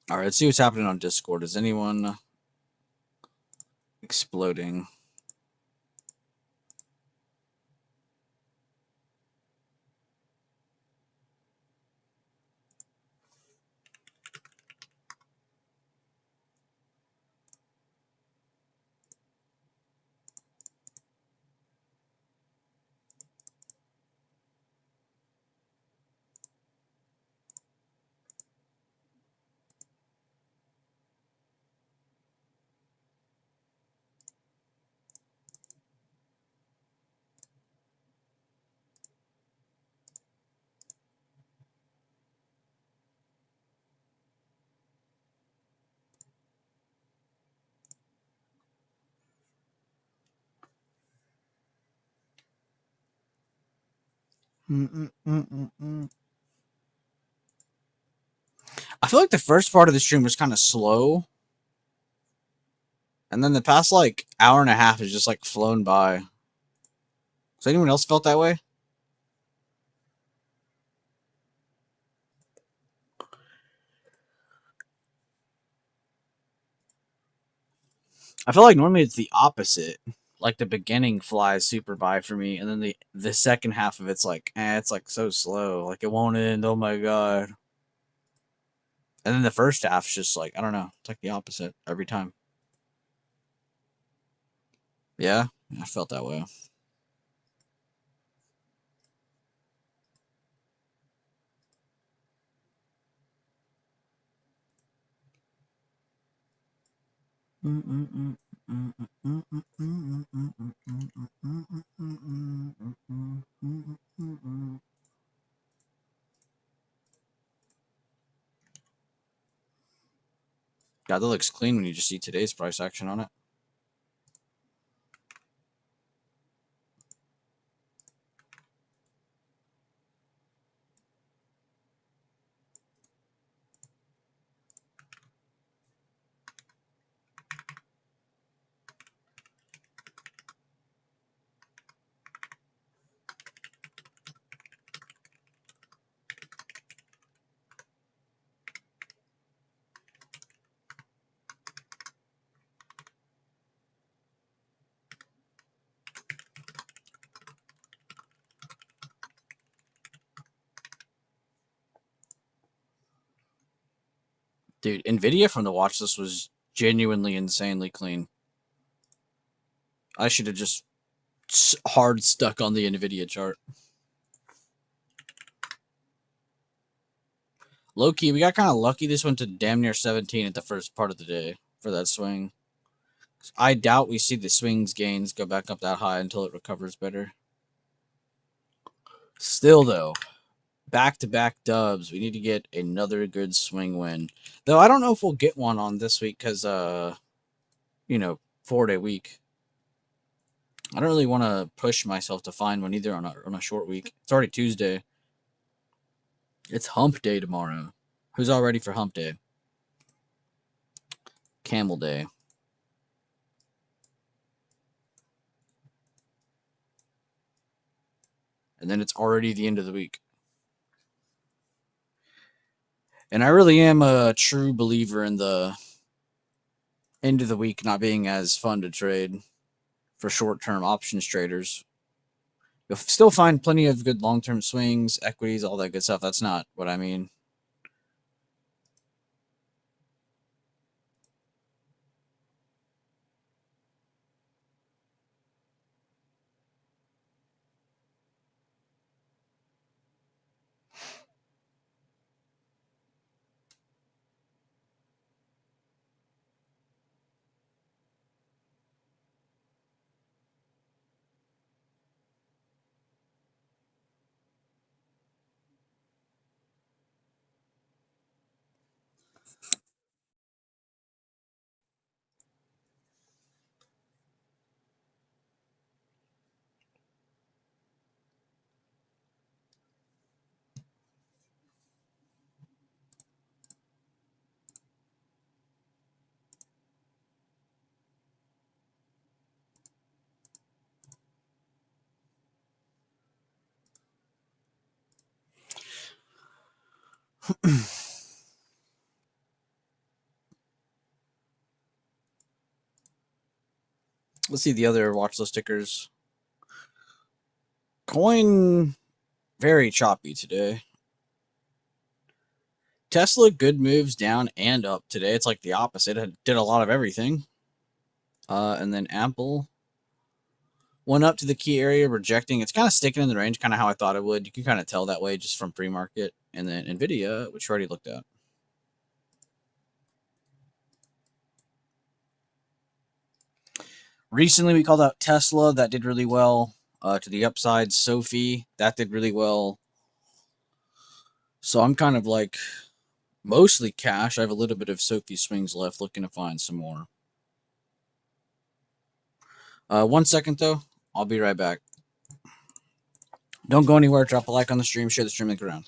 all right, let's see what's happening on Discord. Is anyone exploding? I feel like the first part of the stream was kind of slow. And then the past, like, hour and a half has just, like, flown by. Has anyone else felt that way? I feel like normally it's the opposite. Like, the beginning flies super by for me, and then the second half of it's like, it's, like, so slow. Like, it won't end. Oh, my God. And then the first half's just, like, I don't know. It's, like, the opposite every time. Yeah? I felt that way. God, that looks clean when you just see today's price action on it. Dude, NVIDIA from the watch list was genuinely insanely clean. I should have just hard stuck on the NVIDIA chart. Low key, we got kind of lucky. This went to damn near 17 at the first part of the day for that swing. I doubt we see the swings gains go back up that high until it recovers better. Still, though, back-to-back dubs. We need to get another good swing win. Though I don't know if we'll get one on this week because, 4-day week. I don't really want to push myself to find one either on a short week. It's already Tuesday. It's hump day tomorrow. Who's all ready for hump day? Camel day. And then it's already the end of the week. And I really am a true believer in the end of the week not being as fun to trade for short-term options traders. You'll still find plenty of good long-term swings, equities, all that good stuff. That's not what I mean. Let's see the other watch list stickers. Coin, very choppy today. Tesla, good moves down and up today. It's like the opposite. It did a lot of everything. And then Apple went up to the key area, rejecting. It's kind of sticking in the range, kind of how I thought it would. You can kind of tell that way just from pre-market. And then NVIDIA, which we already looked at. Recently, we called out Tesla. That did really well. To the upside, Sophie. That did really well. So I'm kind of like mostly cash. I have a little bit of Sophie swings left, looking to find some more. 1 second, though. I'll be right back. Don't go anywhere. Drop a like on the stream. Share the stream link around.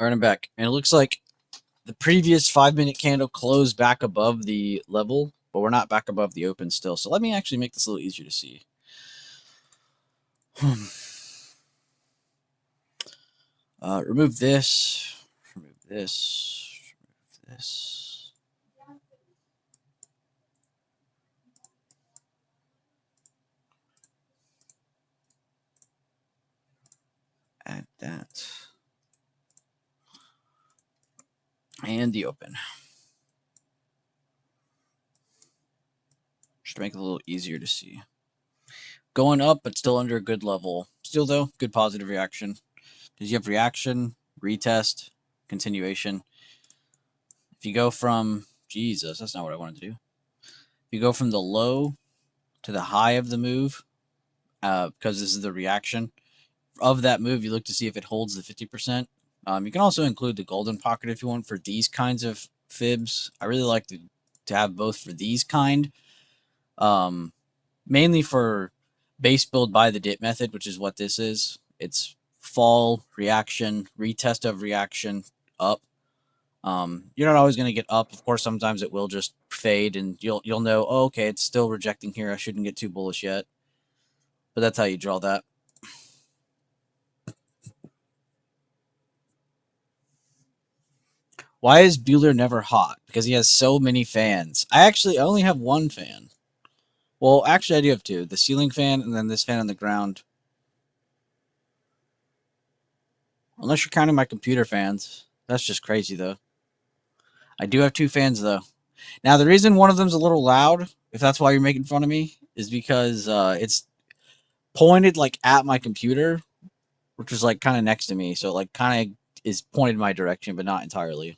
All right, I'm back. And it looks like the previous 5-minute candle closed back above the level, but we're not back above the open still. So let me actually make this a little easier to see. Remove this. Remove this. Remove this. Add that. And the open. Just to make it a little easier to see. Going up, but still under a good level. Still, though, good positive reaction. Does you have reaction, retest, continuation? If you go from... Jesus, that's not what I wanted to do. If you go from the low to the high of the move, because this is the reaction of that move, you look to see if it holds the 50%. You can also include the golden pocket if you want for these kinds of fibs. I really like to have both for these kind. Mainly for base build by the dip method, which is what this is. It's fall, reaction, retest of reaction, up. You're not always going to get up. Of course, sometimes it will just fade, and you'll know, oh, okay, it's still rejecting here. I shouldn't get too bullish yet. But that's how you draw that. Why is Bueller never hot? Because he has so many fans. I only have one fan. Well, actually, I do have two. The ceiling fan and then this fan on the ground. Unless you're counting my computer fans. That's just crazy, though. I do have two fans, though. Now, the reason one of them's a little loud, if that's why you're making fun of me, is because it's pointed, like, at my computer, which is, like, kind of next to me. So, like, kind of is pointed my direction, but not entirely.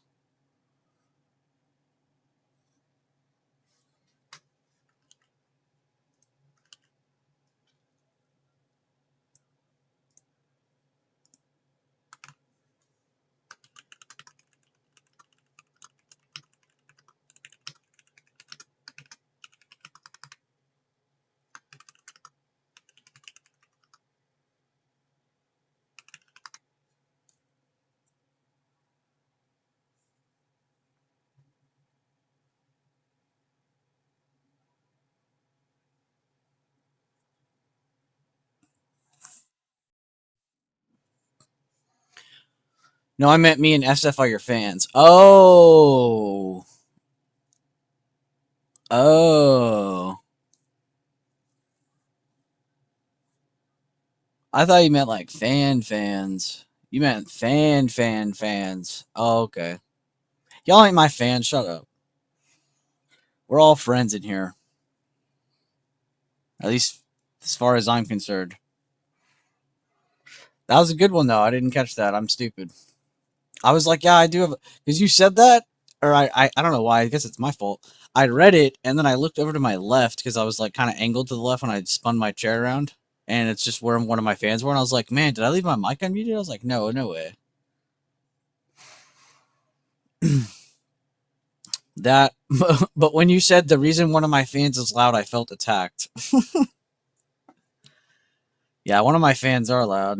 No, I meant me and SF are your fans. Oh. Oh. I thought you meant like fans. You meant fans. Oh, okay. Y'all ain't my fans. Shut up. We're all friends in here. At least as far as I'm concerned. That was a good one, though. I didn't catch that. I'm stupid. I was like, yeah, I do have... Because you said that? Or I don't know why. I guess it's my fault. I read it, and then I looked over to my left because I was like kind of angled to the left when I spun my chair around. And it's just where one of my fans were. And I was like, man, did I leave my mic unmuted? I was like, no way. That... But when you said the reason one of my fans is loud, I felt attacked. Yeah, one of my fans are loud.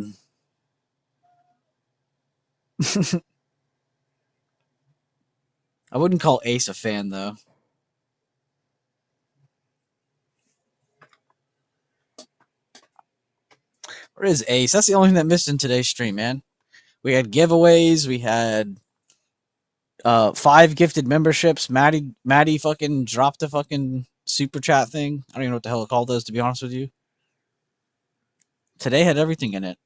I wouldn't call Ace a fan, though. Where is Ace? That's the only thing that missed in today's stream, man. We had giveaways. We had 5 gifted memberships. Maddie fucking dropped the fucking super chat thing. I don't even know what the hell to call those, to be honest with you. Today had everything in it.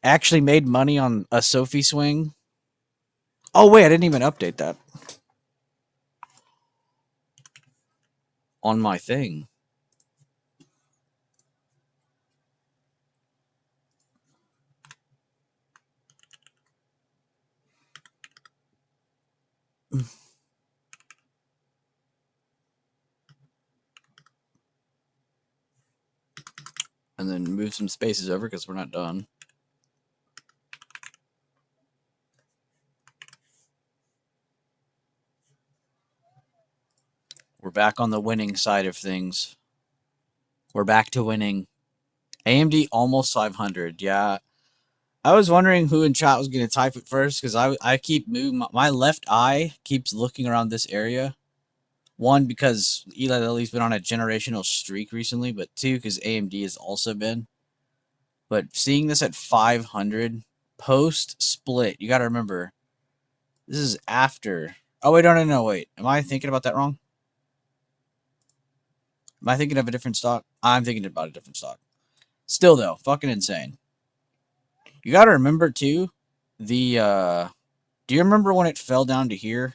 Actually made money on a Sophie swing. Oh, wait, I didn't even update that on my thing. And then move some spaces over because we're not done. We're back on the winning side of things. We're back to winning. AMD almost 500. Yeah. I was wondering who in chat was going to type it first because I keep moving. My left eye keeps looking around this area. One, because Eli Lilly's been on a generational streak recently, but two, because AMD has also been. But seeing this at 500 post split, you got to remember this is after. Oh, wait, no, wait. Am I thinking about that wrong? Am I thinking of a different stock? I'm thinking about a different stock. Still, though, fucking insane. You got to remember, too, the. Do you remember when it fell down to here?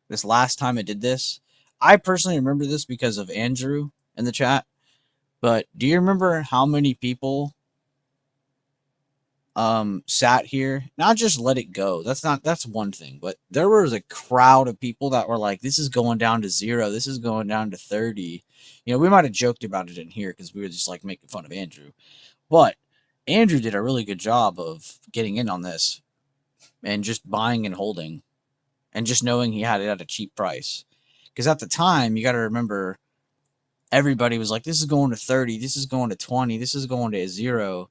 This last time it did this? I personally remember this because of Andrew in the chat. But do you remember how many people sat here, not just let it go? That's one thing, but there was a crowd of people that were like, this is going down to 0, this is going down to 30. You know, we might have joked about it in here because we were just like making fun of Andrew. But Andrew did a really good job of getting in on this and just buying and holding and just knowing he had it at a cheap price. Because at the time, you got to remember, everybody was like, this is going to 30, this is going to 20, this is going to 0.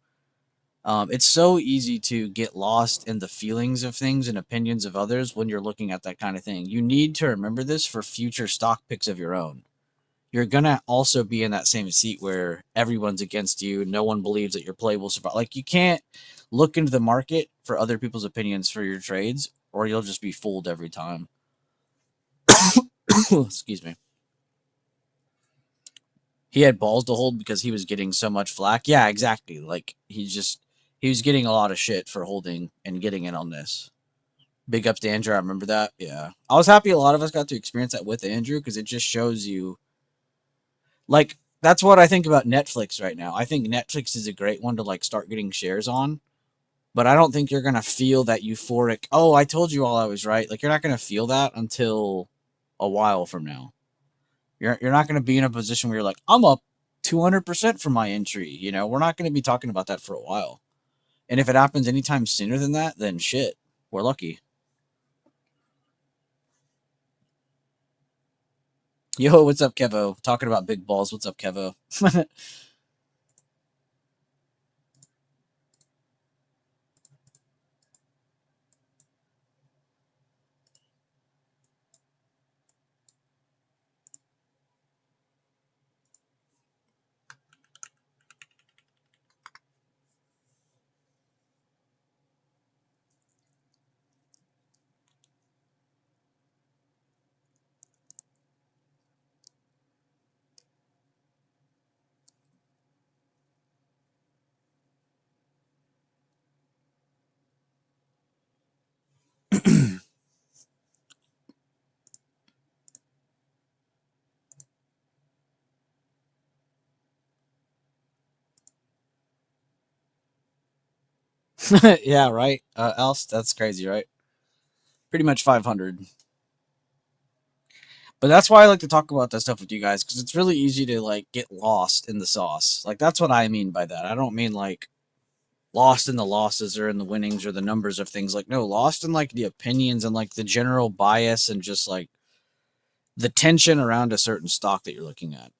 It's so easy to get lost in the feelings of things and opinions of others when you're looking at that kind of thing. You need to remember this for future stock picks of your own. You're going to also be in that same seat where everyone's against you. No one believes that your play will survive. Like, you can't look into the market for other people's opinions for your trades, or you'll just be fooled every time. Excuse me. He had balls to hold because he was getting so much flack. Yeah, exactly. Like, he was getting a lot of shit for holding and getting in on this. Big ups to Andrew. I remember that. Yeah. I was happy a lot of us got to experience that with Andrew because it just shows you, like, that's what I think about Netflix right now. I think Netflix is a great one to, like, start getting shares on, but I don't think you're going to feel that euphoric, oh, I told you all I was right. Like, you're not going to feel that until a while from now. You're not going to be in a position where you're like, I'm up 200% from my entry. You know, we're not going to be talking about that for a while. And if it happens anytime sooner than that, then shit, we're lucky. Yo, what's up, Kevo? Talking about big balls. What's up, Kevo? Yeah, right. Else, that's crazy, right? Pretty much 500. But that's why I like to talk about that stuff with you guys, because it's really easy to, like, get lost in the sauce. Like, that's what I mean by that. I don't mean, like, lost in the losses or in the winnings or the numbers of things. Like, no, lost in, like, the opinions and, like, the general bias and just, like, the tension around a certain stock that you're looking at.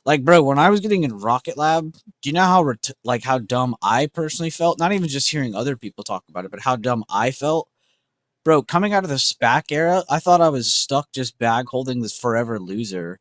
Like, bro, when I was getting in Rocket Lab, do you know how like how dumb I personally felt? Not even just hearing other people talk about it, but how dumb I felt. Bro, coming out of the SPAC era, I thought I was stuck just bag holding this forever loser.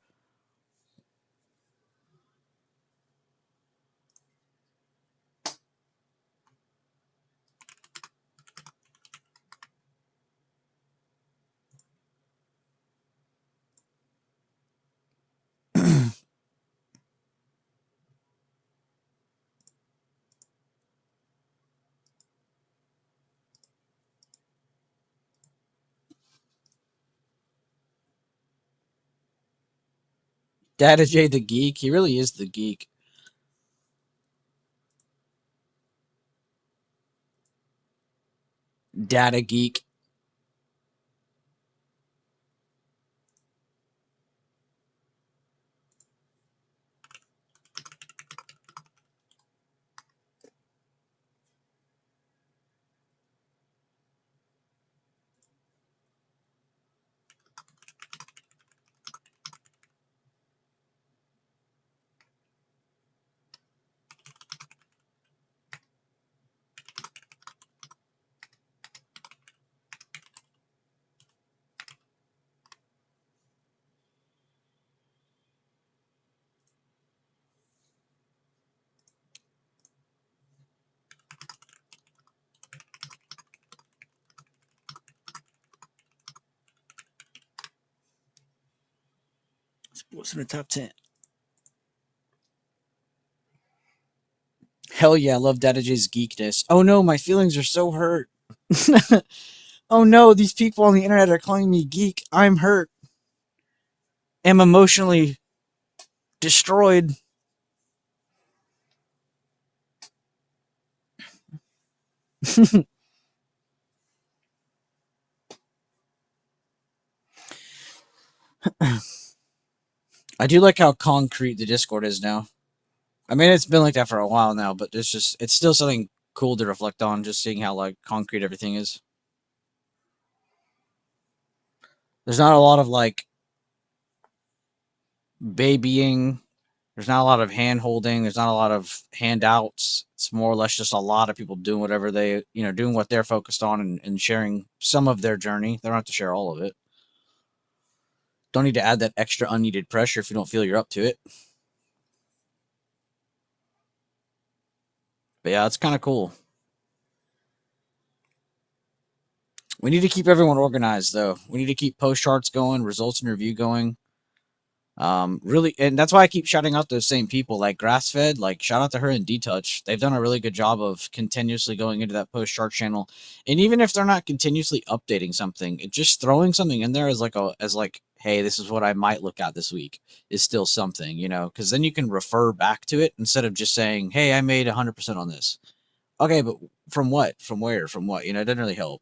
Data J the geek, he really is the geek. Data geek. What's in the top 10? Hell yeah, I love Data J's geekness. Oh no, my feelings are so hurt. Oh no, these people on the internet are calling me geek. I'm hurt. Am emotionally destroyed. I do like how concrete the Discord is now. I mean, it's been like that for a while now, but it's still something cool to reflect on, just seeing how like concrete everything is. There's not a lot of like babying. There's not a lot of hand holding. There's not a lot of handouts. It's more or less just a lot of people doing whatever they, doing what they're focused on and sharing some of their journey. They don't have to share all of it. Don't need to add that extra unneeded pressure if you don't feel you're up to it. But yeah, it's kind of cool. We need to keep everyone organized, though. We need to keep post charts going, results and review going. Really, and that's why I keep shouting out those same people, like Grassfed. Like, shout out to her and D-Touch. They've done a really good job of continuously going into that post chart channel, and even if they're not continuously updating something, just throwing something in there as like, hey, this is what I might look at this week is still something, because then you can refer back to it instead of just saying, hey, I made 100% on this. Okay, but from what? From where? From what? It doesn't really help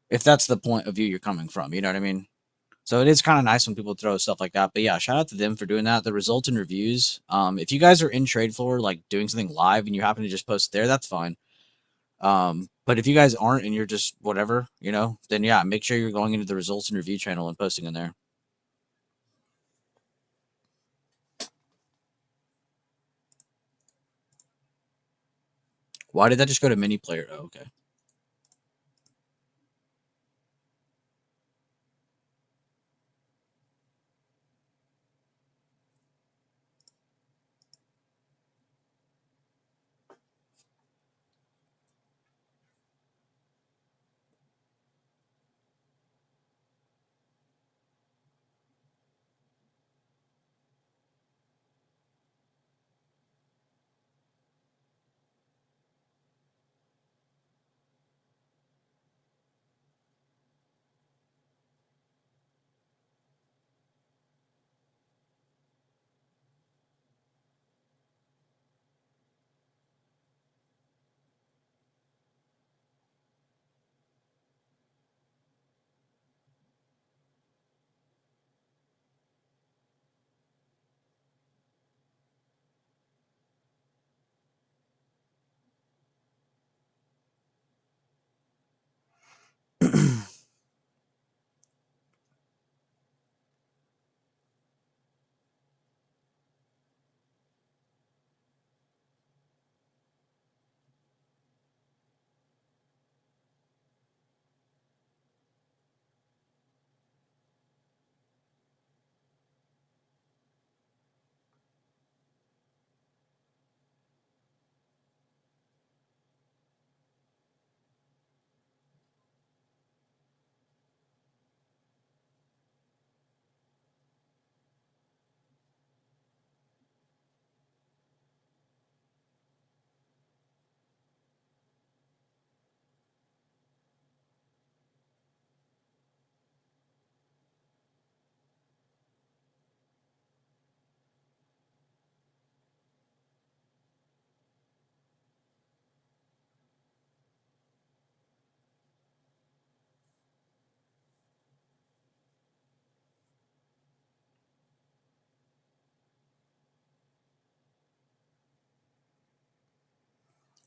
if that's the point of view you're coming from. You know what I mean? So it is kind of nice when people throw stuff like that. But yeah, shout out to them for doing that. The results and reviews. If you guys are in Trade Floor, like doing something live and you happen to just post it there, that's fine. But if you guys aren't and you're just whatever, then yeah, make sure you're going into the results and review channel and posting in there. Why did that just go to mini player? Oh, okay.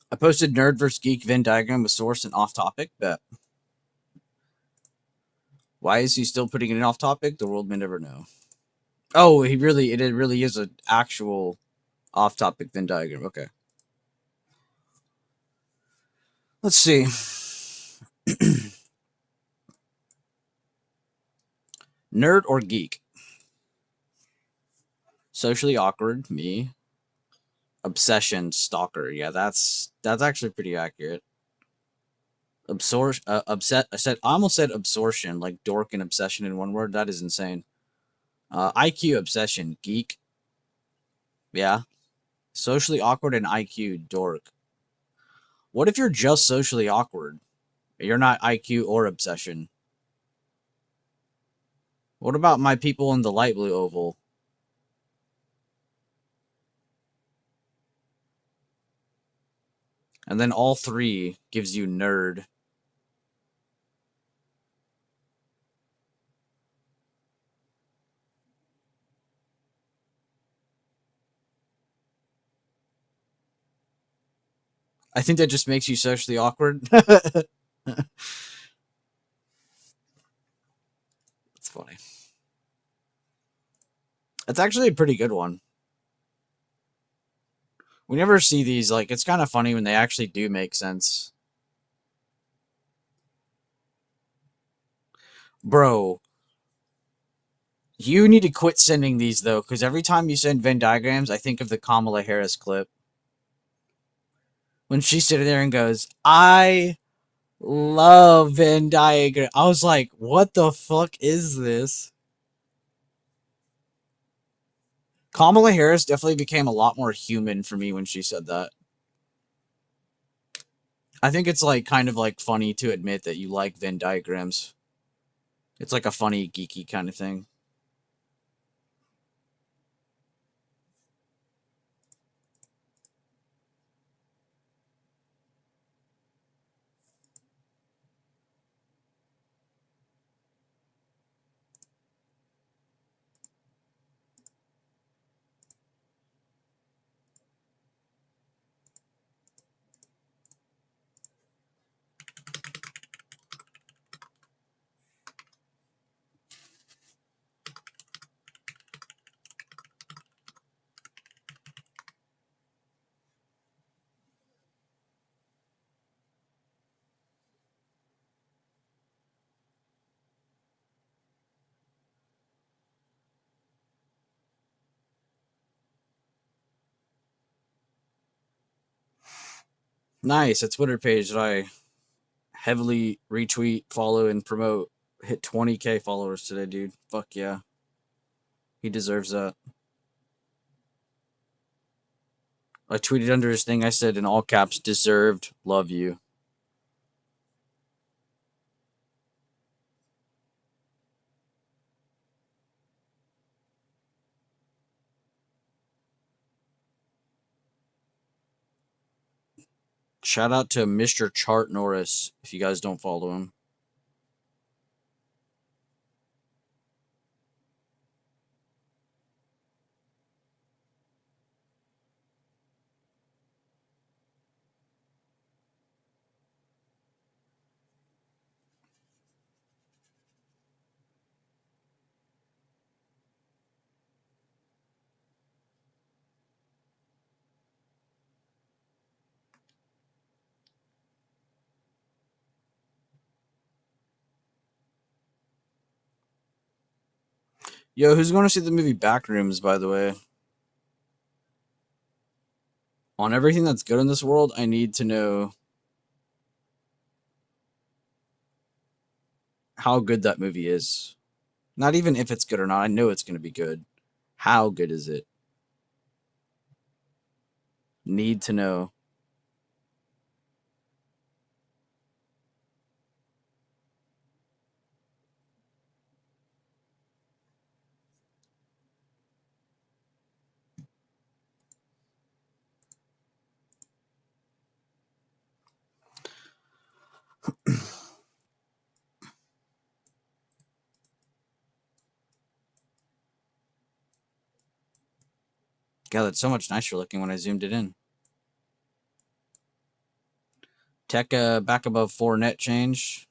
I posted Nerd vs. Geek Venn diagram with source and off topic, but why is he still putting it in off topic? The world may never know. Oh, it really is an actual off topic Venn diagram. Okay. Let's see. Nerd or geek? Socially awkward, me. Obsession, stalker. Yeah, that's actually pretty accurate. Upset. I almost said absorption, like dork and obsession in one word. That is insane. IQ obsession, geek. Yeah. Socially awkward and IQ dork. What if you're just socially awkward? You're not IQ or obsession. What about my people in the light blue oval? And then all three gives you nerd. I think that just makes you socially awkward. That's funny. That's actually a pretty good one. We never see these, like, it's kind of funny when they actually do make sense. Bro, you need to quit sending these, though, because every time you send Venn diagrams, I think of the Kamala Harris clip. When she's sitting there and goes, I love Venn diagram. I was like, what the fuck is this? Kamala Harris definitely became a lot more human for me when she said that. I think it's like kind of like funny to admit that you like Venn diagrams. It's like a funny, geeky kind of thing. Nice. A Twitter page that I heavily retweet, follow, and promote. Hit 20K followers today, dude. Fuck yeah. He deserves that. I tweeted under his thing, I said in all caps, deserved, love you. Shout out to Mr. Chart Norris if you guys don't follow him. Yo, who's going to see the movie Backrooms, by the way? On everything that's good in this world, I need to know how good that movie is. Not even if it's good or not. I know it's going to be good. How good is it? Need to know. God, that's so much nicer looking when I zoomed it in. Tech back above 4 net change.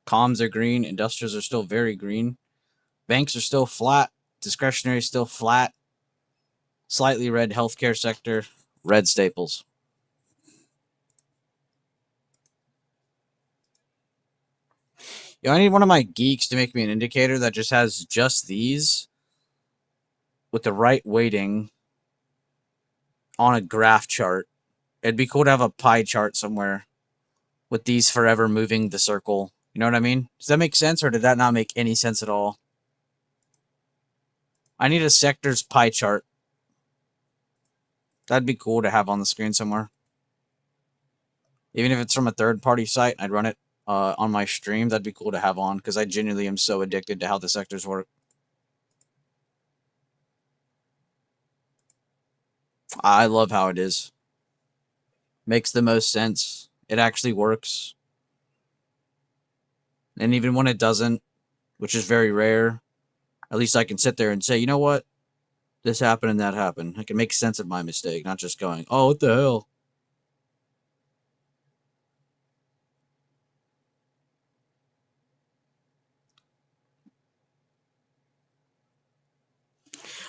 Comms are green. Industrials are still very green. Banks are still flat. Discretionary still flat. Slightly red healthcare sector. Red staples. Yo, I need one of my geeks to make me an indicator that just has just these with the right weighting on a graph chart. It'd be cool to have a pie chart somewhere with these forever moving the circle. You know what I mean? Does that make sense, or did that not make any sense at all? I need a sector's pie chart. That'd be cool to have on the screen somewhere. Even if it's from a third-party site, I'd run it on my stream. That'd be cool to have on, because I genuinely am so addicted to how the sectors work. I love how it is. Makes the most sense. It actually works. And even when it doesn't, which is very rare, at least I can sit there and say, you know what? This happened and that happened. I can make sense of my mistake, not just going, oh, what the hell?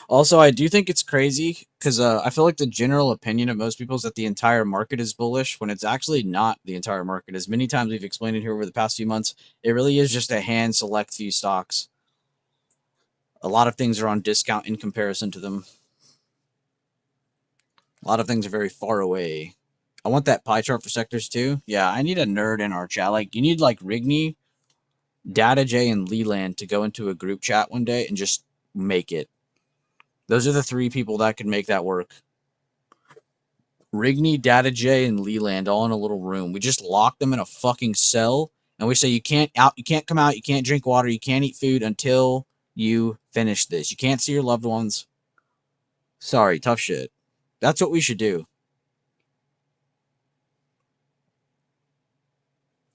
Also, I do think it's crazy because I feel like the general opinion of most people is that the entire market is bullish when it's actually not the entire market. As many times we've explained it here over the past few months, it really is just a hand select few stocks. A lot of things are on discount in comparison to them. A lot of things are very far away. I want that pie chart for sectors too. Yeah, I need a nerd in our chat. Like, you need like Rigney, DataJ, and Leland to go into a group chat one day and just make it. Those are the 3 people that can make that work. Rigney, DataJ, and Leland all in a little room. We just lock them in a fucking cell, and we say you can't come out, you can't drink water, you can't eat food until you finish this. You can't see your loved ones. Sorry, tough shit. That's what we should do.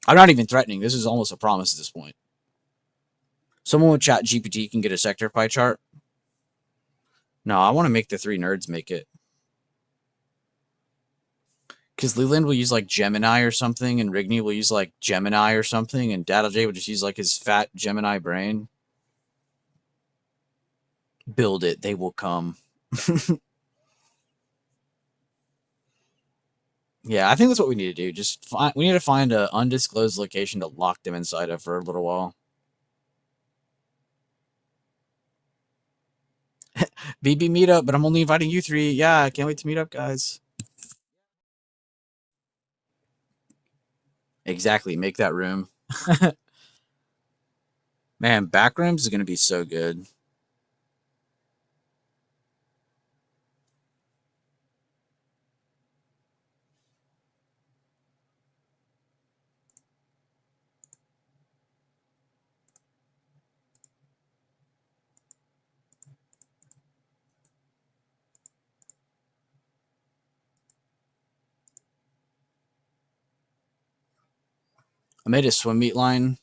I'm not even threatening. This is almost a promise at this point. Someone with Chat GPT can get a sector pie chart. No, I want to make the 3 nerds make it. Because Leland will use like Gemini or something, and Rigney will use like Gemini or something, and DataJ will just use like his fat Gemini brain. Build it. They will come. Yeah, I think that's what we need to do. We need to find an undisclosed location to lock them inside of for a little while. BB meetup, but I'm only inviting you 3. Yeah, I can't wait to meet up, guys. Exactly. Make that room. Man, Backrooms is going to be so good. I made a swim meet line.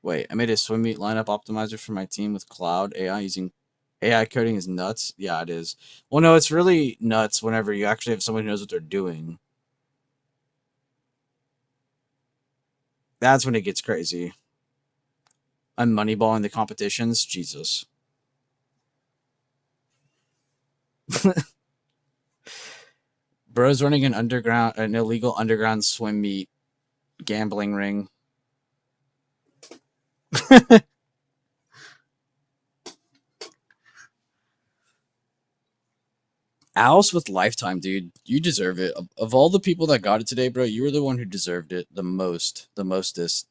Wait, I made a swim meet lineup optimizer for my team with cloud AI using AI coding is nuts. Yeah, it is. Well, no, it's really nuts whenever you actually have someone who knows what they're doing. That's when it gets crazy. I'm moneyballing the competitions. Jesus. Bro's running an illegal underground swim meet gambling ring. Alice with Lifetime, dude. You deserve it. Of all the people that got it today, bro, you were the one who deserved it the most. The mostest.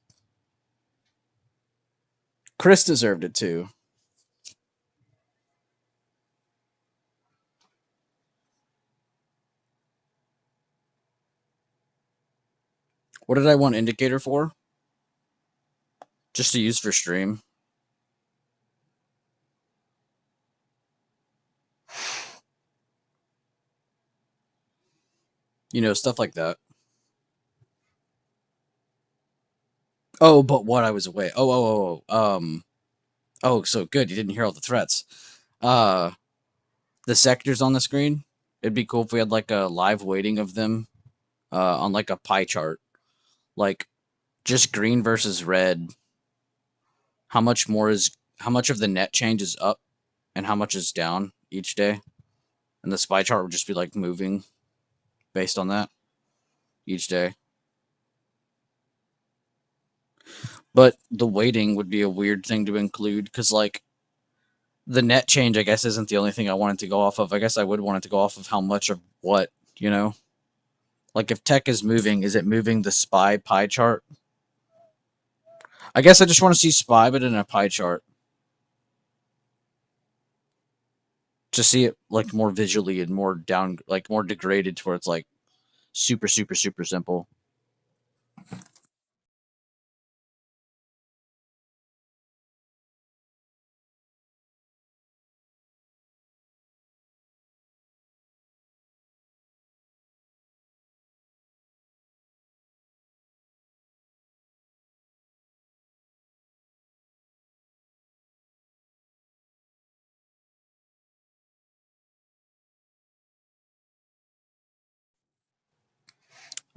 Chris deserved it too. What did I want indicator for? Just to use for stream. You know, stuff like that. Oh, but what? I was away. Oh, so good. You didn't hear all the threats. The sectors on the screen. It'd be cool if we had like a live weighting of them on like a pie chart. Like just green versus red. How much of the net change is up and how much is down each day? And the SPY chart would just be like moving based on that each day. But the weighting would be a weird thing to include because, like, the net change, I guess, isn't the only thing I wanted to go off of. I guess I would want it to go off of how much of what, you know? Like, if tech is moving, is it moving the SPY pie chart? I guess I just want to see SPY, but in a pie chart. to see it like more visually and more down, like more degraded to where it's like super, super, super simple.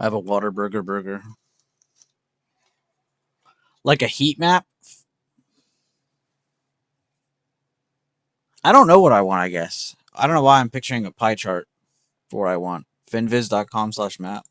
I have a Waterburger burger. Like a heat map? I don't know what I want, I guess. I don't know why I'm picturing a pie chart for what I want. Finviz.com/map.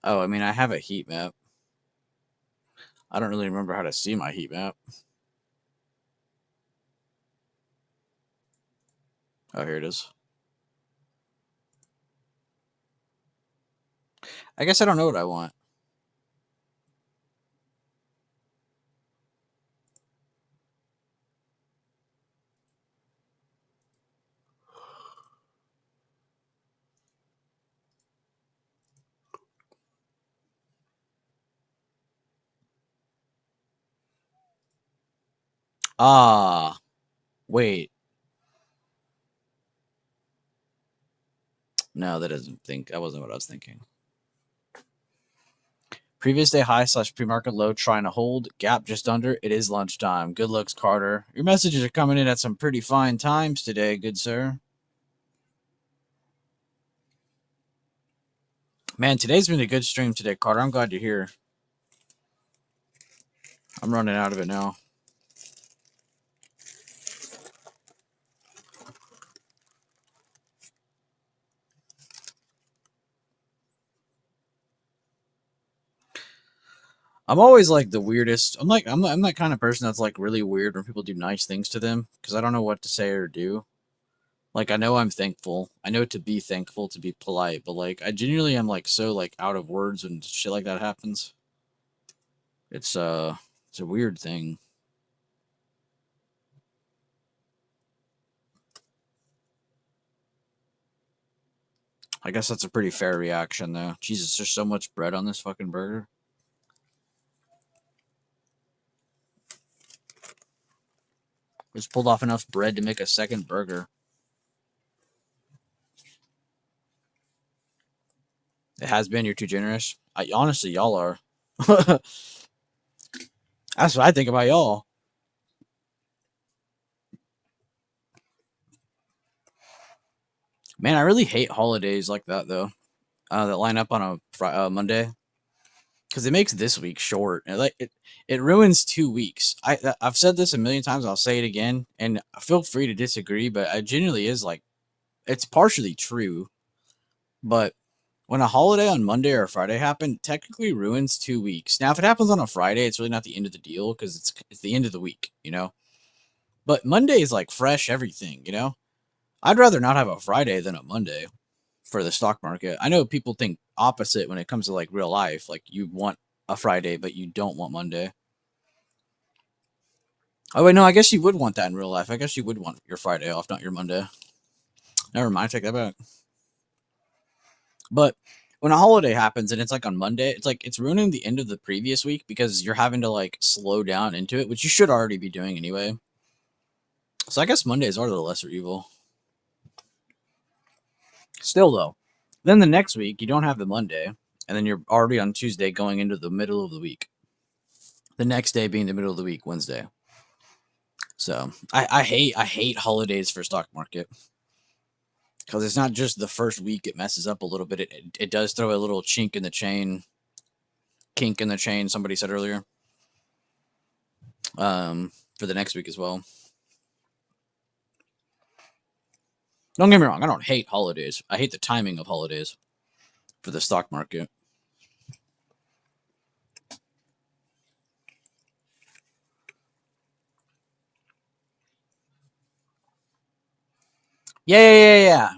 Oh, I mean, I have a heat map. I don't really remember how to see my heat map. Oh, here it is. I guess I don't know what I want. Ah, wait. No, that wasn't what I was thinking. Previous day high / pre-market low trying to hold. Gap just under. It is lunchtime. Good looks, Carter. Your messages are coming in at some pretty fine times today, good sir. Man, today's been a good stream today, Carter. I'm glad you're here. I'm running out of it now. I'm always like the weirdest. I'm that kind of person that's like really weird when people do nice things to them because I don't know what to say or do. Like I know I'm thankful. I know to be thankful, to be polite, but like I genuinely am like so like out of words when shit like that happens. It's it's a weird thing. I guess that's a pretty fair reaction though. Jesus, there's so much bread on this fucking burger. Just pulled off enough bread to make a second burger. It has been. You're too generous. I honestly, y'all are. That's what I think about y'all. Man, I really hate holidays like that though. That line up on a Monday because it makes this week short. It ruins 2 weeks. I've said this a million times. I'll say it again, and feel free to disagree. But it genuinely is like it's partially true. But when a holiday on Monday or Friday happen, technically ruins 2 weeks. Now, if it happens on a Friday, it's really not the end of the deal because it's the end of the week, you know. But Monday is like fresh everything, you know. I'd rather not have a Friday than a Monday for the stock market. I know people think opposite when it comes to like real life. Like you want a Friday, but you don't want Monday. Oh wait, no, I guess you would want that in real life. I guess you would want your Friday off, not your Monday. Never mind, take that back. But when a holiday happens and it's like on Monday, it's like it's ruining the end of the previous week because you're having to like slow down into it, which you should already be doing anyway. So I guess Mondays are the lesser evil. Still though, then the next week you don't have the Monday, and then you're already on Tuesday going into the middle of the week. The next day being the middle of the week, Wednesday. So I hate holidays for stock market because it's not just the first week it messes up a little bit. It does throw a little chink in the chain kink in the chain, somebody said earlier. For the next week as well. Don't get me wrong, I don't hate holidays. I hate the timing of holidays for the stock market. Yeah.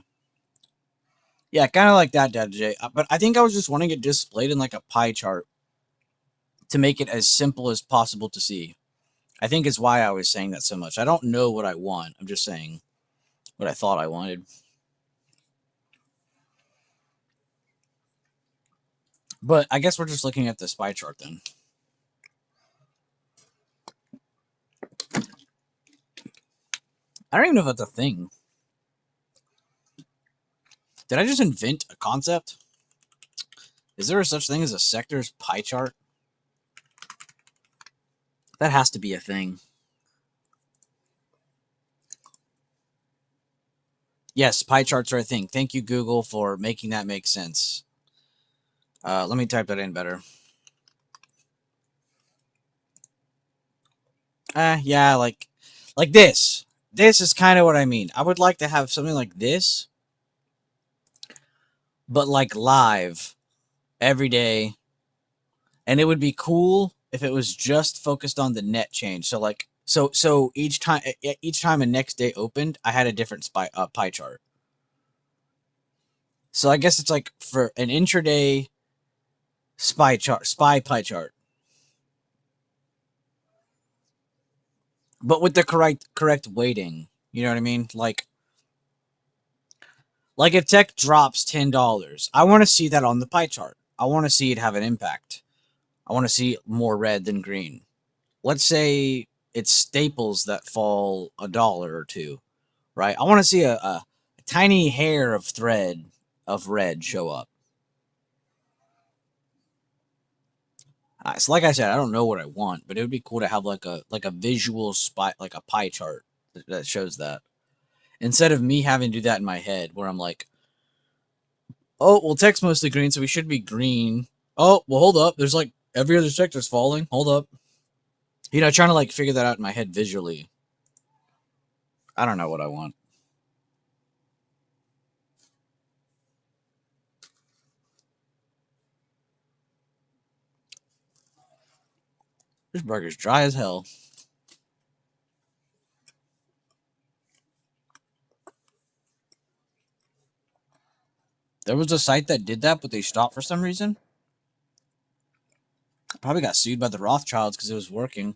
Yeah, kind of like that, Dad J. But I think I was just wanting it displayed in like a pie chart to make it as simple as possible to see. I think is why I was saying that so much. I don't know what I want. I'm just saying what I thought I wanted. But I guess we're just looking at the SPY chart then. I don't even know if that's a thing. Did I just invent a concept? Is there a such thing as a sector's pie chart? That has to be a thing. Yes, pie charts are a thing. Thank you, Google, for making that make sense. Let me type that in better. Yeah, like this. This is kind of what I mean. I would like to have something like this, but like live every day. And it would be cool if it was just focused on the net change. So like so each time a next day opened, I had a different pie chart. So I guess it's like for an intraday SPY pie chart. But with the correct weighting. You know what I mean? Like if tech drops $10, I want to see that on the pie chart. I want to see it have an impact. I want to see more red than green. Let's say it's staples that fall $1 or two, right? I want to see a tiny hair of thread of red show up. So like I said, I don't know what I want, but it would be cool to have like a visual spot, like a pie chart that shows that. Instead of me having to do that in my head, where I'm like, oh, well, tech's mostly green, so we should be green. Oh, well, hold up. There's like every other sector's falling. Hold up. You know, trying to like figure that out in my head visually. I don't know what I want. This burger's dry as hell. There was a site that did that, but they stopped for some reason. Probably got sued by the Rothschilds because it was working.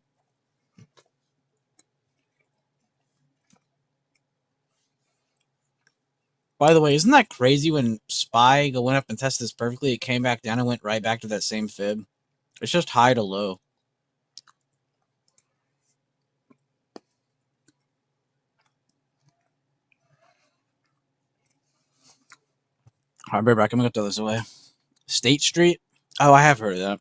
By the way, isn't that crazy when SPY went up and tested this perfectly? It came back down and went right back to that same fib. It's just high to low. All right, back. I'm going to throw this away. State Street? Oh, I have heard of that.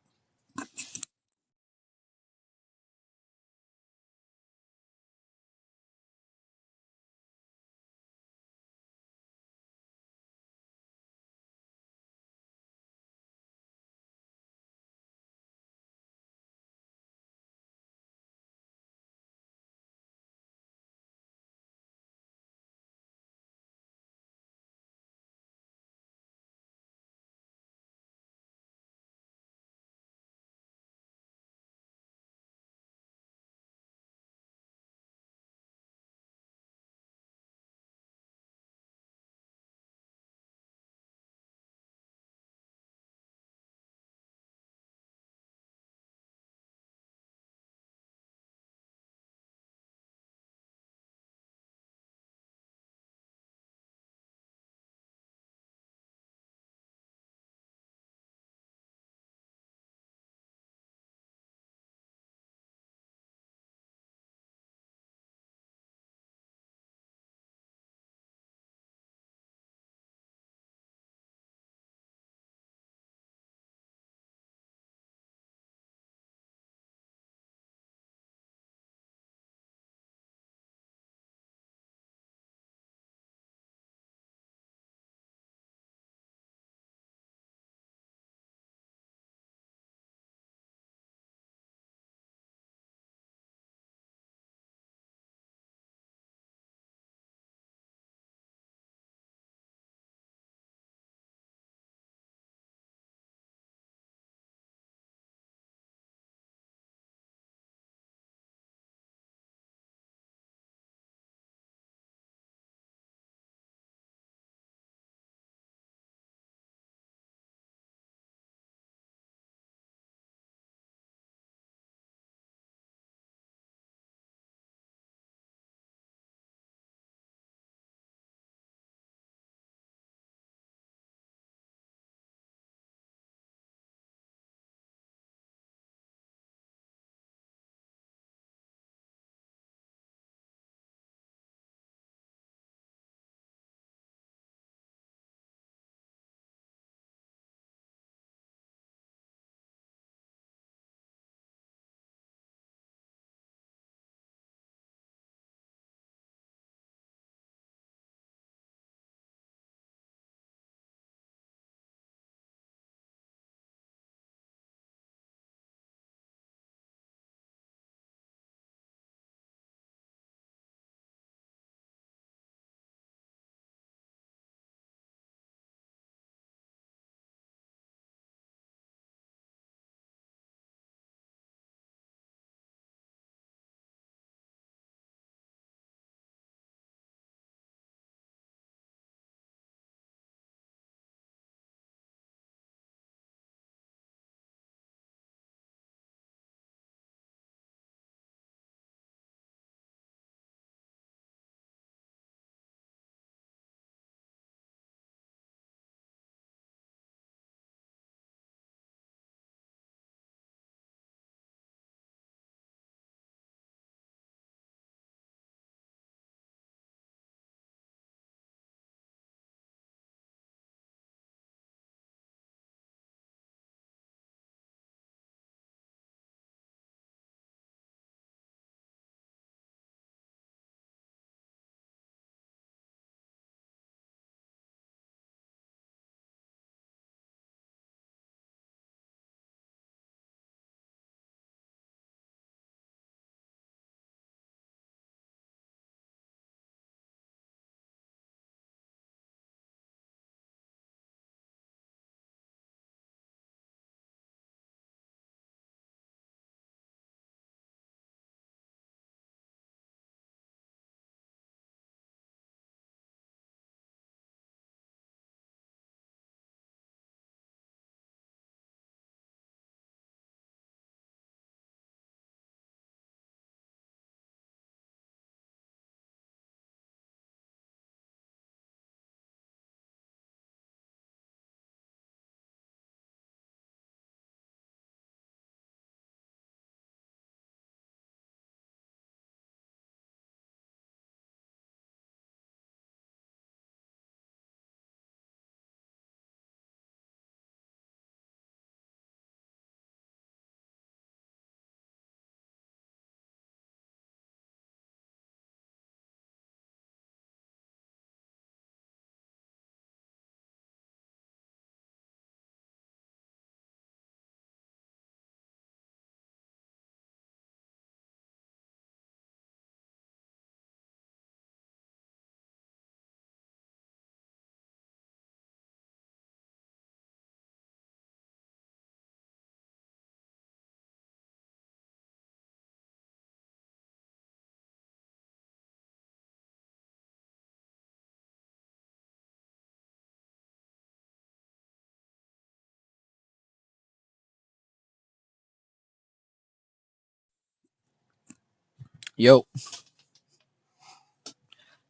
Yo.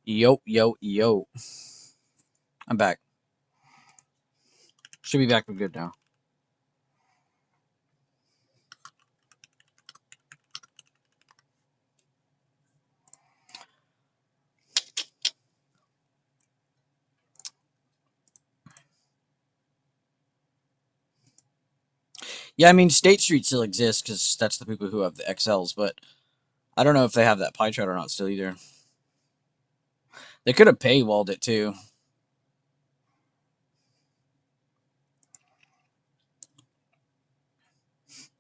Yo, yo, yo. I'm back. Should be back for good now. Yeah, I mean, State Street still exists because that's the people who have the XLs, but I don't know if they have that pie chart or not still either. They could have paywalled it too.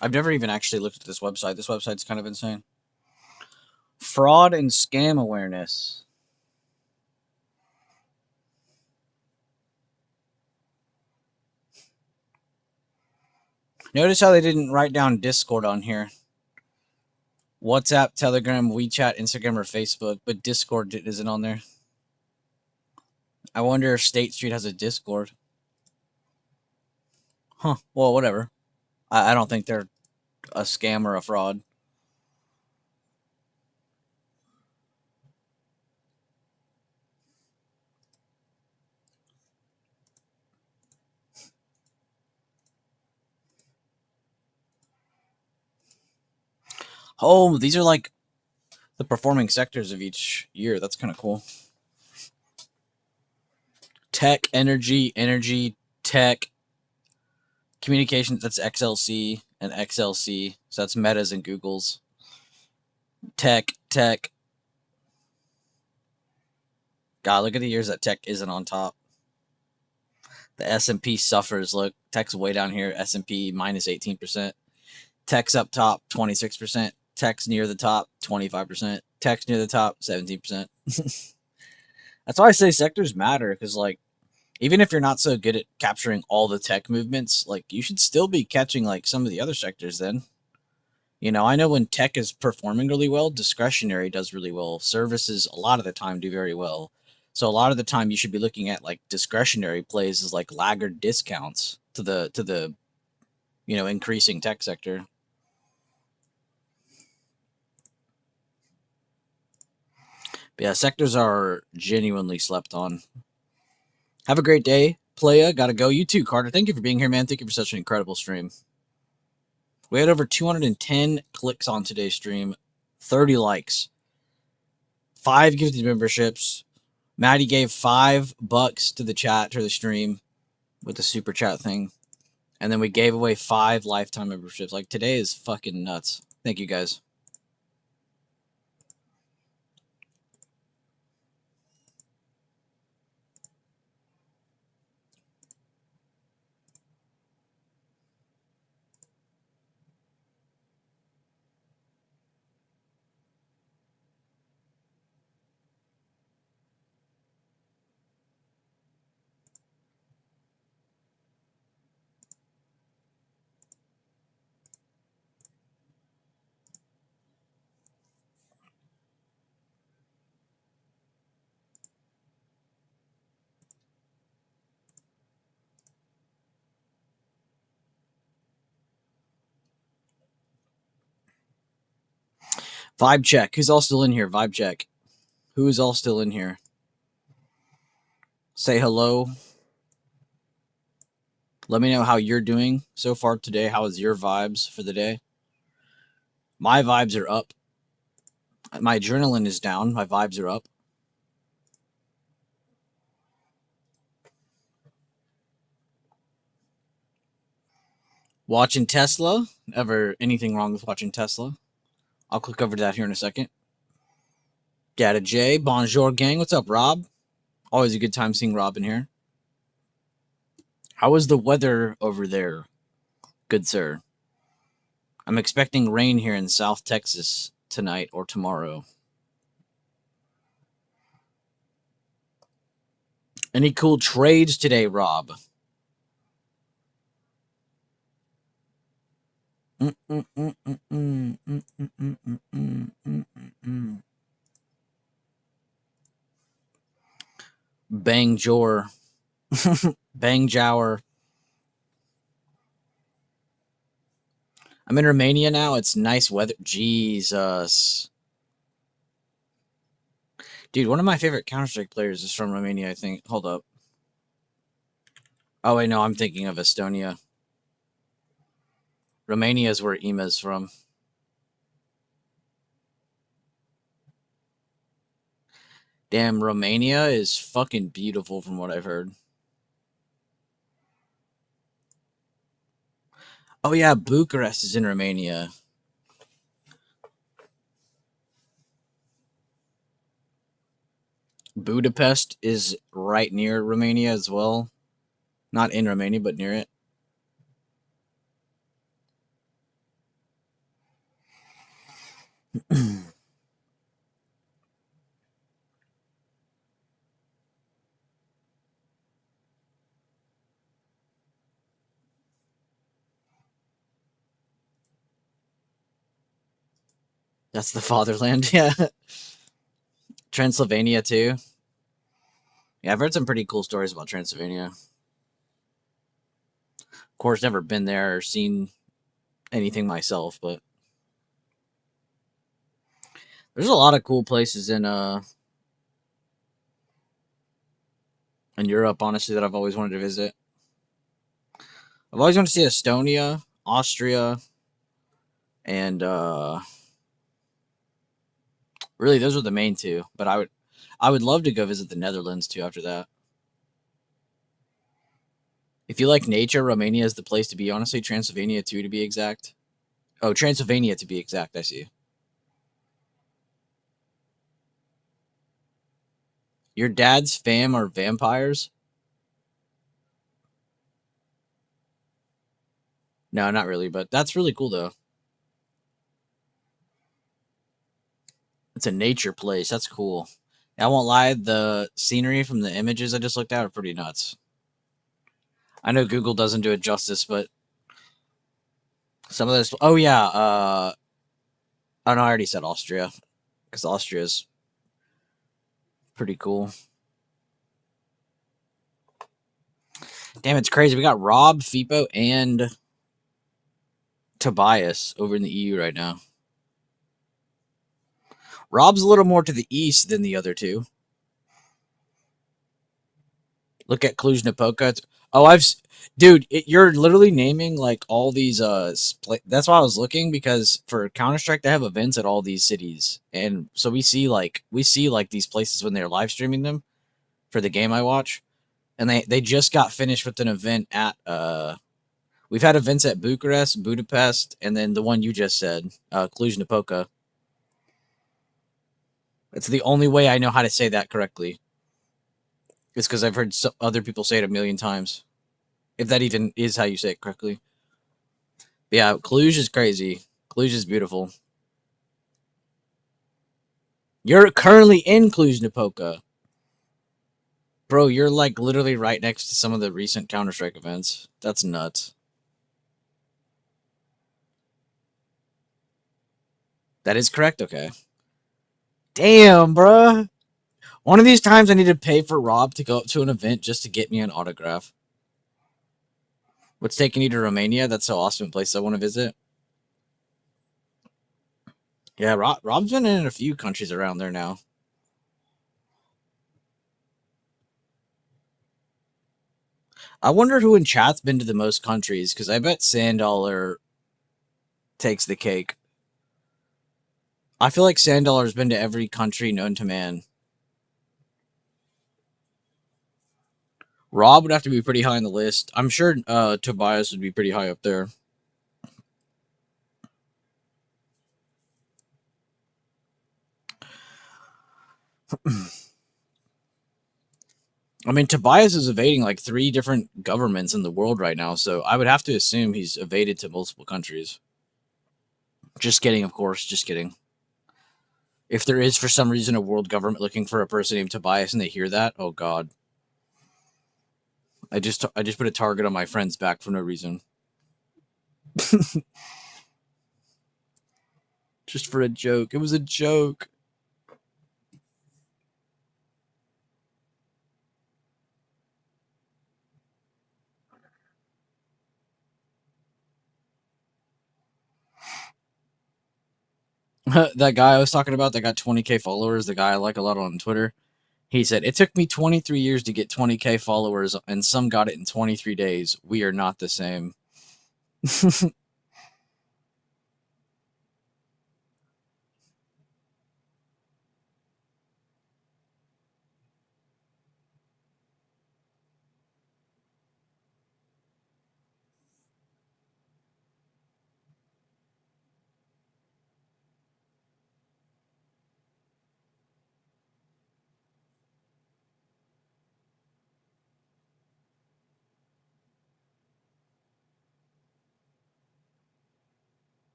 I've never even actually looked at this website. This website's kind of insane. Fraud and scam awareness. Notice how they didn't write down Discord on here. WhatsApp, Telegram, WeChat, Instagram, or Facebook, but Discord isn't on there. I wonder if State Street has a Discord. Huh. Well, whatever. I don't think they're a scam or a fraud. Oh, these are like the performing sectors of each year. That's kind of cool. Tech, energy, tech, communications. That's XLC and XLC. So that's Meta's and Google's. Tech. God, look at the years that tech isn't on top. The S&P suffers. Look, tech's way down here. S&P minus 18%. Tech's up top, 26%. Tech's near the top, 25%. Tech's near the top, 17%. That's why I say sectors matter, because like, even if you're not so good at capturing all the tech movements, like you should still be catching like some of the other sectors then. You know, I know when tech is performing really well, discretionary does really well. Services a lot of the time do very well. So a lot of the time you should be looking at like discretionary plays as like laggard discounts to the you know, increasing tech sector. But yeah, sectors are genuinely slept on. Have a great day, playa. Gotta go. You too, Carter. Thank you for being here, man. Thank you for such an incredible stream. We had over 210 clicks on today's stream, 30 likes, 5 gifted memberships. Maddie gave $5 to the chat, to the stream with the super chat thing. And then we gave away 5 lifetime memberships. Like, today is fucking nuts. Thank you, guys. Vibe check. Who's all still in here? Vibe check. Who is all still in here? Say hello. Let me know how you're doing so far today. How is your vibes for the day? My vibes are up. My adrenaline is down. My vibes are up. Watching Tesla. Ever anything wrong with watching Tesla? I'll click over to that here in a second. Data J. Bonjour, gang. What's up, Rob? Always a good time seeing Rob in here. How is the weather over there, good sir? I'm expecting rain here in South Texas tonight or tomorrow. Any cool trades today, Rob? Bang Jor. Bang Jower. I'm in Romania now. It's nice weather. Jesus. Dude, one of my favorite Counter-Strike players is from Romania, I think. Hold up. Oh, wait, no, I'm thinking of Estonia. Romania is where Ema's from. Damn, Romania is fucking beautiful from what I've heard. Oh, yeah, Bucharest is in Romania. Budapest is right near Romania as well. Not in Romania, but near it. That's the fatherland, yeah. Transylvania, too. Yeah, I've heard some pretty cool stories about Transylvania. Of course, never been there or seen anything myself, but there's a lot of cool places in Europe, honestly, that I've always wanted to visit. I've always wanted to see Estonia, Austria, and really those are the main two. But I would love to go visit the Netherlands too after that. If you like nature, Romania is the place to be. Honestly, Transylvania too, to be exact. Oh, Transylvania to be exact. I see. Your dad's fam are vampires? No, not really, but that's really cool though. It's a nature place. That's cool. I won't lie, the scenery from the images I just looked at are pretty nuts. I know Google doesn't do it justice, but some of those. Oh yeah. Oh no, I already said Austria because Austria is pretty cool. Damn, it's crazy. We got Rob, Fipo, and Tobias over in the EU right now. Rob's a little more to the east than the other two. Look at Cluj-Napoca. Oh, dude, you're literally naming like all these. That's why I was looking because for Counter Strike they have events at all these cities, and so we see like these places when they're live streaming them for the game I watch, and they just got finished with an event at We've had events at Bucharest, Budapest, and then the one you just said, Cluj-Napoca. It's the only way I know how to say that correctly. It's because I've heard other people say it a million times. If that even is how you say it correctly. But yeah, Cluj is crazy. Cluj is beautiful. You're currently in Cluj-Napoca. Bro, you're like literally right next to some of the recent Counter-Strike events. That's nuts. That is correct? Okay. Damn, bruh. One of these times I need to pay for Rob to go up to an event just to get me an autograph. What's taking you to Romania? That's so awesome place I want to visit. Yeah, Rob's been in a few countries around there now. I wonder who in chat's been to the most countries, because I bet Sandollar takes the cake. I feel like Sandollar's been to every country known to man. Rob would have to be pretty high on the list. I'm sure Tobias would be pretty high up there. I mean, Tobias is evading like 3 different governments in the world right now, so I would have to assume he's evaded to multiple countries. Just kidding, of course. Just kidding. If there is for some reason a world government looking for a person named Tobias and they hear that, oh god. I just put a target on my friend's back for no reason. Just for a joke. It was a joke. That guy I was talking about that got 20K followers, the guy I like a lot on Twitter, he said, "It took me 23 years to get 20K followers, and some got it in 23 days. We are not the same."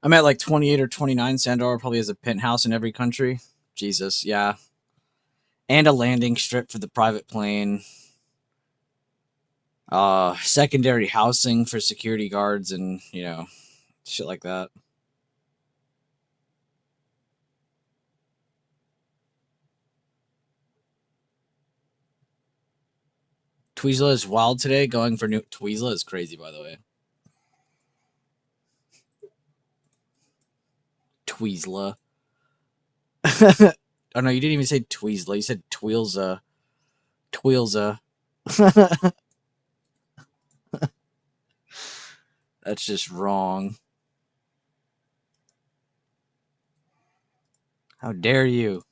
I'm at like 28 or 29. Sandor probably has a penthouse in every country. Jesus, yeah. And a landing strip for the private plane. Secondary housing for security guards and, shit like that. Tweezla is wild today. Going for new Tweezla is crazy, by the way. Tweezla. Oh no, you didn't even say Tweezla. You said Tweelza. Tweelza. That's just wrong. How dare you?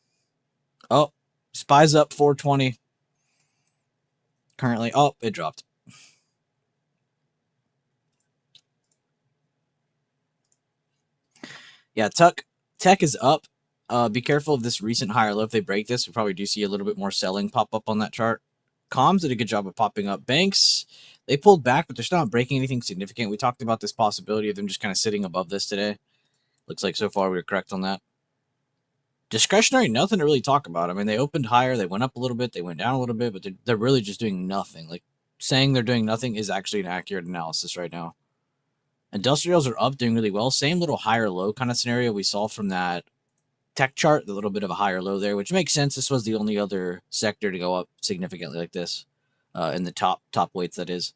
Oh, Spy's up 420. Currently. Oh, it dropped. Yeah, Tech is up. Be careful of this recent higher low. If they break this, we probably do see a little bit more selling pop up on that chart. Comms did a good job of popping up. Banks, they pulled back, but they're still not breaking anything significant. We talked about this possibility of them just kind of sitting above this today. Looks like so far we were correct on that. Discretionary, nothing to really talk about. I mean, they opened higher, they went up a little bit, they went down a little bit, but they're really just doing nothing. Like, saying they're doing nothing is actually an accurate analysis right now. Industrials are up, doing really well. Same little higher low kind of scenario we saw from that tech chart, the little bit of a higher low there, which makes sense. This was the only other sector to go up significantly like this in the top weights, that is.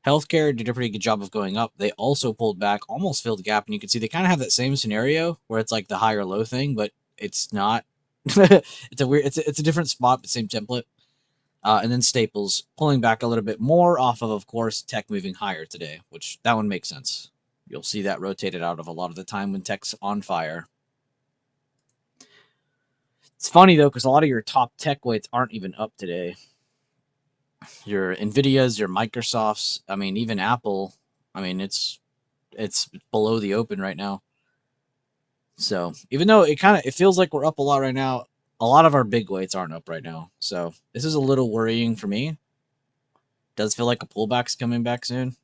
Healthcare did a pretty good job of going up. They also pulled back, almost filled the gap, and you can see they kind of have that same scenario where it's like the higher low thing, but it's not. It's a weird. It's a different spot, but same template. And then Staples pulling back a little bit more off of course, Tech moving higher today, which that one makes sense. You'll see that rotated out of a lot of the time when Tech's on fire. It's funny though, because a lot of your top tech weights aren't even up today. Your Nvidias, your Microsofts, I mean, even Apple. I mean, it's below the open right now. So even though it feels like we're up a lot right now, a lot of our big weights aren't up right now. So this is a little worrying for me. It does feel like a pullback's coming back soon.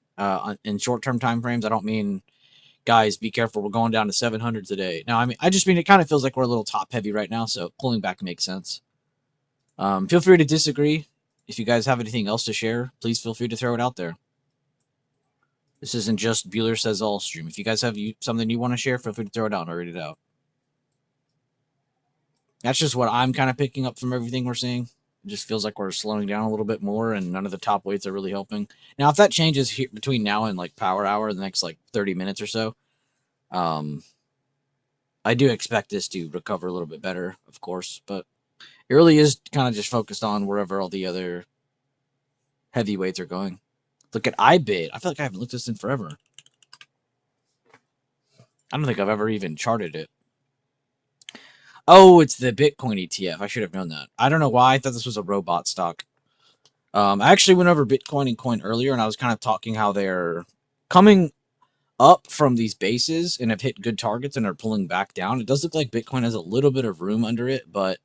In short-term time frames, I don't mean, guys, be careful, we're going down to 700 today. No, I mean, I just mean it kind of feels like we're a little top heavy right now, so pulling back makes sense. Feel free to disagree. If you guys have anything else to share, please feel free to throw it out there. This isn't just Bueller Says All stream. If you guys have something you want to share, feel free to throw it out. I'll read it out. That's just what I'm kind of picking up from everything we're seeing. It just feels like we're slowing down a little bit more, and none of the top weights are really helping. Now, if that changes here between now and like power hour, the next like 30 minutes or so, I do expect this to recover a little bit better, of course, but it really is kind of just focused on wherever all the other heavyweights are going. Look at iBit. I feel like I haven't looked this in forever. I don't think I've ever even charted it. Oh, it's the Bitcoin ETF. I should have known that. I don't know why. I thought this was a robot stock. I actually went over Bitcoin and Coin earlier, and I was kind of talking how they're coming up from these bases and have hit good targets and are pulling back down. It does look like Bitcoin has a little bit of room under it, but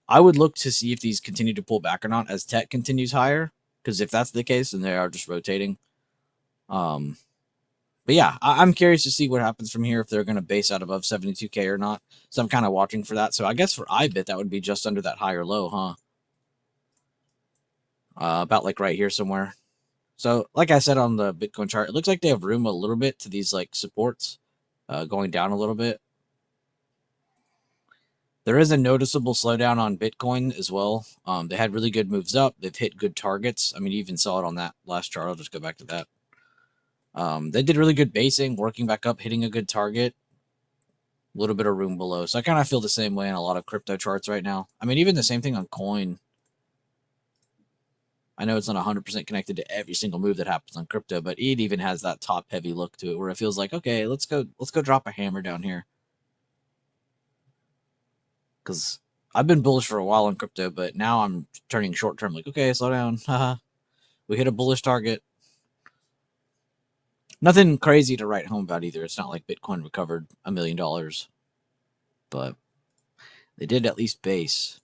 I would look to see if these continue to pull back or not as tech continues higher, because if that's the case, then they are just rotating. But yeah, I'm curious to see what happens from here, if they're going to base out above 72K or not. So I'm kind of watching for that. So I guess for iBit, that would be just under that higher low, huh? About like right here somewhere. So, like I said on the Bitcoin chart, it looks like they have room a little bit to these like supports, going down a little bit. There is a noticeable slowdown on Bitcoin as well. They had really good moves up. They've hit good targets. I mean, you even saw it on that last chart. I'll just go back to that. They did really good basing, working back up, hitting a good target. A little bit of room below. So I kind of feel the same way in a lot of crypto charts right now. I mean, even the same thing on coin. I know it's not 100% connected to every single move that happens on crypto, but it even has that top heavy look to it where it feels like, okay, let's go drop a hammer down here. Because I've been bullish for a while on crypto, but now I'm turning short term. Like, okay, slow down. Haha. We hit a bullish target. Nothing crazy to write home about either. It's not like Bitcoin recovered $1 million, but they did at least base.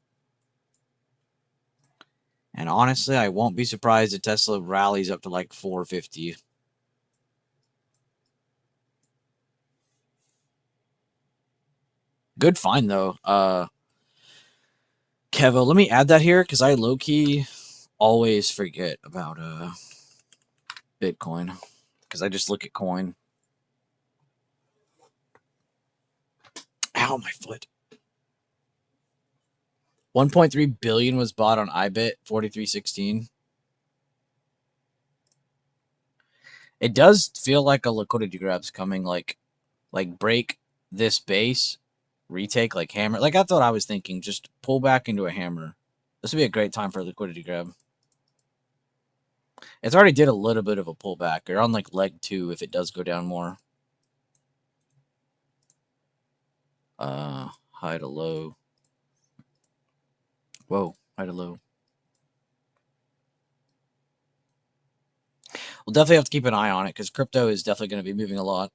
And honestly, I won't be surprised if Tesla rallies up to like 450. Good find though. Kevo, let me add that here because I low-key always forget about Bitcoin because I just look at coin. Ow, my foot. 1.3 billion was bought on IBIT 4316. It does feel like a liquidity grab's coming, like break this base, retake, like hammer. Like that's what I was thinking. Just pull back into a hammer. This would be a great time for a liquidity grab. It's already did a little bit of a pullback. You're on like leg 2 if it does go down more. High to low. Whoa, high to low. We'll definitely have to keep an eye on it because crypto is definitely going to be moving a lot.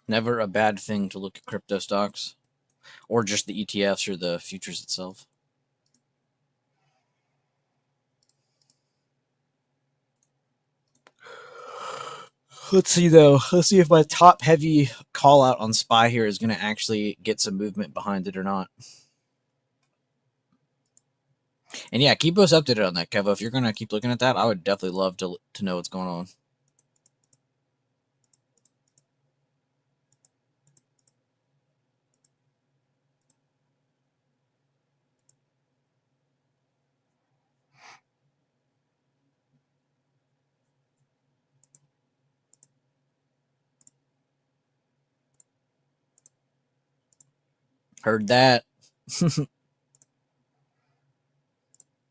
Never a bad thing to look at crypto stocks or just the ETFs or the futures itself. Let's see though. Let's see if my top heavy call out on SPY here is going to actually get some movement behind it or not. And yeah, keep us updated on that, Kevo. If you're going to keep looking at that, I would definitely love to know what's going on. Heard that.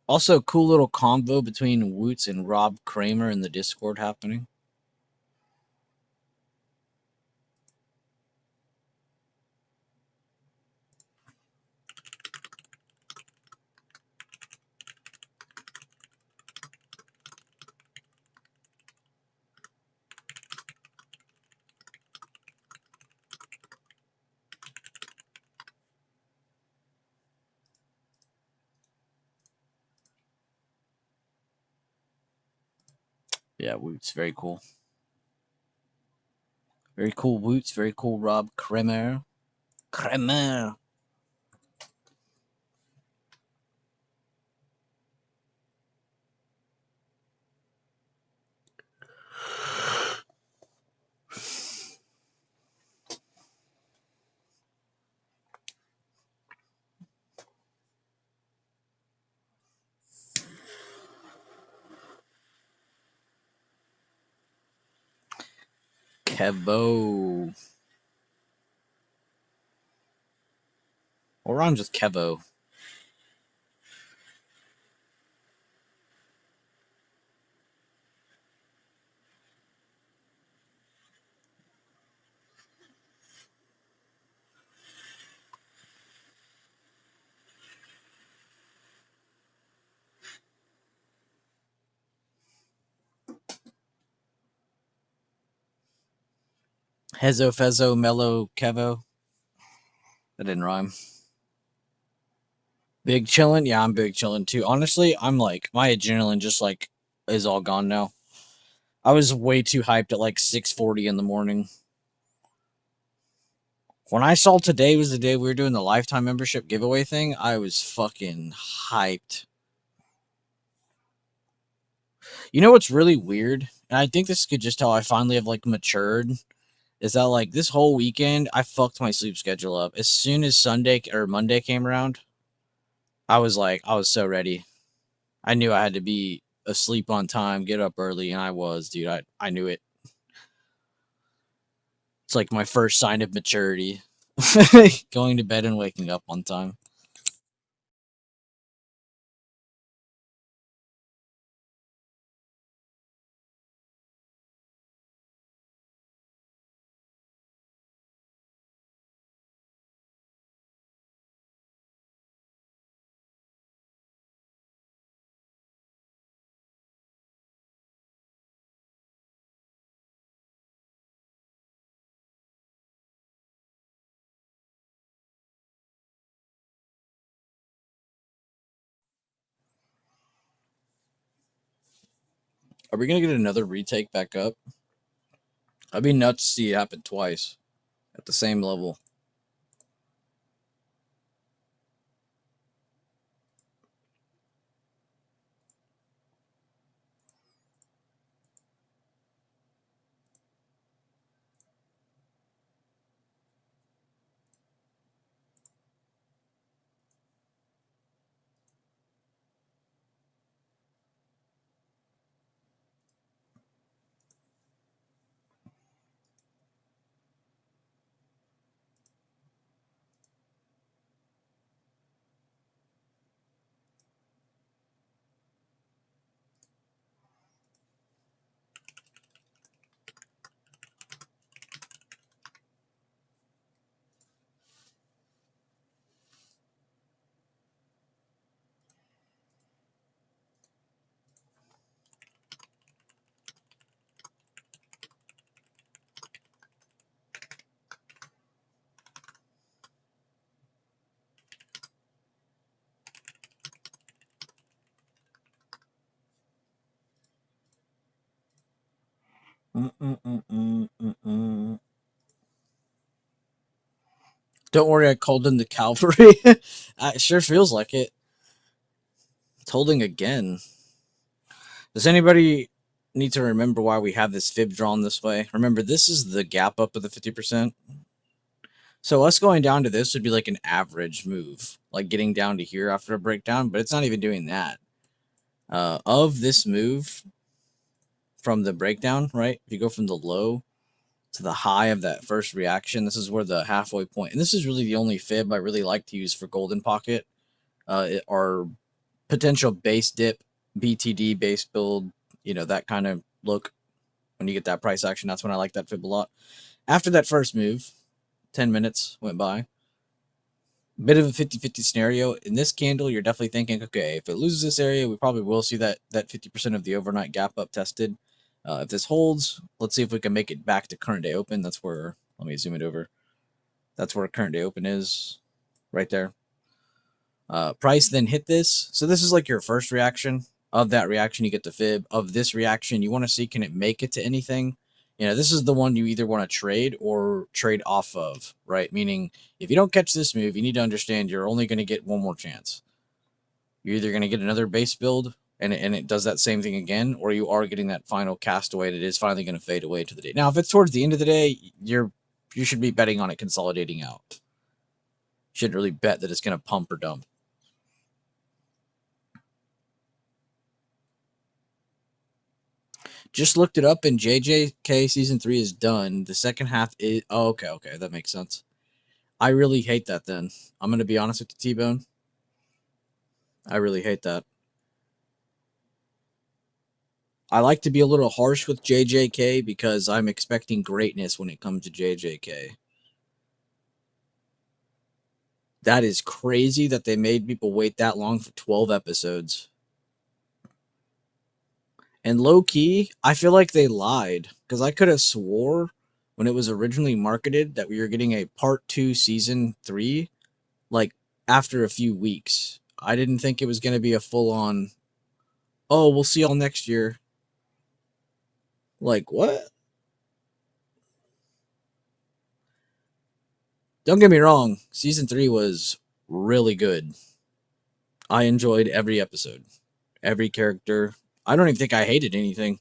Also, cool little convo between Woots and Rob Kramer in the Discord happening. Yeah, Woots, very cool. Very cool Woots, very cool Rob Kramer. Kramer. Kevo. What rhymes with Kevo? Hezo, Fezzo, Mellow, Kevo. That didn't rhyme. Big chillin'? Yeah, I'm big chillin' too. Honestly, I'm like, my adrenaline just like is all gone now. I was way too hyped at like 6:40 in the morning. When I saw today was the day we were doing the lifetime membership giveaway thing, I was fucking hyped. You know what's really weird? And I think this could just tell I finally have like matured. Is that like this whole weekend I fucked my sleep schedule up. As soon as Sunday or Monday came around, I was so ready. I knew I had to be asleep on time, get up early, and I was, dude. I knew it. It's like my first sign of maturity. Going to bed and waking up on time. Are we gonna get another retake back up? I'd be nuts to see it happen twice at the same level. Don't worry, I called in the cavalry. It sure feels like it. It's holding again. Does anybody need to remember why we have this fib drawn this way? Remember, this is the gap up of the 50%. So us going down to this would be like an average move, like getting down to here after a breakdown, but it's not even doing that. Of this move from the breakdown, right? If you go from the low to the high of that first reaction, this is where the halfway point, and this is really the only fib I really like to use for golden pocket, or potential base dip, BTD base build, that kind of look. When you get that price action, that's when I like that fib a lot. After that first move, 10 minutes went by. Bit of a 50-50 scenario. In this candle, you're definitely thinking, okay, if it loses this area, we probably will see that 50% of the overnight gap up tested. If this holds, let's see if we can make it back to current day open. That's where, let me zoom it over. That's where current day open is, right there. Price then hit this. So this is like your first reaction. Of that reaction, you get the fib. Of this reaction, you want to see, can it make it to anything? This is the one you either want to trade or trade off of, right? Meaning, if you don't catch this move, you need to understand you're only going to get one more chance. You're either going to get another base build and it does that same thing again, or you are getting that final castaway and it is finally going to fade away to the day. Now, if it's towards the end of the day, you should be betting on it consolidating out. You shouldn't really bet that it's going to pump or dump. Just looked it up, and JJK season 3 is done. The second half is okay. That makes sense. I really hate that. Then I'm gonna be honest with you, T-Bone. I really hate that. I like to be a little harsh with JJK because I'm expecting greatness when it comes to JJK. That is crazy that they made people wait that long for 12 episodes. And low key, I feel like they lied because I could have swore when it was originally marketed that we were getting a part 2 season 3 like after a few weeks. I didn't think it was going to be a full on, oh, we'll see y'all next year. Like, what? Don't get me wrong, season 3 was really good. I enjoyed every episode, every character. I don't even think I hated anything.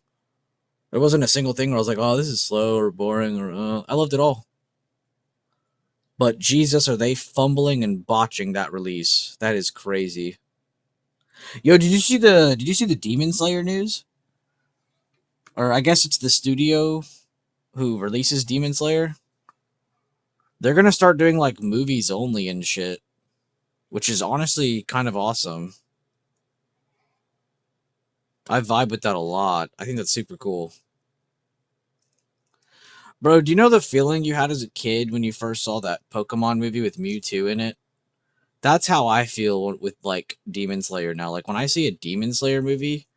There wasn't a single thing where I was like, "Oh, this is slow or boring," or I loved it all. But Jesus, are they fumbling and botching that release? That is crazy. Yo, did you see the Demon Slayer news? Or I guess it's the studio who releases Demon Slayer. They're gonna start doing like movies only and shit, which is honestly kind of awesome. I vibe with that a lot. I think that's super cool. Bro, do you know the feeling you had as a kid when you first saw that Pokemon movie with Mewtwo in it? That's how I feel with like Demon Slayer now. Like when I see a Demon Slayer movie,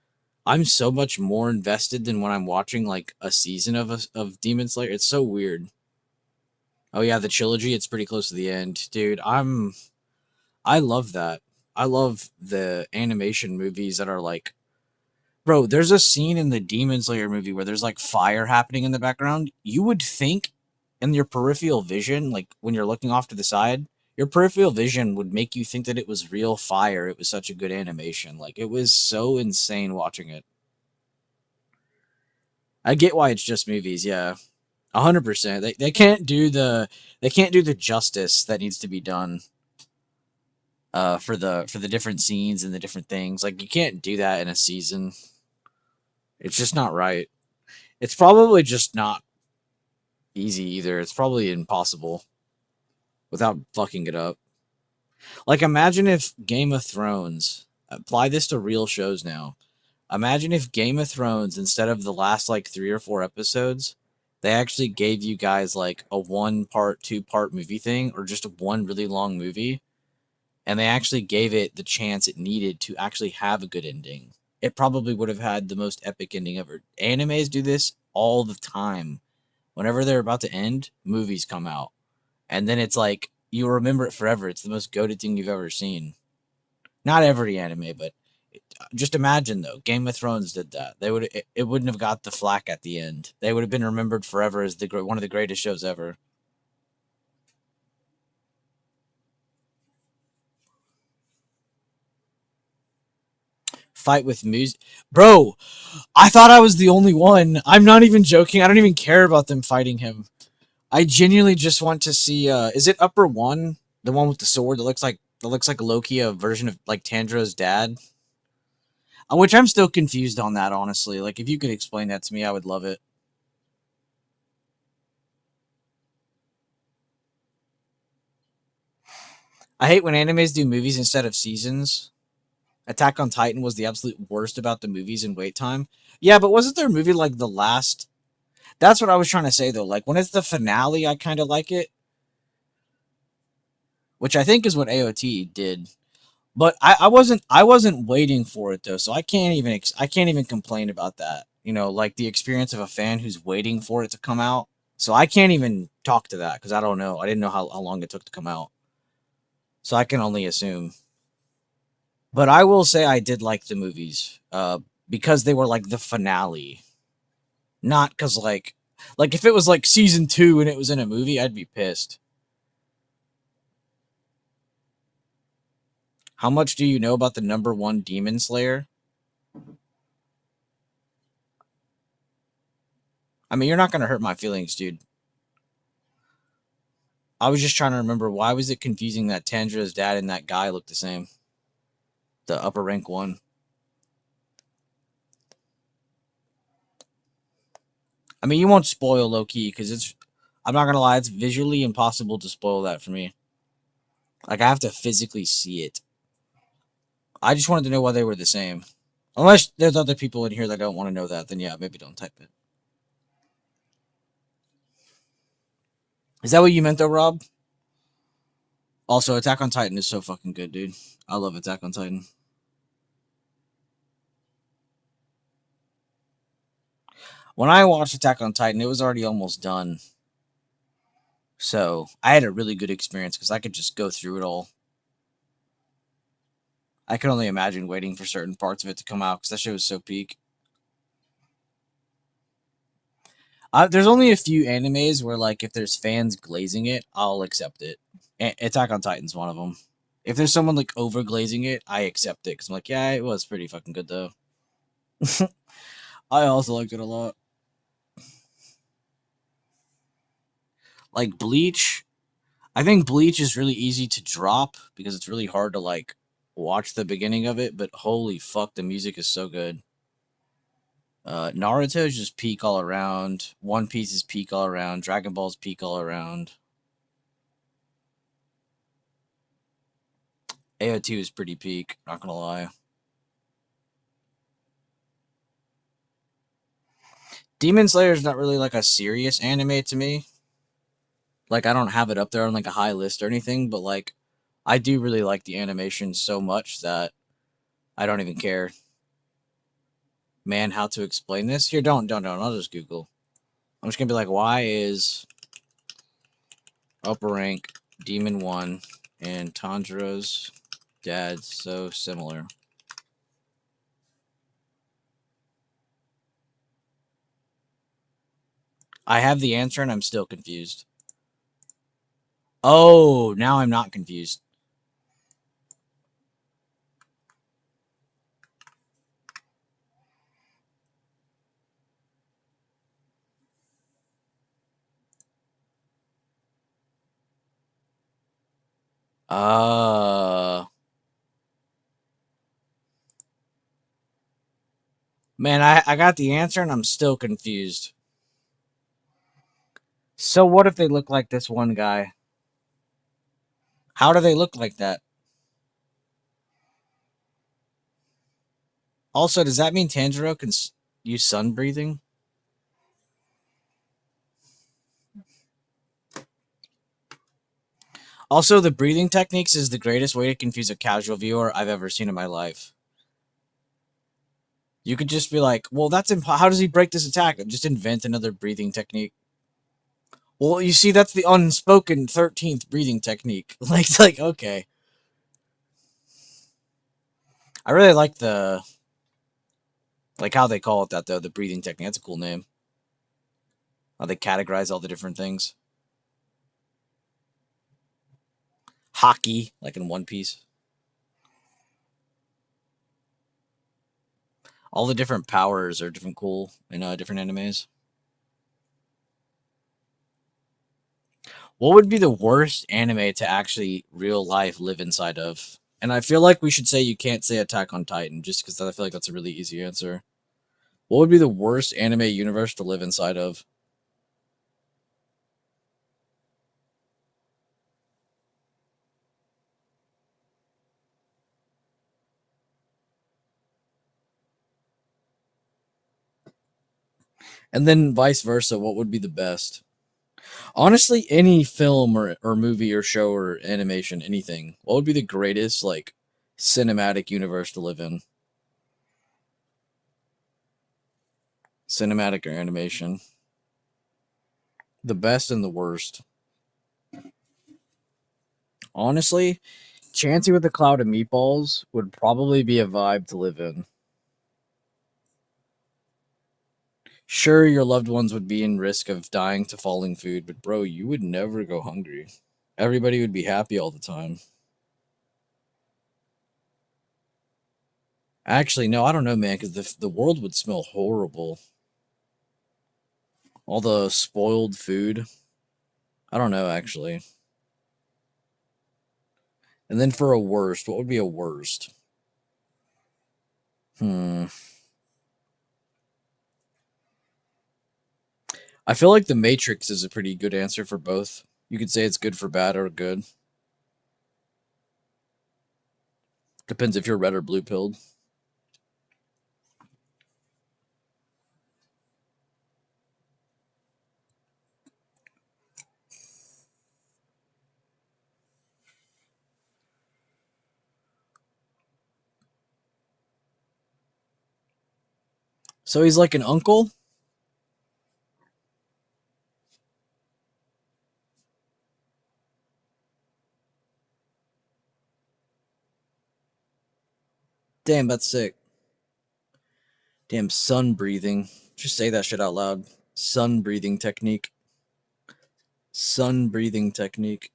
I'm so much more invested than when I'm watching like a season of Demon Slayer. It's so weird. Oh yeah, the trilogy, it's pretty close to the end. Dude, I love that. I love the animation movies that are like, bro, there's a scene in the Demon Slayer movie where there's like fire happening in the background. You would think in your peripheral vision, like when you're looking off to the side, your peripheral vision would make you think that it was real fire. It was such a good animation. Like it was so insane watching it. I get why it's just movies, yeah. 100%. They can't do the justice that needs to be done for the different scenes and the different things. Like you can't do that in a season. It's just not right. It's probably just not easy either. It's probably impossible without fucking it up. Like imagine if Game of Thrones, apply this to real shows now. Imagine if Game of Thrones, instead of the last like 3 or 4 episodes, they actually gave you guys like a 1 part, 2 part movie thing, or just one really long movie, and they actually gave it the chance it needed to actually have a good ending. It probably would have had the most epic ending ever. Animes do this all the time. Whenever they're about to end, movies come out. And then it's like you remember it forever. It's the most goated thing you've ever seen. Not every anime, but just imagine though, Game of Thrones did that. It wouldn't have got the flack at the end. They would have been remembered forever as one of the greatest shows ever. Fight with music, bro. I thought I was the only one. I'm not even joking. I don't even care about them fighting him. I genuinely just want to see. Is it Upper One, the one with the sword that looks like Loki, a version of like Tanjiro's dad? Which I'm still confused on that, honestly. Like, if you could explain that to me, I would love it. I hate when animes do movies instead of seasons. Attack on Titan was the absolute worst about the movies and wait time. Yeah, but wasn't there a movie like the last? That's what I was trying to say though. Like when it's the finale, I kind of like it, which I think is what AOT did. But I wasn't waiting for it though, so I can't even complain about that. Like the experience of a fan who's waiting for it to come out. So I can't even talk to that because I don't know. I didn't know how long it took to come out. So I can only assume. But I will say I did like the movies, because they were like the finale, not because like if it was like season 2 and it was in a movie, I'd be pissed. How much do you know about the number one Demon Slayer? I mean, you're not gonna hurt my feelings, dude. I was just trying to remember why was it confusing that Tandra's dad and that guy looked the same, the upper rank one. I mean, you won't spoil low key because it's. I'm not gonna lie, it's visually impossible to spoil that for me. Like I have to physically see it. I just wanted to know why they were the same. Unless there's other people in here that don't want to know that, then yeah, maybe don't type it. Is that what you meant though, Rob? Also, Attack on Titan is so fucking good, dude. I love Attack on Titan. When I watched Attack on Titan, it was already almost done. So I had a really good experience because I could just go through it all. I can only imagine waiting for certain parts of it to come out because that shit was so peak. There's only a few animes where, like, if there's fans glazing it, I'll accept it. Attack on Titan's one of them. If there's someone like over glazing it, I accept it because I'm like, yeah, it was pretty fucking good though. I also liked it a lot. Like Bleach, I think Bleach is really easy to drop because it's really hard to like watch the beginning of it. But holy fuck, the music is so good. Naruto is just peak all around. One Piece is peak all around. Dragon Ball's peak all around. AO2 is pretty peak, not gonna lie. Demon Slayer is not really like a serious anime to me. Like I don't have it up there on like a high list or anything, but like I do really like the animation so much that I don't even care. Man, how to explain this? Here, don't. I'll just Google. I'm just gonna be like, why is upper rank Demon 1 and Tanjiro's dad so similar? I have the answer and I'm still confused. Oh, now I'm not confused. Uh Man, I got the answer and I'm still confused. So what if they look like this one guy? How do they look like that? Also, does that mean Tanjiro can use sun breathing? Also, the breathing techniques is the greatest way to confuse a casual viewer I've ever seen in my life. You could just be like, well, that's how does he break this attack? Just invent another breathing technique. Well, you see, that's the unspoken 13th breathing technique. Like, okay. I really like like how they call it that though, the breathing technique. That's a cool name. How they categorize all the different things. Hockey, like in One Piece. All the different powers are different cool in different animes. What would be the worst anime to actually real life live inside of? And I feel like we should say you can't say Attack on Titan just because I feel like that's a really easy answer. What would be the worst anime universe to live inside of? And then vice versa, what would be the best? Honestly, any film or movie or show or animation, anything. What would be the greatest like cinematic universe to live in? Cinematic or animation? The best and the worst. Honestly, Chansey with a Cloud of Meatballs would probably be a vibe to live in. Sure, your loved ones would be in risk of dying to falling food, but bro, you would never go hungry. Everybody would be happy all the time. Actually, no, I don't know, man, because the world would smell horrible. All the spoiled food. I don't know, actually. And then for a worst, what would be a worst? Hmm. I feel like The Matrix is a pretty good answer for both. You could say it's good for bad or good. Depends if you're red or blue pilled. So he's like an uncle? Damn, that's sick. Damn, sun breathing. Just say that shit out loud. Sun breathing technique. Sun breathing technique.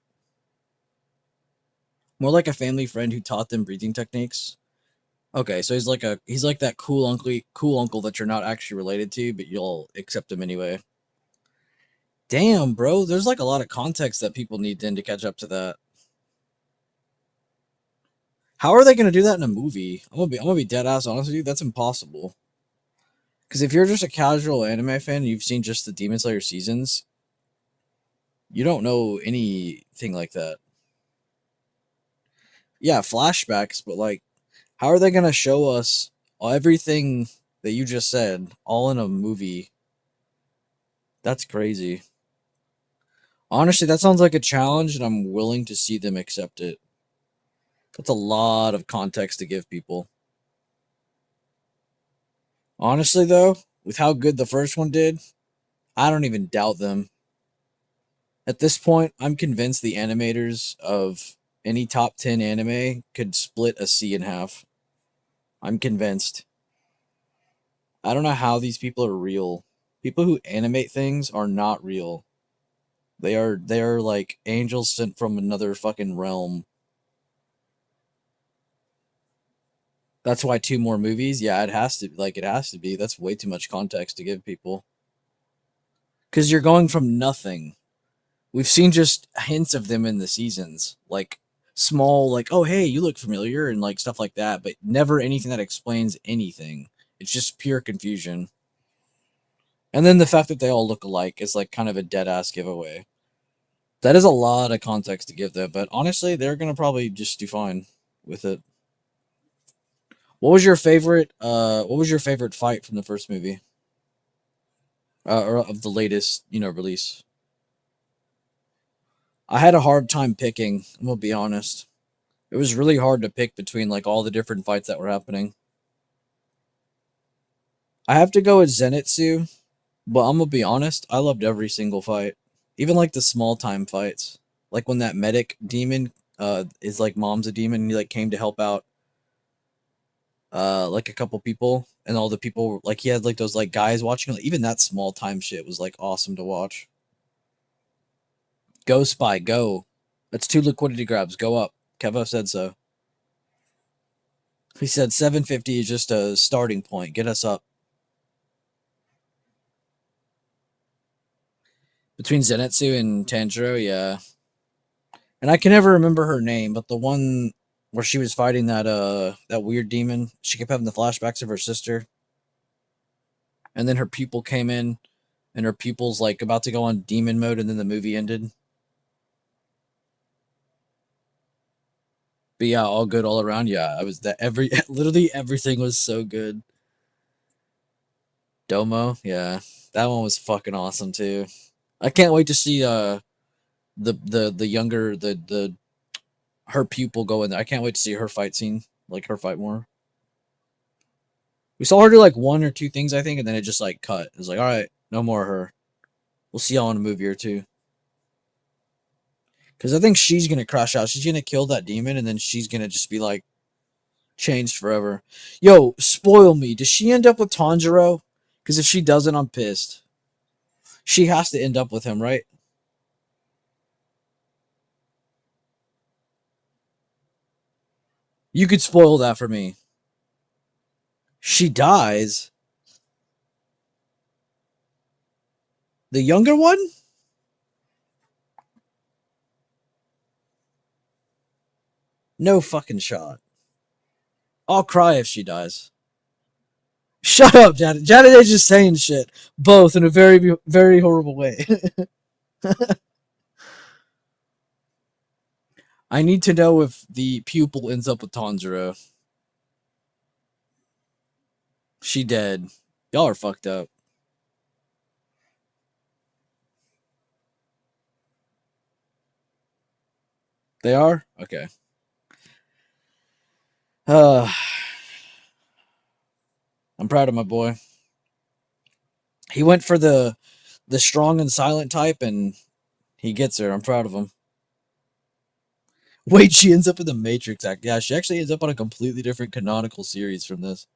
More like a family friend who taught them breathing techniques. Okay, so he's like that cool uncle that you're not actually related to, but you'll accept him anyway. Damn, bro, there's like a lot of context that people need then to catch up to that. How are they gonna do that in a movie? I'm gonna be dead ass honest with you. That's impossible. Because if you're just a casual anime fan and you've seen just the Demon Slayer seasons, you don't know anything like that. Yeah, flashbacks, but like, how are they gonna show us everything that you just said all in a movie? That's crazy. Honestly, that sounds like a challenge, and I'm willing to see them accept it. That's a lot of context to give people. Honestly, though, with how good the first one did, I don't even doubt them. At this point, I'm convinced the animators of any top 10 anime could split a C in half. I'm convinced. I don't know how these people are real. People who animate things are not real. They are like angels sent from another fucking realm. That's why two more movies. Yeah, it has to be. That's way too much context to give people. Cuz you're going from nothing. We've seen just hints of them in the seasons. Like small like, "Oh, hey, you look familiar," and like stuff like that, but never anything that explains anything. It's just pure confusion. And then the fact that they all look alike is like kind of a dead ass giveaway. That is a lot of context to give them, but honestly, they're gonna probably just do fine with it. What was your favorite? What was your favorite fight from the first movie? Or of the latest, release? I had a hard time picking. I'm gonna be honest. It was really hard to pick between like all the different fights that were happening. I have to go with Zenitsu, but I'm gonna be honest. I loved every single fight, even like the small time fights, like when that medic demon is like mom's a demon and he like came to help out like a couple people and all the people like he had like those like guys watching like, even that small time shit was like awesome to watch. Go spy, go. That's two liquidity grabs. Go up. Kevo said so. He said 750 is just a starting point. Get us up. Between Zenitsu and Tanjiro, yeah. And I can never remember her name, but the one where she was fighting that weird demon, she kept having the flashbacks of her sister. And then her pupil came in and her pupil's like about to go on demon mode and then the movie ended. But yeah, all good all around. Yeah, I was that literally everything was so good. Domo, yeah. That one was fucking awesome too. I can't wait to see the younger the her pupil go in there. I can't wait to see her fight scene, like her fight more. We saw her do like one or two things, I think, and then it just like cut. It was like, all right, no more of her. We'll see y'all in a movie or two. Because I think she's gonna crash out. She's gonna kill that demon, and then she's gonna just be like changed forever. Yo, spoil me. Does she end up with Tanjiro? Because if she doesn't, I'm pissed. She has to end up with him, right? You could spoil that for me. She dies. The younger one? No fucking shot. I'll cry if she dies. Shut up, Janet. Janet is just saying shit. Both in a very, very horrible way. I need to know if the pupil ends up with Tanjiro. She dead. Y'all are fucked up. They are? Okay. Uh, I'm proud of my boy. He went for the strong and silent type, and he gets her. I'm proud of him. Wait, she ends up in the Matrix act. Yeah, she actually ends up on a completely different canonical series from this.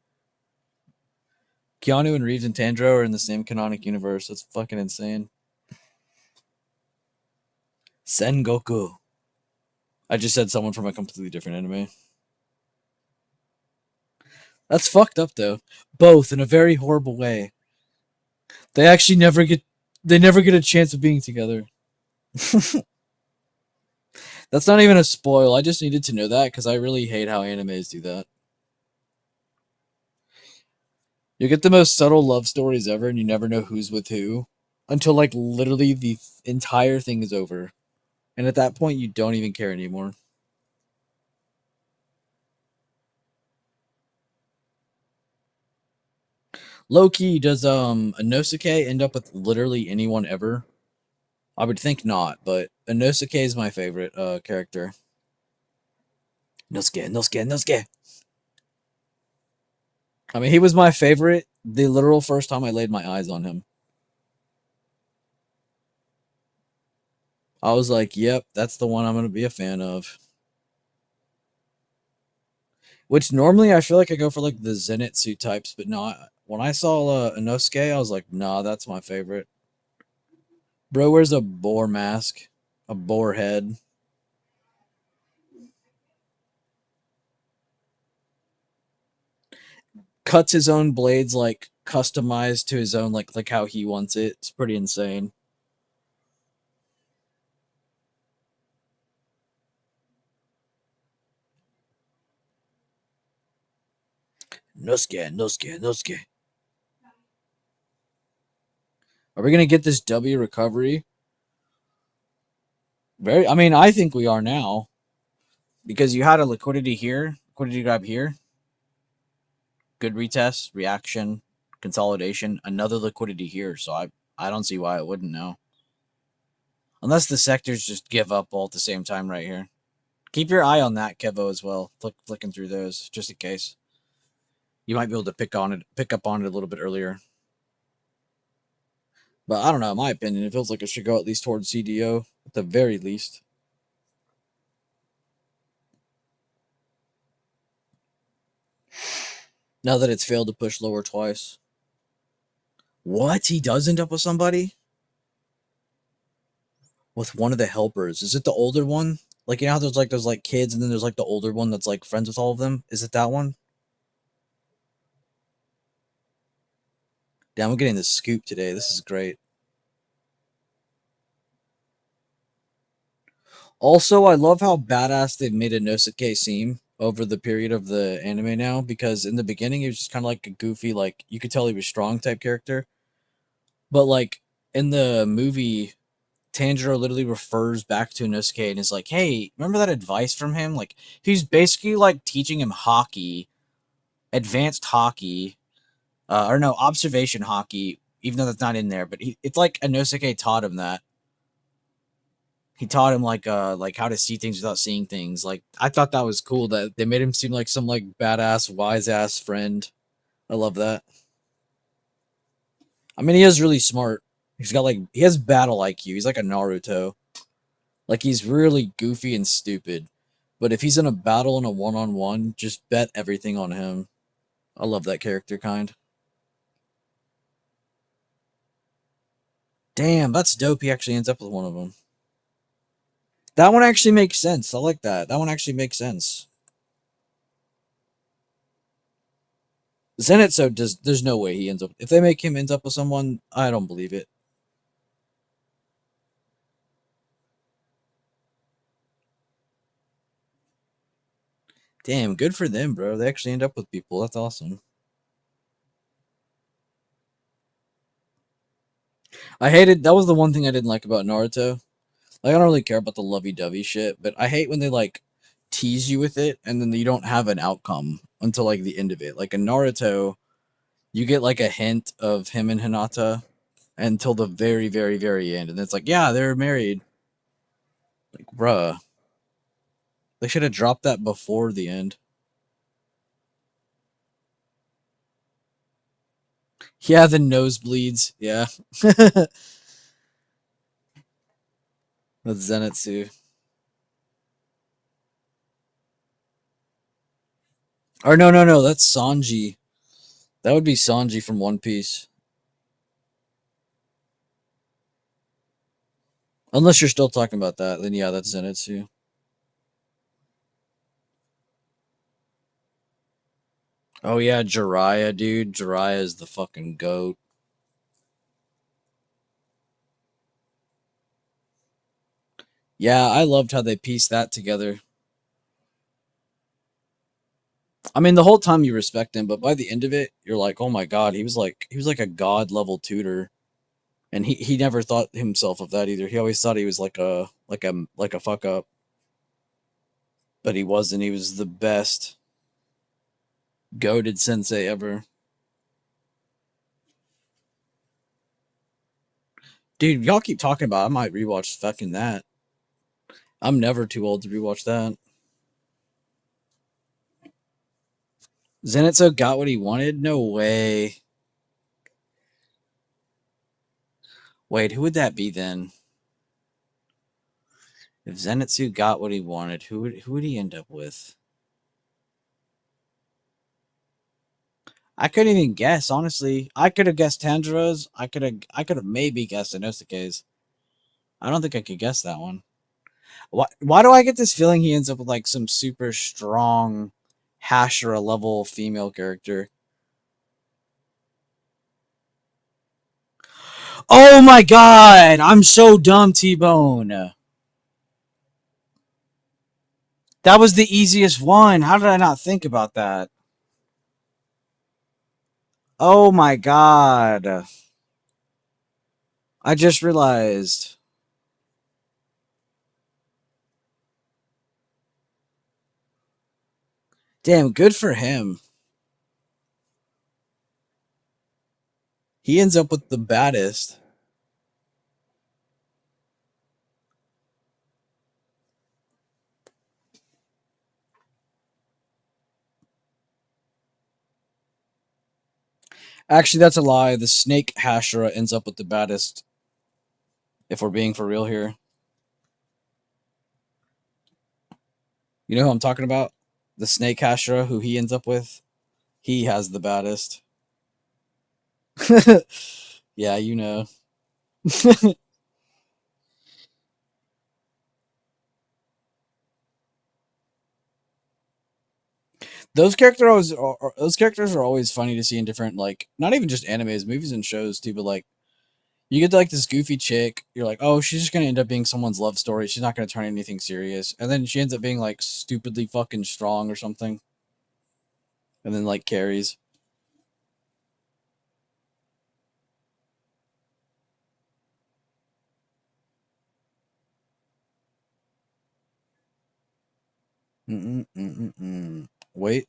Keanu and Reeves and Tanjiro are in the same canonic universe. That's fucking insane. Sengoku. I just said someone from a completely different anime. That's fucked up though. Both in a very horrible way. They actually never get a chance of being together. That's not even a spoil. I just needed to know that because I really hate how animes do that. You get the most subtle love stories ever, and you never know who's with who until like literally the entire thing is over, and at that point you don't even care anymore. Low key, does Inosuke end up with literally anyone ever? I would think not, but Inosuke is my favorite character. Inosuke, Inosuke, Inosuke. I mean, he was my favorite the literal first time I laid my eyes on him. I was like, yep, that's the one I'm going to be a fan of. Which normally I feel like I go for like the Zenitsu types, but no, when I saw Inosuke, I was like, nah, that's my favorite. Bro wears a boar mask, a boar head. Cuts his own blades like customized to his own like how he wants it. It's pretty insane. Nosuke, Nosuke, Nosuke. Are we gonna get this W recovery? Very. I mean, I think we are now because you had a liquidity grab here, good retest, reaction, consolidation, another liquidity here. So I don't see why it wouldn't now, unless the sectors just give up all at the same time right here. Keep your eye on that Kevo as well. Flicking through those just in case. You might be able to pick up on it a little bit earlier. But I don't know. In my opinion, it feels like it should go at least towards CDO at the very least. Now that it's failed to push lower twice. What? He does end up with somebody? With one of the helpers. Is it the older one? Like, you know how there's like those like kids and then there's like the older one that's like friends with all of them? Is it that one? Damn, I'm getting the scoop today. This is great. Also, I love how badass they've made Inosuke seem over the period of the anime now, because in the beginning he was just kind of like a goofy, like you could tell he was strong type character. But like in the movie, Tanjiro literally refers back to Inosuke and is like, "Hey, remember that advice from him?" Like he's basically like teaching him hockey, advanced hockey, or no, observation hockey, even though that's not in there. But it's like Inosuke taught him that. He taught him like how to see things without seeing things. Like I thought that was cool that they made him seem like some like badass, wise ass friend. I love that. I mean, he is really smart. He has battle IQ. He's like a Naruto. Like he's really goofy and stupid. But if he's in a battle in a one-on-one, just bet everything on him. I love that character kind. Damn, that's dope. He actually ends up with one of them. That one actually makes sense. I like that. That one actually makes sense. Zenitsu does. There's no way he ends up. If they make him end up with someone, I don't believe it. Damn, good for them, bro. They actually end up with people. That's awesome. I hated that was the one thing I didn't like about Naruto. Like I don't really care about the lovey-dovey shit, but I hate when they like tease you with it and then you don't have an outcome until like the end of it. Like in Naruto, you get like a hint of him and Hinata until the very, very, very end, and it's like, yeah, they're married. Like, bruh, they should have dropped that before the end. Yeah, the nosebleeds. Yeah, that's Zenitsu. Or no, no, no, that's Sanji. That would be Sanji from One Piece. Unless you're still talking about that, then yeah, that's Zenitsu. Oh yeah, Jiraiya, dude. Jiraiya is the fucking goat. Yeah, I loved how they pieced that together. I mean, the whole time you respect him, but by the end of it, you're like, oh my god, he was like a god level tutor, and he never thought himself of that either. He always thought he was like a fuck up, but he wasn't. He was the best goaded sensei ever. Dude, y'all keep talking about. I might rewatch fucking that. I'm never too old to rewatch that. Zenitsu got what he wanted? No way. Wait, who would that be then? If Zenitsu got what he wanted, who would he end up with? I couldn't even guess, honestly. I could have guessed Tanjiro's. I could have maybe guessed Inosuke's. I don't think I could guess that one. Why do I get this feeling he ends up with like some super strong Hashira level female character? Oh my god! I'm so dumb, T-Bone. That was the easiest one. How did I not think about that? Oh my god. I just realized. Damn, good for him. He ends up with the baddest. Actually, that's a lie. The snake Hashira ends up with the baddest. If we're being for real here. You know who I'm talking about? The snake Hashira, who he ends up with? He has the baddest. Yeah, you know. Those characters are always funny to see in different, like, not even just animes, movies and shows too, but like you get like this goofy chick, you're like, oh, she's just gonna end up being someone's love story. She's not gonna turn anything serious. And then she ends up being like stupidly fucking strong or something. And then like carries. Mm-mm-mm-mm-mm. Wait,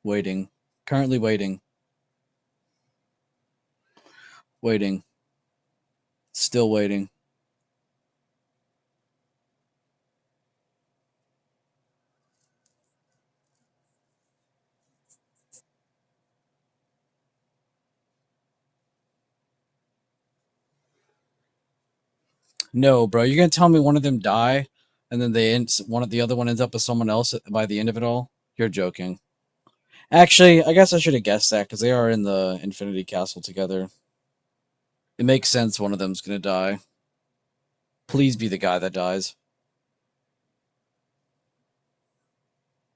waiting. Currently waiting. Waiting. Still waiting. No, bro, you're gonna tell me one of them die, and then one of the other one ends up with someone else by the end of it all? You're joking. Actually, I guess I should have guessed that because they are in the Infinity Castle together. It makes sense one of them's gonna die. Please be the guy that dies.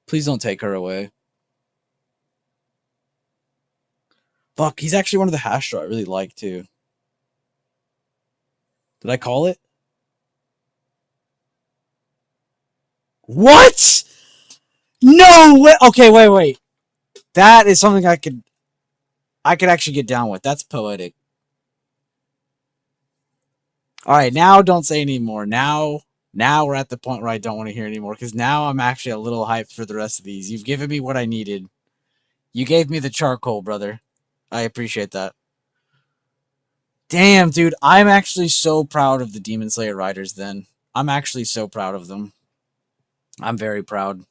Please don't take her away. Fuck, he's actually one of the Hashra I really like too. Did I call it? What? No way. Okay, wait. That is something I could actually get down with. That's poetic. All right, now don't say anymore. Now we're at the point where I don't want to hear anymore because now I'm actually a little hyped for the rest of these. You've given me what I needed. You gave me the charcoal, brother. I appreciate that. Damn, dude, I'm actually so proud of the Demon Slayer writers then. I'm actually so proud of them. I'm very proud.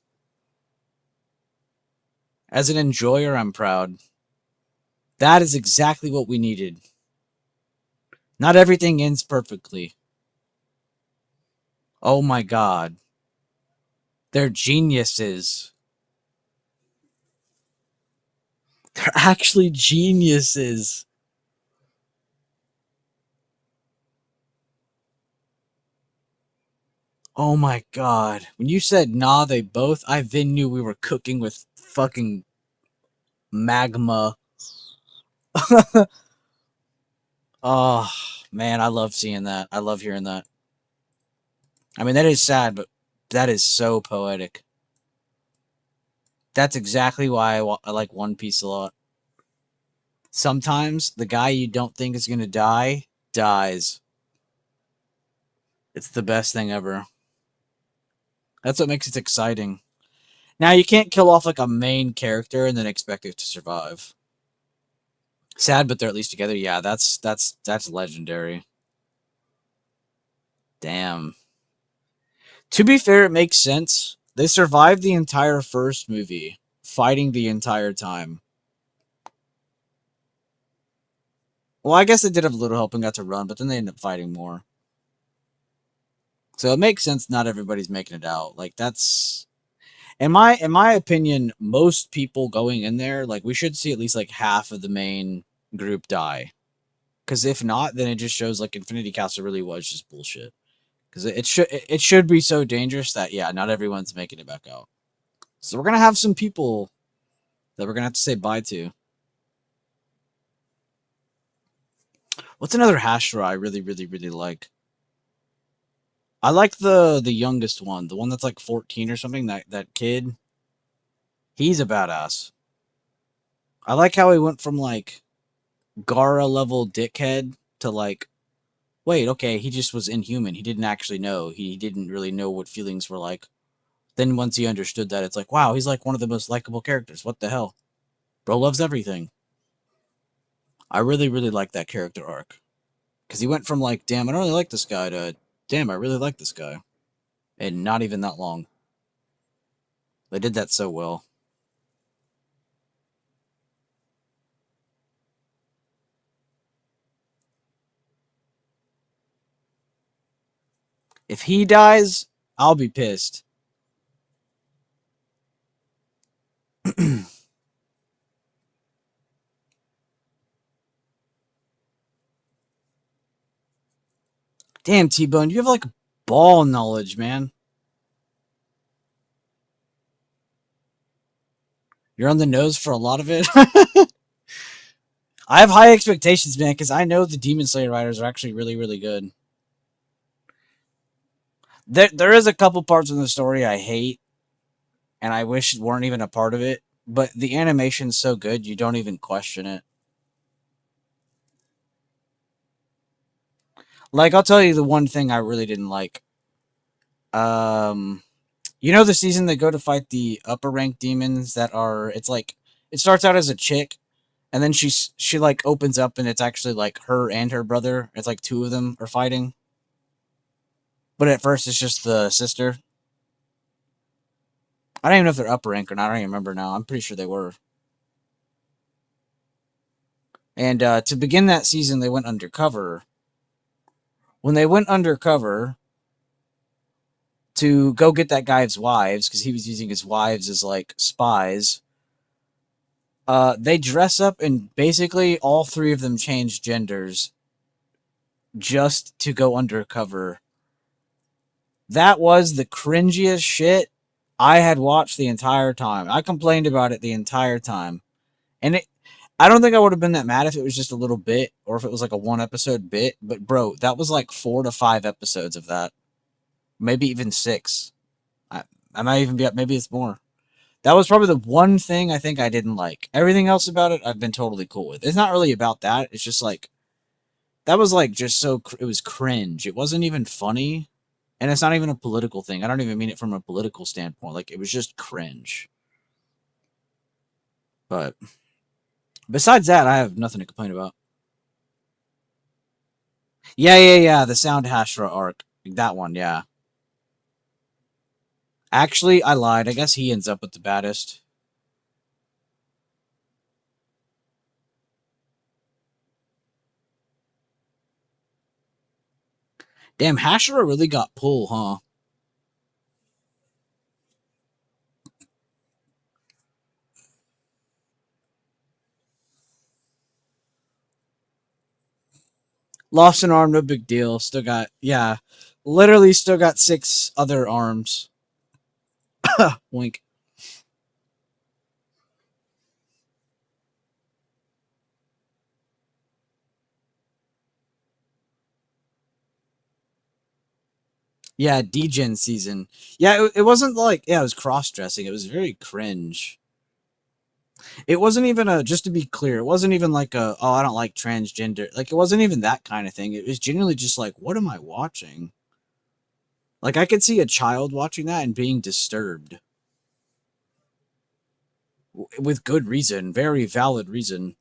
As an enjoyer, I'm proud. That is exactly what we needed. Not everything ends perfectly. Oh my god. They're geniuses. They're actually geniuses. Oh my god. When you said nah, they both, I then knew we were cooking with fucking magma. Oh, man, I love seeing that. I love hearing that. I mean, that is sad, but that is so poetic. That's exactly why I like One Piece a lot. Sometimes the guy you don't think is going to die dies. It's the best thing ever. That's what makes it exciting. Now, you can't kill off like a main character and then expect it to survive. Sad, but they're at least together. Yeah, that's legendary. Damn. To be fair, it makes sense. They survived the entire first movie, fighting the entire time. Well, I guess they did have a little help and got to run, but then they ended up fighting more. So it makes sense not everybody's making it out. Like that's in my opinion, most people going in there, like we should see at least like half of the main group die. Because if not, then it just shows like Infinity Castle really was just bullshit. Because it should be so dangerous that yeah, not everyone's making it back out. So we're gonna have some people that we're gonna have to say bye to. What's another Hashira I really, really, really like? I like the youngest one, the one that's like 14 or something. That kid, he's a badass. I like how he went from like Gara level dickhead to like, wait, okay, he just was inhuman. He didn't actually know. He didn't really know what feelings were like. Then once he understood that, it's like, wow, he's like one of the most likable characters. What the hell? Bro loves everything. I really, really like that character arc. Because he went from like, damn, I don't really like this guy to, damn, I really like this guy. And not even that long. They did that so well. If he dies, I'll be pissed. Damn, T-Bone, you have like ball knowledge, man. You're on the nose for a lot of it. I have high expectations, man, because I know the Demon Slayer writers are actually really, really good. There is a couple parts in the story I hate, and I wish weren't even a part of it. But the animation's so good, you don't even question it. Like, I'll tell you the one thing I really didn't like. Um, you know the season they go to fight the upper rank demons that are. It's like it starts out as a chick, and then she like opens up, and it's actually like her and her brother. It's like two of them are fighting, but at first it's just the sister. I don't even know if they're upper rank or not. I don't even remember now. I'm pretty sure they were. And to begin that season, they went undercover. When they went undercover to go get that guy's wives, because he was using his wives as like spies, they dress up and basically all three of them change genders just to go undercover. That was the cringiest shit I had watched the entire time. I complained about it the entire time. And I don't think I would have been that mad if it was just a little bit or if it was like a one episode bit. But bro, that was like 4 to 5 episodes of that. Maybe even 6. I, I might even be up. Maybe it's more. That was probably the one thing I think I didn't like. Everything else about it, I've been totally cool with. It's not really about that. It's just like, that was like just so, it was cringe. It wasn't even funny. And it's not even a political thing. I don't even mean it from a political standpoint. Like, it was just cringe. But besides that, I have nothing to complain about. Yeah, yeah, yeah. The Sound Hashra arc. That one, yeah. Actually, I lied. I guess he ends up with the baddest. Damn, Hashira really got pull, huh? Lost an arm, no big deal. Still got, yeah, literally still got 6 other arms. Wink. Yeah, Degen season. Yeah, it wasn't like, yeah, it was cross dressing. It was very cringe. It wasn't even a, just to be clear, it wasn't even like a, oh, I don't like transgender. Like, it wasn't even that kind of thing. It was genuinely just like, what am I watching? Like, I could see a child watching that and being disturbed with good reason, very valid reason.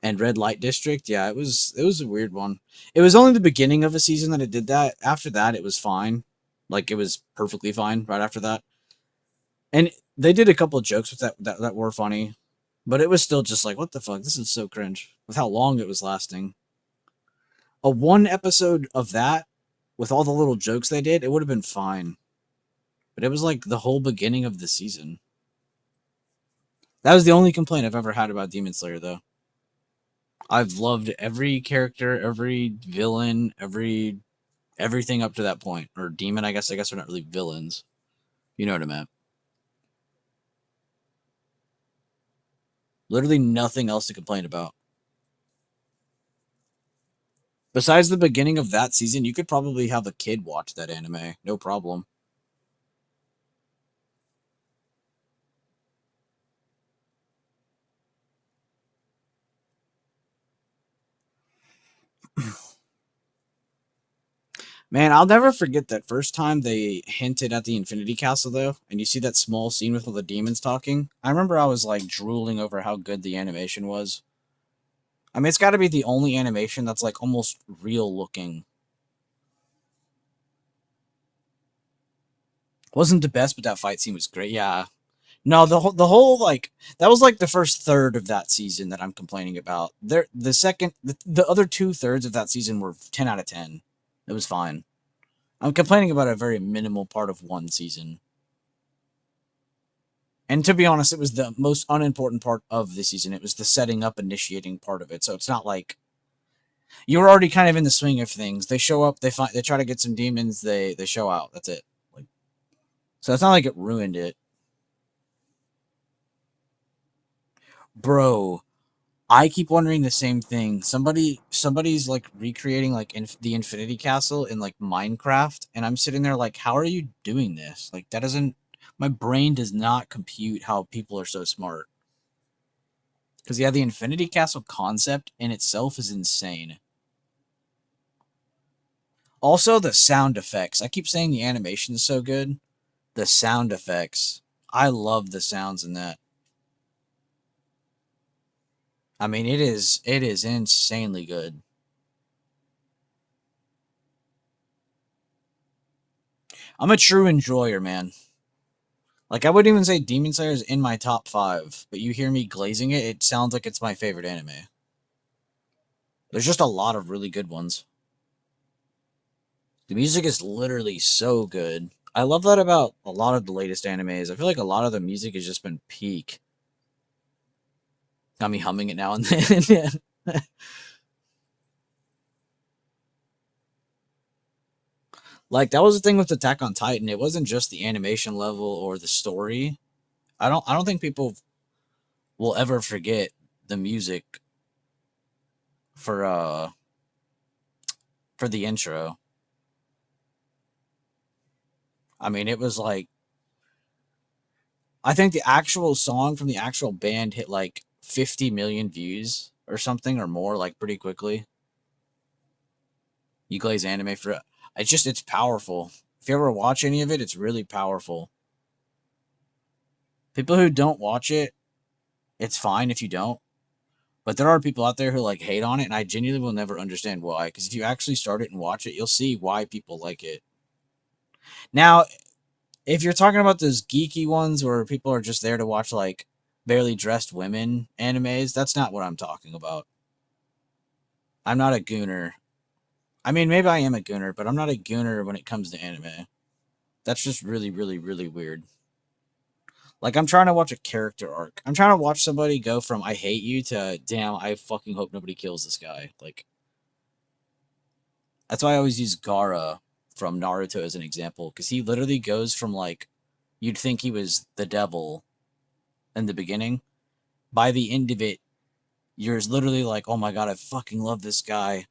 And Red Light District, yeah, it was a weird one. It was only the beginning of a season that it did that. After that, it was fine. Like, it was perfectly fine right after that. And they did a couple of jokes with that were funny, but it was still just like, what the fuck? This is so cringe with how long it was lasting. A one episode of that with all the little jokes they did, it would have been fine. But it was like the whole beginning of the season. That was the only complaint I've ever had about Demon Slayer, though. I've loved every character, every villain, everything up to that point. Or demon, I guess. I guess they're not really villains. You know what I meant. Literally nothing else to complain about. Besides the beginning of that season, you could probably have a kid watch that anime. No problem. Man, I'll never forget that first time they hinted at the Infinity Castle, though, and you see that small scene with all the demons talking. I remember I was like drooling over how good the animation was. I mean, it's got to be the only animation that's like almost real looking. Wasn't the best, but that fight scene was great. Yeah. No, the whole like that was like the first third of that season that I'm complaining about. The second the other 2/3 of that season were 10 out of 10. It was fine. I'm complaining about a very minimal part of one season. And to be honest, it was the most unimportant part of the season. It was the setting up, initiating part of it. So it's not like you were already kind of in the swing of things. They show up, they try to get some demons, they show out. That's it. Like, so it's not like it ruined it. Bro, I keep wondering the same thing. Somebody's like recreating like the Infinity Castle in like Minecraft, and I'm sitting there like, how are you doing this? Like that doesn't. My brain does not compute how people are so smart. Because yeah, the Infinity Castle concept in itself is insane. Also, the sound effects. I keep saying the animation is so good. The sound effects. I love the sounds in that. I mean, it is insanely good. I'm a true enjoyer, man. Like I wouldn't even say Demon Slayer is in my top 5, but you hear me glazing it, it sounds like it's my favorite anime. There's just a lot of really good ones. The music is literally so good. I love that about a lot of the latest animes. I feel like a lot of the music has just been peak. Got me humming it now and then. Like that was the thing with Attack on Titan. It wasn't just the animation level or the story. I don't think people will ever forget the music for for the intro. I mean, it was like I think the actual song from the actual band hit like 50 million views or something or more like pretty quickly. You glaze anime for it. It's powerful. If you ever watch any of it, it's really powerful. People who don't watch it, it's fine if you don't. But there are people out there who like hate on it, and I genuinely will never understand why. Because if you actually start it and watch it, you'll see why people like it. Now, if you're talking about those geeky ones where people are just there to watch like barely dressed women animes, that's not what I'm talking about. I'm not a gooner. I mean, maybe I am a gooner, but I'm not a gooner when it comes to anime. That's just really, really, really weird. Like, I'm trying to watch a character arc. I'm trying to watch somebody go from I hate you to damn, I fucking hope nobody kills this guy. Like, That's why I always use Gaara from Naruto as an example, because he literally goes from like you'd think he was the devil in the beginning. By the end of it, you're literally like, oh my god, I fucking love this guy.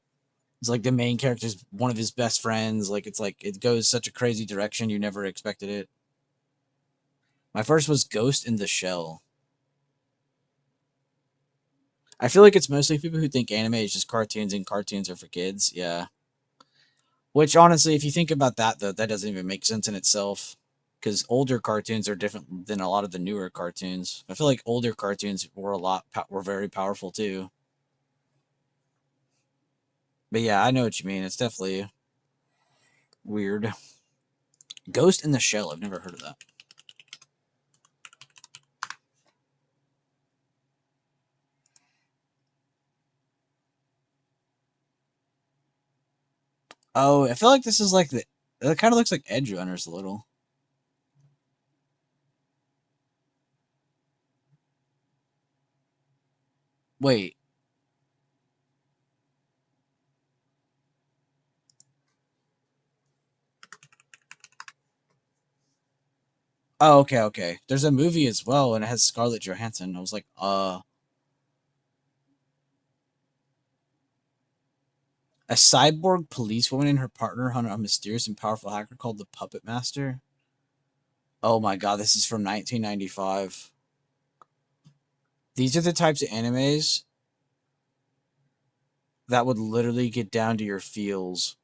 It's like the main character's one of his best friends. Like it's like it goes such a crazy direction you never expected it. My first was Ghost in the Shell. I feel like it's mostly people who think anime is just cartoons and cartoons are for kids. Yeah. Which honestly, if you think about that, though, that doesn't even make sense in itself. Because older cartoons are different than a lot of the newer cartoons. I feel like older cartoons were very powerful too. But yeah, I know what you mean. It's definitely weird. Ghost in the Shell. I've never heard of that. Oh, I feel like this is like the. It kind of looks like Edge Runners a little. Wait. Oh, okay, okay. There's a movie as well, and it has Scarlett Johansson. I was like, a cyborg policewoman and her partner hunt a mysterious and powerful hacker called the Puppet Master. Oh my god, this is from 1995. These are the types of animes that would literally get down to your feels.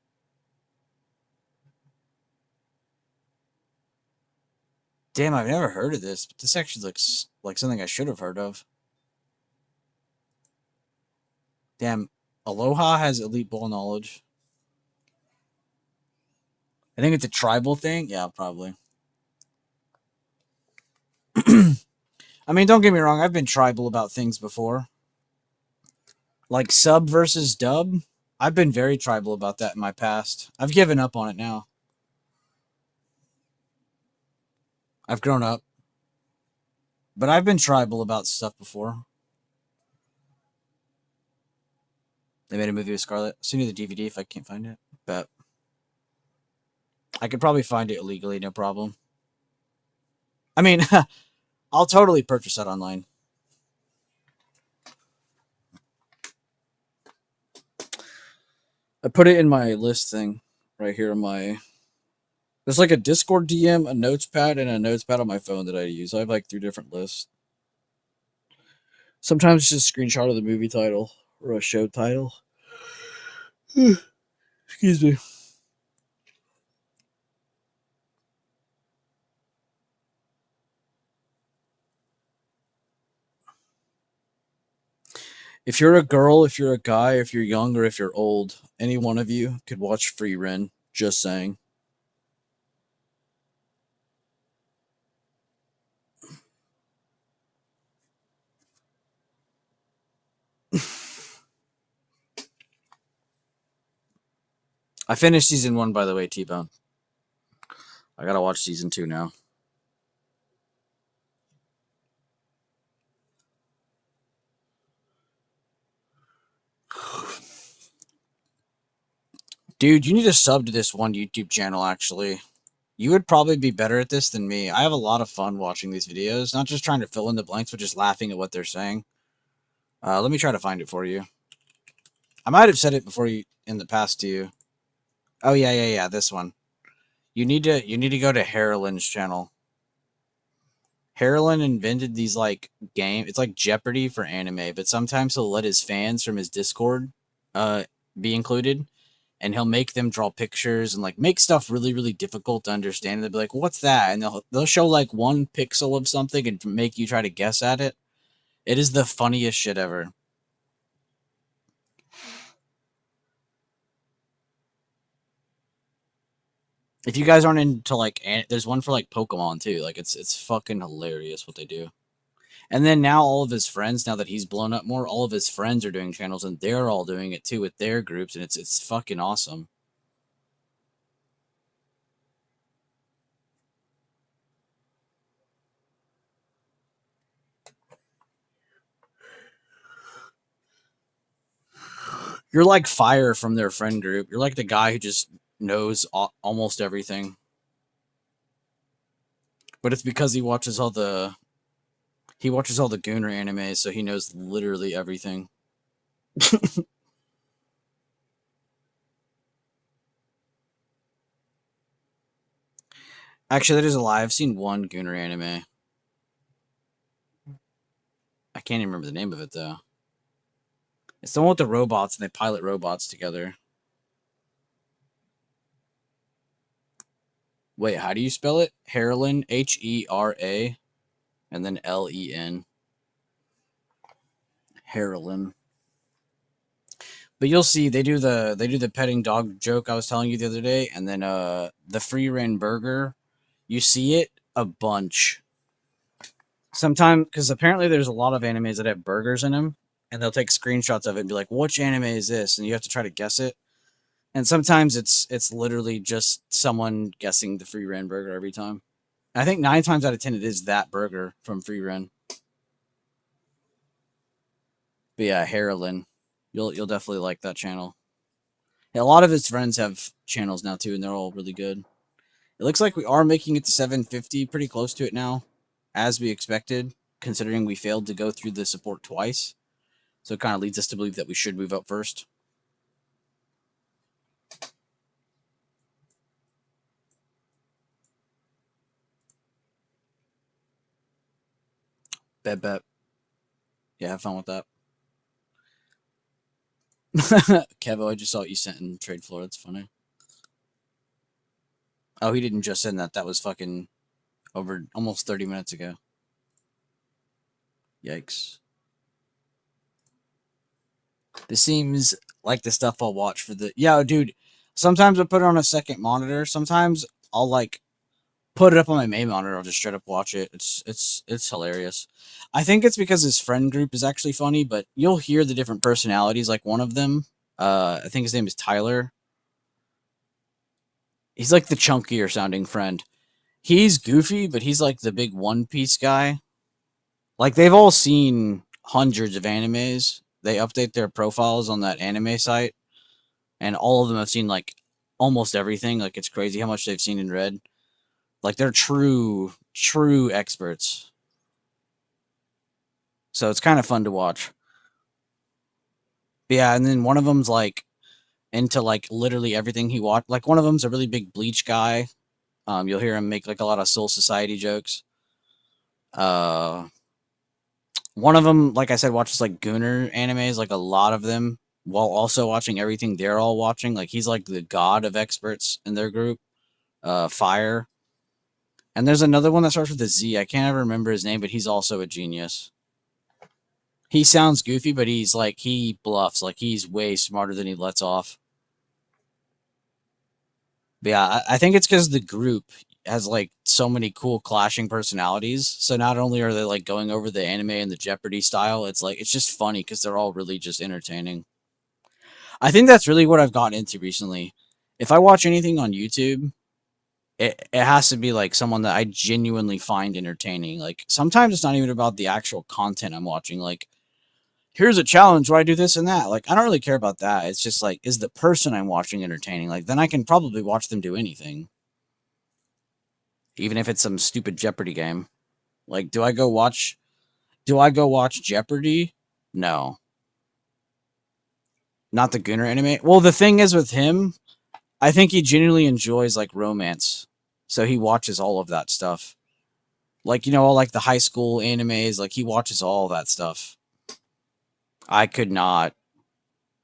Damn, I've never heard of this, but this actually looks like something I should have heard of. Damn, Aloha has elite ball knowledge. I think it's a tribal thing. Yeah, probably. I mean, don't get me wrong, I've been tribal about things before. Like sub versus dub. I've been very tribal about that in my past. I've given up on it now. I've grown up. But I've been tribal about stuff before. They made a movie with Scarlett. Send me the DVD if I can't find it. But I could probably find it illegally, no problem. I mean, I'll totally purchase that online. I put it in my list thing right here in my. There's like a Discord DM, a notes pad, and a notes pad on my phone that I use. I have like 3 different lists. Sometimes it's just a screenshot of the movie title or a show title. Excuse me. If you're a girl, if you're a guy, if you're young, or if you're old, any one of you could watch Frieren. Just saying. I finished season 1, by the way, T-Bone. I gotta watch season 2 now. Dude, you need to sub to this one YouTube channel, actually. You would probably be better at this than me. I have a lot of fun watching these videos, not just trying to fill in the blanks, but just laughing at what they're saying. Let me try to find it for you. I might have said it before you in the past to you. Oh yeah, this one. You need to go to Harlan's channel. Harlan invented these like game. It's like Jeopardy for anime, but sometimes he'll let his fans from his Discord uh be included, and he'll make them draw pictures and like make stuff really really difficult to understand. And they'll be like, "What's that?" And they'll show like 1 pixel of something and make you try to guess at it. It is the funniest shit ever. If you guys aren't into like, there's one for like Pokemon too. Like it's fucking hilarious what they do. And then now all of his friends, now that he's blown up more, all of his friends are doing channels and they're all doing it too with their groups, and it's fucking awesome. You're like Fire from their friend group. You're like the guy who just knows almost everything. But it's because he watches all the Gooner anime, so he knows literally everything. Actually, that is a lie. I've seen one Gooner anime. I can't even remember the name of it though. It's the one with the robots and they pilot robots together. Wait, how do you spell it? Heralyn, Hera, and then Len. Heralyn. But you'll see they do the petting dog joke I was telling you the other day, and then the free reign burger, you see it a bunch. Sometimes, because apparently there's a lot of animes that have burgers in them, and they'll take screenshots of it and be like, "Which anime is this?" And you have to try to guess it. And sometimes it's literally just someone guessing the free reign burger every time. I think 9 times out of 10 it is that burger from Free Reign. But yeah, Heralyn, you'll definitely like that channel. Yeah, a lot of his friends have channels now too, and they're all really good. It looks like we are making it to 750, pretty close to it now, as we expected, considering we failed to go through the support twice. So it kind of leads us to believe that we should move up first. Bet. Yeah, have fun with that. Kevo, I just saw what you sent in trade floor. That's funny. Oh, he didn't just send that. That was fucking over almost 30 minutes ago. Yikes. This seems like the stuff I'll watch for the... Yeah, dude, sometimes I put it on a second monitor. Sometimes I'll, like, put it up on my main monitor. I'll just straight up watch it. It's hilarious. I think it's because his friend group is actually funny, but you'll hear the different personalities. Like, one of them, I think his name is Tyler. He's, like, the chunkier sounding friend. He's goofy, but he's, like, the big One Piece guy. Like, they've all seen hundreds of animes. They update their profiles on that anime site, and all of them have seen, like, almost everything. Like, it's crazy how much they've seen and read. Like, they're true experts. So it's kind of fun to watch. But yeah, and then one of them's, like, into, like, literally everything he watched. Like, one of them's a really big Bleach guy. You'll hear him make, like, a lot of Soul Society jokes. One of them, like I said, watches, like, Gooner animes, like, a lot of them, while also watching everything they're all watching. Like, he's, like, the god of experts in their group. Fire. And there's another one that starts with a Z. I can't ever remember his name, but he's also a genius. He sounds goofy, but he's, like, he bluffs. Like, he's way smarter than he lets off. But yeah, I think it's because the group has, like, so many cool clashing personalities. So not only are they, like, going over the anime and the Jeopardy style, it's, like, it's just funny because they're all really just entertaining. I think that's really what I've gotten into recently. If I watch anything on YouTube, it has to be, like, someone that I genuinely find entertaining. Like, sometimes it's not even about the actual content I'm watching. Like, here's a challenge where I do this and that. Like, I don't really care about that. It's just, like, is the person I'm watching entertaining? Like, then I can probably watch them do anything. Even if it's some stupid Jeopardy game. Like, do I go watch Jeopardy? No. Not the Gunner anime. Well, the thing is with him, I think he genuinely enjoys, like, romance. So he watches all of that stuff. Like, you know, all, like, the high school animes, like, he watches all that stuff. I could not.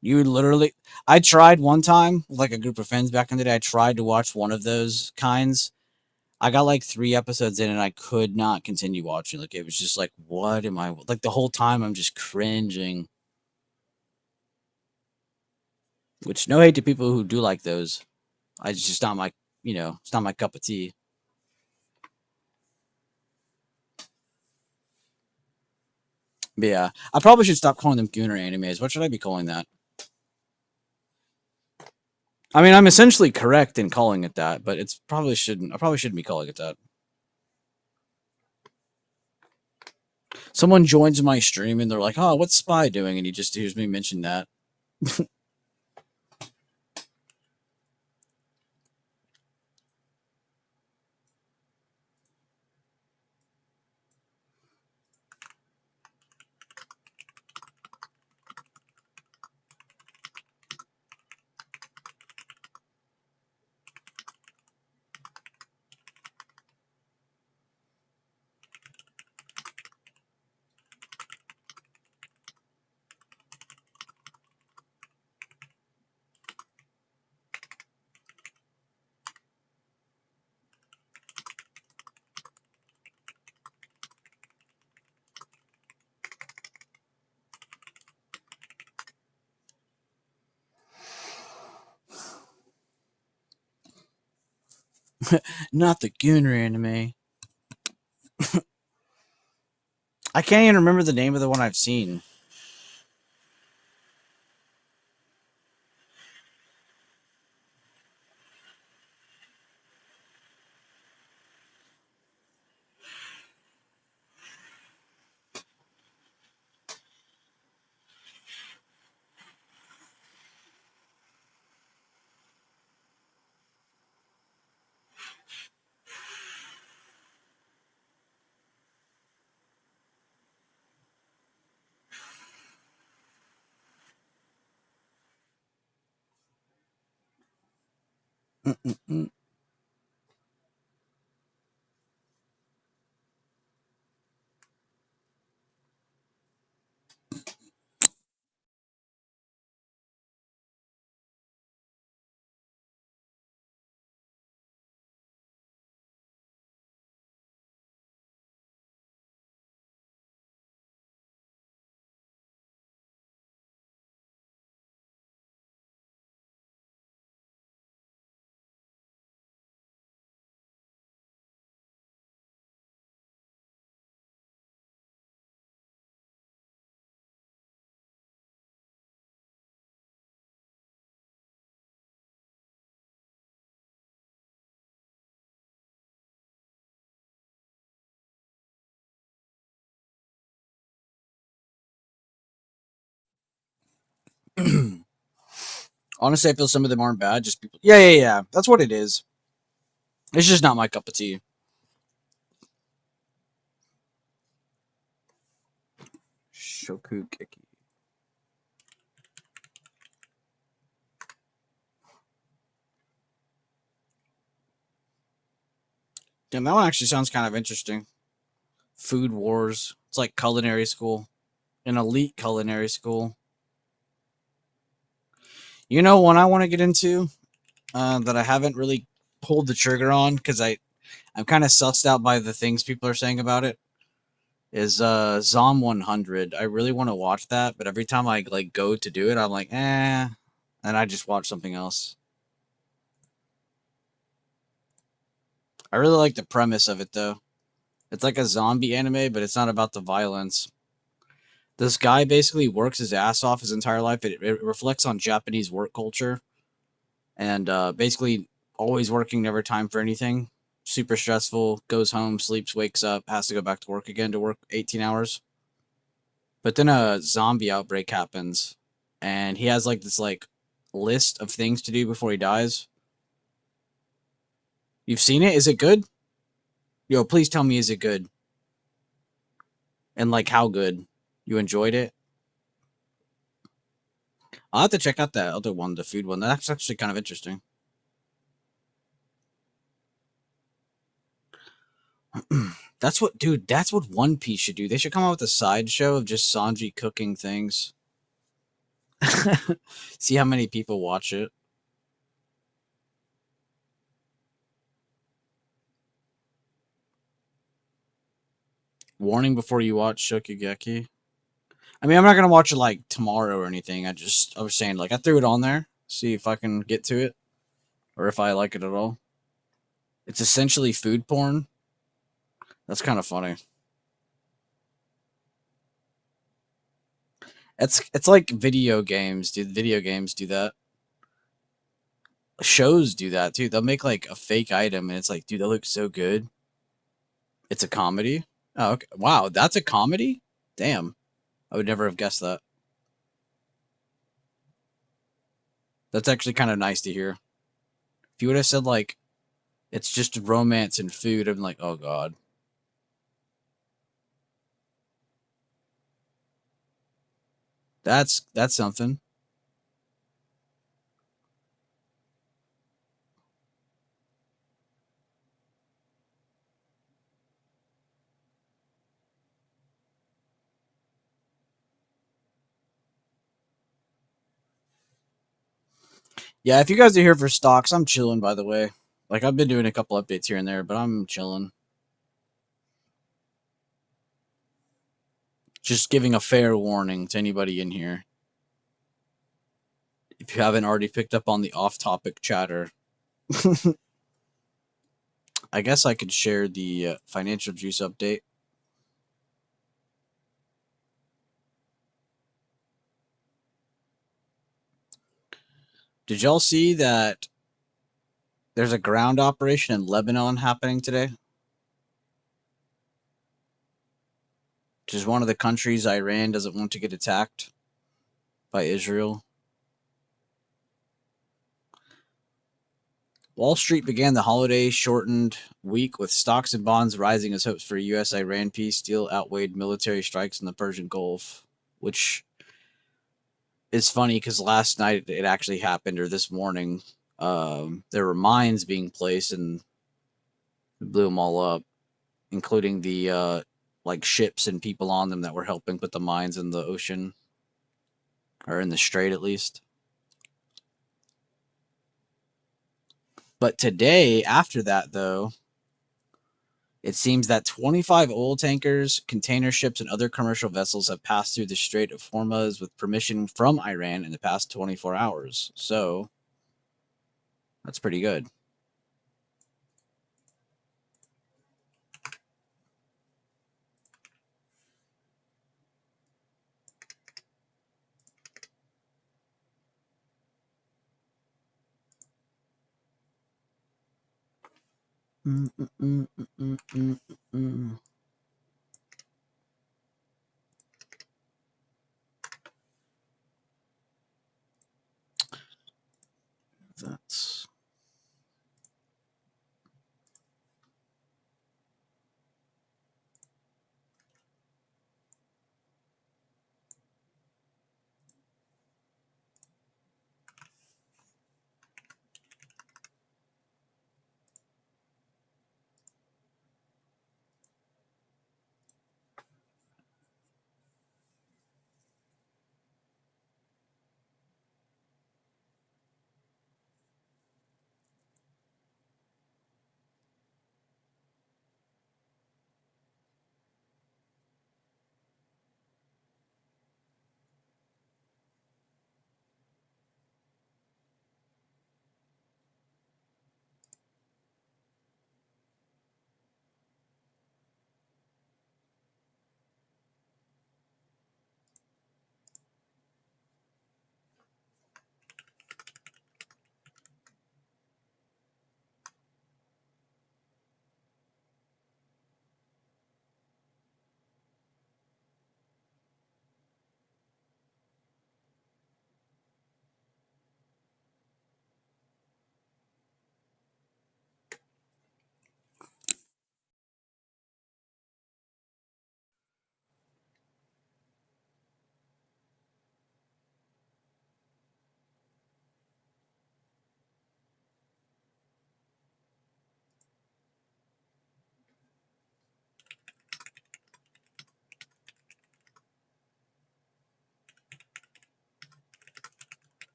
You literally... I tried one time, with, like, a group of friends back in the day. I tried to watch one of those kinds. I got, like, 3 episodes in, and I could not continue watching. Like, it was just like, what am I... Like, the whole time, I'm just cringing. Which, no hate to people who do like those. It's just not my... You know, it's not my cup of tea. But yeah, I probably should stop calling them Gooner animes. What should I be calling that? I mean, I'm essentially correct in calling it that, but it's probably shouldn't. I probably shouldn't be calling it that. Someone joins my stream and they're like, "Oh, what's Spy doing?" And he just hears me mention that. Not the Gunner anime. I can't even remember the name of the one I've seen. Mm-mm-mm. Honestly, I feel some of them aren't bad. Just people. Yeah. That's what it is. It's just not my cup of tea. Shokugeki. Damn, that one actually sounds kind of interesting. Food Wars. It's like culinary school, an elite culinary school. You know, one I want to get into that I haven't really pulled the trigger on because I'm kind of sussed out by the things people are saying about it. Is Zom 100. I really want to watch that, but every time I like go to do it, I'm like, and I just watch something else. I really like the premise of it though. It's like a zombie anime, but it's not about the violence. This guy basically works his ass off his entire life. It reflects on Japanese work culture and basically always working, never time for anything. Super stressful. Goes home, sleeps, wakes up, has to go back to work again to work 18 hours. But then a zombie outbreak happens, and he has like this like list of things to do before he dies. You've seen it? Is it good? Yo, please tell me, is it good? And like how good? You enjoyed it? I'll have to check out that other one, the food one. That's actually kind of interesting. That's what, dude. That's what One Piece should do. They should come out with a sideshow of just Sanji cooking things. See how many people watch it. Warning before you watch Shokugeki. I mean, I'm not gonna watch it like tomorrow or anything. I was saying like I threw it on there, see if I can get to it or if I like it at all. It's essentially food porn. That's kind of funny. It's like video games, dude. Video games do that. Shows do that too. They'll make like a fake item and it's like, dude, that looks so good. It's a comedy. Oh, okay. Wow, that's a comedy? Damn. I would never have guessed that. That's actually kind of nice to hear. If you would have said like it's just romance and food, I'm like, oh god. That's something. Yeah, if you guys are here for stocks, I'm chilling by the way. Like I've been doing a couple updates here and there, but I'm chilling. Just giving a fair warning to anybody in here. If you haven't already picked up on the off-topic chatter. I guess I could share the financial juice update. Did y'all see that there's a ground operation in Lebanon happening today? Which is one of the countries Iran doesn't want to get attacked by Israel. Wall Street began the holiday-shortened week with stocks and bonds rising as hopes for a U.S.-Iran peace deal outweighed military strikes in the Persian Gulf, which is funny because last night it actually happened, or this morning. There were mines being placed and blew them all up, including the like ships and people on them that were helping put the mines in the ocean, or in the strait at least. But today, after that, though, it seems that 25 oil tankers, container ships, and other commercial vessels have passed through the Strait of Hormuz with permission from Iran in the past 24 hours. So that's pretty good. That's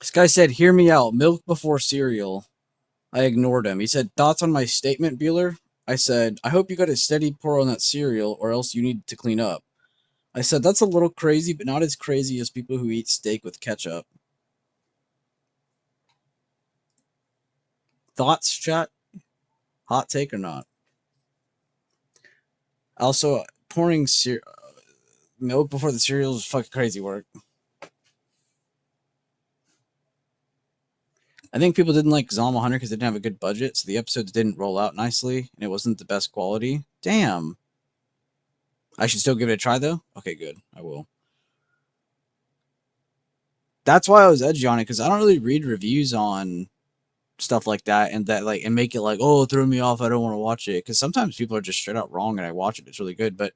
This guy said, "Hear me out. Milk before cereal." I ignored him. He said, "Thoughts on my statement, Bueller?" I said, "I hope you got a steady pour on that cereal, or else you need to clean up." I said, "That's a little crazy, but not as crazy as people who eat steak with ketchup." Thoughts, chat? Hot take or not? Also, pouring milk before the cereal is fucking crazy work. I think people didn't like Zalma Hunter because they didn't have a good budget, so the episodes didn't roll out nicely, and it wasn't the best quality. Damn. I should still give it a try, though? Okay, good. I will. That's why I was edgy on it, because I don't really read reviews on stuff like that, and make it like, oh, it threw me off, I don't want to watch it, because sometimes people are just straight out wrong, and I watch it, it's really good, but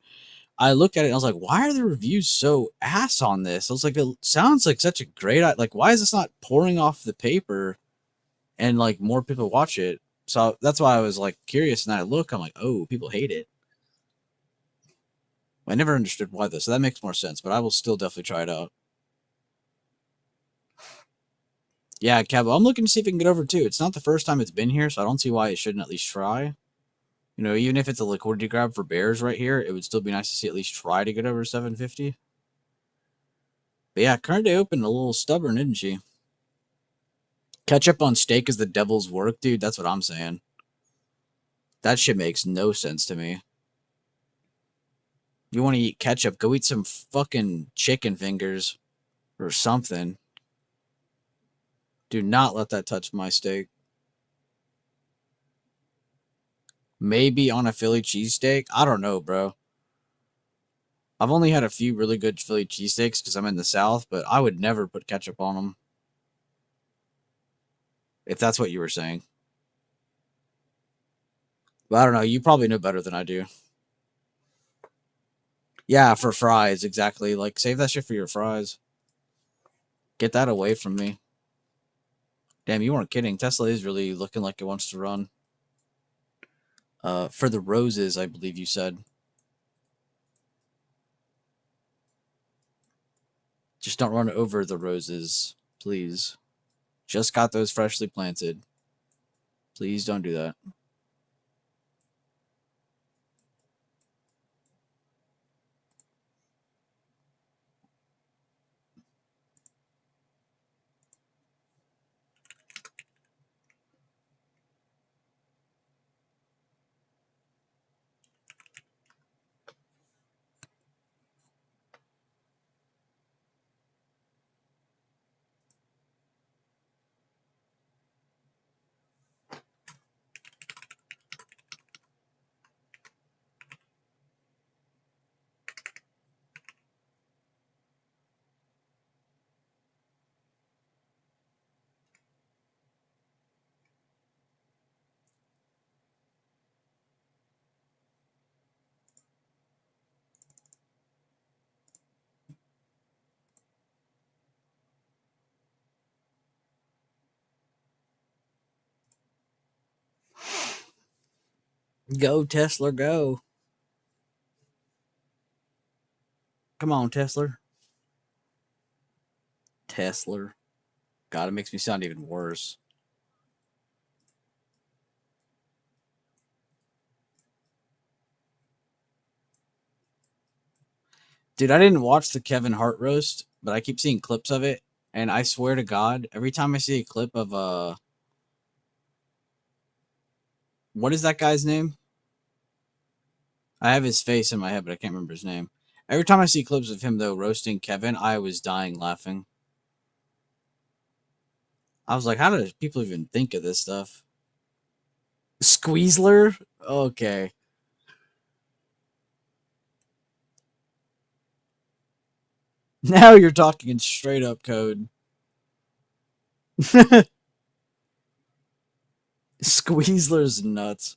I looked at it and I was like, why are the reviews so ass on this? I was like, it sounds like such a great, like, why is this not pouring off the paper and like more people watch it? So that's why I was like curious, and I look, I'm like, oh, people hate it. I never understood why though, so that makes more sense, but I will still definitely try it out. Yeah, Cabo, I'm looking to see if it can get over too. It's not the first time it's been here, so I don't see why it shouldn't at least try. You know, even if it's a liquidity grab for bears right here, it would still be nice to see at least try to get over 750. But yeah, current day open a little stubborn, isn't she? Ketchup on steak is the devil's work, dude. That's what I'm saying. That shit makes no sense to me. You want to eat ketchup, go eat some fucking chicken fingers or something. Do not let that touch my steak. Maybe on a Philly cheesesteak? I don't know, bro. I've only had a few really good Philly cheesesteaks because I'm in the South, but I would never put ketchup on them. If that's what you were saying. But I don't know. You probably know better than I do. Yeah, for fries, exactly. Like, save that shit for your fries. Get that away from me. Damn, you weren't kidding. Tesla is really looking like it wants to run. For the roses, I believe you said. Just don't run over the roses, please. Just got those freshly planted. Please don't do that. Go, Tesla, go. Come on, Tesla. Tesla. God, it makes me sound even worse. Dude, I didn't watch the Kevin Hart roast, but I keep seeing clips of it, and I swear to God, every time I see a clip of what is that guy's name? I have his face in my head, but I can't remember his name. Every time I see clips of him though roasting Kevin, I was dying laughing. I was like, how do people even think of this stuff? Squeezler? Okay. Now you're talking in straight up code. Squeezler's nuts.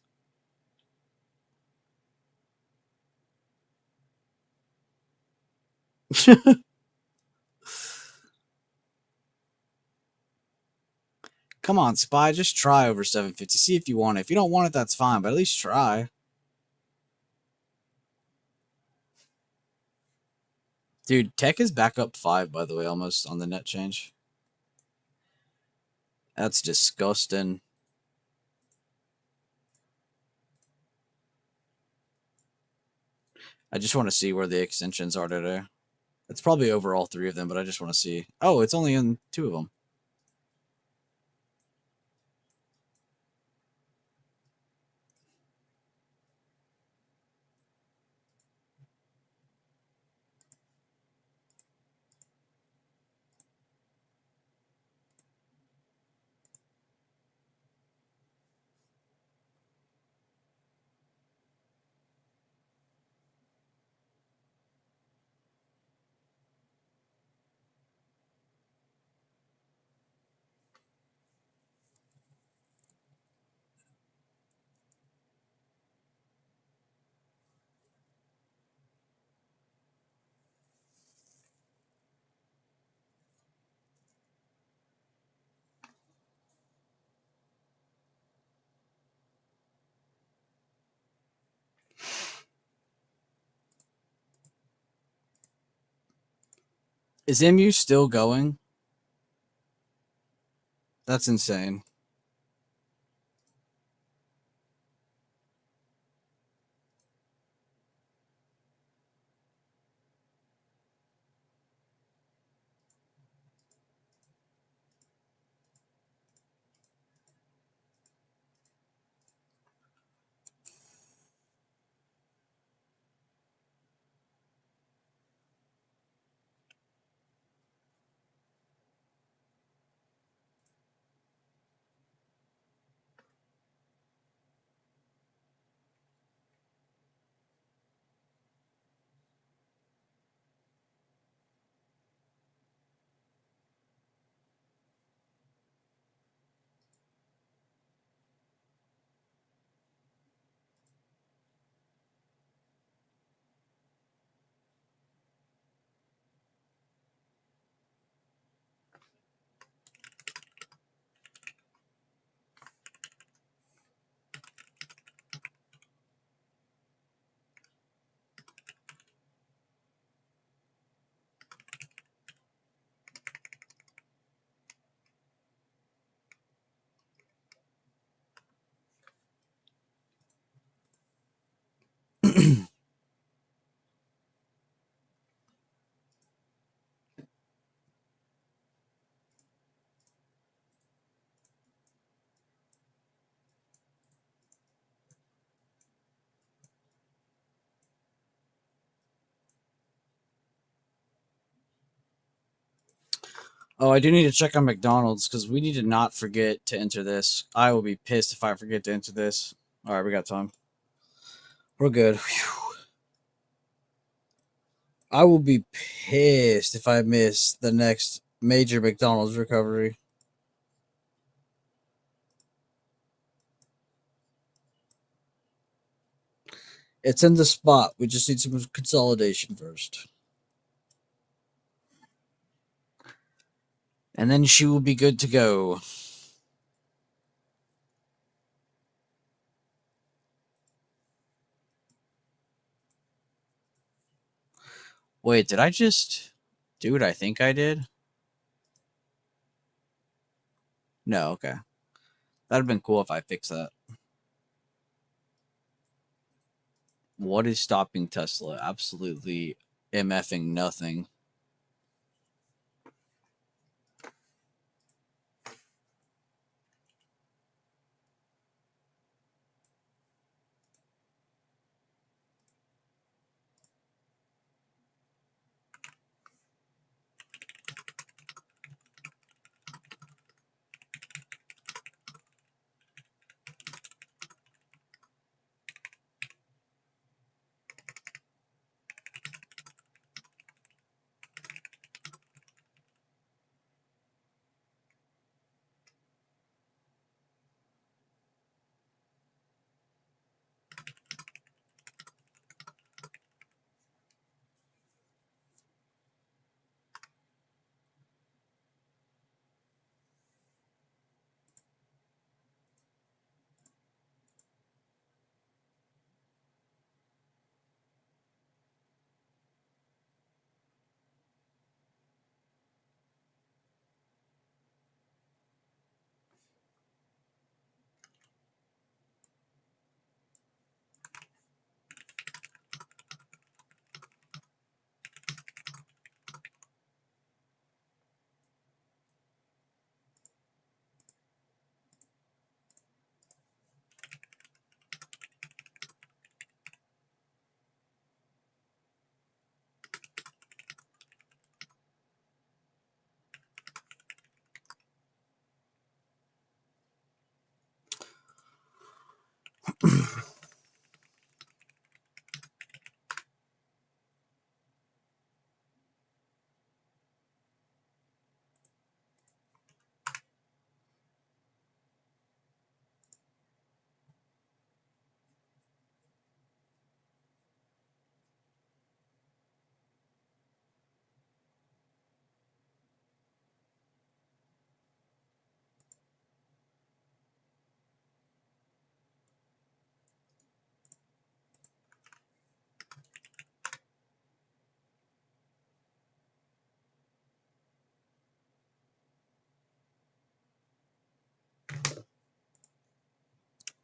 Come on, Spy, just try over 750. See if you want it. If you don't want it, that's fine, but at least try. Dude, Tech is back up 5, by the way, almost on the net change. That's disgusting. I just want to see where the extensions are today. It's probably over all 3 of them, but I just want to see. Oh, it's only in 2 of them. Is MU still going? That's insane. Oh, I do need to check on McDonald's because we need to not forget to enter this. I will be pissed if I forget to enter this. All right, we got time. We're good. Whew. I will be pissed if I miss the next major McDonald's recovery. It's in the spot. We just need some consolidation first. And then she will be good to go. Wait, did I just do what I think I did? No, okay. That'd have been cool if I fixed that. What is stopping Tesla? Absolutely MFing nothing.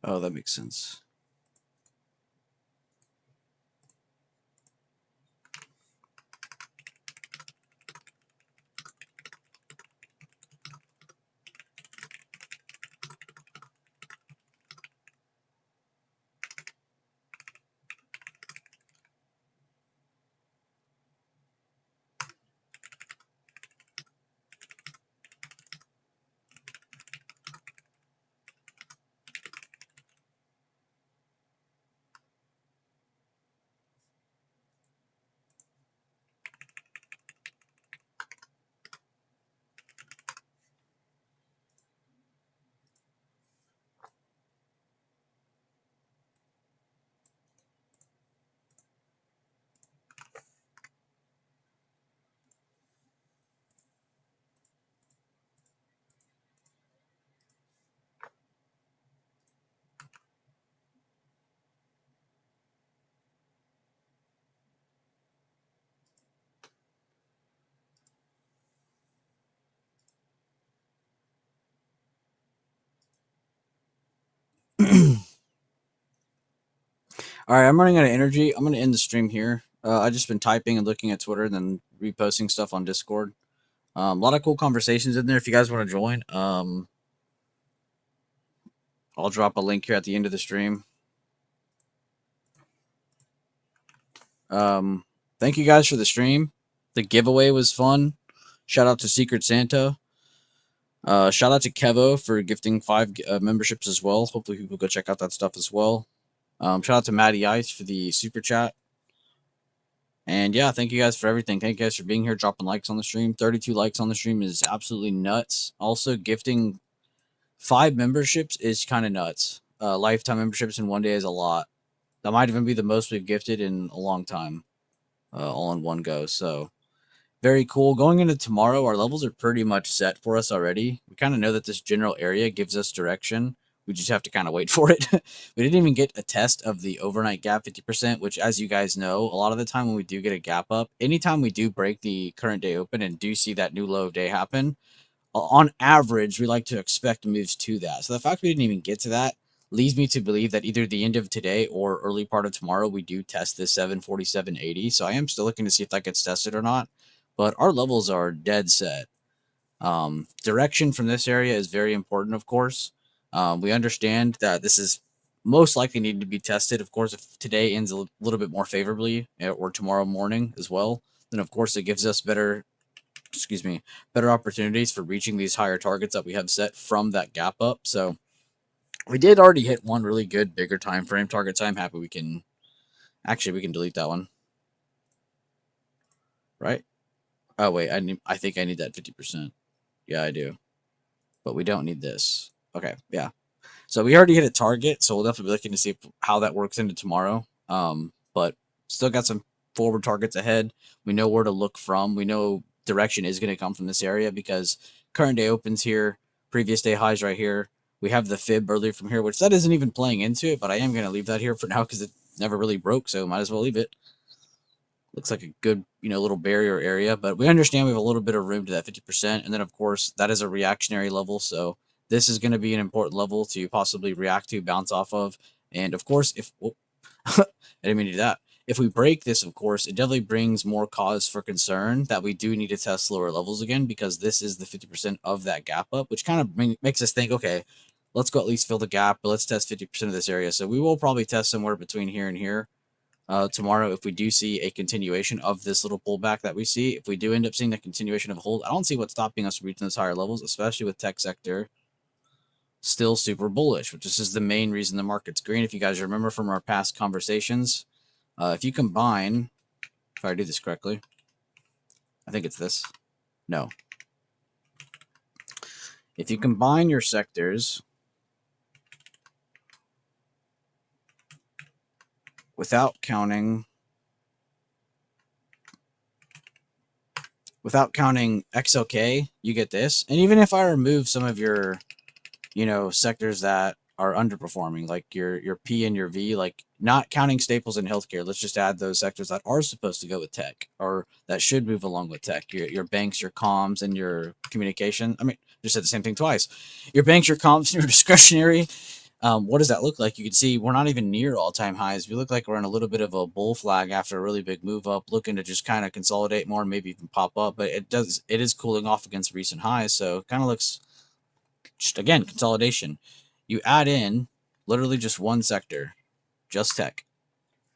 Oh, that makes sense. All right, I'm running out of energy. I'm going to end the stream here. I just been typing and looking at Twitter and then reposting stuff on Discord. A lot of cool conversations in there. If you guys want to join, I'll drop a link here at the end of the stream. Thank you guys for the stream. The giveaway was fun. Shout out to Secret Santa. Shout out to Kevo for gifting 5 memberships as well. Hopefully people go check out that stuff as well. Shout out to Matty Ice for the super chat. And yeah, thank you guys for everything. Thank you guys for being here, dropping likes on the stream. 32 likes on the stream is absolutely nuts. Also, gifting 5 memberships is kind of nuts. Lifetime memberships in one day is a lot. That might even be the most we've gifted in a long time, all in one go. So very cool. Going into tomorrow, our levels are pretty much set for us already. We kind of know that this general area gives us direction. We just have to kind of wait for it. We didn't even get a test of the overnight gap 50%, which, as you guys know, a lot of the time when we do get a gap up, anytime we do break the current day open and do see that new low of day happen, on average, we like to expect moves to that. So the fact we didn't even get to that leads me to believe that either the end of today or early part of tomorrow, we do test this 747.80. So I am still looking to see if that gets tested or not. But our levels are dead set. Direction from this area is very important, of course. We understand that this is most likely needing to be tested. Of course, if today ends a little bit more favorably or tomorrow morning as well, then of course it gives us better opportunities for reaching these higher targets that we have set from that gap up. So we did already hit one really good bigger time frame target. So I'm happy we can delete that one. Right? Oh wait, I think I need that 50%. Yeah, I do. But we don't need this. Okay, yeah. So we already hit a target, so we'll definitely be looking to see how that works into tomorrow. But still got some forward targets ahead. We know where to look from. We know direction is going to come from this area because current day opens here, previous day highs right here. We have the fib earlier from here, which that isn't even playing into it, but I am going to leave that here for now because it never really broke, so might as well leave it. Looks like a good, little barrier area, but we understand we have a little bit of room to that 50%. And then, of course, that is a reactionary level. So this is going to be an important level to possibly react to, bounce off of. And of course, I didn't mean to do that. If we break this, of course, it definitely brings more cause for concern that we do need to test lower levels again, because this is the 50% of that gap up, which kind of makes us think, okay, let's go at least fill the gap, but let's test 50% of this area. So we will probably test somewhere between here and here. Tomorrow, if we do see a continuation of this little pullback that we see, if we do end up seeing the continuation of a hold, I don't see what's stopping us from reaching those higher levels, especially with tech sector still super bullish, which is the main reason the market's green. If you guys remember from our past conversations, if you combine, if I do this correctly, I think it's this. No. If you combine your sectors without counting XLK, you get this. And even if I remove some of your, sectors that are underperforming, like your P and your V, like not counting staples and healthcare, let's just add those sectors that are supposed to go with tech or that should move along with tech. Your banks, your comms, and your communication. I mean, just said the same thing twice. Your banks, your comms, and your discretionary. What does that look like? You can see we're not even near all-time highs. We look like we're in a little bit of a bull flag after a really big move up, looking to just kind of consolidate more, maybe even pop up. But it is cooling off against recent highs, so it kind of looks just, again, consolidation. You add in literally just one sector, just tech.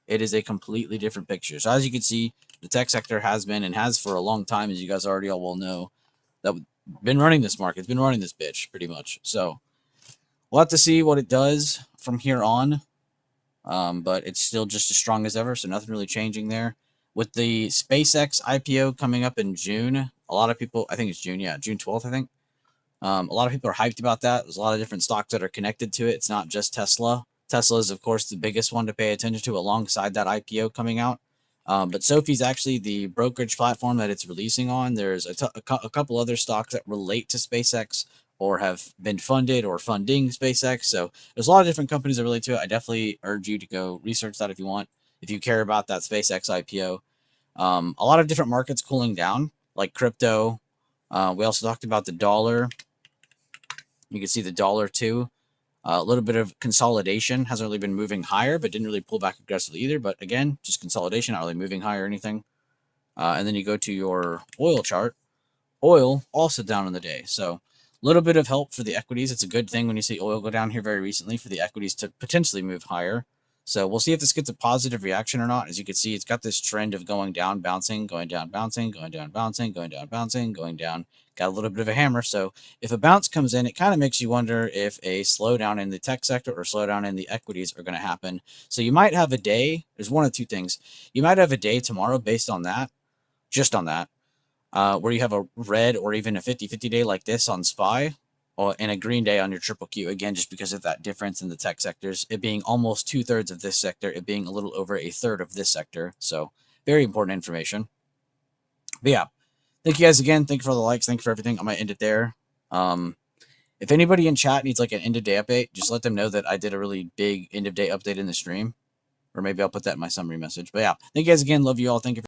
It is a completely different picture. So as you can see, the tech sector has been and has for a long time, as you guys already all well know, that been running this market. It's been running this bitch pretty much. So we'll have to see what it does from here on. But it's still just as strong as ever, so nothing really changing there. With the SpaceX IPO coming up in June, a lot of people, I think it's June, yeah, June 12th, I think. A lot of people are hyped about that. There's a lot of different stocks that are connected to it. It's not just Tesla. Tesla is, of course, the biggest one to pay attention to alongside that IPO coming out. But Sophie's actually the brokerage platform that it's releasing on. There's a couple other stocks that relate to SpaceX or have been funded or funding SpaceX. So there's a lot of different companies that relate to it. I definitely urge you to go research that if you want, if you care about that SpaceX IPO. A lot of different markets cooling down, like crypto. We also talked about the dollar. You can see the dollar too. A little bit of consolidation. Hasn't really been moving higher, but didn't really pull back aggressively either. But again, just consolidation, not really moving higher or anything. And then you go to your oil chart. Oil also down on the day. So a little bit of help for the equities. It's a good thing when you see oil go down here very recently for the equities to potentially move higher. So we'll see if this gets a positive reaction or not. As you can see, it's got this trend of going down, bouncing, going down, bouncing, going down, bouncing, going down, bouncing, going down. Got a little bit of a hammer. So if a bounce comes in, it kind of makes you wonder if a slowdown in the tech sector or slowdown in the equities are going to happen. So you might have a day. There's one of two things. You might have a day tomorrow based on that, just on that, where you have a red or even a 50-50 day like this on SPY, or and a green day on your triple Q, again, just because of that difference in the tech sectors, it being almost 2/3 of this sector, it being a little over 1/3 of this sector. So very important information. But yeah, thank you guys again. Thank you for all the likes. Thank you for everything. I might end it there. If anybody in chat needs like an end of day update, just let them know that I did a really big end of day update in the stream, or maybe I'll put that in my summary message. But yeah, thank you guys again. Love you all. Thank you.